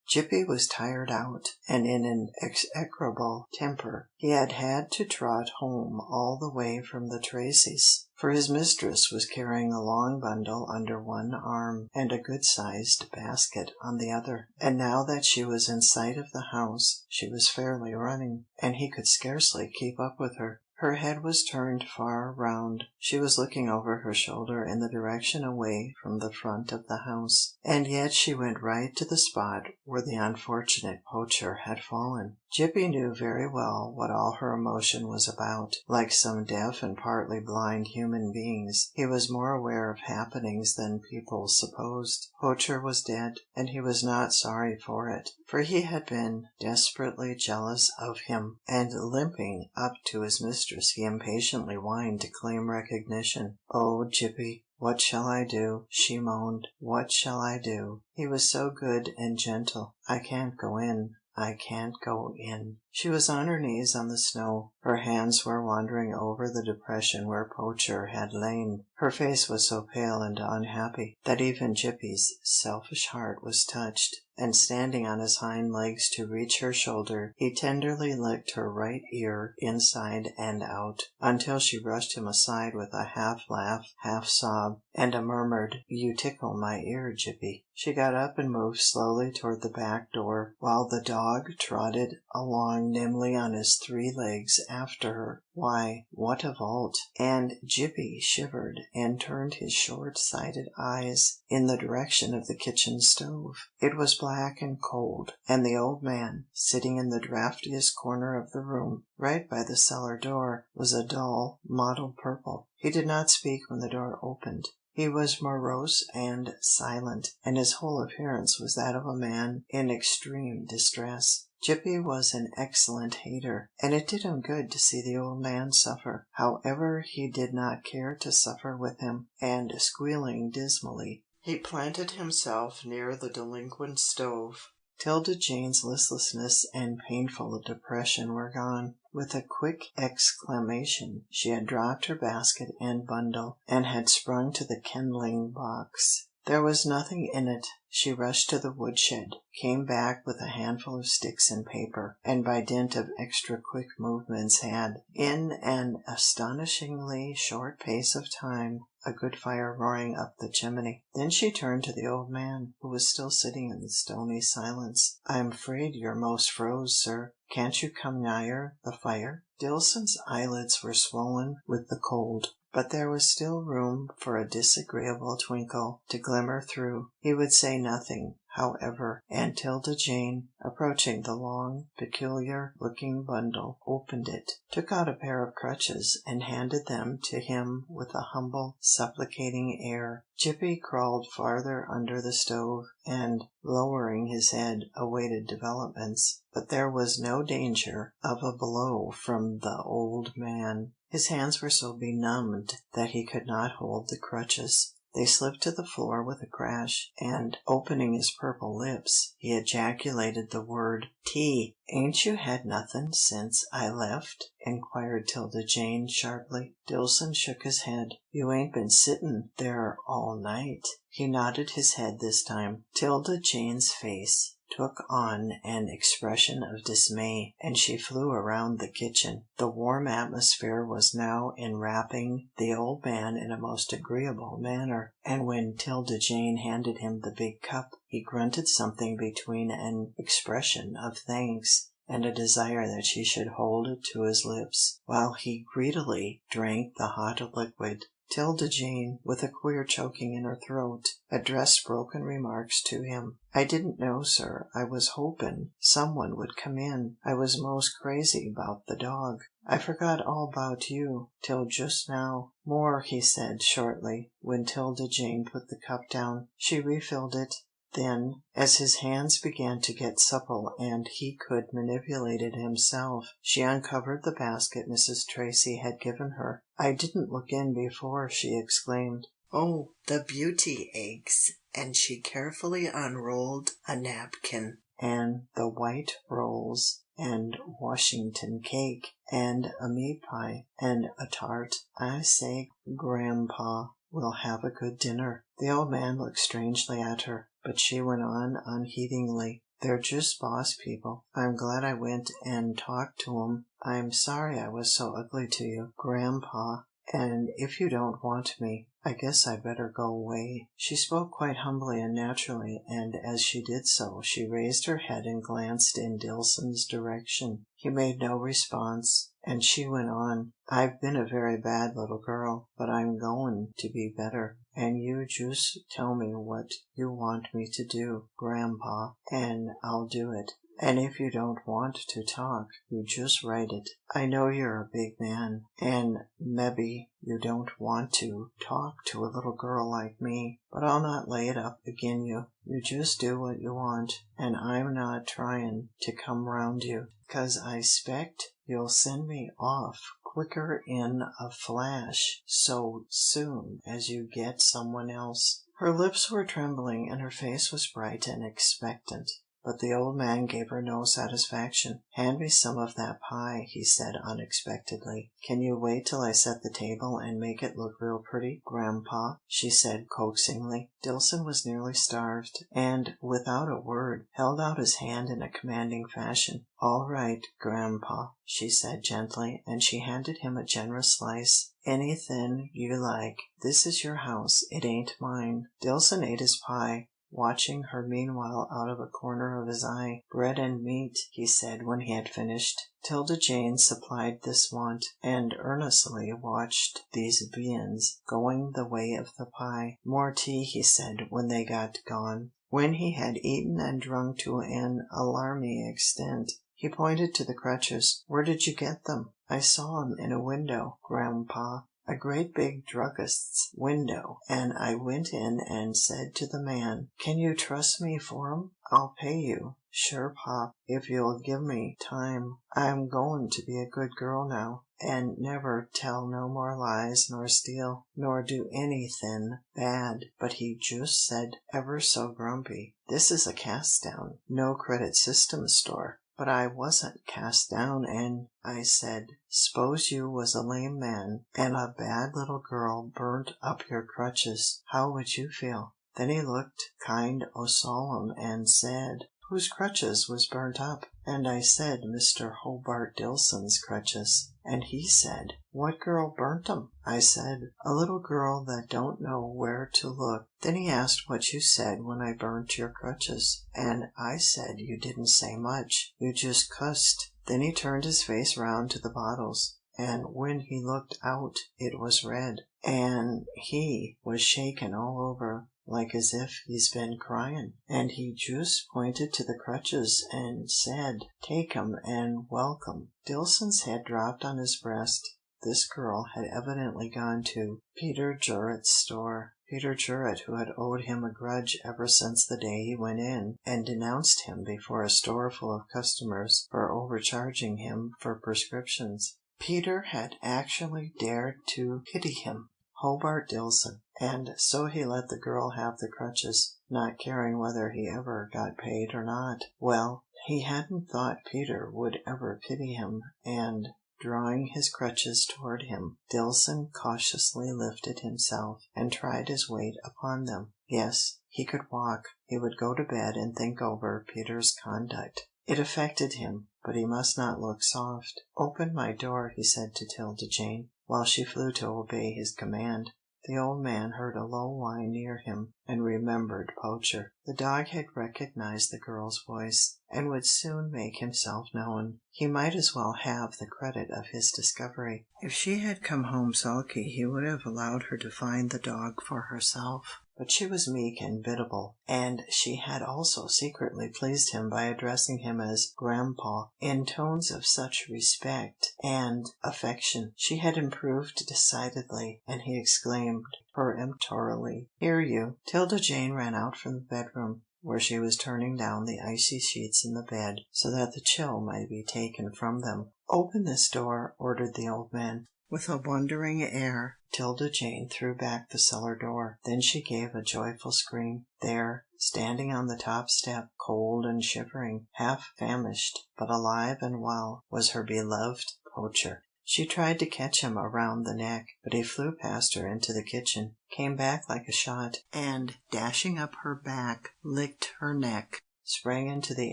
Gippie was tired out, and in an execrable temper. He had had to trot home all the way from the Tracys, for his mistress was carrying a long bundle under one arm, and a good-sized basket on the other. And now that she was in sight of the house, she was fairly running, and he could scarcely keep up with her. Her head was turned far round. She was looking over her shoulder in the direction away from the front of the house, and yet she went right to the spot where the unfortunate poacher had fallen. Gippie knew very well what all her emotion was about. Like some deaf and partly blind human beings, he was more aware of happenings than people supposed. Poacher was dead, and he was not sorry for it, for he had been desperately jealous of him, and limping up to his mistress he impatiently whined to claim recognition. "Oh, Gippie, what shall I do?" she moaned. "What shall I do? He was so good and gentle. I can't go in. I can't go in." She was on her knees on the snow. Her hands were wandering over the depression where Poacher had lain. Her face was so pale and unhappy that even Gippie's selfish heart was touched, and standing on his hind legs to reach her shoulder, he tenderly licked her right ear inside and out, until she brushed him aside with a half laugh, half sob, and a murmured, "You tickle my ear, Gippie." She got up and moved slowly toward the back door, while the dog trotted along nimbly on his 3 legs after her. Why, what a vault! And Gippie shivered and turned his short-sighted eyes in the direction of the kitchen stove. It was black and cold, and the old man, sitting in the draftiest corner of the room, right by the cellar door, was a dull, mottled purple. He did not speak when the door opened. He was morose and silent, and his whole appearance was that of a man in extreme distress. Gippie was an excellent hater, and it did him good to see the old man suffer. However, he did not care to suffer with him, and squealing dismally, he planted himself near the delinquent stove. 'Tilda Jane's listlessness and painful depression were gone. With a quick exclamation she had dropped her basket and bundle, and had sprung to the kindling box. There was nothing in it. She rushed to the woodshed, came back with a handful of sticks and paper, and by dint of extra quick movements had, in an astonishingly short space of time, a good fire roaring up the chimney. Then she turned to the old man, who was still sitting in the stony silence. "I'm 'fraid you're most froze, sir. Can't you come nigher the fire?" Dillson's eyelids were swollen with the cold, but there was still room for a disagreeable twinkle to glimmer through. He would say nothing, however, and 'Tilda Jane, approaching the long, peculiar-looking bundle, opened it, took out a pair of crutches, and handed them to him with a humble, supplicating air. Gippie crawled farther under the stove, and, lowering his head, awaited developments. But there was no danger of a blow from the old man. His hands were so benumbed that he could not hold the crutches. They slipped to the floor with a crash, and, opening his purple lips, he ejaculated the word "tea." "Ain't you had nothin' since I left?" inquired 'Tilda Jane sharply. Dillson shook his head. "You ain't been sittin' there all night?" He nodded his head this time. 'Tilda Jane's face took on an expression of dismay, and she flew around the kitchen. The warm atmosphere was now enwrapping the old man in a most agreeable manner, and when 'Tilda Jane handed him the big cup, he grunted something between an expression of thanks and a desire that she should hold it to his lips, while he greedily drank the hot liquid. 'Tilda Jane, with a queer choking in her throat, addressed broken remarks to him. "I didn't know, sir. I was hopin' some one would come in. I was most crazy 'bout the dog. I forgot all 'bout you till just now." "More," he said, shortly, when 'Tilda Jane put the cup down. She refilled it. Then, as his hands began to get supple and he could manipulate it himself, she uncovered the basket Mrs. Tracy had given her. "I didn't look in before," she exclaimed. "Oh, the beauty eggs!" and she carefully unrolled a napkin, and the white rolls, and Washington cake, and a meat pie, and a tart. "I say, Grampa, we'll have a good dinner." The old man looked strangely at her, but she went on unheedingly. "They're just boss people. I'm glad I went and talked to 'em. I'm sorry I was so ugly to you, Grampa, and if you don't want me, I guess I'd better go away." She spoke quite humbly and naturally, and as she did so, she raised her head and glanced in Dillson's direction. He made no response, and she went on, "I've been a very bad little girl, but I'm goin' to be better, and you jus' tell me what you want me to do, Grampa, and I'll do it. and if you don't want to talk, you just write it. I know you're a big man, and mebbe you don't want to talk to a little girl like me, but I'll not lay it up agin you. You just do what you want, and I'm not tryin' to come round you, 'cause I 'spect you'll send me off quicker in a flash so soon as you get someone else." Her lips were trembling, and her face was bright and expectant. But the old man gave her no satisfaction. "Hand me some of that pie," he said unexpectedly. "Can you wait till I set the table and make it look real pretty, grandpa?" she said coaxingly. Dillson was nearly starved, and, without a word, held out his hand in a commanding fashion. "All right, grandpa," she said gently, and she handed him a generous slice. "Anythin' you like. This is your house, it ain't mine." Dillson ate his pie, watching her meanwhile out of a corner of his eye. "Bread and meat," he said when he had finished. 'Tilda Jane supplied this want, and earnestly watched these viands going the way of the pie. "More tea," he said when they got gone. When he had eaten and drunk to an alarming extent, he pointed to the crutches. "Where did you get them?" "I saw 'em in a window, grandpa, a great big druggist's window, and I went in and said to the man, 'Can you trust me for 'em? I'll pay you.' 'Sure, pop, if you'll give me time. I'm goin' to be a good girl now, and never tell no more lies nor steal, nor do anythin' bad.' But he just said, ever so grumpy, 'This is a cast down, no credit system store.' But I wasn't cast down, and I said, 'S'pose you was a lame man, and a bad little girl burnt up your crutches, how would you feel?' Then he looked kind o' solemn and said, 'Whose crutches was burnt up?' And I said, 'Mr. Hobart Dillson's crutches.' And he said, 'What girl burnt 'em?' I said, 'A little girl that don't know where to look.' Then he asked what you said when I burnt your crutches, and I said you didn't say much, you just cussed. Then he turned his face round to the bottles, and when he looked out it was red, and he was shakin' all over, like as if he's been cryin', and he just pointed to the crutches and said, 'Take 'em and welcome.'" Dillson's head dropped on his breast. This girl had evidently gone to Peter Jurrett's store. Peter Jurrett, who had owed him a grudge ever since the day he went in and denounced him before a store full of customers for overcharging him for prescriptions. Peter had actually dared to pity him, Hobart Dillson, and so he let the girl have the crutches, not caring whether he ever got paid or not. Well, he hadn't thought Peter would ever pity him, and, drawing his crutches toward him, Dillson cautiously lifted himself, and tried his weight upon them. Yes, he could walk. He would go to bed and think over Peter's conduct. It affected him, but he must not look soft. "Open my door," he said to 'Tilda Jane, while she flew to obey his command. The old man heard a low whine near him, and remembered Poacher. The dog had recognized the girl's voice, and would soon make himself known. He might as well have the credit of his discovery. If she had come home sulky, he would have allowed her to find the dog for herself. But she was meek and biddable, and she had also secretly pleased him by addressing him as "Grandpa" in tones of such respect and affection. She had improved decidedly, and he exclaimed peremptorily, "Here, you!" 'Tilda Jane ran out from the bedroom, where she was turning down the icy sheets in the bed so that the chill might be taken from them. "Open this door," ordered the old man. With a wondering air, 'Tilda Jane threw back the cellar door. Then she gave a joyful scream. There, standing on the top step, cold and shivering, half famished, but alive and well, was her beloved Poacher. She tried to catch him around the neck, but he flew past her into the kitchen, came back like a shot, and, dashing up her back, licked her neck, sprang into the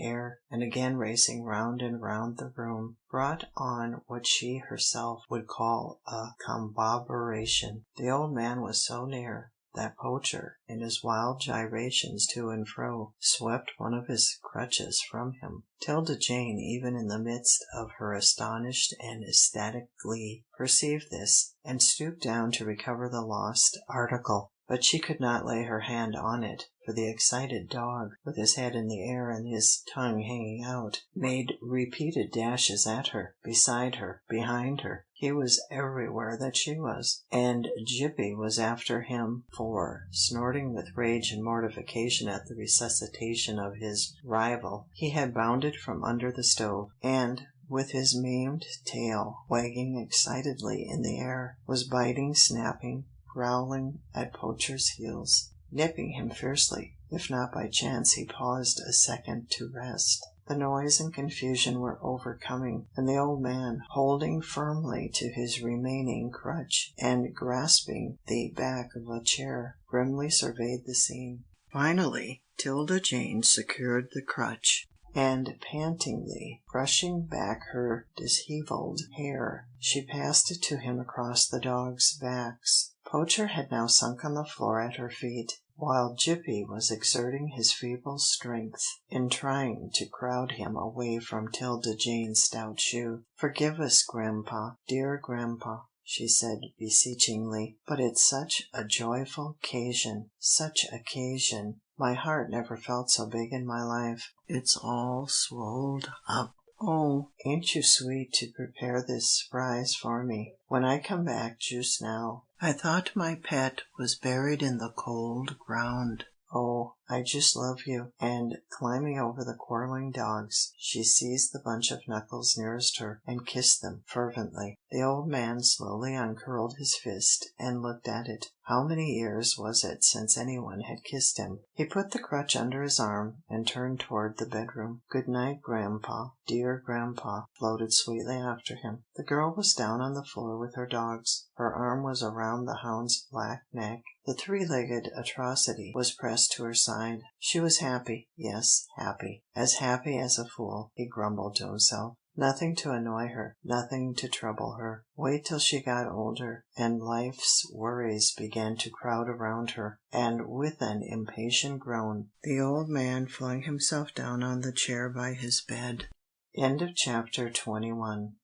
air, and again racing round and round the room, brought on what she herself would call a combobberation. The old man was so near that Poacher, in his wild gyrations to and fro, swept one of his crutches from him. 'Tilda Jane, even in the midst of her astonished and ecstatic glee, perceived this, and stooped down to recover the lost article. but she could not lay her hand on it, for the excited dog, with his head in the air and his tongue hanging out, made repeated dashes at her, beside her, behind her. He was everywhere that she was, and Gippie was after him, for, snorting with rage and mortification at the resuscitation of his rival, he had bounded from under the stove, and, with his maimed tail wagging excitedly in the air, was biting, snapping, growling at Poacher's heels, nipping him fiercely, if not by chance he paused a second to rest. The noise and confusion were overcoming, and the old man, holding firmly to his remaining crutch, and grasping the back of a chair, grimly surveyed the scene. Finally, 'Tilda Jane secured the crutch, and pantingly brushing back her dishevelled hair, she passed it to him across the dogs' backs. Poacher had now sunk on the floor at her feet, while Gippie was exerting his feeble strength in trying to crowd him away from 'Tilda Jane's stout shoe. "Forgive us, grandpa, dear grandpa," she said beseechingly, "but it's such a joyful 'casion, such a 'casion. My heart never felt so big in my life. It's all swolled up. Oh, ain't you sweet to prepare this s'prise for me, when I come back just now. I thought my pet was buried in the cold ground. Oh, I just love you," and, climbing over the quarrelling dogs, she seized the bunch of knuckles nearest her, and kissed them fervently. The old man slowly uncurled his fist, and looked at it. How many years was it since anyone had kissed him? He put the crutch under his arm, and turned toward the bedroom. "Good night, grandpa, dear grandpa," floated sweetly after him. The girl was down on the floor with her dogs. Her arm was around the hound's black neck. The three-legged atrocity was pressed to her side. She was happy, yes, happy. As happy as a fool, he grumbled to himself. Nothing to annoy her, nothing to trouble her. Wait till she got older, and life's worries began to crowd around her, and with an impatient groan, the old man flung himself down on the chair by his bed. End of chapter 21.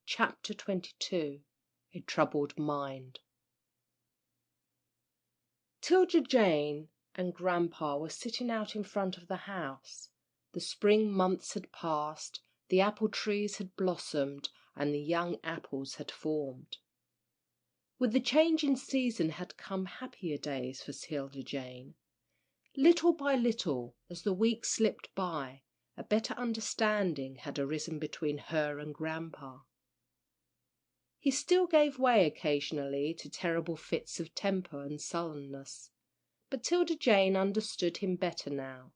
Chapter 22. A Troubled Mind. 'Tilda Jane and grandpa were sitting out in front of the house. The spring months had passed, the apple trees had blossomed, and the young apples had formed. With the change in season had come happier days for 'Tilda Jane. Little by little, as the weeks slipped by, a better understanding had arisen between her and grandpa. He still gave way occasionally to terrible fits of temper and sullenness, but 'Tilda Jane understood him better now,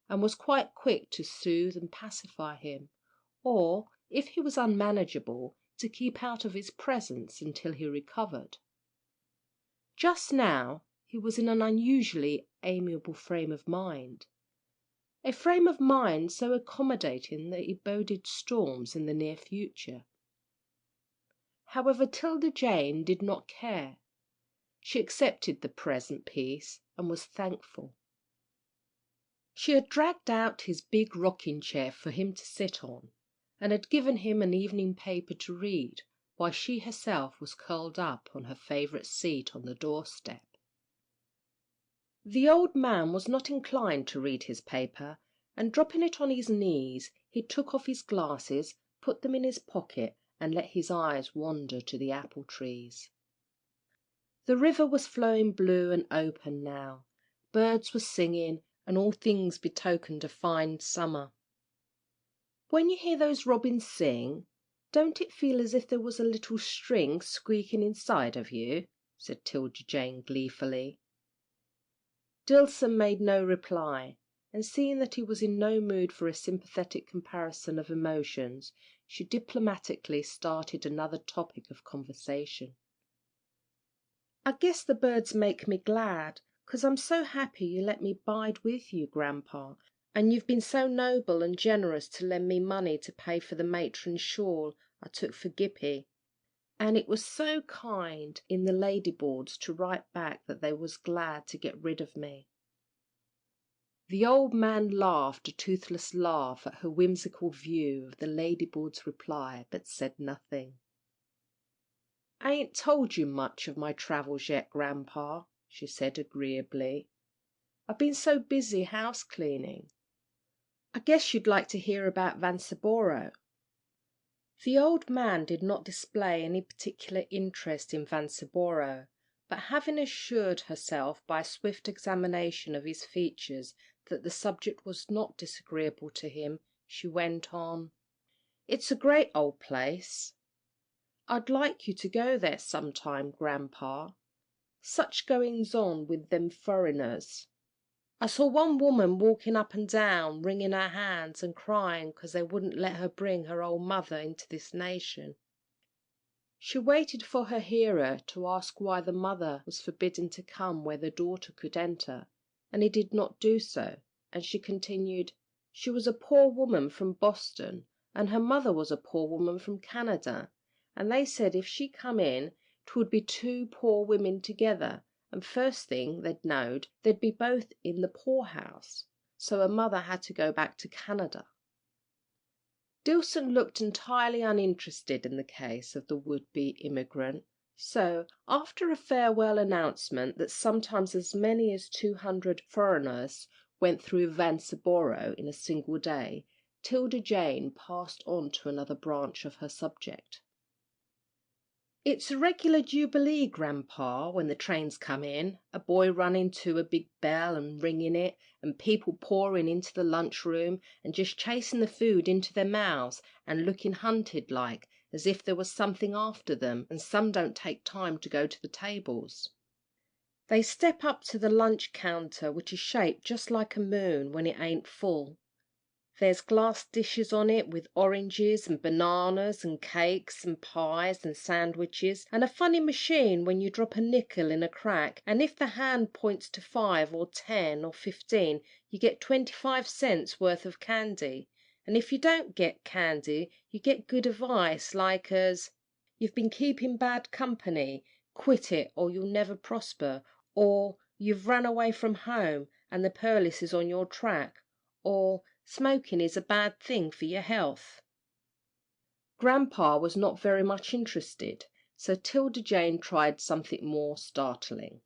and was quite quick to soothe and pacify him, or, if he was unmanageable, to keep out of his presence until he recovered. Just now he was in an unusually amiable frame of mind, a frame of mind so accommodating that it boded storms in the near future. However, 'Tilda Jane did not care. She accepted the present peace, and was thankful. She had dragged out his big rocking chair for him to sit on, and had given him an evening paper to read, while she herself was curled up on her favourite seat on the doorstep. The old man was not inclined to read his paper, and dropping it on his knees, he took off his glasses, put them in his pocket, and let his eyes wander to the apple trees. The river was flowing blue and open now, birds were singing, and all things betokened a fine summer. "When you hear those robins sing, don't it feel as if there was a little string squeaking inside of you?" said 'Tilda Jane gleefully. Dillson made no reply, and seeing that he was in no mood for a sympathetic comparison of emotions, she diplomatically started another topic of conversation. "I guess the birds make me glad, 'cause I'm so happy you let me bide with you, grandpa, and you've been so noble and generous to lend me money to pay for the matron's shawl I took for Gippie, and it was so kind in the ladyboards to write back that they was glad to get rid of me." The old man laughed a toothless laugh at her whimsical view of the ladyboard's reply, but said nothing. "I ain't told you much of my travels yet, grandpa," she said agreeably. "I've been so busy house cleaning. I guess you'd like to hear about Vanceboro." The old man did not display any particular interest in Vanceboro, but having assured herself by a swift examination of his features that the subject was not disagreeable to him, she went on. "It's a great old place. I'd like you to go there sometime, grandpa. Such goings on with them foreigners. I saw one woman walking up and down, wringing her hands and crying 'cause they wouldn't let her bring her old mother into this nation." She waited for her hearer to ask why the mother was forbidden to come where the daughter could enter, and he did not do so, and she continued, "She was a poor woman from Boston, and her mother was a poor woman from Canada, and they said if she come in 'twould be two poor women together, and first thing they'd knowed they'd be both in the poorhouse, so her mother had to go back to Canada." Dillson looked entirely uninterested in the case of the would-be immigrant, so, after a farewell announcement that sometimes as many as 200 foreigners went through Vanceboro in a single day, Tilda Jane passed on to another branch of her subject. "It's a regular jubilee, grandpa, when the trains come in, a boy running to a big bell and ringing it, and people pouring into the lunchroom and just chasing the food into their mouths and looking hunted like, as if there was something after them, and some don't take time to go to the tables. They step up to the lunch counter, which is shaped just like a moon when it ain't full. There's glass dishes on it with oranges and bananas and cakes and pies and sandwiches, and a funny machine when you drop a nickel in a crack, and if the hand points to 5 or 10 or 15 you get 25 cents worth of candy, and if you don't get candy you get good advice like as you've been keeping bad company, quit it or you'll never prosper, or you've run away from home and the police is on your track, or smoking is a bad thing for your health." Grandpa was not very much interested, so 'Tilda Jane tried something more startling.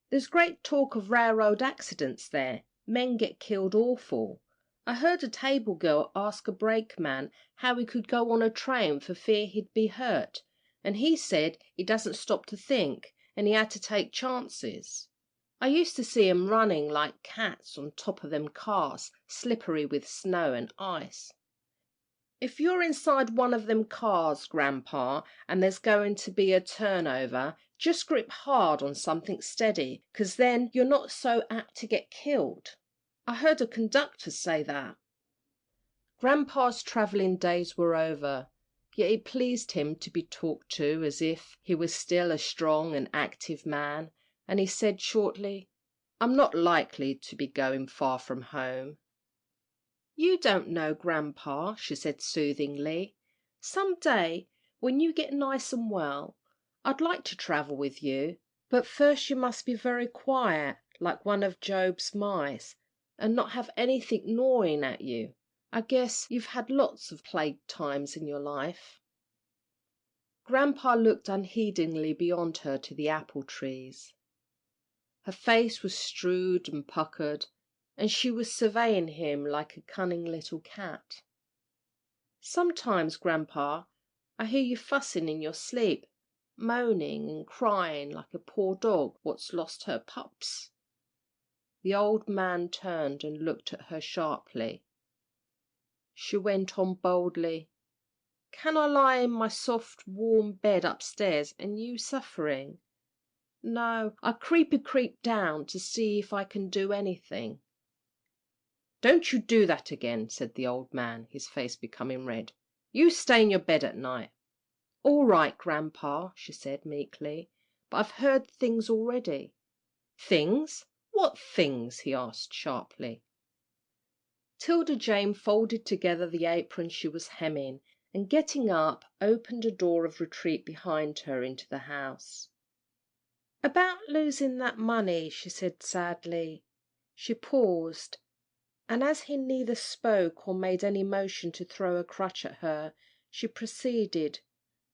"There's great talk of railroad accidents there. Men get killed awful. I heard a table girl ask a brakeman how he could go on a train for fear he'd be hurt, and he said he doesn't stop to think, and he had to take chances. I used to see 'em running like cats on top of them cars, slippery with snow and ice. If you're inside one of them cars, grandpa, and there's going to be a turnover, just grip hard on something steady, 'cause then you're not so apt to get killed. I heard a conductor say that." Grandpa's travelling days were over, yet it pleased him to be talked to as if he was still a strong and active man, and he said shortly, "I'm not likely to be going far from home." "You don't know, grandpa," she said soothingly. "Some day, when you get nice and well, I'd like to travel with you, but first you must be very quiet, like one of Job's mice, and not have anything gnawing at you. I guess you've had lots of plague times in your life." Grandpa looked unheedingly beyond her to the apple trees. Her face was strewed and puckered, and she was surveying him like a cunning little cat. "Sometimes, grandpa, I hear you fussing in your sleep, moaning and crying like a poor dog what's lost her pups." The old man turned and looked at her sharply. She went on boldly, "Can I lie in my soft warm bed upstairs and you suffering? No, I creep down to see if I can do anything." "Don't you do that again," said the old man, his face becoming red. "You stay in your bed at night." "All right, grandpa," she said meekly, "but I've heard things already." "Things? What things?" he asked sharply. 'Tilda Jane folded together the apron she was hemming, and getting up, opened a door of retreat behind her into the house. "About losing that money," she said sadly. She paused, and as he neither spoke or made any motion to throw a crutch at her, she proceeded,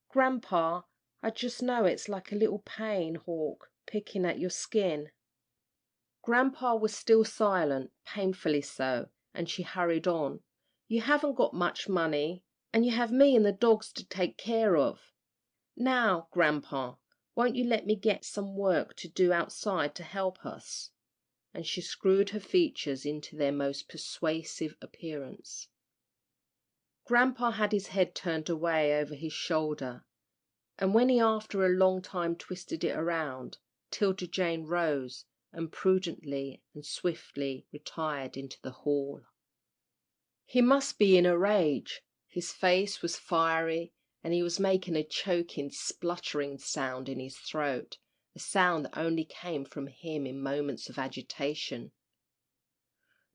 "Grandpa, I just know it's like a little pain hawk picking at your skin." Grandpa was still silent, painfully so, and she hurried on. "You haven't got much money, and you have me and the dogs to take care of. Now, Grandpa, won't you let me get some work to do outside to help us?" And she screwed her features into their most persuasive appearance. Grandpa had his head turned away over his shoulder, and when he after a long time twisted it around, 'Tilda Jane rose and prudently and swiftly retired into the hall. He must be in a rage. His face was fiery, and he was making a choking, spluttering sound in his throat, a sound that only came from him in moments of agitation.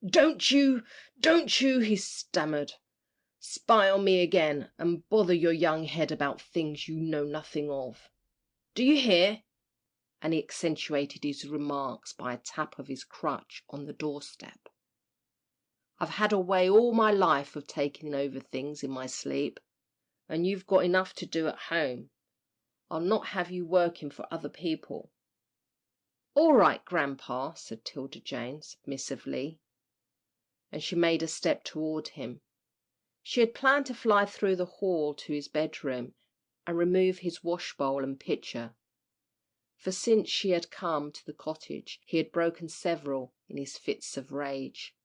Don't you," he stammered, "spy on me again, and bother your young head about things you know nothing of. Do you hear?" And he accentuated his remarks by a tap of his crutch on the doorstep. "I've had a way all my life of taking over things in my sleep, and you've got enough to do at home. I'll not have you working for other people." "All right, Grandpa," said 'Tilda Jane submissively, and she made a step toward him. She had planned to fly through the hall to his bedroom and remove his washbowl and pitcher, for since she had come to the cottage he had broken several in his fits of rage.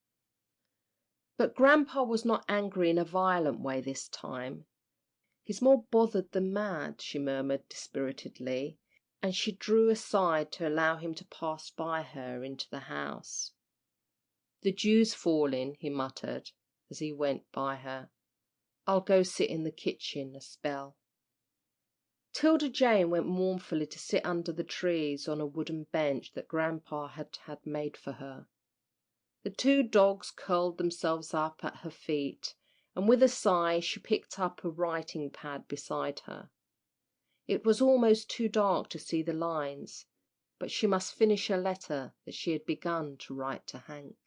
But Grandpa was not angry in a violent way this time. "He's more bothered than mad," she murmured dispiritedly, and she drew aside to allow him to pass by her into the house. "The dew's falling," he muttered as he went by her. "I'll go sit in the kitchen a spell." 'Tilda Jane went mournfully to sit under the trees on a wooden bench that Grandpa had had made for her. The two dogs curled themselves up at her feet, and with a sigh she picked up a writing pad beside her. It was almost too dark to see the lines, but she must finish a letter that she had begun to write to Hank.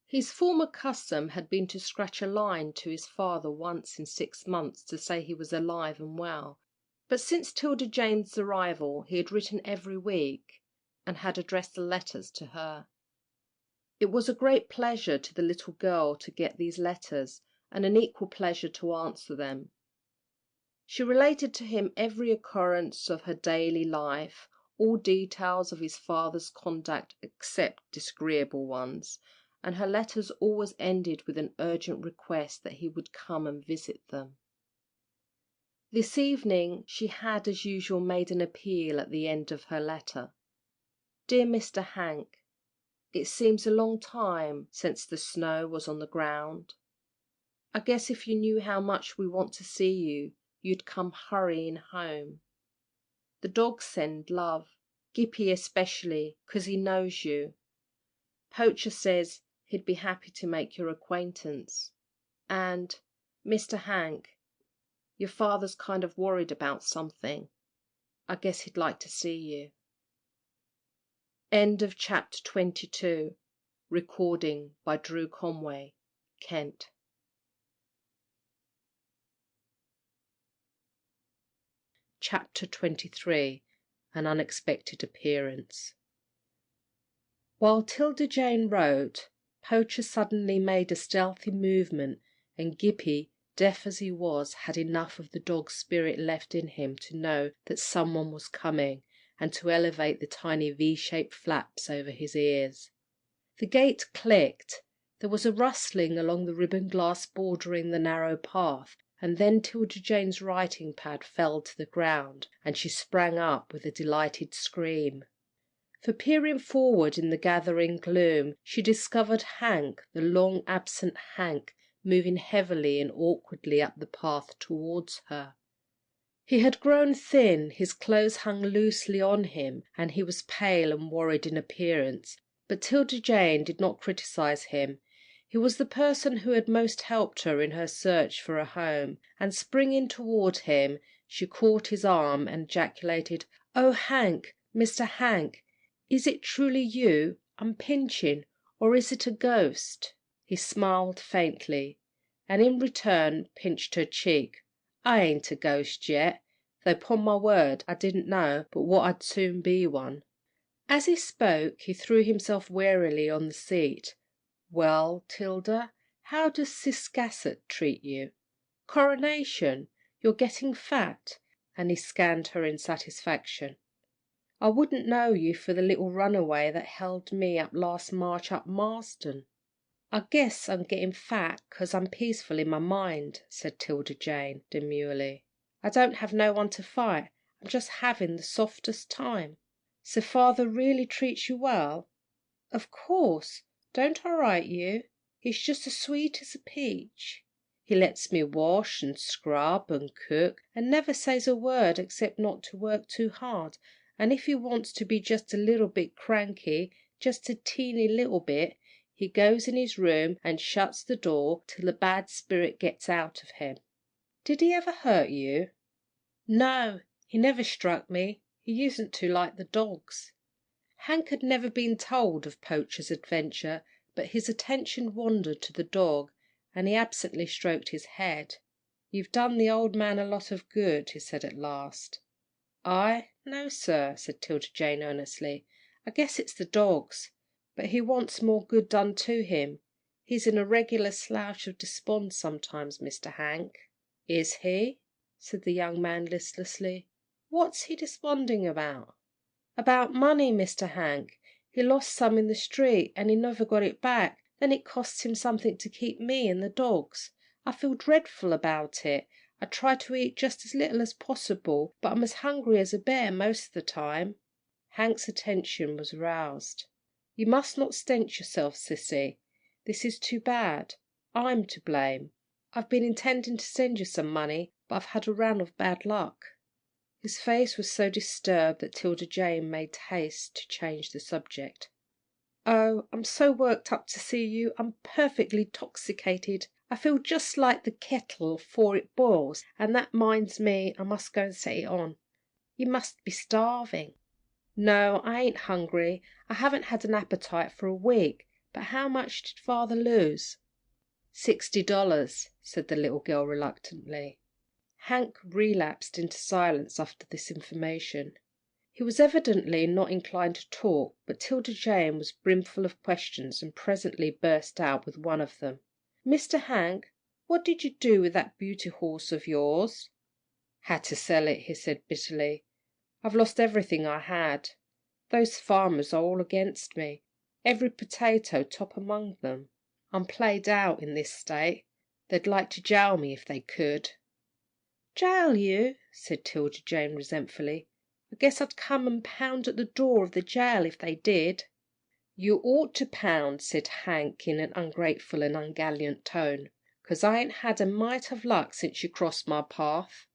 His former custom had been to scratch a line to his father once in 6 months to say he was alive and well, but since 'Tilda Jane's arrival he had written every week, and had addressed the letters to her. It was a great pleasure to the little girl to get these letters, and an equal pleasure to answer them. She related to him every occurrence of her daily life, all details of his father's conduct except disagreeable ones, and her letters always ended with an urgent request that he would come and visit them. This evening she had as usual made an appeal at the end of her letter. "Dear Mr. Hank, it seems a long time since the snow was on the ground. I guess if you knew how much we want to see you, you'd come hurrying home. The dogs send love, Gippy especially, 'cause he knows you. Poacher says he'd be happy to make your acquaintance. And, Mr. Hank, your father's kind of worried about something. I guess he'd like to see you." End of chapter 22. Recording by Drew Conway, Kent. Chapter 23. An Unexpected Appearance. While 'Tilda Jane wrote, Poacher suddenly made a stealthy movement, and Gippy, deaf as he was, had enough of the dog's spirit left in him to know that someone was coming, and to elevate the tiny V-shaped flaps over his ears. The gate clicked. There was a rustling along the ribbon glass bordering the narrow path, and then 'Tilda Jane's writing pad fell to the ground, and she sprang up with a delighted scream. For peering forward in the gathering gloom, she discovered Hank, the long absent Hank, moving heavily and awkwardly up the path towards her. He had grown thin, his clothes hung loosely on him, and he was pale and worried in appearance, but 'Tilda Jane did not criticise him. He was the person who had most helped her in her search for a home, and springing toward him, she caught his arm and ejaculated, "Oh, Hank, Mr. Hank, is it truly you I'm pinching, or is it a ghost?" He smiled faintly, and in return pinched her cheek. "I ain't a ghost yet. though 'pon my word I didn't know but what I'd soon be one." As he spoke he threw himself wearily on the seat. "Well, Tilda, how does Ciscasset treat you? Coronation, you're getting fat," and he scanned her in satisfaction. "I wouldn't know you for the little runaway that held me up last March up Marsden." "I guess I'm getting fat 'cause I'm peaceful in my mind," said 'Tilda Jane, demurely. "I don't have no one to fight. I'm just having the softest time." "So father really treats you well?" "Of course. Don't I write you? He's just as sweet as a peach. He lets me wash and scrub and cook, and never says a word except not to work too hard, and if he wants to be just a little bit cranky, just a teeny little bit, he goes in his room and shuts the door till the bad spirit gets out of him." "Did he ever hurt you?" "No, he never struck me. He usen't to like the dogs." Hank had never been told of Poacher's adventure, but his attention wandered to the dog, and he absently stroked his head. "You've done the old man a lot of good," he said at last. "I? No, sir," said 'Tilda Jane earnestly. "I guess it's the dogs, but he wants more good done to him. He's in a regular slouch of despond sometimes, Mr. Hank." "Is he?" said the young man listlessly. "What's he desponding about?" "About money, Mr. Hank. He lost some in the street, and he never got it back. Then it costs him something to keep me and the dogs. I feel dreadful about it. I try to eat just as little as possible, but I'm as hungry as a bear most of the time." Hank's attention was roused. "You must not stench yourself, sissy. This is too bad. I'm to blame. I've been intending to send you some money, but I've had a run of bad luck." His face was so disturbed that 'Tilda Jane made haste to change the subject. "Oh, I'm so worked up to see you. I'm perfectly toxicated. I feel just like the kettle 'fore it boils, and that minds me I must go and set it on. You must be starving." "No, I ain't hungry. I haven't had an appetite for a week. But how much did father lose?" $60, said the little girl reluctantly. Hank relapsed into silence after this information. He was evidently not inclined to talk, but 'Tilda Jane was brimful of questions and presently burst out with one of them. "Mr. Hank, what did you do with that beauty horse of yours?" "Had to sell it," he said bitterly. "I've lost everything I had. Those farmers are all against me, every potato top among them. I'm played out in this state. They'd like to jail me if they could." "Jail you?" said 'Tilda Jane resentfully. "I guess I'd come and pound at the door of the jail if they did." "You ought to pound," said Hank in an ungrateful and ungallant tone, "'cause I ain't had a mite of luck since you crossed my path."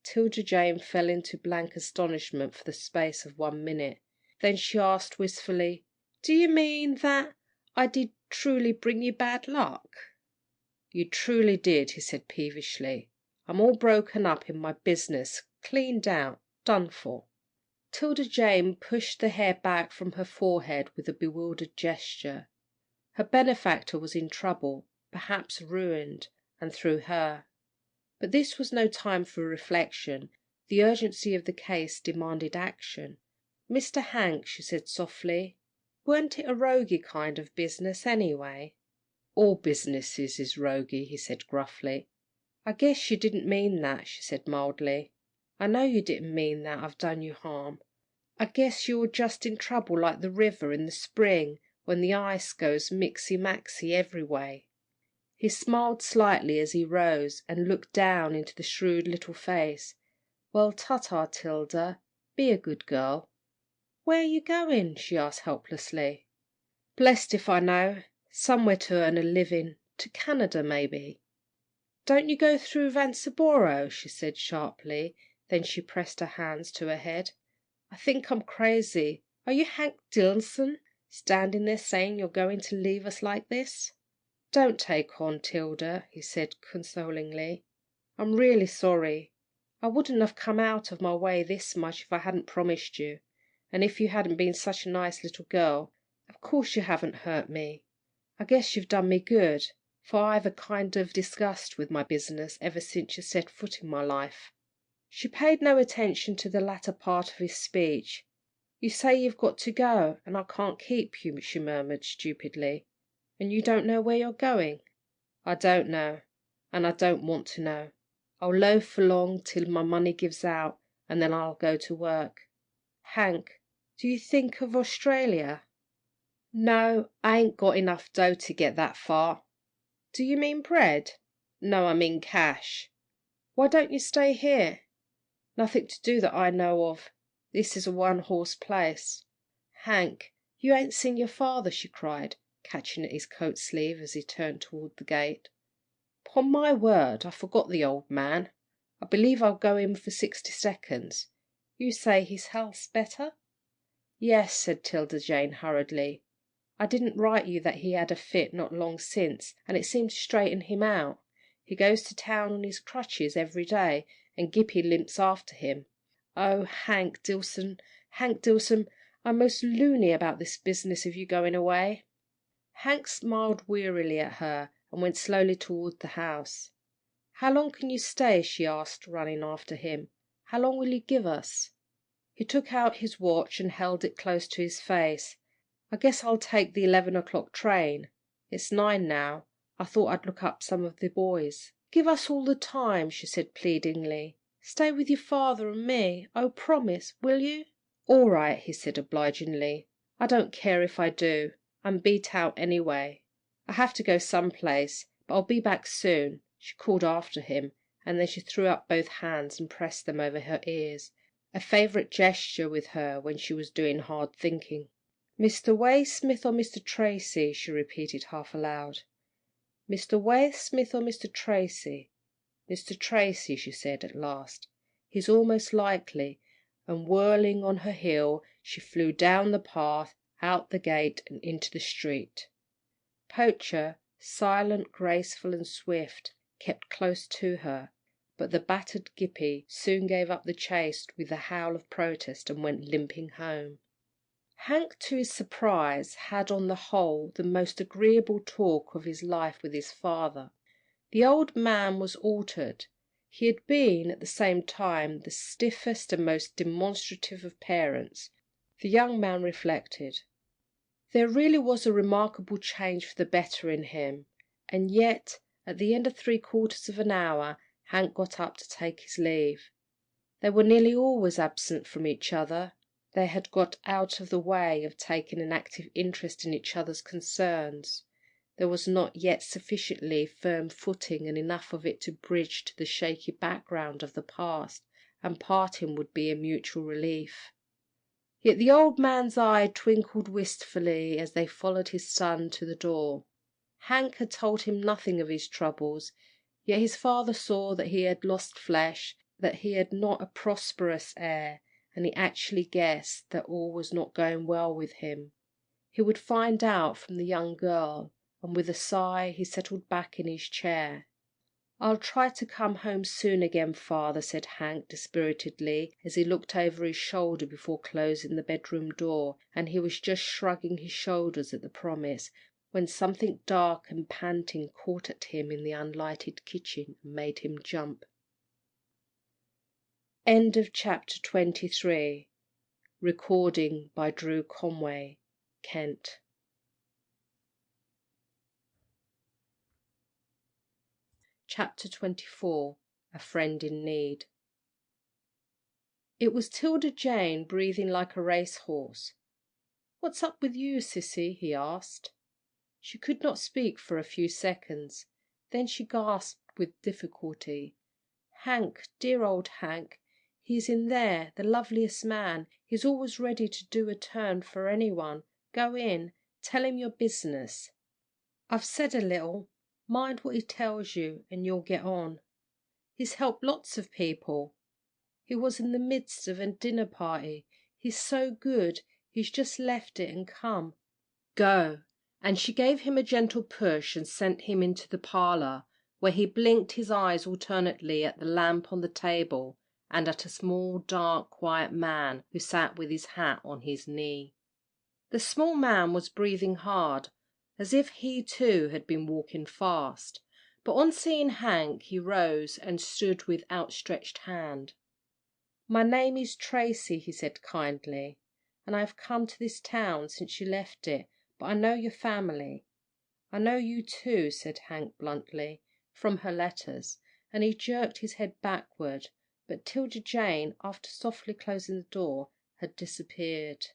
'Tilda Jane fell into blank astonishment for the space of 1 minute. Then she asked wistfully, "Do you mean that I did truly bring you bad luck?" "You truly did," he said peevishly. "I'm all broken up in my business, cleaned out, done for." 'Tilda Jane pushed the hair back from her forehead with a bewildered gesture. Her benefactor was in trouble, perhaps ruined, and through her. But this was no time for reflection. The urgency of the case demanded action. "Mr. Hank," she said softly, "weren't it a roguey kind of business, anyway?" "All businesses is roguey," he said gruffly. "I guess you didn't mean that," she said mildly. "I know you didn't mean that I've done you harm. I guess you're just in trouble like the river in the spring when the ice goes mixy-maxy every way." He smiled slightly as he rose and looked down into the shrewd little face. "Well, ta-ta, Tilda. Be a good girl." "Where you going?" she asked helplessly. "Blessed if I know. Somewhere to earn a living. To Canada, maybe." "Don't you go through Vanceboro?" she said sharply. Then she pressed her hands to her head. "I think I'm crazy. Are you Hank Dillson, standing there saying you're going to leave us like this?" "Don't take on, Tilda," he said consolingly. "I'm really sorry. I wouldn't have come out of my way this much if I hadn't promised you, and if you hadn't been such a nice little girl. Of course you haven't hurt me. I guess you've done me good, for I've a kind of disgust with my business ever since you set foot in my life." She paid no attention to the latter part of his speech. "You say you've got to go, and I can't keep you," she murmured stupidly. "And you don't know where you're going?" "I don't know, and I don't want to know. I'll loaf along till my money gives out, and then I'll go to work." "Hank, do you think of Australia?" "No, I ain't got enough dough to get that far." "Do you mean bread?" "No, I mean cash." "Why don't you stay here?" "Nothing to do that I know of. This is a one-horse place." "Hank, you ain't seen your father," she cried, catching at his coat sleeve as he turned toward the gate. "'Pon my word, I forgot the old man. I believe I'll go in for 60 seconds. You say his health's better?" "Yes," said 'Tilda Jane hurriedly. "I didn't write you that he had a fit not long since, and it seemed to straighten him out. He goes to town on his crutches every day, and Gippie limps after him. Oh, Hank Dillson, I'm most loony about this business of you going away." Hank smiled wearily at her and went slowly toward the house. "How long can you stay?" she asked, running after him. "How long will you give us?" He took out his watch and held it close to his face. "I guess I'll take the 11 o'clock train. It's 9 now. I thought I'd look up some of the boys." "Give us all the time," she said pleadingly. "Stay with your father and me. Oh, promise, will you?" "All right," he said obligingly. "I don't care if I do. I'm beat out anyway. I have to go some place, but I'll be back soon," she called after him, and then she threw up both hands and pressed them over her ears, a favourite gesture with her when she was doing hard thinking. "Mr. Waysmith or Mr. Tracy?" she repeated half aloud. "Mr. Waysmith or Mr. Tracy?" "Mr. Tracy," she said at last. "He's almost likely," and whirling on her heel she flew down the path, out the gate and into the street. Poacher, silent, graceful and swift, kept close to her, but the battered Gippie soon gave up the chase with a howl of protest and went limping home. Hank, to his surprise, had on the whole the most agreeable talk of his life with his father. The old man was altered. He had been, at the same time, the stiffest and most demonstrative of parents. The young man reflected. There really was a remarkable change for the better in him, and yet, at the end of 3/4 of an hour, Hank got up to take his leave. They were nearly always absent from each other. They had got out of the way of taking an active interest in each other's concerns. There was not yet sufficiently firm footing and enough of it to bridge to the shaky background of the past, and parting would be a mutual relief. Yet the old man's eye twinkled wistfully as they followed his son to the door. Hank had told him nothing of his troubles, yet his father saw that he had lost flesh, that he had not a prosperous air, and he actually guessed that all was not going well with him. He would find out from the young girl, and with a sigh he settled back in his chair. "I'll try to come home soon again, father," said Hank dispiritedly, as he looked over his shoulder before closing the bedroom door, and he was just shrugging his shoulders at the promise, when something dark and panting caught at him in the unlighted kitchen and made him jump. End of chapter 23. Recording by Drew Conway, Kent. Chapter 24. A Friend in Need. It was 'Tilda Jane, breathing like a racehorse. "What's up with you, sissy?" he asked. She could not speak for a few seconds. Then she gasped with difficulty. "Hank, dear old Hank. He's in there, the loveliest man. He's always ready to do a turn for anyone. Go in. Tell him your business." "I've said a little. Mind what he tells you, and you'll get on. He's helped lots of people. He was in the midst of a dinner party. He's so good. He's just left it and come. Go." And she gave him a gentle push and sent him into the parlour, where he blinked his eyes alternately at the lamp on the table and at a small, dark, quiet man who sat with his hat on his knee. The small man was breathing hard, as if he too had been walking fast, but on seeing Hank he rose and stood with outstretched hand. "My name is Tracy," he said kindly, "and I have come to this town since you left it, but I know your family." "I know you too," said Hank bluntly, "from her letters," and he jerked his head backward, but 'Tilda Jane, after softly closing the door, had disappeared.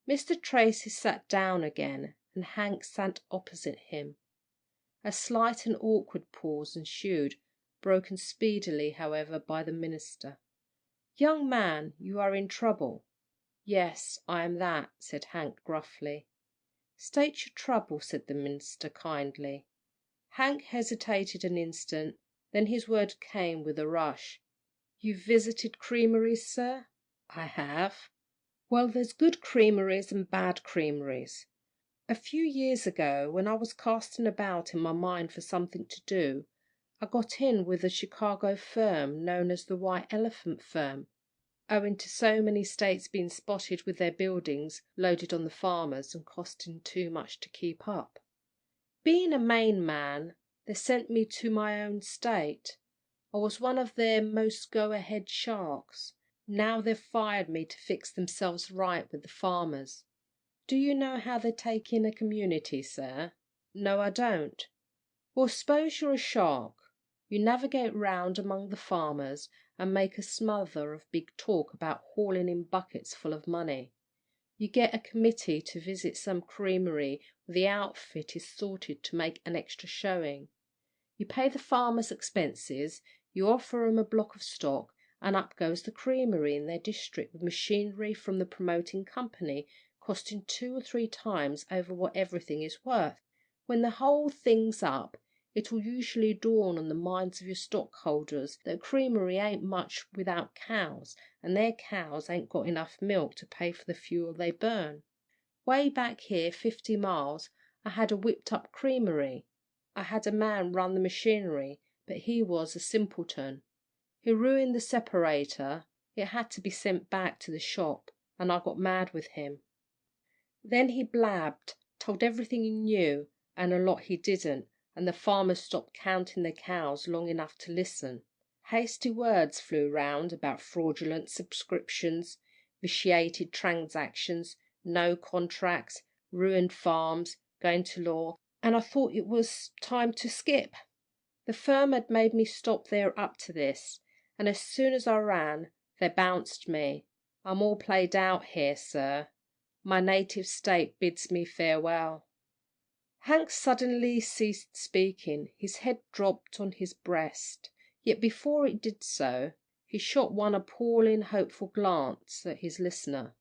Mr. Tracy sat down again, and Hank sat opposite him. A slight and awkward pause ensued, broken speedily, however, by the minister. "Young man, you are in trouble." "Yes, I am that," said Hank gruffly. "State your trouble," said the minister kindly. Hank hesitated an instant, then his word came with a rush. "You've visited creameries, sir?" "I have." "Well, there's good creameries and bad creameries. A few years ago, when I was casting about in my mind for something to do, I got in with a Chicago firm known as the White Elephant firm, owing to so many states being spotted with their buildings loaded on the farmers and costing too much to keep up. Being a Maine man, they sent me to my own state. I was one of their most go-ahead sharks. Now they've fired me to fix themselves right with the farmers. Do you know how they take in a community, sir?" "No, I don't." "Well, suppose you're a shark. You navigate round among the farmers and make a smother of big talk about hauling in buckets full of money. You get a committee to visit some creamery where the outfit is sorted to make an extra showing. You pay the farmers' expenses, you offer 'em a block of stock, and up goes the creamery in their district with machinery from the promoting company costing 2 or 3 times over what everything is worth. When the whole thing's up, it'll usually dawn on the minds of your stockholders that a creamery ain't much without cows, and their cows ain't got enough milk to pay for the fuel they burn. Way back here 50 miles I had a whipped up creamery. I had a man run the machinery, but he was a simpleton. He ruined the separator. It had to be sent back to the shop, and I got mad with him. Then he blabbed, told everything he knew and a lot he didn't, and the farmers stopped counting their cows long enough to listen. Hasty words flew round about fraudulent subscriptions, vitiated transactions, no contracts, ruined farms, going to law, and I thought it was time to skip. The firm had made me stop there up to this, and as soon as I ran, they bounced me. I'm all played out here, sir. My native state bids me farewell." Hank suddenly ceased speaking. His head dropped on his breast, yet before it did so, he shot one appalling, hopeful glance at his listener.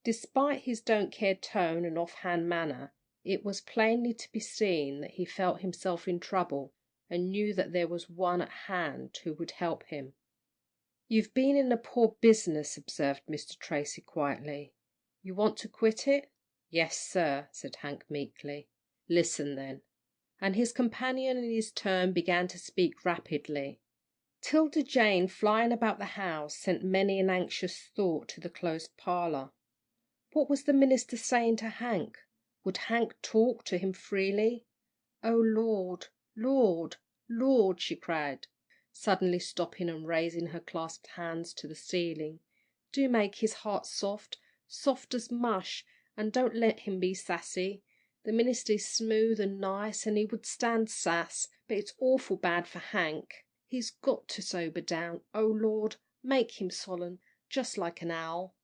Despite his don't-care tone and off-hand manner, it was plainly to be seen that he felt himself in trouble and knew that there was one at hand who would help him. "You've been in a poor business," observed Mr. Tracy quietly. "You want to quit it?" "Yes, sir," said Hank meekly. "Listen, then." And his companion in his turn began to speak rapidly. 'Tilda Jane, flying about the house, sent many an anxious thought to the closed parlour. What was the minister saying to Hank? Would Hank talk to him freely? "Oh, Lord, Lord, Lord," she cried, suddenly stopping and raising her clasped hands to the ceiling. "Do make his heart soft, soft as mush, and don't let him be sassy. The minister is smooth and nice, and he would stand sass, but it's awful bad for Hank. He's got to sober down. Oh, Lord, make him solemn, just like an owl."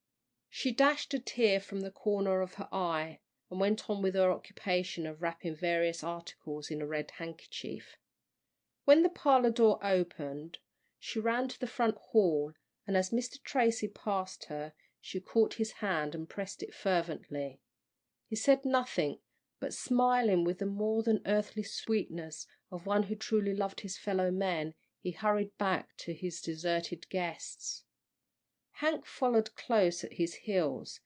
She dashed a tear from the corner of her eye, and went on with her occupation of wrapping various articles in a red handkerchief. When the parlour door opened, she ran to the front hall, and as Mr. Tracy passed her, she caught his hand and pressed it fervently. He said nothing, but smiling with the more than earthly sweetness of one who truly loved his fellow men, he hurried back to his deserted guests. Hank followed close at his heels,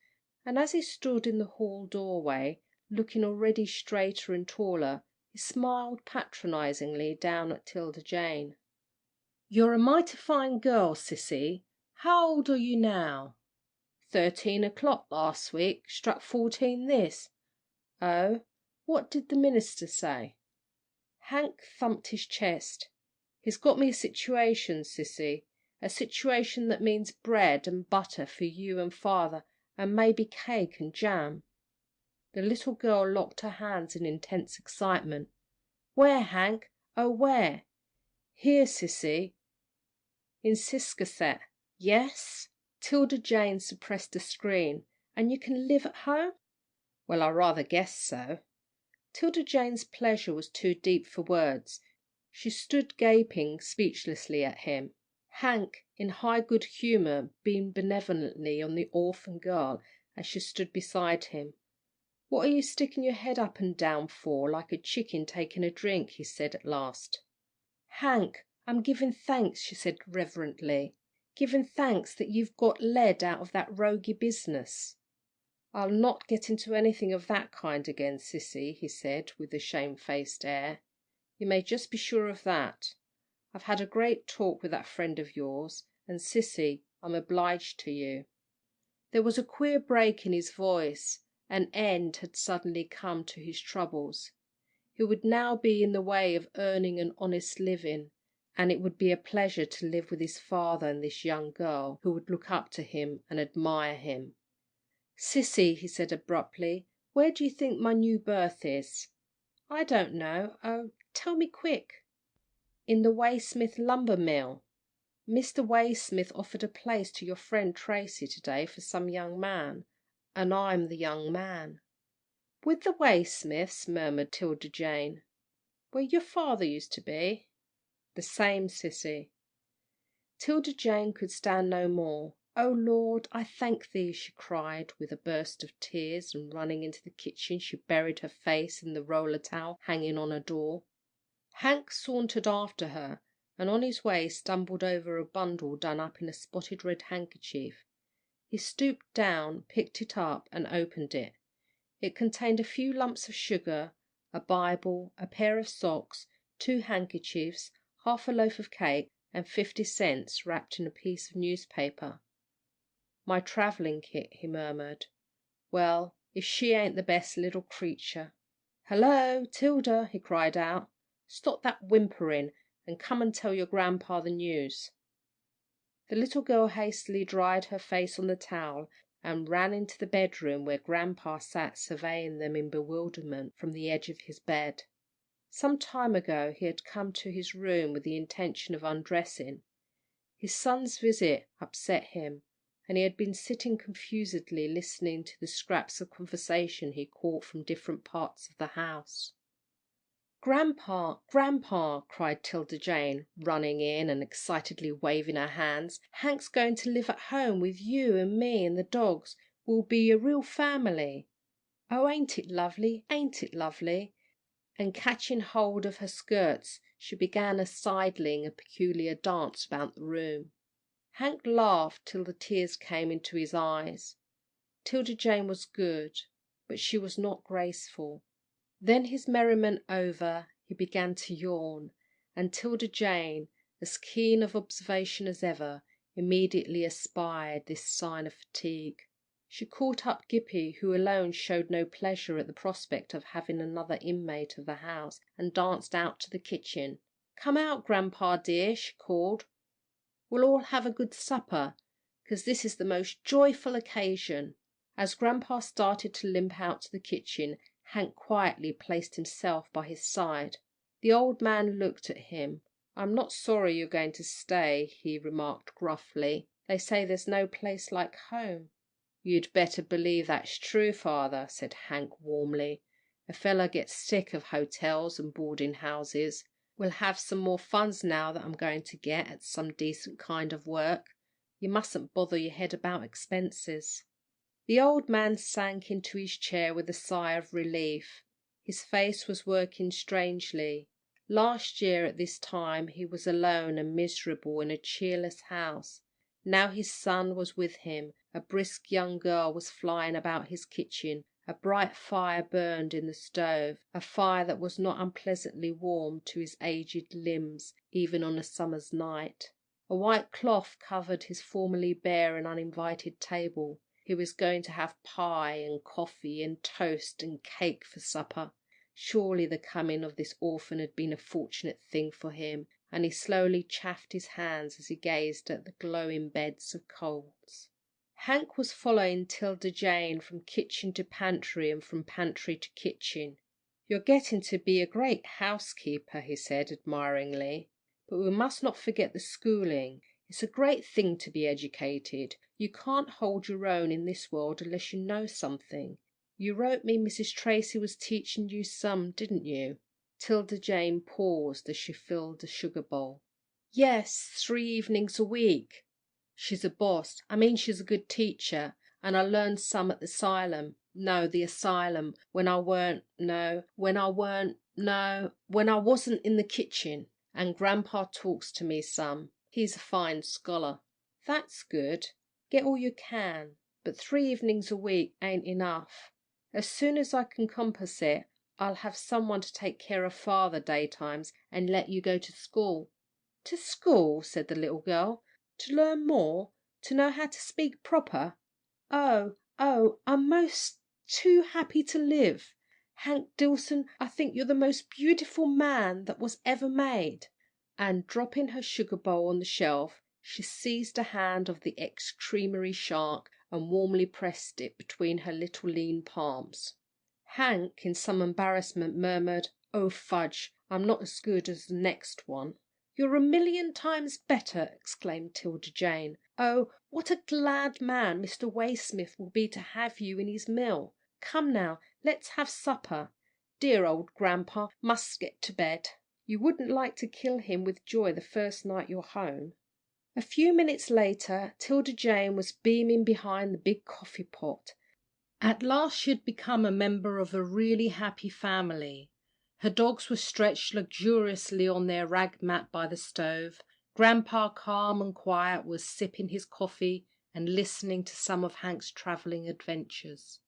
and as he stood in the hall doorway, looking already straighter and taller, he smiled patronizingly down at 'Tilda Jane. "You're a mighty fine girl, sissy. How old are you now?" 13 o'clock last week, struck 14 this. "Oh, what did the minister say?" Hank thumped his chest. "He's got me a situation, sissy. A situation that means bread and butter for you and father, and maybe cake and jam." The little girl locked her hands in intense excitement. "Where, Hank? Oh, where?" "Here, Sissy, in Ciscasset." "Yes?" Tilda Jane suppressed a scream. "And you can live at home?" "Well, I rather guess so." 'Tilda Jane's pleasure was too deep for words. She stood gaping speechlessly at him. Hank, in high good humour, beamed benevolently on the orphan girl as she stood beside him. "What are you sticking your head up and down for, like a chicken taking a drink?" he said at last. "Hank, I'm giving thanks," she said reverently. "Giving thanks that you've got led out of that roguey business." "I'll not get into anything of that kind again, Sissy," he said, with a shamefaced air. "You may just be sure of that. I've had a great talk with that friend of yours, and, Sissy, I'm obliged to you." There was a queer break in his voice. An end had suddenly come to his troubles. He would now be in the way of earning an honest living, and it would be a pleasure to live with his father and this young girl, who would look up to him and admire him. "Sissy," he said abruptly, "where do you think my new berth is?" "I don't know. Oh, tell me quick." "In the Waysmith lumber mill. Mr. Waysmith offered a place to your friend Tracy today for some young man, and I'm the young man." "With the Waysmiths?" murmured 'Tilda Jane. "Where your father used to be?" "The same, Sissy." 'Tilda Jane could stand no more. "Oh, Lord, I thank thee," she cried, with a burst of tears, and running into the kitchen she buried her face in the roller towel hanging on a door. Hank sauntered after her, and on his way stumbled over a bundle done up in a spotted red handkerchief. He stooped down, picked it up, and opened it. It contained a few lumps of sugar, a Bible, a pair of socks, 2 handkerchiefs, half a loaf of cake, and 50 cents wrapped in a piece of newspaper. "My travelling kit," he murmured. "Well, if she ain't the best little creature." "Hello, 'Tilda," he cried out. "Stop that whimpering, and come and tell your grandpa the news." The little girl hastily dried her face on the towel and ran into the bedroom, where grandpa sat surveying them in bewilderment from the edge of his bed. Some time ago he had come to his room with the intention of undressing. His son's visit upset him, and he had been sitting confusedly listening to the scraps of conversation he caught from different parts of the house. "Grandpa, grandpa," cried 'Tilda Jane, running in and excitedly waving her hands, "Hank's going to live at home with you and me and the dogs. We'll be a real family. Oh, ain't it lovely, ain't it lovely?" And catching hold of her skirts, she began sidling a peculiar dance about the room. Hank laughed till the tears came into his eyes. 'Tilda Jane was good, but she was not graceful. Then, his merriment over, he began to yawn, and 'Tilda Jane, as keen of observation as ever, immediately espied this sign of fatigue. She caught up Gippy, who alone showed no pleasure at the prospect of having another inmate of the house, and danced out to the kitchen. "Come out, grandpa dear," she called. "We'll all have a good supper, 'cause this is the most joyful occasion." As grandpa started to limp out to the kitchen, Hank quietly placed himself by his side. The old man looked at him. "I'm not sorry you're going to stay," he remarked gruffly. "They say there's no place like home." "You'd better believe that's true, father," said Hank warmly. "A feller gets sick of hotels and boarding houses. We'll have some more funds now that I'm going to get at some decent kind of work. You mustn't bother your head about expenses." The old man sank into his chair with a sigh of relief. His face was working strangely. Last year at this time he was alone and miserable in a cheerless house. Now his son was with him, a brisk young girl was flying about his kitchen, a bright fire burned in the stove, a fire that was not unpleasantly warm to his aged limbs even on a summer's night. A white cloth covered his formerly bare and uninvited table. He was going to have pie and coffee and toast and cake for supper. Surely the coming of this orphan had been a fortunate thing for him, and he slowly chafed his hands as he gazed at the glowing beds of coals. Hank was following 'Tilda Jane from kitchen to pantry and from pantry to kitchen. "You're getting to be a great housekeeper," he said admiringly. "But we must not forget the schooling. It's a great thing to be educated. You can't hold your own in this world unless you know something. You wrote me Mrs. Tracy was teaching you some, didn't you?" 'Tilda Jane paused as she filled a sugar bowl. "Yes, 3 evenings a week. She's a boss. I mean she's a good teacher, and I learned some at the asylum, when I wasn't in the kitchen. And Grandpa talks to me some. He's a fine scholar." "That's good. Get all you can. But 3 evenings a week ain't enough. As soon as I can compass it, I'll have someone to take care of father daytimes and let you go to school." "To school?" said the little girl. "To learn more? To know how to speak proper? Oh, I'm most too happy to live. Hank Dillson, I think you're the most beautiful man that was ever made." And dropping her sugar bowl on the shelf, she seized a hand of the ex-creamery shark and warmly pressed it between her little lean palms. Hank, in some embarrassment, murmured, "Oh, fudge, I'm not as good as the next one." "You're a million times better!" exclaimed 'Tilda Jane. "Oh, what a glad man Mr. Waysmith will be to have you in his mill. Come now, let's have supper. Dear old grandpa must get to bed. You wouldn't like to kill him with joy the first night you're home." A few minutes later 'Tilda Jane was beaming behind the big coffee pot. At last she had become a member of a really happy family. Her dogs were stretched luxuriously on their rag mat by the stove. Grandpa, calm and quiet, was sipping his coffee and listening to some of Hank's travelling adventures.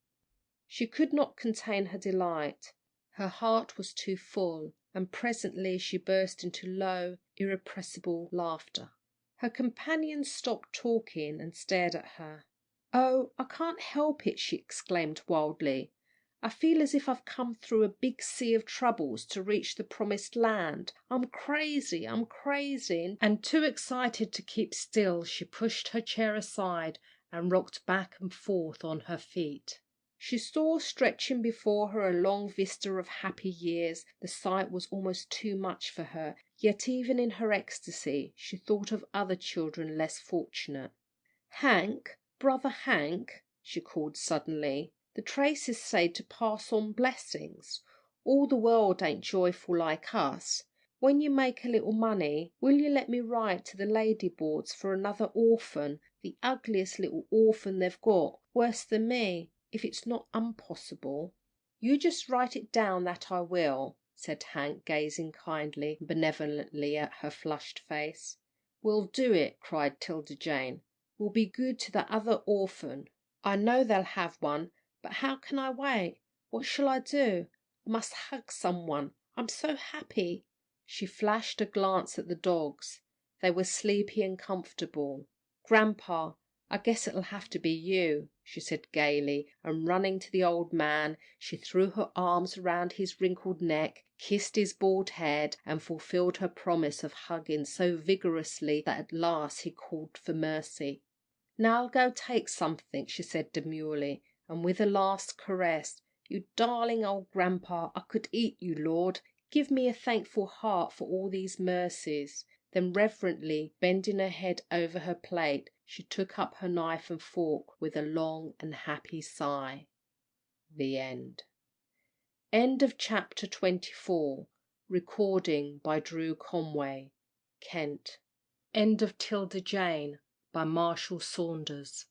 She could not contain her delight. Her heart was too full, and presently she burst into low, irrepressible laughter. Her companions stopped talking and stared at her. "Oh, I can't help it," she exclaimed wildly. "I feel as if I've come through a big sea of troubles to reach the promised land. I'm crazy, and too excited to keep still, she pushed her chair aside and rocked back and forth on her feet. She saw stretching before her a long vista of happy years. The sight was almost too much for her, yet even in her ecstasy she thought of other children less fortunate. "Hank, brother Hank," she called suddenly, "the Tracys say to pass on blessings. All the world ain't joyful like us. When you make a little money, will you let me write to the lady boards for another orphan, the ugliest little orphan they've got, worse than me, if it's not impossible?" "You just write it down that I will," said Hank, gazing kindly and benevolently at her flushed face. "We'll do it," cried 'Tilda Jane. "We'll be good to that other orphan. I know they'll have one, but how can I wait? What shall I do? I must hug someone. I'm so happy." She flashed a glance at the dogs. They were sleepy and comfortable. "Grandpa, I guess it'll have to be you," she said gaily, and running to the old man, she threw her arms around his wrinkled neck, kissed his bald head, and fulfilled her promise of hugging so vigorously that at last he called for mercy. "Now I'll go take something," she said demurely, and with a last caress, "You darling old grandpa, I could eat you, Lord. Give me a thankful heart for all these mercies." Then reverently bending her head over her plate, she took up her knife and fork with a long and happy sigh. The end. End of chapter 24. Recording by Drew Conway, Kent. End of 'Tilda Jane by Marshall Saunders.